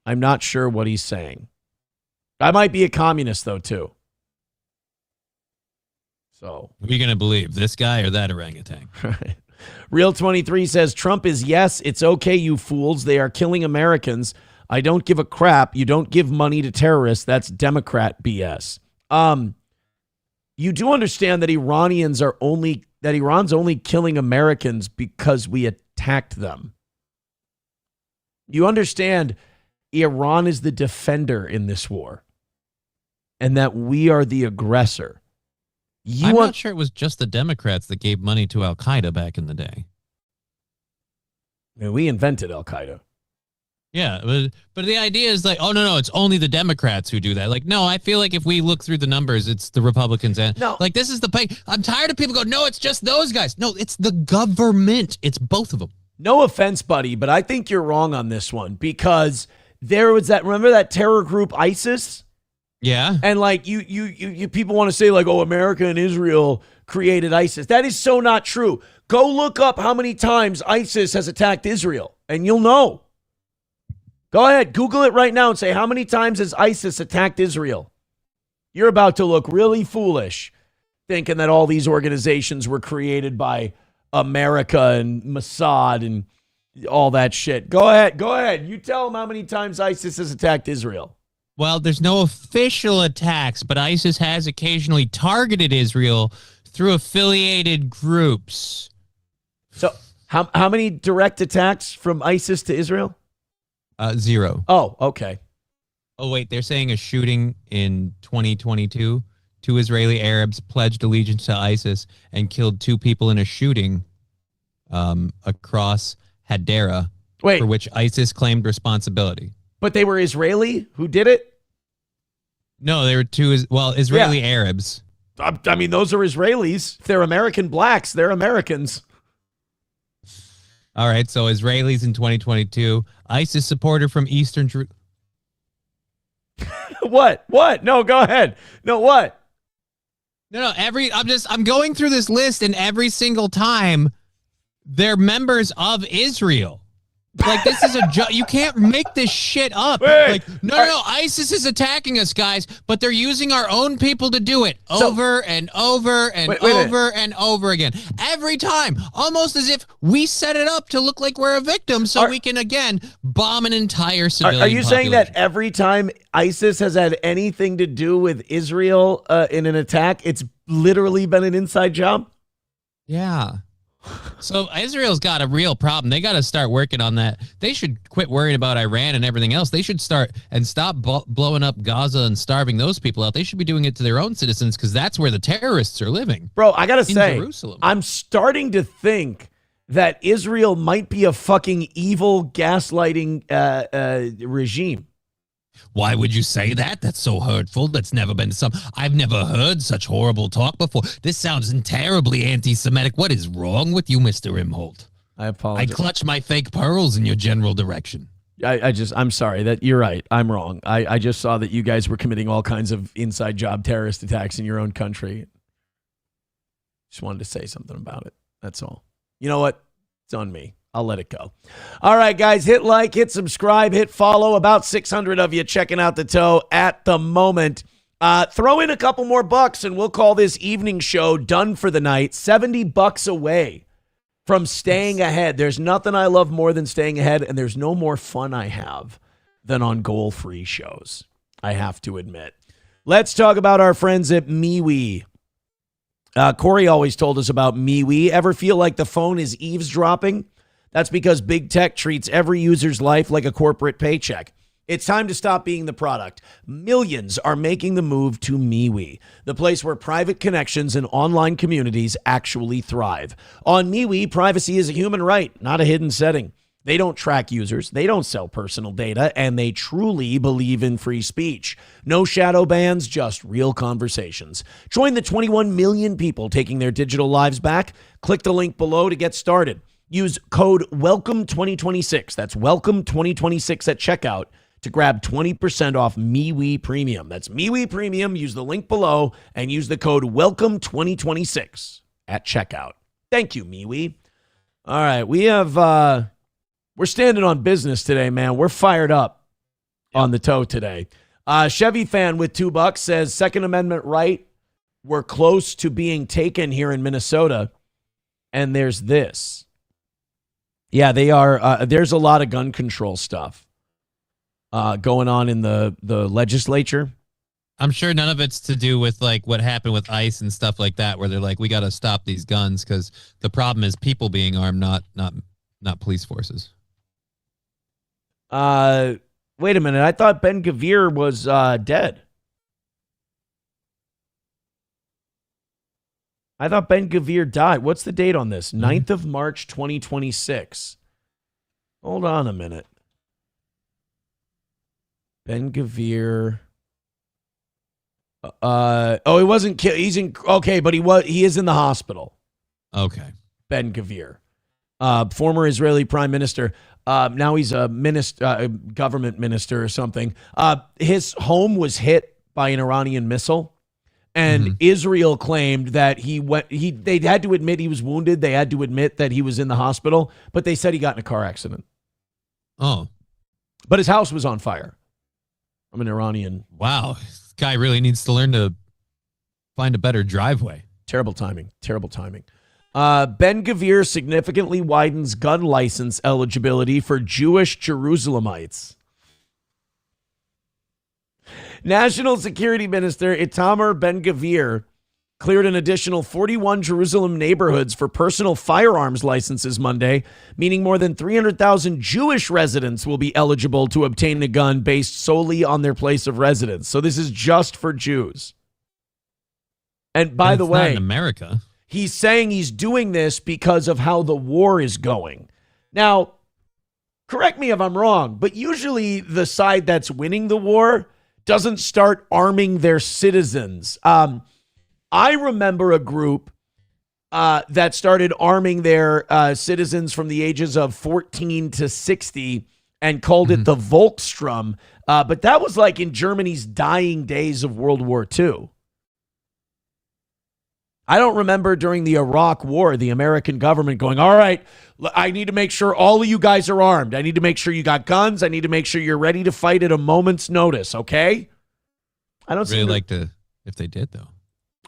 I'm not sure what he's saying. I might be a communist, though, too. So, who are you going to believe, this guy or that orangutan? Real 23 says, Trump is yes, it's okay, you fools. They are killing Americans. I don't give a crap. You don't give money to terrorists. That's Democrat BS. You do understand that Iran's only killing Americans because we attacked them. You understand Iran is the defender in this war and that we are the aggressor. I'm not sure it was just the Democrats that gave money to Al-Qaeda back in the day. I mean, we invented Al-Qaeda. Yeah, but the idea is like, oh, no, it's only the Democrats who do that. Like, no, I feel like if we look through the numbers, it's the Republicans. And like, this is the thing. I'm tired of people going, no, it's just those guys. No, it's the government. It's both of them. No offense, buddy, but I think you're wrong on this one because there was remember that terror group ISIS? Yeah. And like you people want to say like, oh, America and Israel created ISIS. That is so not true. Go look up how many times ISIS has attacked Israel and you'll know. Go ahead, Google it right now and say, how many times has ISIS attacked Israel? You're about to look really foolish thinking that all these organizations were created by America and Mossad and all that shit. Go ahead. You tell them how many times ISIS has attacked Israel. Well, there's no official attacks, but ISIS has occasionally targeted Israel through affiliated groups. So how many direct attacks from ISIS to Israel? 0. Oh, okay. Oh, wait, they're saying a shooting in 2022. 2 Israeli Arabs pledged allegiance to ISIS and killed 2 people in a shooting across Hadera, for which ISIS claimed responsibility. But they were Israeli who did it? No, they were 2 Israeli Arabs. I mean, those are Israelis. If they're American blacks, they're Americans. All right, so Israelis in 2022, ISIS supporter from Eastern Jerusalem. What? No, go ahead. No, what? No, I'm going through this list and every single time they're members of Israel. Like, this is a joke. You can't make this shit up. Like, no, ISIS is attacking us, guys, but they're using our own people to do it over and over and over and over again. Every time, almost as if we set it up to look like we're a victim so we can, again, bomb an entire civilian Are you saying population. that every time ISIS has had anything to do with Israel in an attack, it's literally been an inside job? Yeah. So Israel's got a real problem. They got to start working on that. They should quit worrying about Iran and everything else. They should start and stop blowing up Gaza and starving those people out. They should be doing it to their own citizens because that's where the terrorists are living. Bro, I got to say, Jerusalem. I'm starting to think that Israel might be a fucking evil gaslighting regime. Why would you say that? That's so hurtful. That's never been I've never heard such horrible talk before. This sounds terribly anti-Semitic. What is wrong with you, Mr. Imholt? I apologize. I clutch my fake pearls in your general direction. I'm sorry that you're right. I'm wrong. I just saw that you guys were committing all kinds of inside job terrorist attacks in your own country. Just wanted to say something about it. That's all. You know what? It's on me. I'll let it go. All right, guys, hit like, hit subscribe, hit follow. About 600 of you checking out the toe at the moment. Throw in a couple more bucks and we'll call this evening show done for the night. $70 away from staying ahead. There's nothing I love more than staying ahead, and there's no more fun I have than on goal-free shows, I have to admit. Let's talk about our friends at MeWe. Corey always told us about MeWe. Ever feel like the phone is eavesdropping? That's because big tech treats every user's life like a corporate paycheck. It's time to stop being the product. Millions are making the move to MeWe, the place where private connections and online communities actually thrive. On MeWe, privacy is a human right, not a hidden setting. They don't track users, they don't sell personal data, and they truly believe in free speech. No shadow bans, just real conversations. Join the 21 million people taking their digital lives back. Click the link below to get started. Use code WELCOME2026. That's WELCOME2026 at checkout to grab 20% off MeWe Premium. That's MeWe Premium. Use the link below and use the code WELCOME2026 at checkout. Thank you, MeWe. All right, we're standing on business today, man. We're fired up on the toe today. Chevy fan with $2 says, Second Amendment right. We're close to being taken here in Minnesota. And there's this. Yeah, they are. There's a lot of gun control stuff going on in the legislature. I'm sure none of it's to do with like what happened with ICE and stuff like that, where they're like, we got to stop these guns because the problem is people being armed, not police forces. Wait a minute. I thought Ben Gvir was dead. I thought Ben Gvir died. What's the date on this? 9th of March, 2026. Hold on a minute. Ben Gvir. He wasn't killed. He's in. Okay, but he is in the hospital. Okay. Ben Gvir, former Israeli prime minister. Now he's a government minister or something. His home was hit by an Iranian missile, and Israel claimed that they had to admit he was wounded. They had to admit that he was in the hospital, but they said he got in a car accident. Oh, but his house was on fire. I'm an Iranian. Wow, this guy really needs to learn to find a better driveway. Terrible timing. Terrible timing. Ben Gvir significantly widens gun license eligibility for Jewish Jerusalemites. National Security Minister Itamar Ben Gvir cleared an additional 41 Jerusalem neighborhoods for personal firearms licenses Monday, meaning more than 300,000 Jewish residents will be eligible to obtain a gun based solely on their place of residence. So this is just for Jews. And by the way, not in America. He's saying he's doing this because of how the war is going. Now, correct me if I'm wrong, but usually the side that's winning the war doesn't start arming their citizens. I remember a group that started arming their citizens from the ages of 14 to 60 and called it the Volkssturm. But that was like in Germany's dying days of World War II. I don't remember during the Iraq War, the American government going, all right, I need to make sure all of you guys are armed. I need to make sure you got guns. I need to make sure you're ready to fight at a moment's notice, okay? I don't really like to, if they did, though.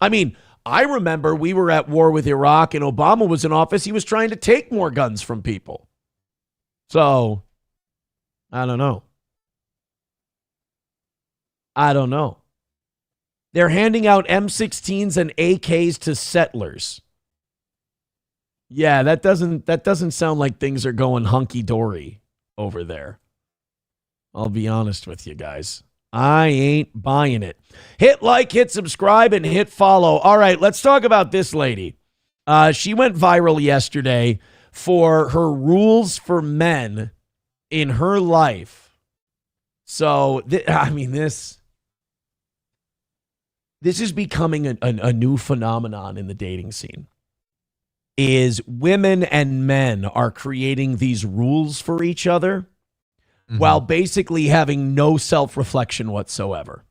I mean, I remember we were at war with Iraq and Obama was in office. He was trying to take more guns from people. So, I don't know. They're handing out M16s and AKs to settlers. Yeah, that doesn't sound like things are going hunky-dory over there. I'll be honest with you guys. I ain't buying it. Hit like, hit subscribe, and hit follow. All right, let's talk about this lady. She went viral yesterday for her rules for men in her life. So, this is becoming a new phenomenon in the dating scene. is women and men are creating these rules for each other while basically having no self-reflection whatsoever.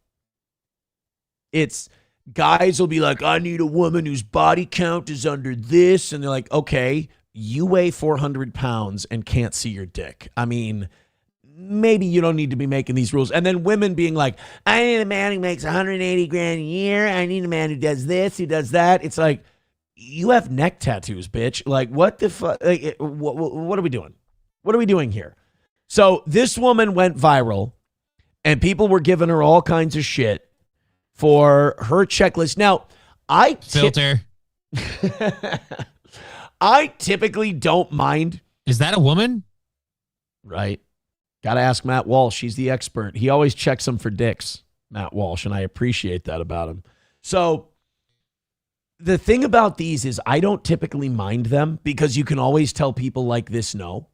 It's guys will be like, I need a woman whose body count is under this. And they're like, okay, you weigh 400 pounds and can't see your dick. I mean, maybe you don't need to be making these rules. And then women being like, I need a man who makes 180 grand a year. I need a man who does this, who does that. It's like, you have neck tattoos, bitch. Like, what the fuck? Like, what are we doing? What are we doing here? So this woman went viral and people were giving her all kinds of shit for her checklist. Now, I typically don't mind. Is that a woman? Right. Got to ask Matt Walsh. He's the expert. He always checks them for dicks, Matt Walsh, and I appreciate that about him. So the thing about these is I don't typically mind them because you can always tell people like this no.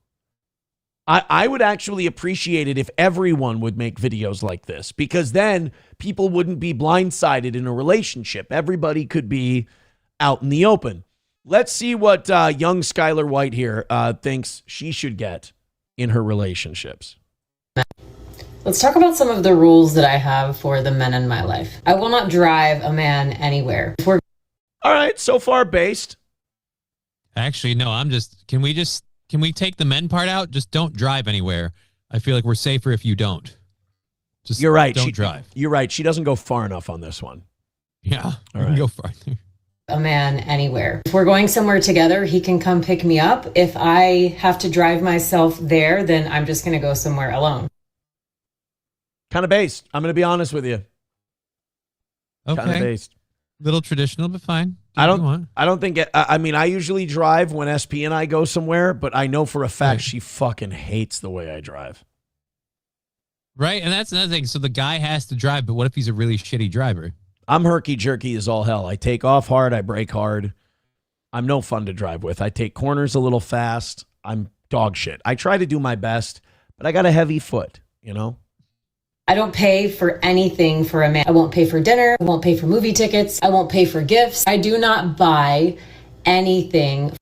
I would actually appreciate it if everyone would make videos like this, because then people wouldn't be blindsided in a relationship. Everybody could be out in the open. Let's see what young Skylar White here thinks she should get in her relationships. Let's talk about some of the rules that I have for the men in my life. I will not drive a man anywhere. All right, so far based. Actually, no, can we take the men part out? Just don't drive anywhere. I feel like we're safer if you don't. Just You're right. Don't drive. You're right. She doesn't go far enough on this one. Yeah. All right. Go farther. A man anywhere. If we're going somewhere together, he can come pick me up. If I have to drive myself there, then I'm just going to go somewhere alone. Kind of based. I'm going to be honest with you. Okay. Kind of based. Little traditional, but fine. I don't think it, I mean, I usually drive when SP and I go somewhere, but I know for a fact she fucking hates the way I drive. Right. And that's another thing. So the guy has to drive, but what if he's a really shitty driver? I'm herky jerky as all hell. I take off hard. I brake hard. I'm no fun to drive with. I take corners a little fast. I'm dog shit. I try to do my best, but I got a heavy foot, you know? I don't pay for anything for a man. I won't pay for dinner. I won't pay for movie tickets. I won't pay for gifts. I do not buy anything.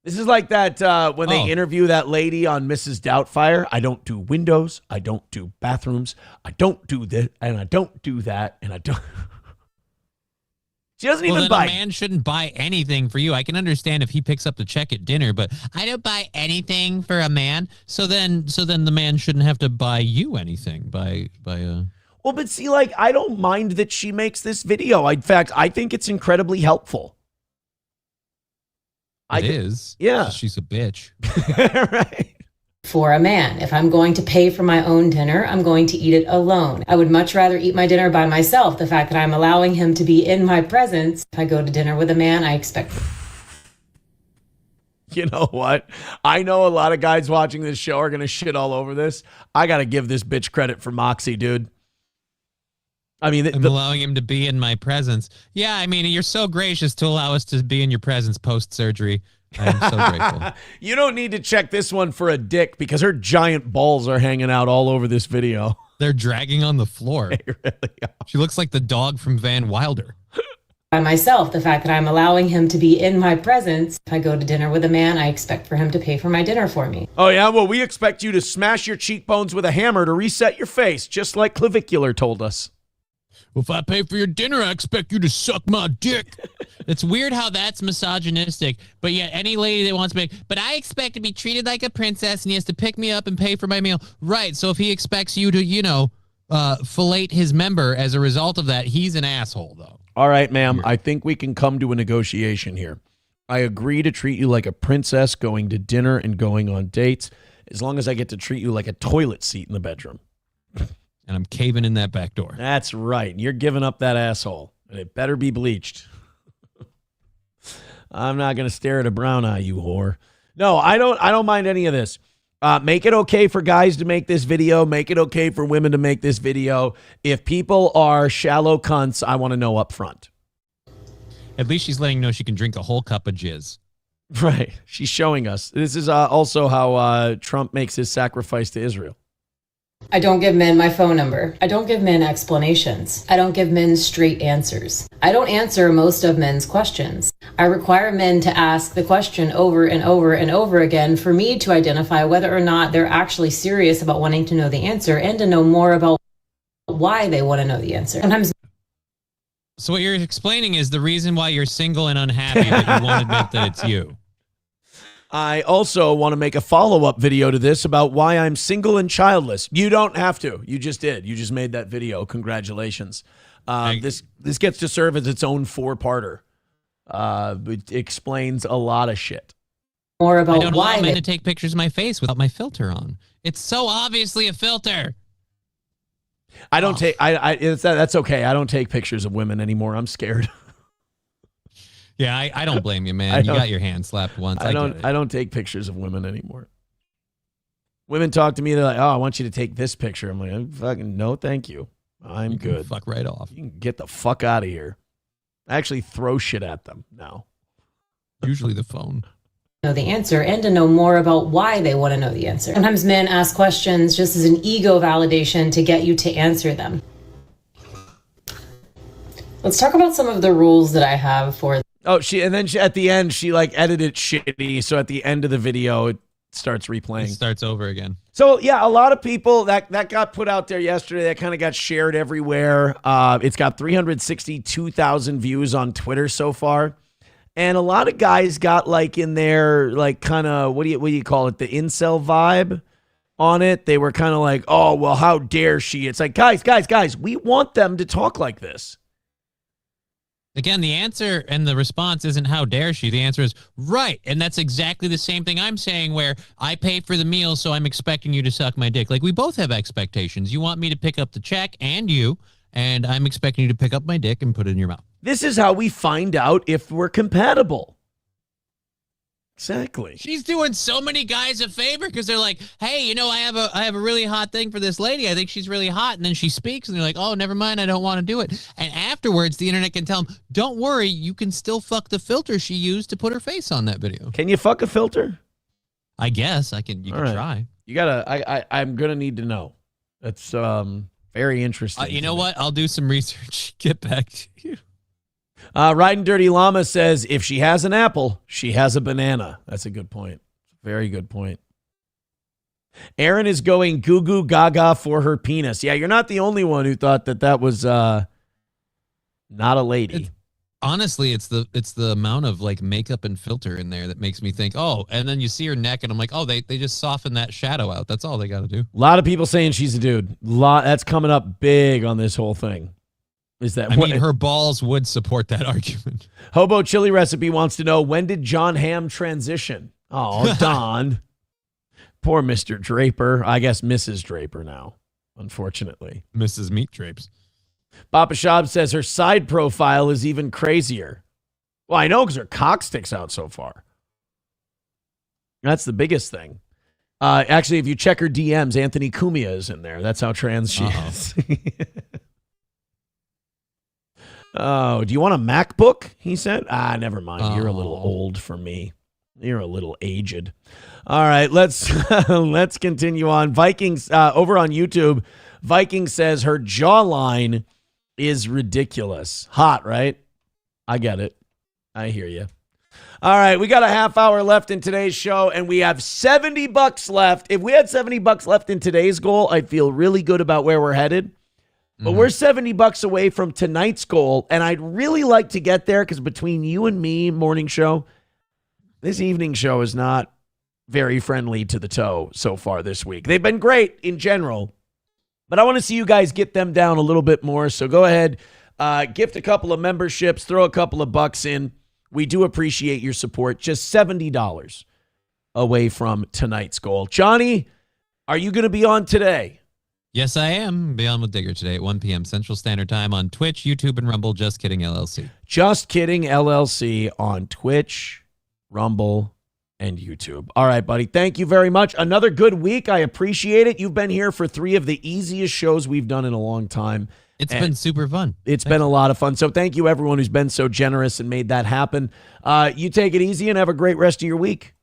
This is like that when they interview that lady on Mrs. Doubtfire. I don't do windows. I don't do bathrooms. I don't do this, and I don't do that, and I don't. She doesn't even buy. A man shouldn't buy anything for you. I can understand if he picks up the check at dinner, but I don't buy anything for a man. So then the man shouldn't have to buy you anything. Well, but see, like, I don't mind that she makes this video. In fact, I think it's incredibly helpful. It is. Yeah. She's a bitch. Right. For a man. If I'm going to pay for my own dinner, I'm going to eat it alone. I would much rather eat my dinner by myself. The fact that I'm allowing him to be in my presence. If I go to dinner with a man, I expect. You know what? I know a lot of guys watching this show are going to shit all over this. I got to give this bitch credit for moxie, dude. I mean, I'm allowing him to be in my presence. Yeah, I mean, you're so gracious to allow us to be in your presence post-surgery. I'm so grateful. You don't need to check this one for a dick because her giant balls are hanging out all over this video. They're dragging on the floor. They really are. She looks like the dog from Van Wilder. By myself, the fact that I'm allowing him to be in my presence. If I go to dinner with a man, I expect for him to pay for my dinner for me. Oh, yeah? Well, we expect you to smash your cheekbones with a hammer to reset your face, just like Clavicular told us. Well, if I pay for your dinner, I expect you to suck my dick. It's weird how that's misogynistic, but yet any lady that wants to but I expect to be treated like a princess and he has to pick me up and pay for my meal. Right, so if he expects you to, fillet his member as a result of that, he's an asshole, though. All right, ma'am, I think we can come to a negotiation here. I agree to treat you like a princess going to dinner and going on dates, as long as I get to treat you like a toilet seat in the bedroom. And I'm caving in that back door. That's right. You're giving up that asshole. And it better be bleached. I'm not going to stare at a brown eye, you whore. No, I don't mind any of this. Make it okay for guys to make this video. Make it okay for women to make this video. If people are shallow cunts, I want to know up front. At least she's letting you know she can drink a whole cup of jizz. Right. She's showing us. This is also how Trump makes his sacrifice to Israel. I don't give men my phone number. I don't give men explanations. I don't give men straight answers. I don't answer most of men's questions. I require men to ask the question over and over and over again for me to identify whether or not they're actually serious about wanting to know the answer and to know more about why they want to know the answer. Sometimes. So what you're explaining is the reason why you're single and unhappy, but you won't admit that it's you. I also want to make a follow-up video to this about why I'm single and childless. You don't have to. You just did. You just made that video. Congratulations. This gets to serve as its own 4-parter. It explains a lot of shit. More about I don't why allow men to take pictures of my face without my filter on. It's so obviously a filter. I don't take. That's okay. I don't take pictures of women anymore. I'm scared. Yeah, I don't blame you, man. You got your hand slapped once. I don't take pictures of women anymore. Women talk to me. They're like, "Oh, I want you to take this picture." I'm like, "Fucking no, thank you. I'm good. Fuck right off. You can get the fuck out of here." I actually throw shit at them now. Usually the phone. Know the answer and to know more about why they want to know the answer. Sometimes men ask questions just as an ego validation to get you to answer them. Let's talk about some of the rules that I have for. Oh, at the end, she like edited shitty. So at the end of the video, it starts replaying. It starts over again. So yeah, a lot of people that got put out there yesterday, that kind of got shared everywhere. It's got 362,000 views on Twitter so far. And a lot of guys got like in their like kind of, what do you call it? The incel vibe on it. They were kind of like, oh, well, how dare she? It's like, guys, we want them to talk like this. Again, the answer and the response isn't how dare she. The answer is right. And that's exactly the same thing I'm saying, where I pay for the meal, so I'm expecting you to suck my dick. Like, we both have expectations. You want me to pick up the check, and I'm expecting you to pick up my dick and put it in your mouth. This is how we find out if we're compatible. Exactly. She's doing so many guys a favor because they're like, hey, I have a really hot thing for this lady. I think she's really hot. And then she speaks and they're like, oh, never mind. I don't want to do it. And afterwards, the internet can tell them, don't worry. You can still fuck the filter she used to put her face on that video. Can you fuck a filter? I guess you can try. You gotta, I'm going to need to know. That's very interesting. You know what? I'll do some research. Get back to you. Riding Dirty Llama says, if she has an apple, she has a banana. That's a good point. Very good point. Aaron is going goo goo gaga for her penis. Yeah, you're not the only one who thought that was not a lady. Honestly, it's the amount of like makeup and filter in there that makes me think, oh, and then you see her neck and I'm like, oh, they just soften that shadow out. That's all they got to do. A lot of people saying she's a dude. That's coming up big on this whole thing. Her balls would support that argument. Hobo Chili Recipe wants to know, when did John Hamm transition? Oh, Don. Poor Mr. Draper. I guess Mrs. Draper now, unfortunately. Mrs. Meat Drapes. Papa Shab says her side profile is even crazier. Well, I know because her cock sticks out so far. That's the biggest thing. Actually, if you check her DMs, Anthony Cumia is in there. That's how trans she is. Oh, do you want a MacBook? He said. Never mind. You're a little old for me. You're a little aged. All right, let's continue on. Vikings over on YouTube. Viking says her jawline is ridiculous. Hot, right? I get it. I hear you. All right, we got a half hour left in today's show, and we have $70 left. If we had $70 left in today's goal, I'd feel really good about where we're headed. But we're $70 away from tonight's goal, and I'd really like to get there because between you and me, morning show, this evening show is not very friendly to the toe so far this week. They've been great in general, but I want to see you guys get them down a little bit more. So go ahead, gift a couple of memberships, throw a couple of bucks in. We do appreciate your support. Just $70 away from tonight's goal. Johnny, are you going to be on today? Yes, I am. Be on with Digger today at 1 p.m. Central Standard Time on Twitch, YouTube, and Rumble. Just Kidding LLC. Just Kidding LLC on Twitch, Rumble, and YouTube. All right, buddy. Thank you very much. Another good week. I appreciate it. You've been here for 3 of the easiest shows we've done in a long time. It's been super fun. It's been a lot of fun. So thank you, everyone who's been so generous and made that happen. You take it easy and have a great rest of your week.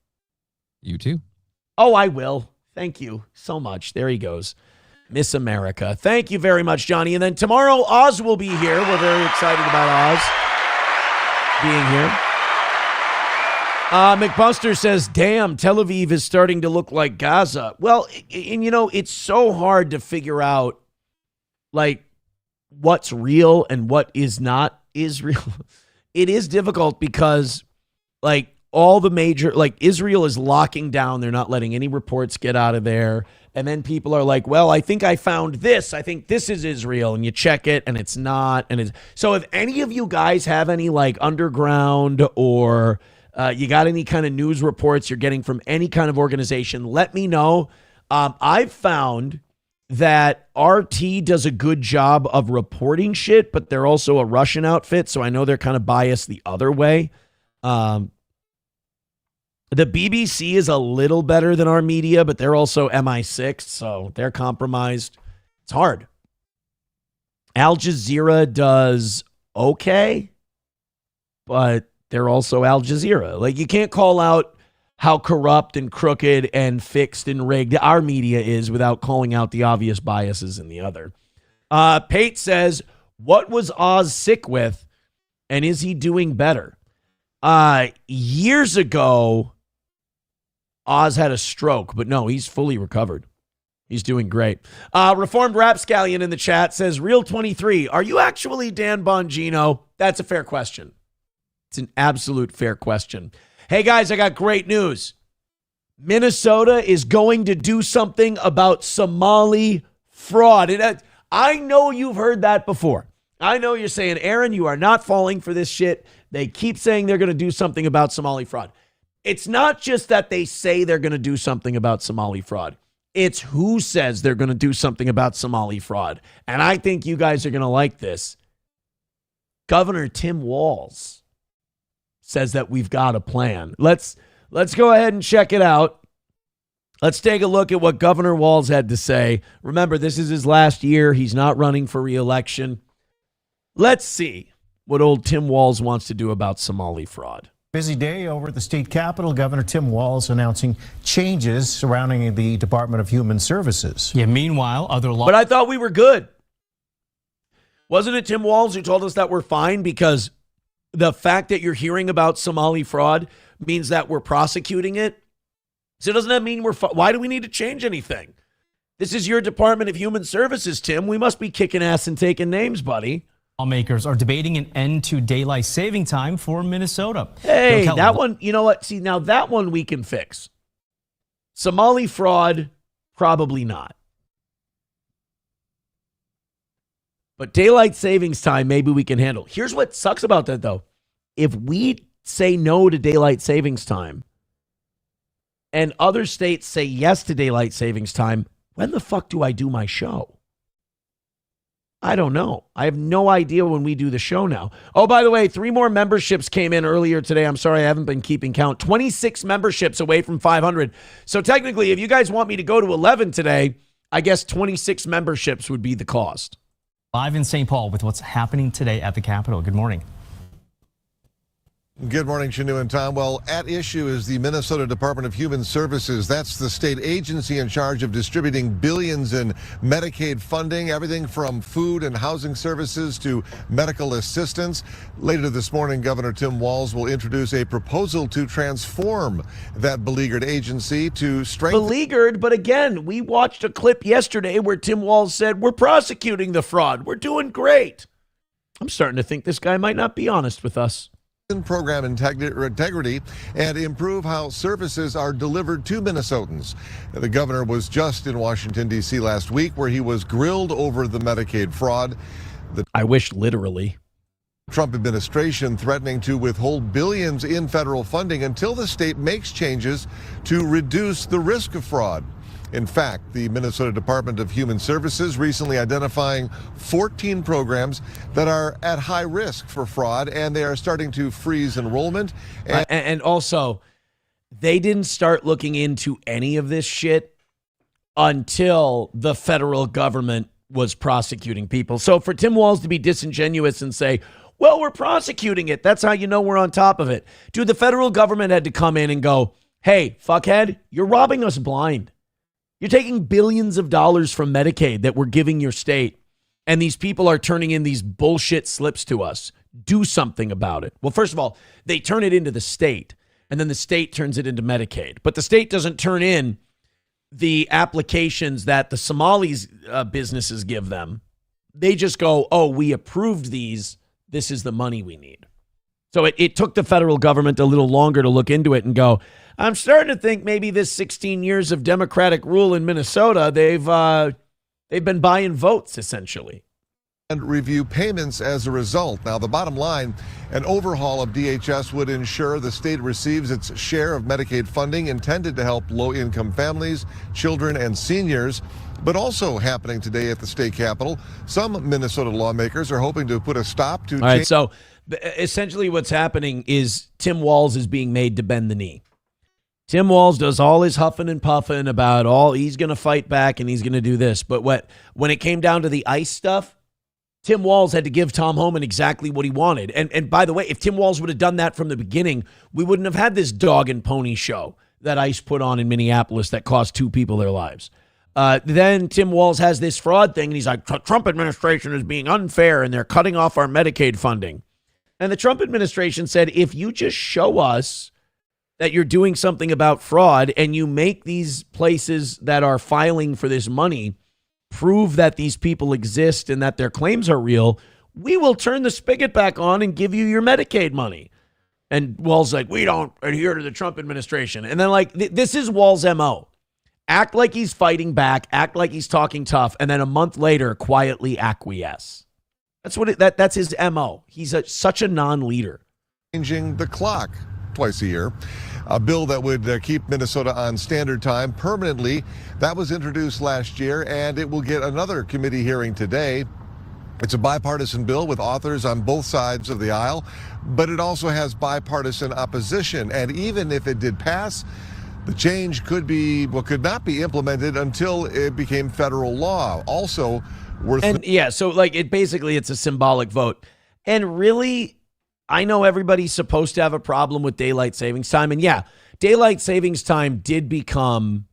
You too. Oh, I will. Thank you so much. There he goes. Miss America. Thank you very much, Johnny. And then tomorrow, Oz will be here. We're very excited about Oz being here. McBuster says, damn, Tel Aviv is starting to look like Gaza. Well, and it's so hard to figure out, like, what's real and what is not Israel. It is difficult because, like, all the major, like, Israel is locking down. They're not letting any reports get out of there. And then people are like, well, I think I found this. I think this is Israel. And you check it and it's not. And it's so if any of you guys have any, like, underground or you got any kind of news reports you're getting from any kind of organization, let me know. I've found that RT does a good job of reporting shit, but they're also a Russian outfit, so I know they're kind of biased the other way. The BBC is a little better than our media, but they're also MI6, so they're compromised. It's hard. Al Jazeera does okay, but they're also Al Jazeera. Like, you can't call out how corrupt and crooked and fixed and rigged our media is without calling out the obvious biases in the other. Pate says, what was Oz sick with, and is he doing better? Years ago, Oz had a stroke, but no, he's fully recovered. He's doing great. Reformed Rapscallion in the chat says, Real 23, are you actually Dan Bongino? That's a fair question. It's an absolute fair question. Hey, guys, I got great news. Minnesota is going to do something about Somali fraud. And I know you've heard that before. I know you're saying, Aaron, you are not falling for this shit. They keep saying they're going to do something about Somali fraud. It's not just that they say they're going to do something about Somali fraud. It's who says they're going to do something about Somali fraud. And I think you guys are going to like this. Governor Tim Walz says that we've got a plan. Let's go ahead and check it out. Let's take a look at what Governor Walz had to say. Remember, this is his last year. He's not running for re-election. Let's see what old Tim Walz wants to do about Somali fraud. Busy day over at the state capitol. Governor Tim Walz announcing changes surrounding the Department of Human Services. Yeah, meanwhile, other law. But I thought we were good. Wasn't it Tim Walz who told us that we're fine because the fact that you're hearing about Somali fraud means that we're prosecuting it? So doesn't that mean why do we need to change anything? This is your Department of Human Services, Tim. We must be kicking ass and taking names, buddy. Lawmakers are debating an end to daylight saving time for Minnesota. Hey, that one, you know what? See, now that one we can fix. Somali fraud, probably not. But daylight savings time, maybe we can handle. Here's what sucks about that, though. If we say no to daylight savings time and other states say yes to daylight savings time, when the fuck do I do my show? I don't know. I have no idea when we do the show now. Oh, by the way, 3 more memberships came in earlier today. I'm sorry I haven't been keeping count. 26 memberships away from 500. So technically, if you guys want me to go to 11 today, I guess 26 memberships would be the cost. Live in St. Paul with what's happening today at the Capitol. Good morning. Good morning, Shanu and Tom. Well, at issue is the Minnesota Department of Human Services. That's the state agency in charge of distributing billions in Medicaid funding, everything from food and housing services to medical assistance. Later this morning, Governor Tim Walz will introduce a proposal to transform that beleaguered agency to strengthen. Beleaguered, but again, we watched a clip yesterday where Tim Walz said, we're prosecuting the fraud. We're doing great. I'm starting to think this guy might not be honest with us. Program integrity and improve how services are delivered to Minnesotans. The governor was just in Washington, D.C. last week where he was grilled over the Medicaid fraud. I wish literally. Trump administration threatening to withhold billions in federal funding until the state makes changes to reduce the risk of fraud. In fact, the Minnesota Department of Human Services recently identifying 14 programs that are at high risk for fraud, and they are starting to freeze enrollment. And also, they didn't start looking into any of this shit until the federal government was prosecuting people. So for Tim Walz to be disingenuous and say, well, we're prosecuting it, that's how you know we're on top of it. Dude, the federal government had to come in and go, hey, fuckhead, you're robbing us blind. You're taking billions of dollars from Medicaid that we're giving your state, and these people are turning in these bullshit slips to us. Do something about it. Well, first of all, they turn it into the state. and then the state turns it into Medicaid. But the state doesn't turn in the applications that the Somalis businesses give them. They just go, oh, we approved these. This is the money we need. So it took the federal government a little longer to look into it and go, I'm starting to think maybe this 16 years of Democratic rule in Minnesota, they've been buying votes, essentially. And review payments as a result. Now, the bottom line, an overhaul of DHS would ensure the state receives its share of Medicaid funding intended to help low-income families, children, and seniors. But also happening today at the state capitol, some Minnesota lawmakers are hoping to put a stop to... All right, so essentially what's happening is Tim Walz is being made to bend the knee. Tim Walz does all his huffing and puffing about he's going to fight back and he's going to do this. But when it came down to the ICE stuff, Tim Walz had to give Tom Homan exactly what he wanted. And by the way, if Tim Walz would have done that from the beginning, we wouldn't have had this dog and pony show that ICE put on in Minneapolis that cost 2 people their lives. Then Tim Walz has this fraud thing, and he's like, Trump administration is being unfair, and they're cutting off our Medicaid funding. And the Trump administration said, if you just show us that you're doing something about fraud and you make these places that are filing for this money prove that these people exist and that their claims are real, we will turn the spigot back on and give you your Medicaid money. And Walz like, we don't adhere to the Trump administration. And then this is Walz's MO. Act like he's fighting back, act like he's talking tough, and then a month later, quietly acquiesce. That's his MO. He's such a non-leader. Changing the clock twice a year. A bill that would keep Minnesota on standard time permanently. That was introduced last year, and it will get another committee hearing today. It's a bipartisan bill with authors on both sides of the aisle, but it also has bipartisan opposition. And even if it did pass, the change could not be implemented until it became federal law. Also worth... And yeah, so it's a symbolic vote. And really, I know everybody's supposed to have a problem with daylight savings time. And yeah, daylight savings time did become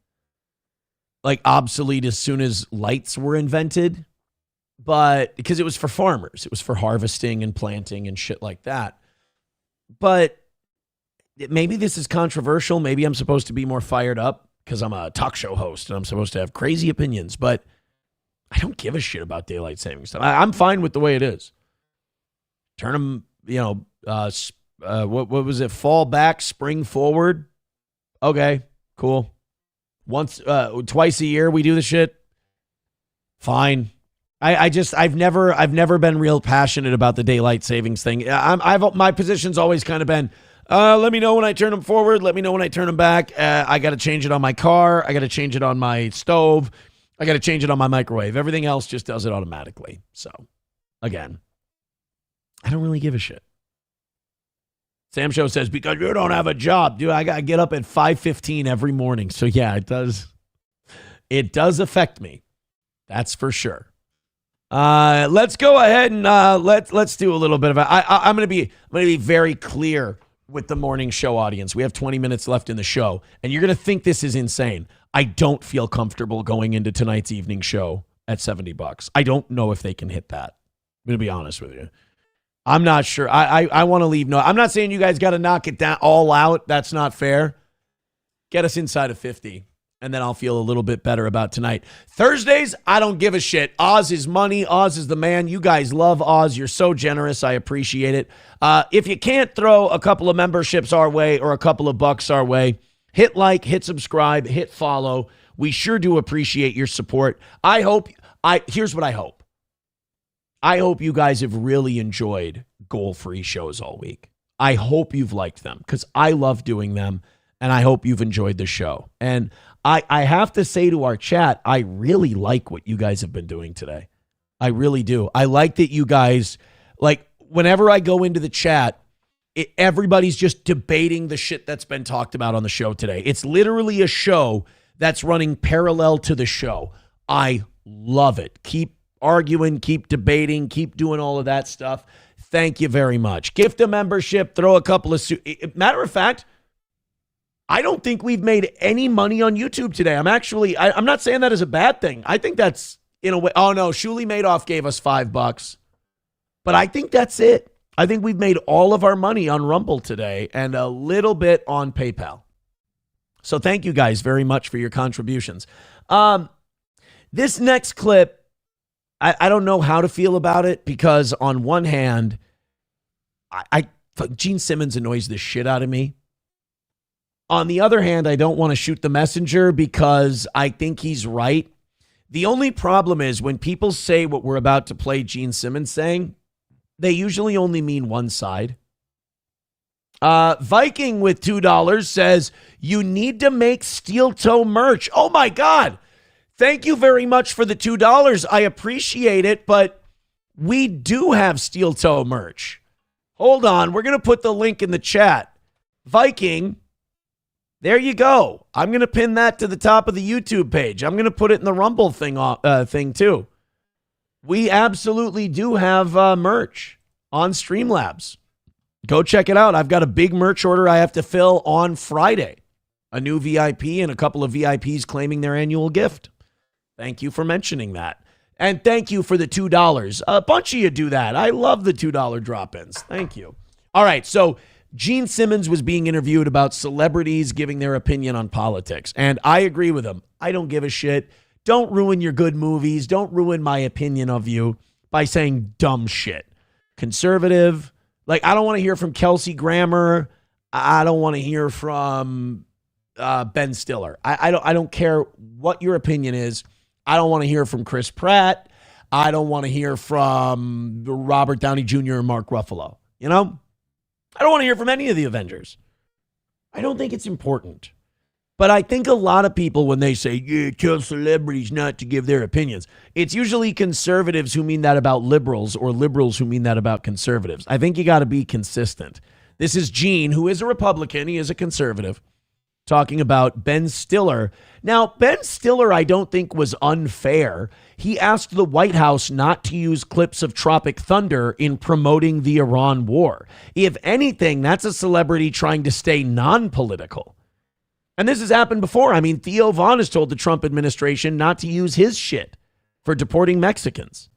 obsolete as soon as lights were invented. But because it was for farmers, it was for harvesting and planting and shit like that. But maybe this is controversial. Maybe I'm supposed to be more fired up because I'm a talk show host and I'm supposed to have crazy opinions, but I don't give a shit about daylight savings time. I'm fine with the way it is. Turn them, what was it? Fall back, spring forward. Okay, cool. Twice a year we do the shit. Fine. I've never been real passionate about the daylight savings thing. My position's always kind of been, let me know when I turn them forward. Let me know when I turn them back. I got to change it on my car. I got to change it on my stove. I got to change it on my microwave. Everything else just does it automatically. So, again, I don't really give a shit. Sam Show says, because you don't have a job. Dude, I got to get up at 5:15 every morning. So, yeah, it does. It does affect me. That's for sure. Let's go ahead and let's do a little bit of I'm going to be very clear with the morning show audience. We have 20 minutes left in the show, and you're going to think this is insane. I don't feel comfortable going into tonight's evening show at $70. I don't know if they can hit that. I'm going to be honest with you. I'm not sure. I want to leave. No, I'm not saying you guys got to knock it down all out. That's not fair. Get us inside of 50. And then I'll feel a little bit better about tonight. Thursdays, I don't give a shit. Oz is money. Oz is the man. You guys love Oz. You're so generous. I appreciate it. If you can't throw a couple of memberships our way or a couple of bucks our way, hit like, hit subscribe, hit follow. We sure do appreciate your support. Here's what I hope. I hope you guys have really enjoyed goal-free shows all week. I hope you've liked them because I love doing them, and I hope you've enjoyed the show. And I have to say to our chat, I really like what you guys have been doing today. I really do. I like that you guys, whenever I go into the chat, everybody's just debating the shit that's been talked about on the show today. It's literally a show that's running parallel to the show. I love it. Keep arguing, keep debating, keep doing all of that stuff. Thank you very much. Gift a membership, throw a couple of... Matter of fact, I don't think we've made any money on YouTube today. I'm not saying that as a bad thing. I think that's, in a way... Oh, no, Shuli Madoff gave us $5. But I think that's it. I think we've made all of our money on Rumble today and a little bit on PayPal. So thank you guys very much for your contributions. This next clip, I don't know how to feel about it because on one hand, Gene Simmons annoys the shit out of me. On the other hand, I don't want to shoot the messenger because I think he's right. The only problem is when people say what we're about to play Gene Simmons saying, they usually only mean one side. Viking with $2 says, you need to make steel toe merch. Oh my God. Thank you very much for the $2. I appreciate it, but we do have steel toe merch. Hold on. We're going to put the link in the chat. Viking, there you go. I'm going to pin that to the top of the YouTube page. I'm going to put it in the Rumble thing too. We absolutely do have merch on Streamlabs. Go check it out. I've got a big merch order I have to fill on Friday. A new VIP and a couple of VIPs claiming their annual gift. Thank you for mentioning that. And thank you for the $2. A bunch of you do that. I love the $2 drop-ins. Thank you. All right, so Gene Simmons was being interviewed about celebrities giving their opinion on politics. And I agree with him. I don't give a shit. Don't ruin your good movies. Don't ruin my opinion of you by saying dumb shit. Conservative. Like, I don't want to hear from Kelsey Grammer. I don't want to hear from Ben Stiller. I don't care what your opinion is. I don't want to hear from Chris Pratt. I don't want to hear from Robert Downey Jr. and Mark Ruffalo. You know? I don't want to hear from any of the Avengers. I don't think it's important. But I think a lot of people, when they say, yeah, tell celebrities not to give their opinions, it's usually conservatives who mean that about liberals or liberals who mean that about conservatives. I think you got to be consistent. This is Gene, who is a Republican. He is a conservative, talking about Ben Stiller. Now, Ben Stiller, I don't think was unfair. He asked the White House not to use clips of Tropic Thunder in promoting the Iran war. If anything, that's a celebrity trying to stay non-political. And this has happened before. I mean, Theo Vaughn has told the Trump administration not to use his shit for deporting Mexicans.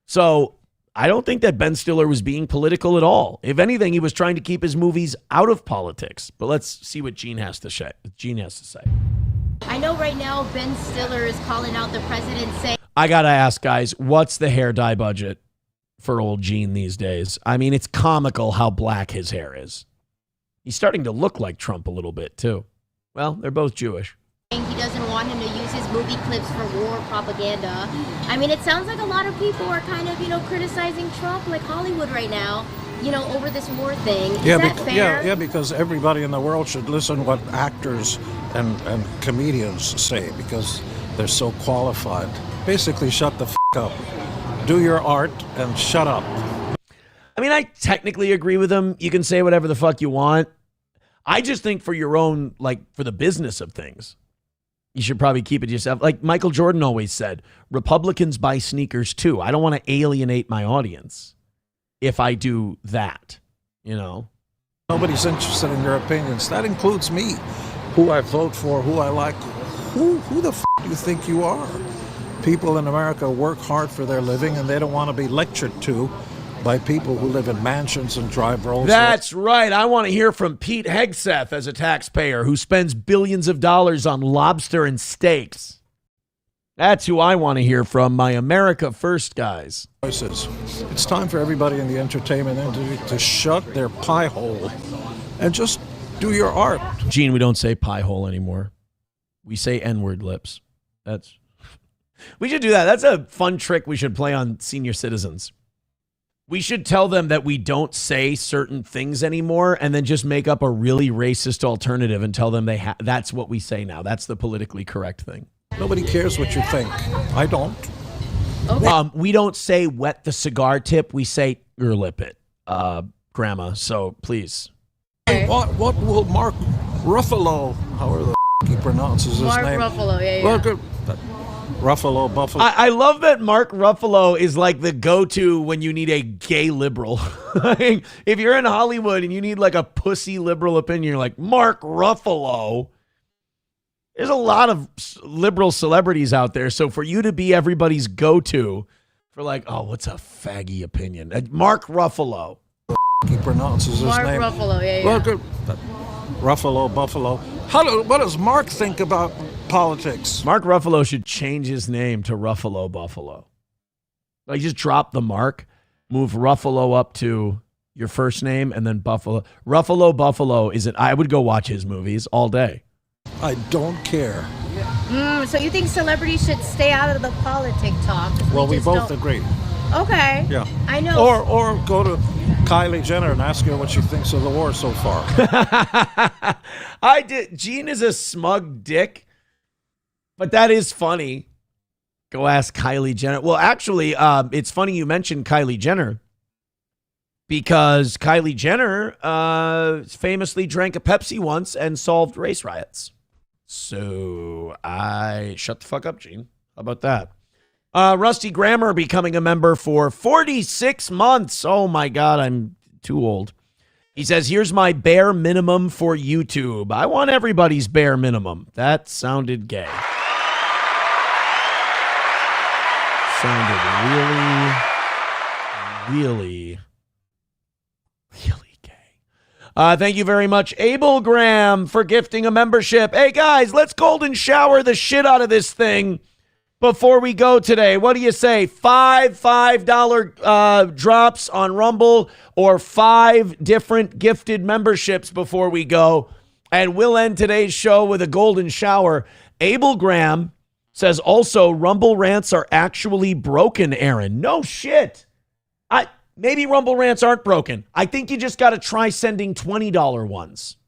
So I don't think that Ben Stiller was being political at all. If anything, he was trying to keep his movies out of politics. But let's see what Gene has to say. I know right now Ben Stiller is calling out the president saying, I got to ask, guys, what's the hair dye budget for old Gene these days? I mean, it's comical how black his hair is. He's starting to look like Trump a little bit, too. Well, they're both Jewish. he doesn't want him to use his movie clips for war propaganda. I mean, it sounds like a lot of people are kind of, criticizing Trump, like Hollywood right now, over this war thing. Is that fair? Yeah, because everybody in the world should listen what actors and comedians say because they're so qualified. Basically, shut the f*** up. Do your art and shut up. I mean, I technically agree with him. You can say whatever the fuck you want. I just think for your own, for the business of things, you should probably keep it to yourself. Like Michael Jordan always said, Republicans buy sneakers too. I don't want to alienate my audience if I do that, Nobody's interested in your opinions. That includes me, who I vote for, who I like. Who the f*** do you think you are? People in America work hard for their living and they don't want to be lectured to by people who live in mansions and drive Rolls. That's right. I want to hear from Pete Hegseth as a taxpayer who spends billions of dollars on lobster and steaks. That's who I want to hear from, my America First guys. It's time for everybody in the entertainment industry to shut their pie hole and just do your art. Gene, we don't say pie hole anymore. We say N-word lips. We should do that. That's a fun trick we should play on senior citizens. We should tell them that we don't say certain things anymore and then just make up a really racist alternative and tell them that's what we say now. That's the politically correct thing. Nobody cares what you think. I don't. Okay. We don't say wet the cigar tip. We say lip it, Grandma. So please. Hey, what will Mark Ruffalo, however the he pronounces his name. Mark Ruffalo, yeah. Ruffalo, Buffalo. I love that Mark Ruffalo is like the go-to when you need a gay liberal. If you're in Hollywood and you need a pussy liberal opinion, you're like, Mark Ruffalo. There's a lot of liberal celebrities out there. So for you to be everybody's go-to for what's a faggy opinion? Mark Ruffalo. he pronounces his Mark name. Ruffalo, yeah. Well, good. Ruffalo, Buffalo. What does Mark think about politics? Mark Ruffalo should change his name to Ruffalo Buffalo. Like, just drop the Mark, move Ruffalo up to your first name, and then Buffalo. Ruffalo Buffalo I would go watch his movies all day. I don't care. So you think celebrities should stay out of the politic talk? Well, we just both don't- agree. Okay. Yeah. I know. Or go to Kylie Jenner and ask her what she thinks of the war so far. I did. Gene is a smug dick, but that is funny. Go ask Kylie Jenner. Well, actually, it's funny you mentioned Kylie Jenner because Kylie Jenner famously drank a Pepsi once and solved race riots. So shut the fuck up, Gene. How about that? Rusty Grammer becoming a member for 46 months. Oh my God, I'm too old. He says, here's my bare minimum for YouTube. I want everybody's bare minimum. That sounded gay. Sounded really gay. Thank you very much, Abel Graham, for gifting a membership. Hey, guys, let's golden shower the shit out of this thing before we go today. What do you say? $5 drops on Rumble or 5 different gifted memberships before we go. And we'll end today's show with a golden shower. Abel Graham says also Rumble rants are actually broken, Aaron. No shit. Maybe Rumble rants aren't broken. I think you just got to try sending $20 ones.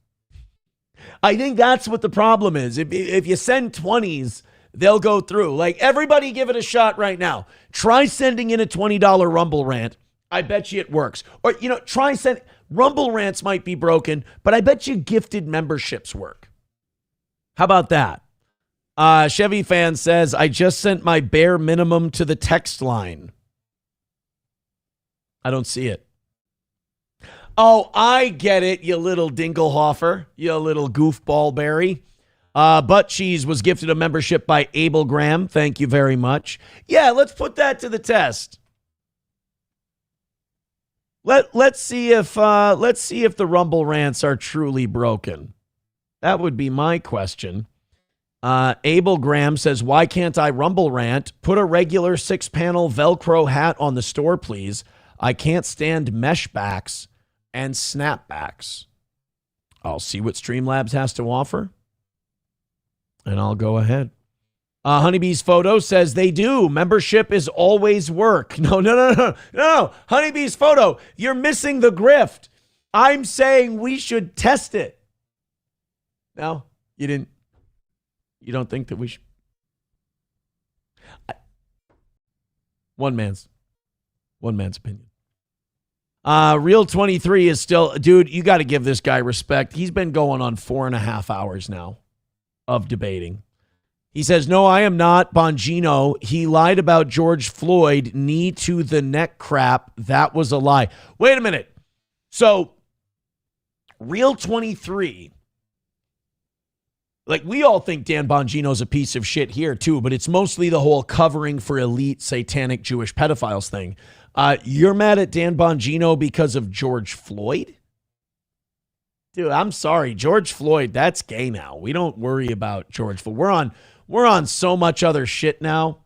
I think that's what the problem is. If you send 20s, they'll go through. Like, everybody give it a shot right now. Try sending in a $20 Rumble rant. I bet you it works. Or, try send. Rumble rants might be broken, but I bet you gifted memberships work. How about that? Chevy fan says, I just sent my bare minimum to the text line. I don't see it. Oh, I get it, you little Dinkelhofer, you little goofball berry. Butt Cheese was gifted a membership by Abel Graham. Thank you very much. Yeah, let's put that to the test. Let's see if the Rumble rants are truly broken. That would be my question. Abel Graham says, why can't I Rumble rant? Put a regular 6-panel Velcro hat on the store, please. I can't stand mesh backs and snapbacks. I'll see what Streamlabs has to offer, and I'll go ahead. Honeybee's Photo says they do. Membership is always work. No. Honeybee's Photo, you're missing the grift. I'm saying we should test it. No, you didn't. You don't think that we should? One man's opinion. Real 23 is still, dude, you got to give this guy respect. He's been going on 4.5 hours now of debating. He says, no, I am not Bongino. He lied about George Floyd, knee to the neck crap. That was a lie. Wait a minute. So, Real 23, like, we all think Dan Bongino's a piece of shit here too, but it's mostly the whole covering for elite satanic Jewish pedophiles thing. You're mad at Dan Bongino because of George Floyd? Dude, I'm sorry. George Floyd, that's gay now. We don't worry about George Floyd. We're on so much other shit now.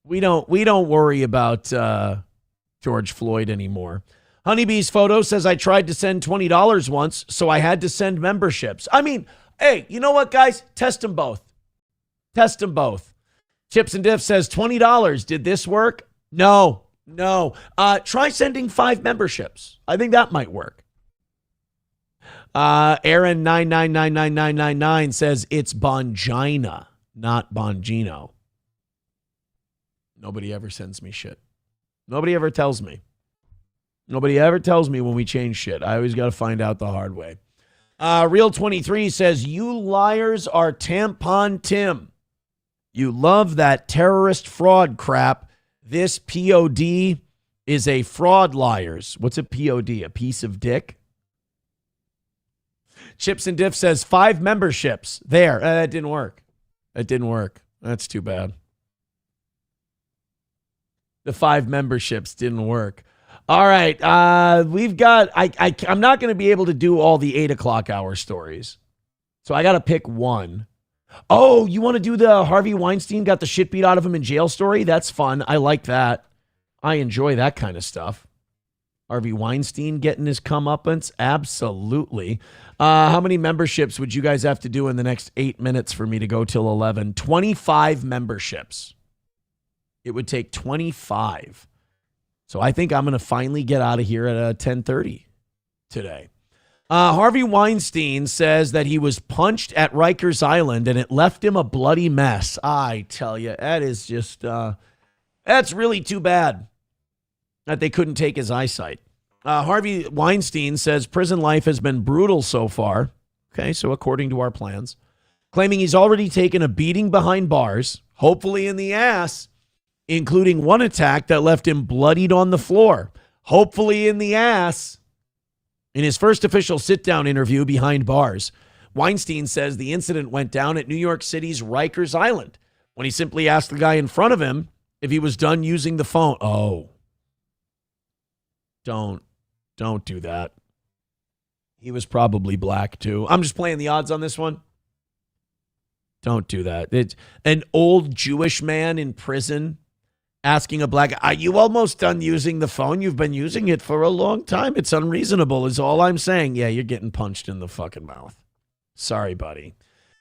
We don't worry about George Floyd anymore. Honeybee's Photo says, I tried to send $20 once, so I had to send memberships. I mean, hey, you know what, guys? Test them both. Test them both. Chips and Diff says, $20. Did this work? No. Try sending 5 memberships. I think that might work. Aaron 9999999 says it's Bongina, not Bongino. Nobody ever sends me shit. Nobody ever tells me. Nobody ever tells me when we change shit. I always got to find out the hard way. Real 23 says, you liars are Tampon Tim. You love that terrorist fraud crap. This POD is a fraud liars. What's a POD? A piece of dick? Chips and Diff says 5 memberships. There. That didn't work. That's too bad. The 5 memberships didn't work. All right. We've got, I'm not going to be able to do all the 8 o'clock hour stories. So I got to pick one. Oh, you want to do the Harvey Weinstein got the shit beat out of him in jail story? That's fun. I like that. I enjoy that kind of stuff. Harvey Weinstein getting his comeuppance? Absolutely. How many memberships would you guys have to do in the next 8 minutes for me to go till 11? 25 memberships. It would take 25. So I think I'm going to finally get out of here at 10:30 today. Harvey Weinstein says that he was punched at Rikers Island and it left him a bloody mess. I tell you, that is just, that's really too bad that they couldn't take his eyesight. Harvey Weinstein says prison life has been brutal so far. Okay, so according to our plans, claiming he's already taken a beating behind bars, hopefully in the ass, including one attack that left him bloodied on the floor, hopefully in the ass. In his first official sit-down interview behind bars, Weinstein says the incident went down at New York City's Rikers Island when he simply asked the guy in front of him if he was done using the phone. Oh, don't do that. He was probably black too. I'm just playing the odds on this one. Don't do that. It's an old Jewish man in prison asking a black guy, are you almost done using the phone? You've been using it for a long time. It's unreasonable is all I'm saying. Yeah, you're getting punched in the fucking mouth. Sorry, buddy.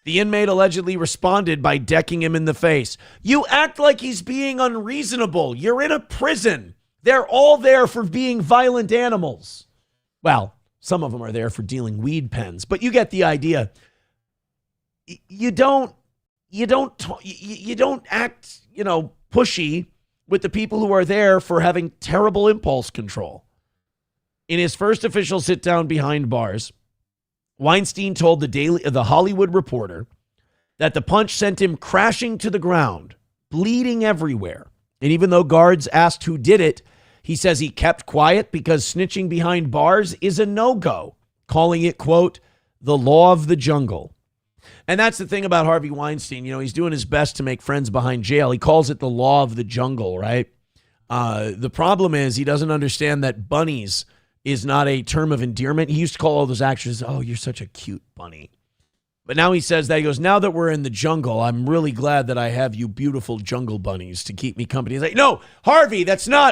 The inmate allegedly responded by decking him in the face. You act like he's being unreasonable. You're in a prison. They're all there for being violent animals. Well, some of them are there for dealing weed pens, but you get the idea. You don't act, pushy with the people who are there for having terrible impulse control. In his first official sit-down behind bars, Weinstein told the Hollywood Reporter that the punch sent him crashing to the ground, bleeding everywhere. And even though guards asked who did it, he says he kept quiet because snitching behind bars is a no-go, calling it, quote, the law of the jungle. And that's the thing about Harvey Weinstein. He's doing his best to make friends behind jail. He calls it the law of the jungle, right? The problem is he doesn't understand that bunnies is not a term of endearment. He used to call all those actors, oh, you're such a cute bunny. But now he says that, he goes, now that we're in the jungle, I'm really glad that I have you beautiful jungle bunnies to keep me company. He's like, no, Harvey,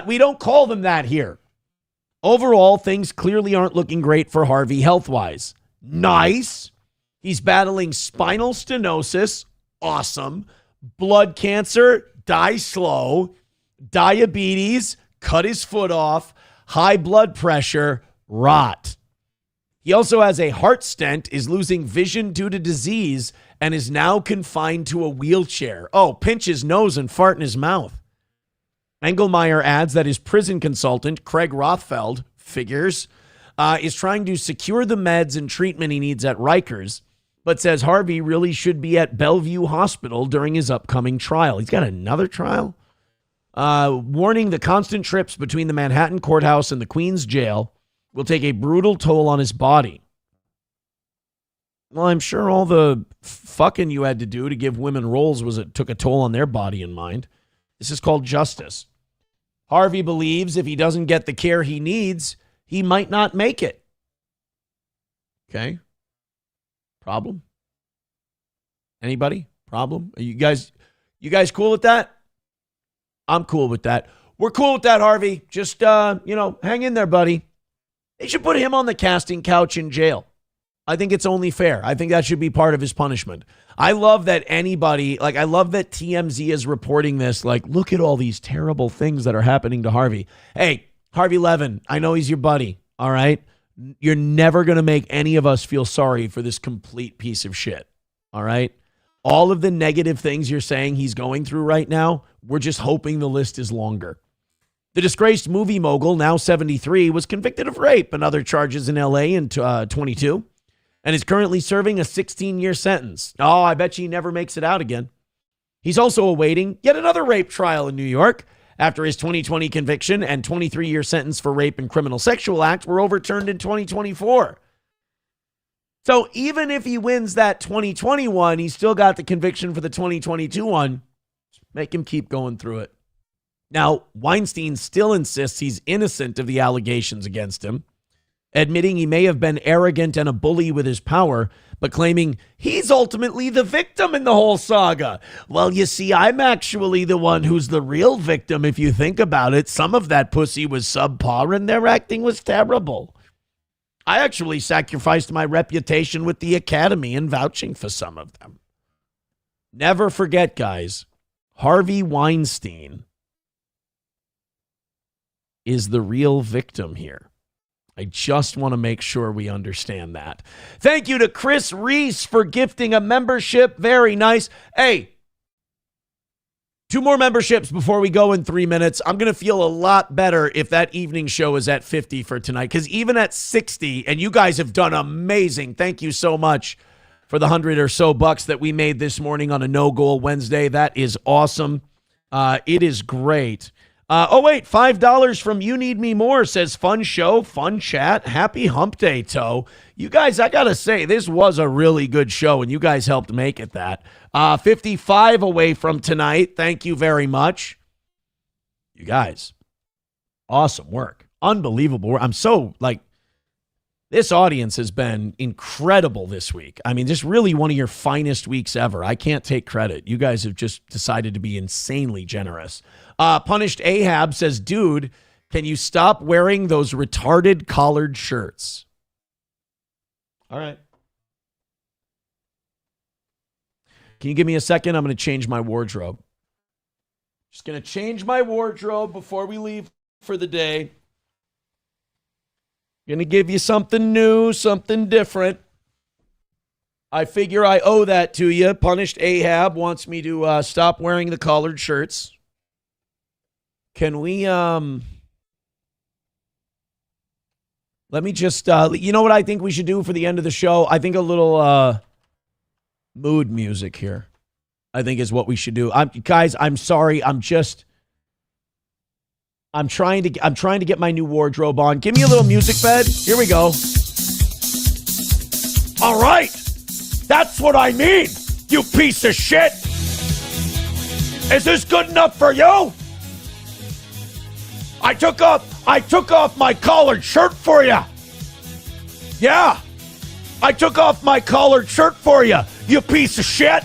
we don't call them that here. Overall, things clearly aren't looking great for Harvey health-wise. Nice. He's battling spinal stenosis, awesome, blood cancer, die slow, diabetes, cut his foot off, high blood pressure, rot. He also has a heart stent, is losing vision due to disease, and is now confined to a wheelchair. Oh, pinch his nose and fart in his mouth. Engelmeyer adds that his prison consultant, Craig Rothfeld, figures, is trying to secure the meds and treatment he needs at Rikers, but says Harvey really should be at Bellevue Hospital during his upcoming trial. He's got another trial? Warning the constant trips between the Manhattan courthouse and the Queens jail will take a brutal toll on his body. Well, I'm sure all the fucking you had to do to give women roles took a toll on their body and mind. This is called justice. Harvey believes if he doesn't get the care he needs, he might not make it. Okay? Problem? Anybody? Problem? Are you guys cool with that? I'm cool with that. We're cool with that, Harvey. Just, hang in there, buddy. They should put him on the casting couch in jail. I think it's only fair. I think that should be part of his punishment. I love that I love that TMZ is reporting this. Like, look at all these terrible things that are happening to Harvey. Hey, Harvey Levin, I know he's your buddy, all right? You're never going to make any of us feel sorry for this complete piece of shit, all right? All of the negative things you're saying he's going through right now, we're just hoping the list is longer. The disgraced movie mogul, now 73, was convicted of rape and other charges in L.A. in 22 and is currently serving a 16-year sentence. Oh, I bet he never makes it out again. He's also awaiting yet another rape trial in New York after his 2020 conviction and 23-year sentence for rape and criminal sexual acts were overturned in 2024. So even if he wins that 2021, he's still got the conviction for the 2022 one. Make him keep going through it. Now, Weinstein still insists he's innocent of the allegations against him, admitting he may have been arrogant and a bully with his power, but claiming he's ultimately the victim in the whole saga. Well, you see, I'm actually the one who's the real victim if you think about it. Some of that pussy was subpar and their acting was terrible. I actually sacrificed my reputation with the Academy in vouching for some of them. Never forget, guys, Harvey Weinstein is the real victim here. I just want to make sure we understand that. Thank you to Chris Reese for gifting a membership. Very nice. Hey, 2 more memberships before we go in 3 minutes. I'm going to feel a lot better if that evening show is at 50 for tonight, because even at 60, and you guys have done amazing. Thank you so much for the 100 or so bucks that we made this morning on a No Goal Wednesday. That is awesome. It is great. Wait, $5 from You Need Me More says, fun show, fun chat, happy hump day, Toe. You guys, I got to say, this was a really good show, and you guys helped make it that. 55 away from tonight. Thank you very much. You guys, awesome work. Unbelievable work. I'm so, this audience has been incredible this week. I mean, just really one of your finest weeks ever. I can't take credit. You guys have just decided to be insanely generous. Punished Ahab says, dude, can you stop wearing those retarded collared shirts? All right. Can you give me a second? I'm going to change my wardrobe. Just going to change my wardrobe before we leave for the day. Going to give you something new, something different. I figure I owe that to you. Punished Ahab wants me to stop wearing the collared shirts. Can we, let me just, you know what I think we should do for the end of the show? I think a little mood music here, I think is what we should do. Guys, I'm sorry. I'm trying to get my new wardrobe on. Give me a little music bed. Here we go. All right. That's what I mean, you piece of shit. Is this good enough for you? I took off my collared shirt for you. Yeah. I took off my collared shirt for you, you piece of shit.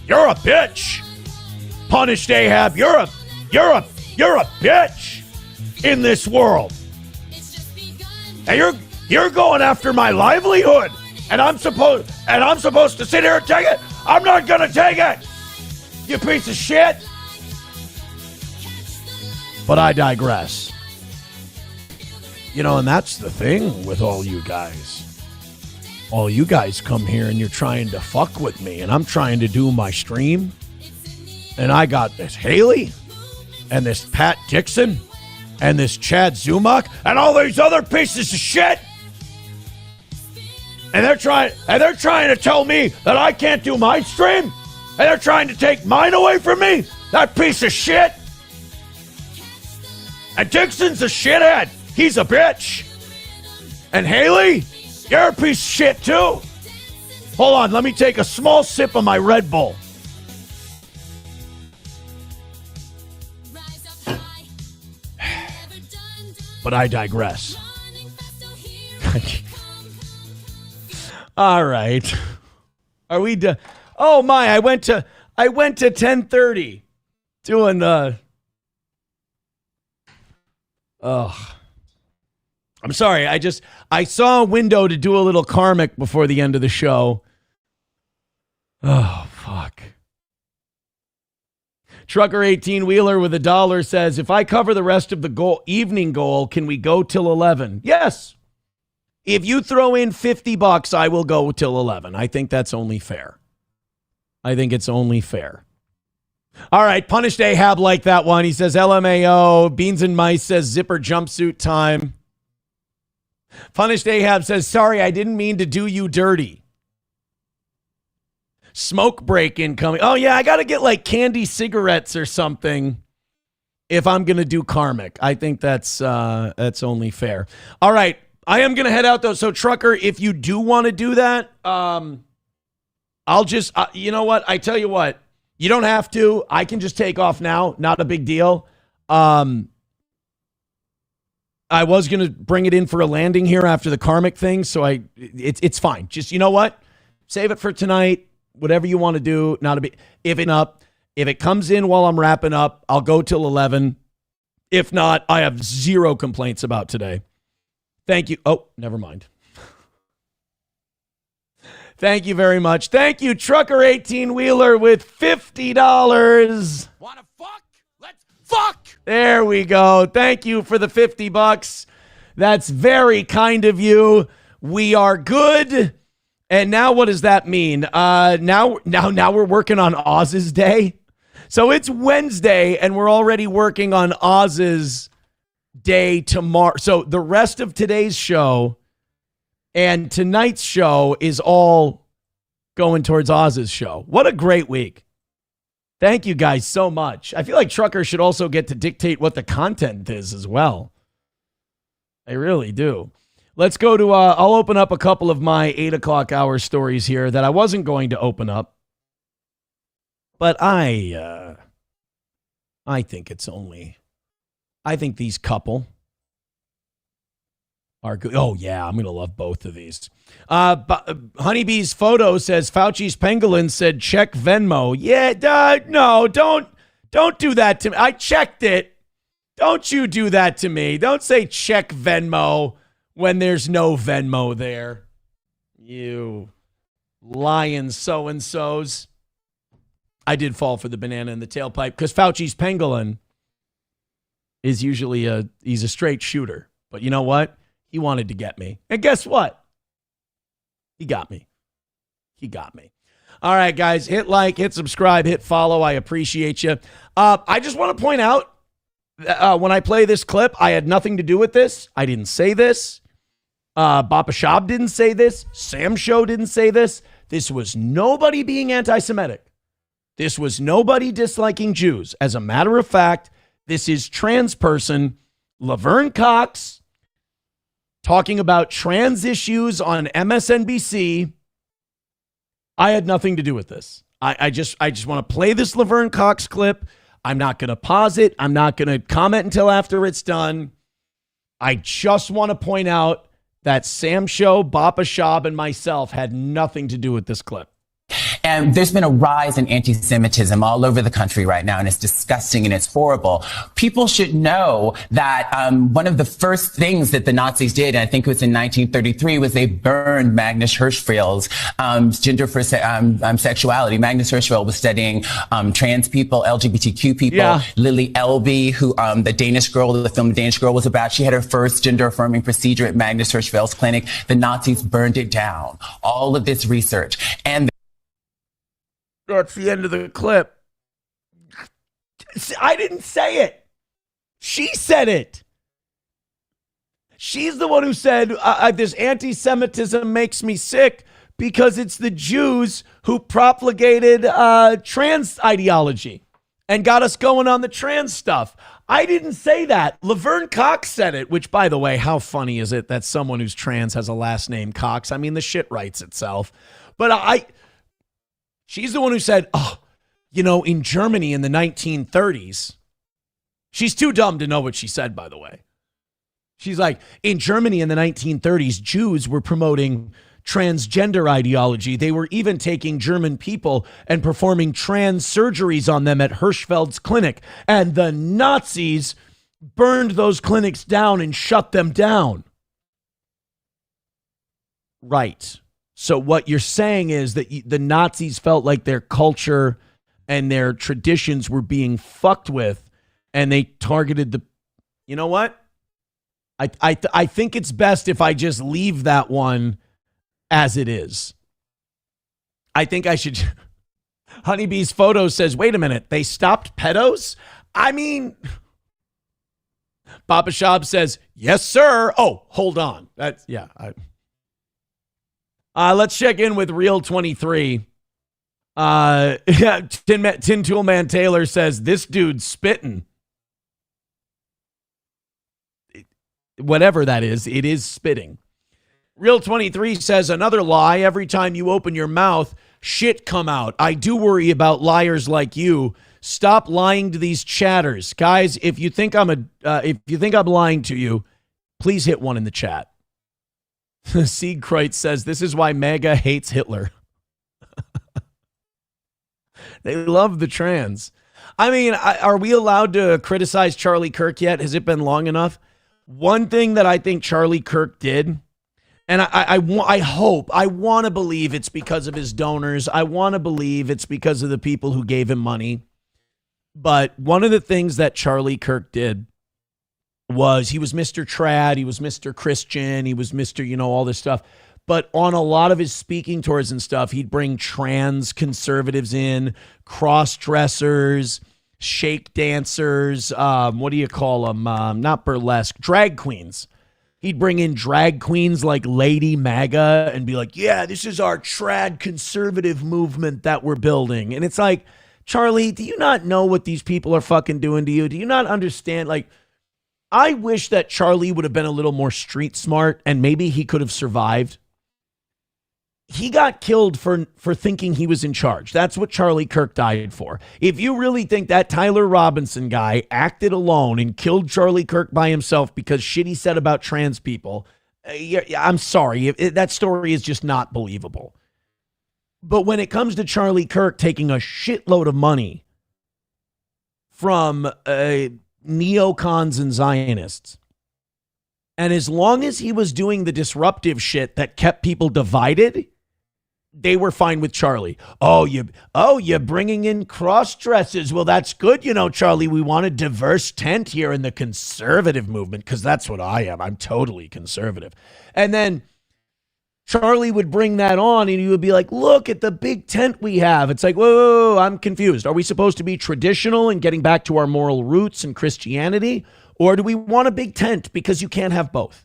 You're a bitch. Punished Ahab, you're a bitch in this world. And you're going after my livelihood. And I'm supposed to sit here and take it? I'm not gonna take it. You piece of shit. But I digress. You know, and that's the thing with all you guys. All you guys come here and you're trying to fuck with me, and I'm trying to do my stream. And I got this Haley and this Pat Dixon and this Chad Zumach and all these other pieces of shit. And they're trying to tell me that I can't do my stream. And they're trying to take mine away from me. That piece of shit. And Dixon's a shithead. He's a bitch. And Haley, you're a piece of shit too. Hold on, let me take a small sip of my Red Bull. But I digress. All right. Are we done? Oh my, I went to 10:30 doing I'm sorry. I saw a window to do a little Karmic before the end of the show. Oh, fuck. Trucker 18-wheeler with $1 says, if I cover the rest of the evening goal, can we go till 11? Yes. If you throw in $50, I will go till 11. I think that's only fair. I think it's only fair. All right, Punished Ahab like that one. He says LMAO. Beans and Mice says zipper jumpsuit time. Punished Ahab says, sorry, I didn't mean to do you dirty. Smoke break incoming. Oh, yeah, I got to get like candy cigarettes or something if I'm going to do Karmic. I think that's only fair. All right, I am going to head out, though. So, Trucker, if you do want to do that, I'll just, you know what? I tell you what. You don't have to. I can just take off now. Not a big deal. I was going to bring it in for a landing here after the Karmic thing, so it's fine. Just, you know what? Save it for tonight. Whatever you want to do. Not a big. If it comes in while I'm wrapping up, I'll go till 11. If not, I have zero complaints about today. Thank you. Oh, never mind. Thank you very much. Thank you, Trucker 18-Wheeler with $50. Wanna fuck? Let's fuck! There we go. Thank you for the $50. That's very kind of you. We are good. And now what does that mean? Now we're working on Oz's day. So it's Wednesday, and we're already working on Oz's day tomorrow. So the rest of today's show and tonight's show is all going towards Oz's show. What a great week. Thank you guys so much. I feel like Trucker should also get to dictate what the content is as well. I really do. Let's go to, I'll open up a couple of my 8 o'clock hour stories here that I wasn't going to open up. But I think I think these couple are good. Oh, yeah, I'm going to love both of these. Honeybee's photo says Fauci's pangolin said check Venmo. Yeah, no, don't do that to me. I checked it. Don't you do that to me. Don't say check Venmo when there's no Venmo there. You lying so-and-sos. I did fall for the banana in the tailpipe because Fauci's pangolin is usually he's a straight shooter. But you know what? He wanted to get me. And guess what? He got me. All right, guys. Hit like, hit subscribe, hit follow. I appreciate you. I just want to point out, when I play this clip, I had nothing to do with this. I didn't say this. Bapa Shab didn't say this. Sam Show didn't say this. This was nobody being anti-Semitic. This was nobody disliking Jews. As a matter of fact, this is trans person Laverne Cox talking about trans issues on MSNBC. I had nothing to do with this. I just want to play this Laverne Cox clip. I'm not going to pause it. I'm not going to comment until after it's done. I just want to point out that Sam Show, Bapa Shab, and myself had nothing to do with this clip. And there's been a rise in anti-Semitism all over the country right now, and it's disgusting and it's horrible. People should know that one of the first things that the Nazis did, and I think it was in 1933, was they burned Magnus Hirschfeld's gender for sexuality. Magnus Hirschfeld was studying trans people, LGBTQ people. Yeah. Lily Elby, who the Danish Girl, the film Danish Girl was about, she had her first gender-affirming procedure at Magnus Hirschfeld's clinic. The Nazis burned it down. All of this research. And that's the end of the clip. I didn't say it. She said it. She's the one who said this anti-Semitism makes me sick because it's the Jews who propagated trans ideology and got us going on the trans stuff. I didn't say that. Laverne Cox said it, which, by the way, how funny is it that someone who's trans has a last name Cox? I mean, the shit writes itself. But she's the one who said, in Germany in the 1930s, she's too dumb to know what she said, by the way. She's like, in Germany in the 1930s, Jews were promoting transgender ideology. They were even taking German people and performing trans surgeries on them at Hirschfeld's clinic. And the Nazis burned those clinics down and shut them down. Right. So what you're saying is that the Nazis felt like their culture and their traditions were being fucked with, and they targeted the. You know what? I think it's best if I just leave that one as it is. I think I should. Honeybee's photo says, "Wait a minute, they stopped pedos." I mean, Bapa Shab says, "Yes, sir." Oh, hold on. That's yeah. Let's check in with Real 23. Tin Tool Man Taylor says, this dude's spitting. Whatever that is, it is spitting. Real 23 says, another lie. Every time you open your mouth, shit come out. I do worry about liars like you. Stop lying to these chatters. Guys, if you think I'm lying to you, please hit one in the chat. Siegkreutz says, this is why MAGA hates Hitler. They love the trans. I mean, are we allowed to criticize Charlie Kirk yet? Has it been long enough? One thing that I think Charlie Kirk did, and I want to believe it's because of his donors. I want to believe it's because of the people who gave him money. But one of the things that Charlie Kirk did was he was Mr. Trad, he was Mr. Christian, he was Mr., all this stuff. But on a lot of his speaking tours and stuff, he'd bring trans conservatives in, cross-dressers, shake dancers, what do you call them? Not burlesque, drag queens. He'd bring in drag queens like Lady MAGA and be like, yeah, this is our trad conservative movement that we're building. And it's like, Charlie, do you not know what these people are fucking doing to you? Do you not understand? Like, I wish that Charlie would have been a little more street smart and maybe he could have survived. He got killed for thinking he was in charge. That's what Charlie Kirk died for. If you really think that Tyler Robinson guy acted alone and killed Charlie Kirk by himself because shit he said about trans people, I'm sorry. That story is just not believable. But when it comes to Charlie Kirk taking a shitload of money from neocons and Zionists, and as long as he was doing the disruptive shit that kept people divided, they were fine with Charlie. You're bringing in cross dresses. Well, that's good, Charlie. We want a diverse tent here in the conservative movement because that's what I am. I'm totally conservative. And then Charlie would bring that on and he would be like, look at the big tent we have. It's like, whoa, I'm confused. Are we supposed to be traditional and getting back to our moral roots and Christianity? Or do we want a big tent because you can't have both?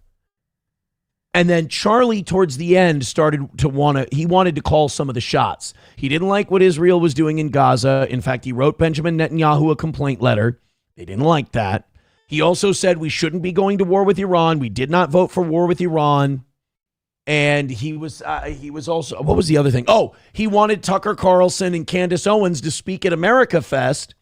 And then Charlie, towards the end, he wanted to call some of the shots. He didn't like what Israel was doing in Gaza. In fact, he wrote Benjamin Netanyahu a complaint letter. They didn't like that. He also said we shouldn't be going to war with Iran. We did not vote for war with Iran. And he was also, what was the other thing? Oh, he wanted Tucker Carlson and Candace Owens to speak at America Fest.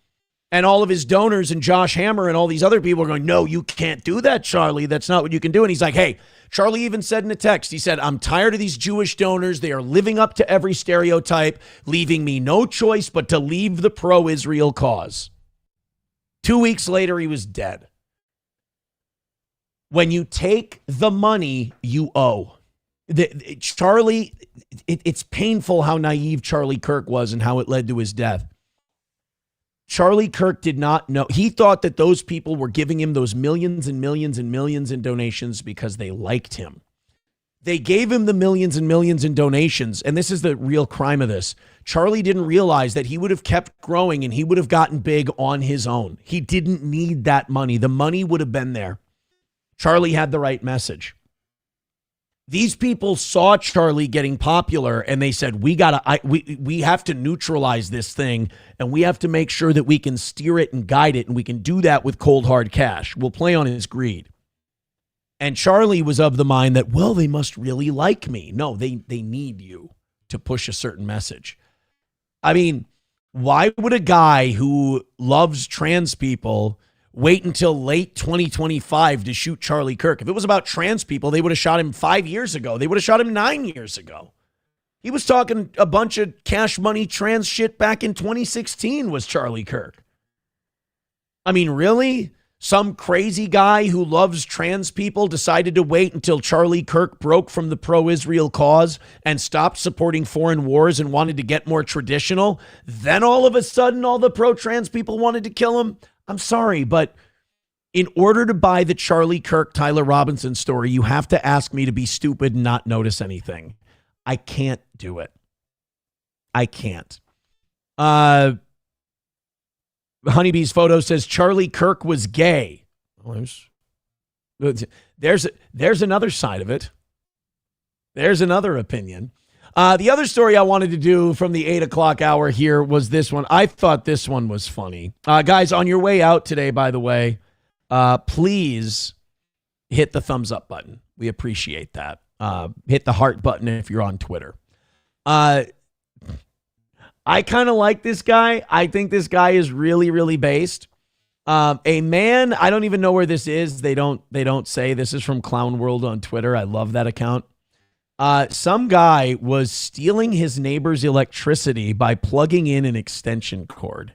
And all of his donors and Josh Hammer and all these other people are going, no, you can't do that, Charlie. That's not what you can do. And he's like, hey, Charlie even said in a text, he said, I'm tired of these Jewish donors. They are living up to every stereotype, leaving me no choice but to leave the pro-Israel cause. 2 weeks later, he was dead. When you take the money you owe, Charlie, it's painful how naive Charlie Kirk was and how it led to his death. Charlie Kirk did not know. He thought that those people were giving him those millions and millions and millions in donations because they liked him. They gave him the millions and millions in donations. And this is the real crime of this. Charlie didn't realize that he would have kept growing and he would have gotten big on his own. He didn't need that money. The money would have been there. Charlie had the right message. These people saw Charlie getting popular and they said, we have to neutralize this thing and we have to make sure that we can steer it and guide it. And we can do that with cold, hard cash. We'll play on his greed. And Charlie was of the mind that, well, they must really like me. No, they need you to push a certain message. I mean, why would a guy who loves trans people wait until late 2025 to shoot Charlie Kirk? If it was about trans people, they would have shot him 5 years ago. They would have shot him 9 years ago. He was talking a bunch of cash money trans shit back in 2016 was Charlie Kirk. I mean, really? Some crazy guy who loves trans people decided to wait until Charlie Kirk broke from the pro-Israel cause and stopped supporting foreign wars and wanted to get more traditional. Then all of a sudden, all the pro-trans people wanted to kill him. I'm sorry, but in order to buy the Charlie Kirk, Tyler Robinson story, you have to ask me to be stupid and not notice anything. I can't do it. I can't. Honeybee's photo says Charlie Kirk was gay. There's another side of it. There's another opinion. The other story I wanted to do from the 8 o'clock hour here was this one. I thought this one was funny. Guys, on your way out today, by the way, please hit the thumbs up button. We appreciate that. Hit the heart button if you're on Twitter. I kind of like this guy. I think this guy is really, really based. A man, I don't even know where this is. They don't say. This is from Clown World on Twitter. I love that account. Some guy was stealing his neighbor's electricity by plugging in an extension cord.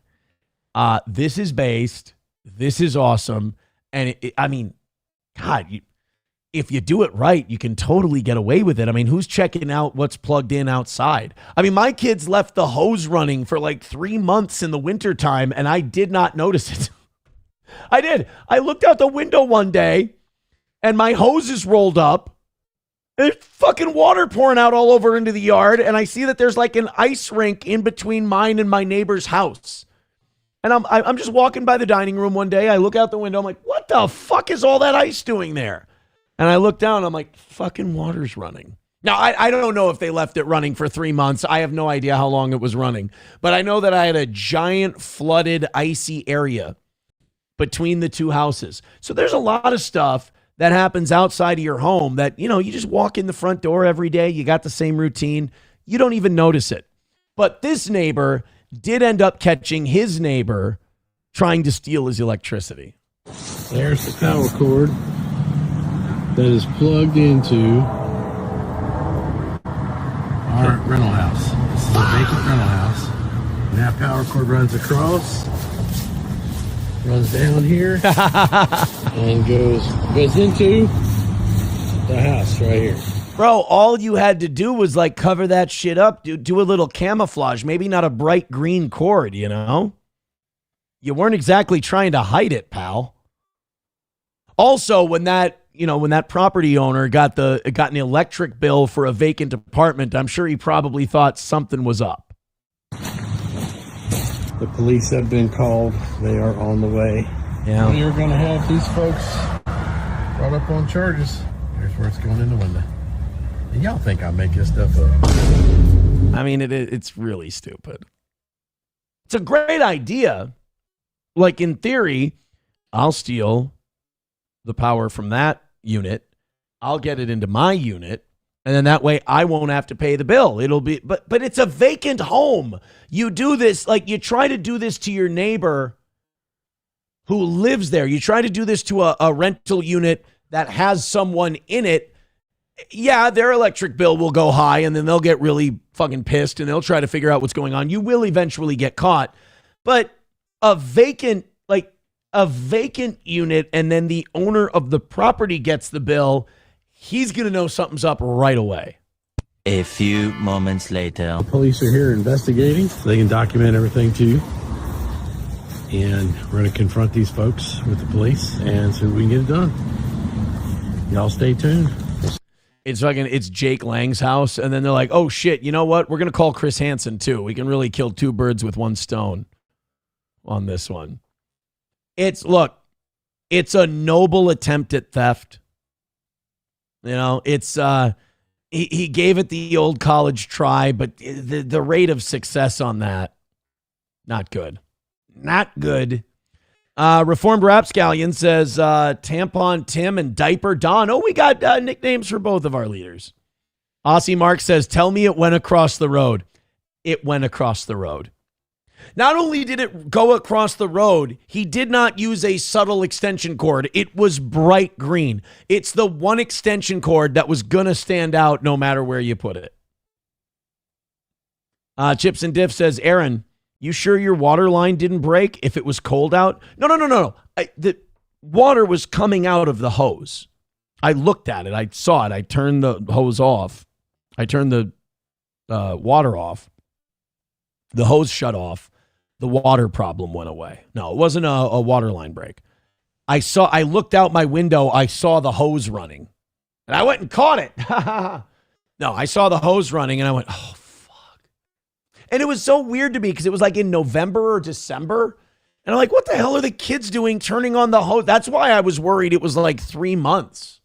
This is based. This is awesome. And I mean, God, if you do it right, you can totally get away with it. I mean, who's checking out what's plugged in outside? I mean, my kids left the hose running for like 3 months in the wintertime, and I did not notice it. I did. I looked out the window one day, and my hose is rolled up. There's fucking water pouring out all over into the yard, and I see that there's like an ice rink in between mine and my neighbor's house. And I'm just walking by the dining room one day. I look out the window. I'm like, what the fuck is all that ice doing there? And I look down. I'm like, fucking water's running. Now, I don't know if they left it running for 3 months. I have no idea how long it was running. But I know that I had a giant flooded, icy area between the two houses. So there's a lot of stuff that happens outside of your home that, you know, you just walk in the front door every day. You got the same routine. You don't even notice it. But this neighbor did end up catching his neighbor trying to steal his electricity. There's the power cord that is plugged into our rental house. This is a vacant rental house. And that power cord runs across, runs down here, and goes into the house right here. Bro, all you had to do was like cover that shit up, do a little camouflage, maybe not a bright green cord, you know? You weren't exactly trying to hide it, pal. Also, when that property owner got an electric bill for a vacant apartment, I'm sure he probably thought something was up. The police have been called. They are on the way. Yeah. We are going to have these folks brought up on charges. Here's where it's going in the window. And y'all think I make this stuff up. I mean, it's really stupid. It's a great idea. Like, in theory, I'll steal the power from that unit. I'll get it into my unit. And then that way I won't have to pay the bill. It'll be, but it's a vacant home. You do this, like you try to do this to your neighbor who lives there. You try to do this to a rental unit that has someone in it. Yeah, their electric bill will go high and then they'll get really fucking pissed and they'll try to figure out what's going on. You will eventually get caught. But a vacant unit and then the owner of the property gets the bill, he's going to know something's up right away. A few moments later. The police are here investigating. So they can document everything too. And we're going to confront these folks with the police and see if we can get it done. Y'all stay tuned. It's Jake Lang's house. And then they're like, oh shit, you know what? We're going to call Chris Hansen too. We can really kill two birds with one stone on this one. It's a noble attempt at theft. You know, it's he gave it the old college try, but the rate of success on that, not good. Not good. Reformed Rapscallion says Tampon Tim and Diaper Don. Oh, we got nicknames for both of our leaders. Aussie Mark says, tell me it went across the road. It went across the road. Not only did it go across the road, he did not use a subtle extension cord. It was bright green. It's the one extension cord that was going to stand out no matter where you put it. Chips and Diff says, Aaron, you sure your water line didn't break if it was cold out? No. The water was coming out of the hose. I looked at it. I saw it. I turned the hose off. I turned the water off. The hose shut off. The water problem went away. No, it wasn't a water line break. I looked out my window. I saw the hose running. And I went and caught it. No, I saw the hose running and I went, oh, fuck. And it was so weird to me because it was like in November or December. And I'm like, what the hell are the kids doing turning on the hose? That's why I was worried it was like 3 months.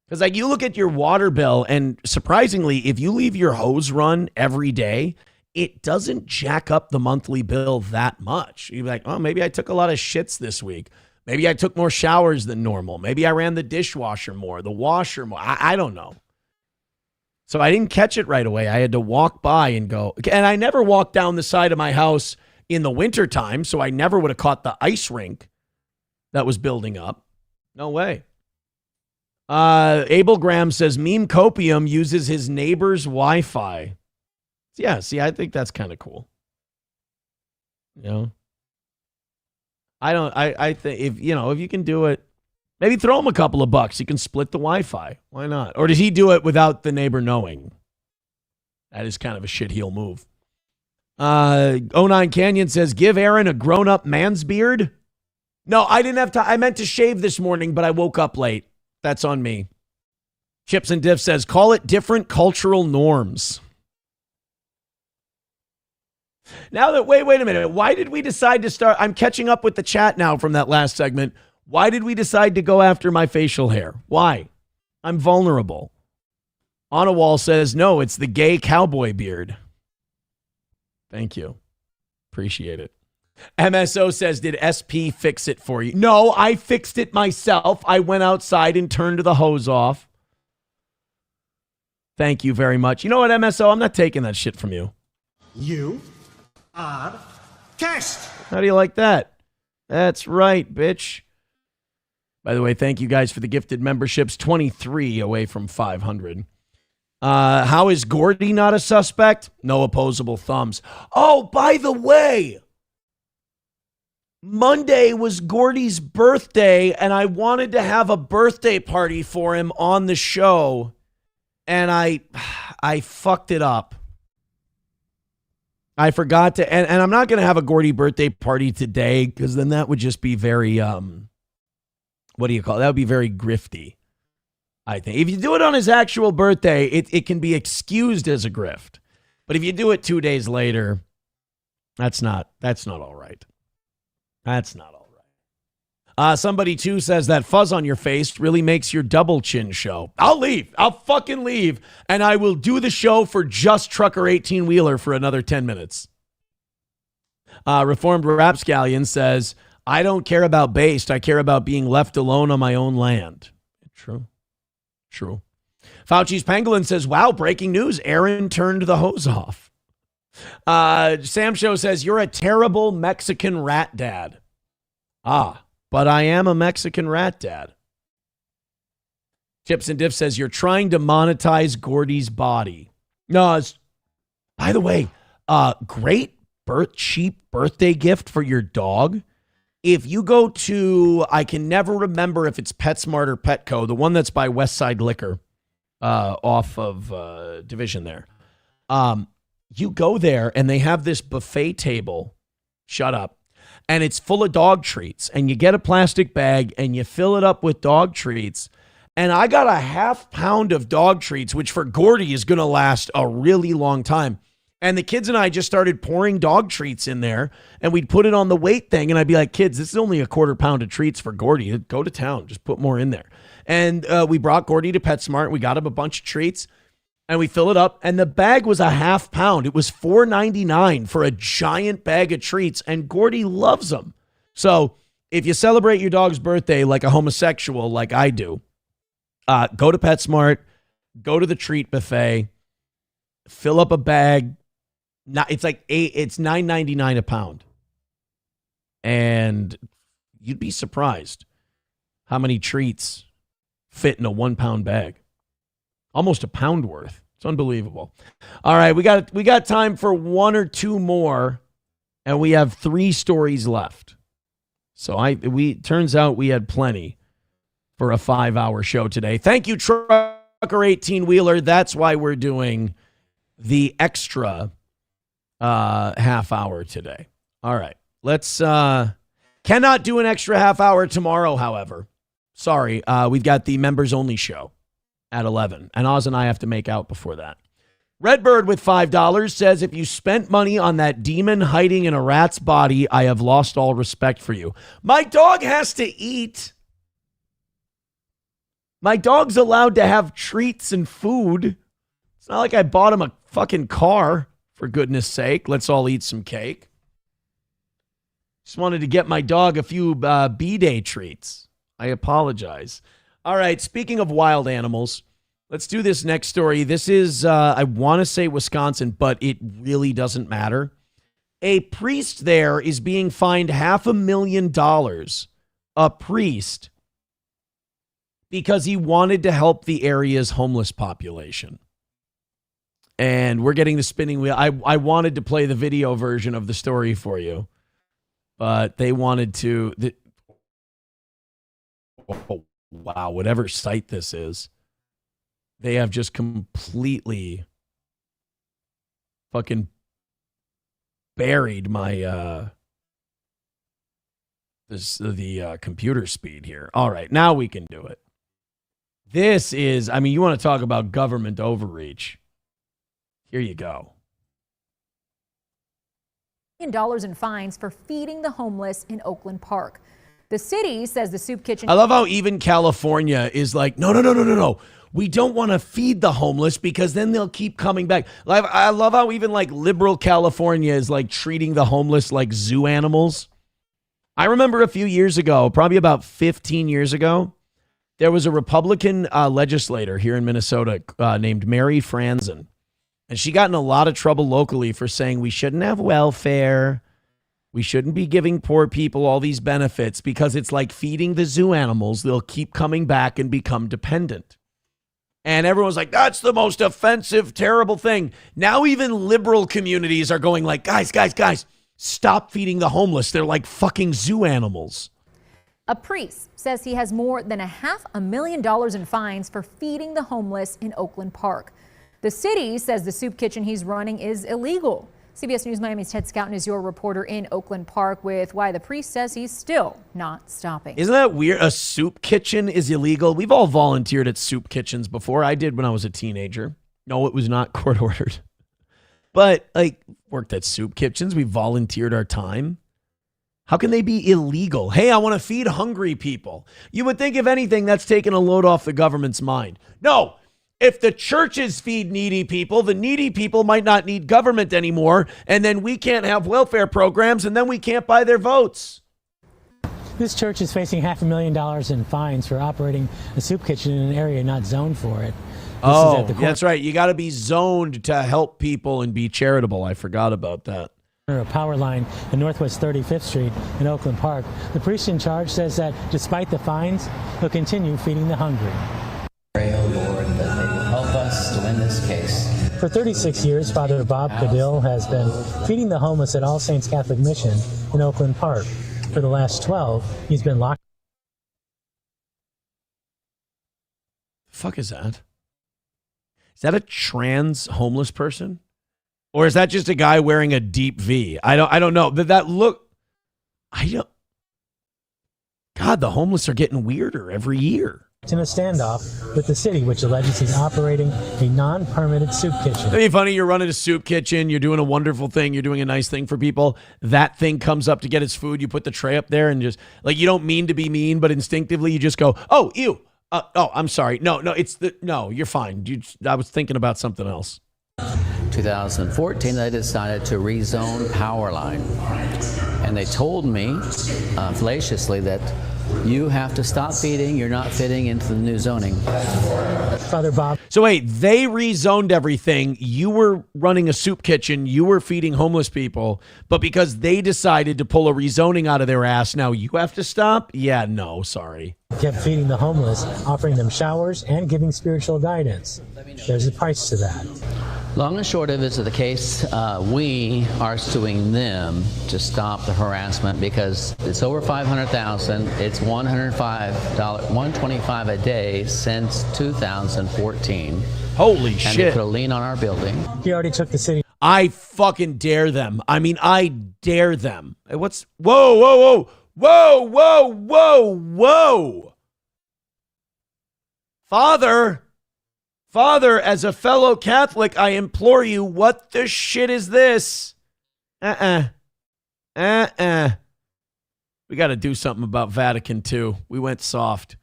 Because like you look at your water bill and surprisingly, if you leave your hose run every day, it doesn't jack up the monthly bill that much. You're like, oh, maybe I took a lot of shits this week. Maybe I took more showers than normal. Maybe I ran the dishwasher more, the washer more. I don't know. So I didn't catch it right away. I had to walk by and go. And I never walked down the side of my house in the wintertime, so I never would have caught the ice rink that was building up. No way. Abel Graham says Meme Copium uses his neighbor's Wi-Fi. Yeah, see, I think that's kind of cool. You know? I think if you can do it, maybe throw him a couple of bucks. You can split the Wi-Fi. Why not? Or does he do it without the neighbor knowing? That is kind of a shitheel move. 09 Canyon says, give Aaron a grown-up man's beard. No, I didn't have time. I meant to shave this morning, but I woke up late. That's on me. Chips and Diff says, call it different cultural norms. Now that, wait a minute. Why did we decide to start? I'm catching up with the chat now from that last segment. Why did we decide to go after my facial hair? Why? I'm vulnerable. On a Wall says, no, it's the gay cowboy beard. Thank you. Appreciate it. MSO says, did SP fix it for you? No, I fixed it myself. I went outside and turned the hose off. Thank you very much. You know what, MSO? I'm not taking that shit from you. You are cursed. How do you like that? That's right, bitch. By the way, thank you guys for the gifted memberships. 23 away from 500. How is Gordy not a suspect? No opposable thumbs. Oh, by the way, Monday was Gordy's birthday, and I wanted to have a birthday party for him on the show, and I fucked it up. I forgot to, and I'm not going to have a Gordy birthday party today, because then that would just be very, what do you call it? That would be very grifty, I think. If you do it on his actual birthday, it can be excused as a grift. But if you do it 2 days later, that's not all right. That's not all right. Somebody, too, says that fuzz on your face really makes your double chin show. I'll leave. I'll fucking leave. And I will do the show for just Trucker 18-Wheeler for another 10 minutes. Reformed Rapscallion says, I don't care about based. I care about being left alone on my own land. True. Fauci's Pangolin says, wow, breaking news. Aaron turned the hose off. Sam Show says, you're a terrible Mexican rat dad. But I am a Mexican rat dad. Chips and Diff says, you're trying to monetize Gordy's body. No, by the way, great cheap birthday gift for your dog. If you go to, I can never remember if it's PetSmart or Petco, the one that's by Westside Liquor, off of Division there. You go there and they have this buffet table. Shut up. And it's full of dog treats. And you get a plastic bag and you fill it up with dog treats. And I got a half pound of dog treats, which for Gordy is going to last a really long time. And the kids and I just started pouring dog treats in there. And we'd put it on the weight thing. And I'd be like, kids, this is only a quarter pound of treats for Gordy. Go to town. Just put more in there. And we brought Gordy to PetSmart. We got him a bunch of treats. And we fill it up, and the bag was a half pound. It was $4.99 for a giant bag of treats, and Gordy loves them. So if you celebrate your dog's birthday like a homosexual, like I do, go to PetSmart, go to the treat buffet, fill up a bag. It's $9.99 a pound, and you'd be surprised how many treats fit in a 1 pound bag. Almost a pound worth. It's unbelievable. All right, we got time for one or two more, and we have 3 stories left. So turns out we had plenty for a 5-hour show today. Thank you, Trucker 18-Wheeler. That's why we're doing the extra half hour today. All right, let's cannot do an extra half hour tomorrow, however. Sorry, we've got the members only show at 11. And Oz and I have to make out before that. Redbird with $5 says, if you spent money on that demon hiding in a rat's body, I have lost all respect for you. My dog has to eat. My dog's allowed to have treats and food. It's not like I bought him a fucking car, for goodness sake. Let's all eat some cake. Just wanted to get my dog a few B-Day treats. I apologize. All right, speaking of wild animals, Let's do this next story. This is, I want to say Wisconsin, but it really doesn't matter. A priest there is being fined $500,000, a priest, because he wanted to help the area's homeless population. And we're getting the spinning wheel. I wanted to play the video version of the story for you, but they wanted to. Oh, wow, whatever site this is. They have just completely fucking buried my the computer speed here. All right, now we can do it. This is, I mean, you want to talk about government overreach. Here you go. $1 in fines for feeding the homeless in Oakland Park. The city says the soup kitchen. I love how even California is like, no. We don't want to feed the homeless because then they'll keep coming back. Like, I love how even like liberal California is like treating the homeless like zoo animals. I remember a few years ago, probably about 15 years ago, there was a Republican legislator here in Minnesota named Mary Franzen. And she got in a lot of trouble locally for saying we shouldn't have welfare. We shouldn't be giving poor people all these benefits because it's like feeding the zoo animals. They'll keep coming back and become dependent. And everyone's like, that's the most offensive, terrible thing. Now even liberal communities are going like, guys, stop feeding the homeless. They're like fucking zoo animals. A priest says he has more than $500,000 in fines for feeding the homeless in Oakland Park. The city says the soup kitchen he's running is illegal. CBS News Miami's Ted Scouten is your reporter in Oakland Park with why the priest says he's still not stopping. Isn't that weird? A soup kitchen is illegal. We've all volunteered at soup kitchens before. I did when I was a teenager. No, it was not court ordered. But like worked at soup kitchens. We volunteered our time. How can they be illegal? Hey, I want to feed hungry people. You would think if anything, that's taken a load off the government's mind. No. If the churches feed needy people, the needy people might not need government anymore, and then we can't have welfare programs, and then we can't buy their votes. This church is facing $500,000 in fines for operating a soup kitchen in an area not zoned for it. That's right. You got to be zoned to help people and be charitable. I forgot about that. A power line in Northwest 35th Street in Oakland Park. The priest in charge says that despite the fines, he'll continue feeding the hungry. Pray, O Lord, that they will help us to win this case. For 36 years, Father Bob Cadill has been feeding the homeless at All Saints Catholic Mission in Oakland Park. For the last 12, he's been locked. The fuck is that? Is that a trans homeless person? Or is that just a guy wearing a deep V? I don't know. That look, God, the homeless are getting weirder every year. In a standoff with the city, which alleges he's operating a non-permitted soup kitchen. It'd be funny, you're running a soup kitchen, you're doing a wonderful thing, you're doing a nice thing for people. That thing comes up to get its food, you put the tray up there and just, like, you don't mean to be mean, but instinctively you just go, oh, ew. I'm sorry. No, you're fine. I was thinking about something else. 2014, they decided to rezone Powerline. And they told me fallaciously that you have to stop feeding. You're not fitting into the new zoning. Father Bob. So wait, they rezoned everything. You were running a soup kitchen. You were feeding homeless people. But because they decided to pull a rezoning out of their ass, now you have to stop? Yeah, no, sorry. Kept feeding the homeless, offering them showers and giving spiritual guidance. There's a price to that. Long and short of it is the case, we are suing them to stop the harassment because it's over $500,000. It's $125 a day since 2014. Holy and shit. they put a lien on our building. He already took the city. I fucking dare them. I mean, I dare them. What's, whoa. Father, as a fellow Catholic, I implore you, what the shit is this? We got to do something about Vatican II. We went soft.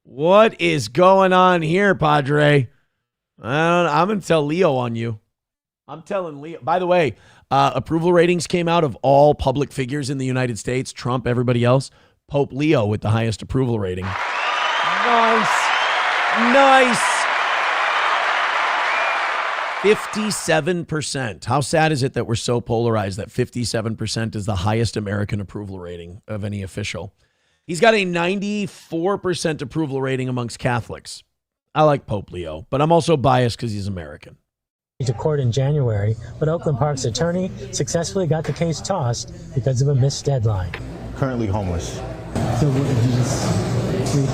What is going on here, Padre? I'm going to tell Leo on you. I'm telling Leo. By the way, approval ratings came out of all public figures in the United States. Trump, everybody else. Pope Leo with the highest approval rating. Nice. 57%. How sad is it that we're so polarized that 57% is the highest American approval rating of any official? He's got a 94% approval rating amongst Catholics. I like Pope Leo, but I'm also biased because he's American. To court in January, but Oakland Park's attorney successfully got the case tossed because of a missed deadline. Currently homeless. So what, did you just sleep?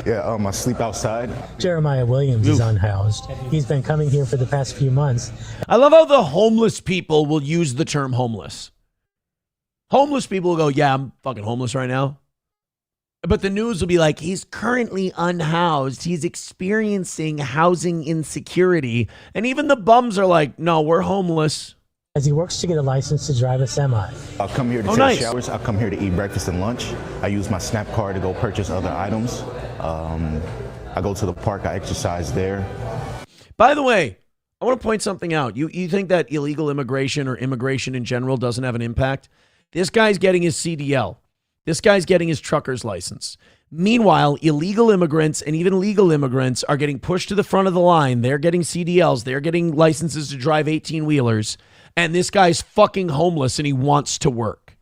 Yeah, I sleep outside. Jeremiah Williams is unhoused. He's been coming here for the past few months. I love how the homeless people will use the term homeless. Homeless people will go, yeah, I'm fucking homeless right now. But the news will be like, he's currently unhoused. He's experiencing housing insecurity. And even the bums are like, no, we're homeless. As he works to get a license to drive a semi. I'll come here to take showers. I'll come here to eat breakfast and lunch. I use my SNAP card to go purchase other items. I go to the park. I exercise there. By the way, I want to point something out. You think that illegal immigration or immigration in general doesn't have an impact? This guy's getting his CDL. This guy's getting his trucker's license. Meanwhile, illegal immigrants and even legal immigrants are getting pushed to the front of the line. They're getting CDLs. They're getting licenses to drive 18-wheelers. And this guy's fucking homeless and he wants to work.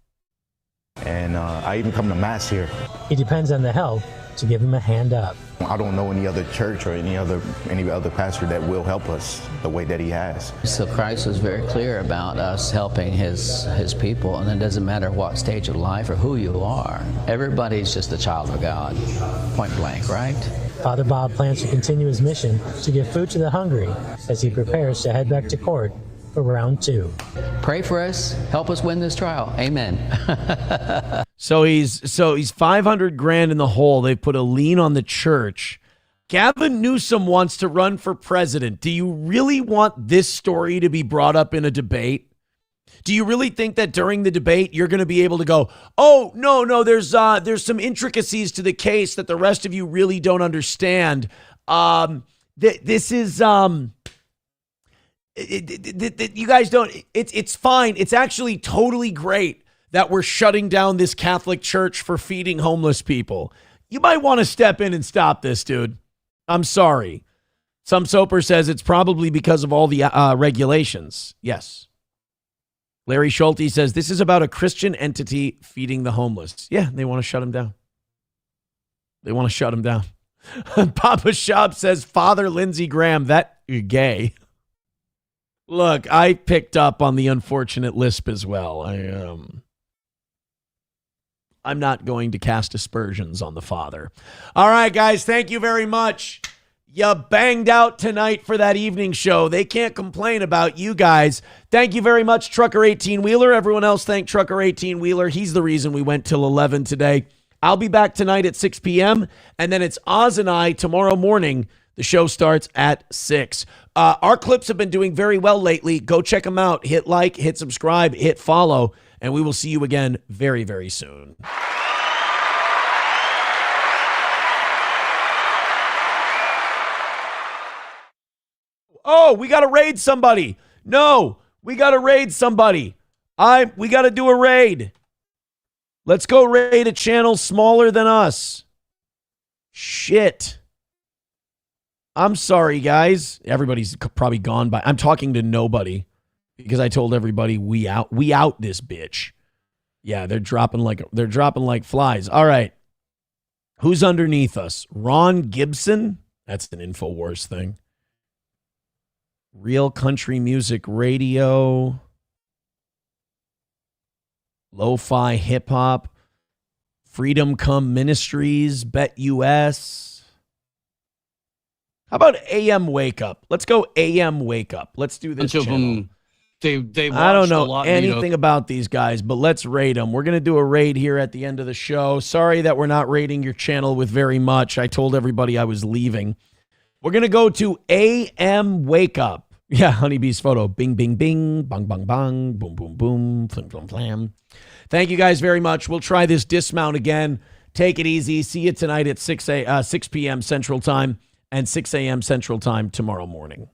And I even come to mass here. He depends on the help to give him a hand up. I don't know any other church or any other pastor that will help us the way that he has. So Christ was very clear about us helping his people, and it doesn't matter what stage of life or who you are. Everybody's just a child of God, point blank, right? Father Bob plans to continue his mission to give food to the hungry as he prepares to head back to court for round 2. Pray for us. Help us win this trial. Amen. So he's 500 grand in the hole. They put a lien on the church. Gavin Newsom wants to run for president. Do you really want this story to be brought up in a debate? Do you really think that during the debate you're going to be able to go, oh, no, there's some intricacies to the case that the rest of you really don't understand. This is you guys don't, it's fine. It's actually totally great that we're shutting down this Catholic church for feeding homeless people. You might want to step in and stop this, dude. I'm sorry. Some Soper says it's probably because of all the regulations. Yes. Larry Schulte says this is about a Christian entity feeding the homeless. Yeah, they want to shut him down. They want to shut him down. Papa Shop says Father Lindsey Graham, that you're gay. Look, I picked up on the unfortunate lisp as well. I'm not going to cast aspersions on the father. All right, guys, thank you very much. You banged out tonight for that evening show. They can't complain about you guys. Thank you very much, Trucker 18-Wheeler. Everyone else thank Trucker 18-Wheeler. He's the reason we went till 11 today. I'll be back tonight at 6 p.m., and then it's Oz and I tomorrow morning. The show starts at 6. Our clips have been doing very well lately. Go check them out. Hit like, hit subscribe, hit follow, and we will see you again very, very soon. Oh, we got to raid somebody. No, we got to raid somebody. We got to do a raid. Let's go raid a channel smaller than us. Shit. I'm sorry, guys. Everybody's probably gone by. I'm talking to nobody because I told everybody we out this bitch. Yeah, they're dropping like flies. All right. Who's underneath us? Ron Gibson? That's an InfoWars thing. Real Country Music Radio. Lo-Fi Hip Hop. Freedom Come Ministries. Bet US. How about AM Wake Up? Let's go AM Wake Up. Let's do this channel. I don't know anything about these guys, but let's raid them. We're going to do a raid here at the end of the show. Sorry that we're not raiding your channel with very much. I told everybody I was leaving. We're going to go to AM Wake Up. Yeah, Honeybee's photo. Bing, bing, bing. Bang, bang, bang. Boom, boom, boom. Flim, flim, flam. Thank you guys very much. We'll try this dismount again. Take it easy. See you tonight at 6 p.m. Central Time and 6 a.m. Central Time tomorrow morning.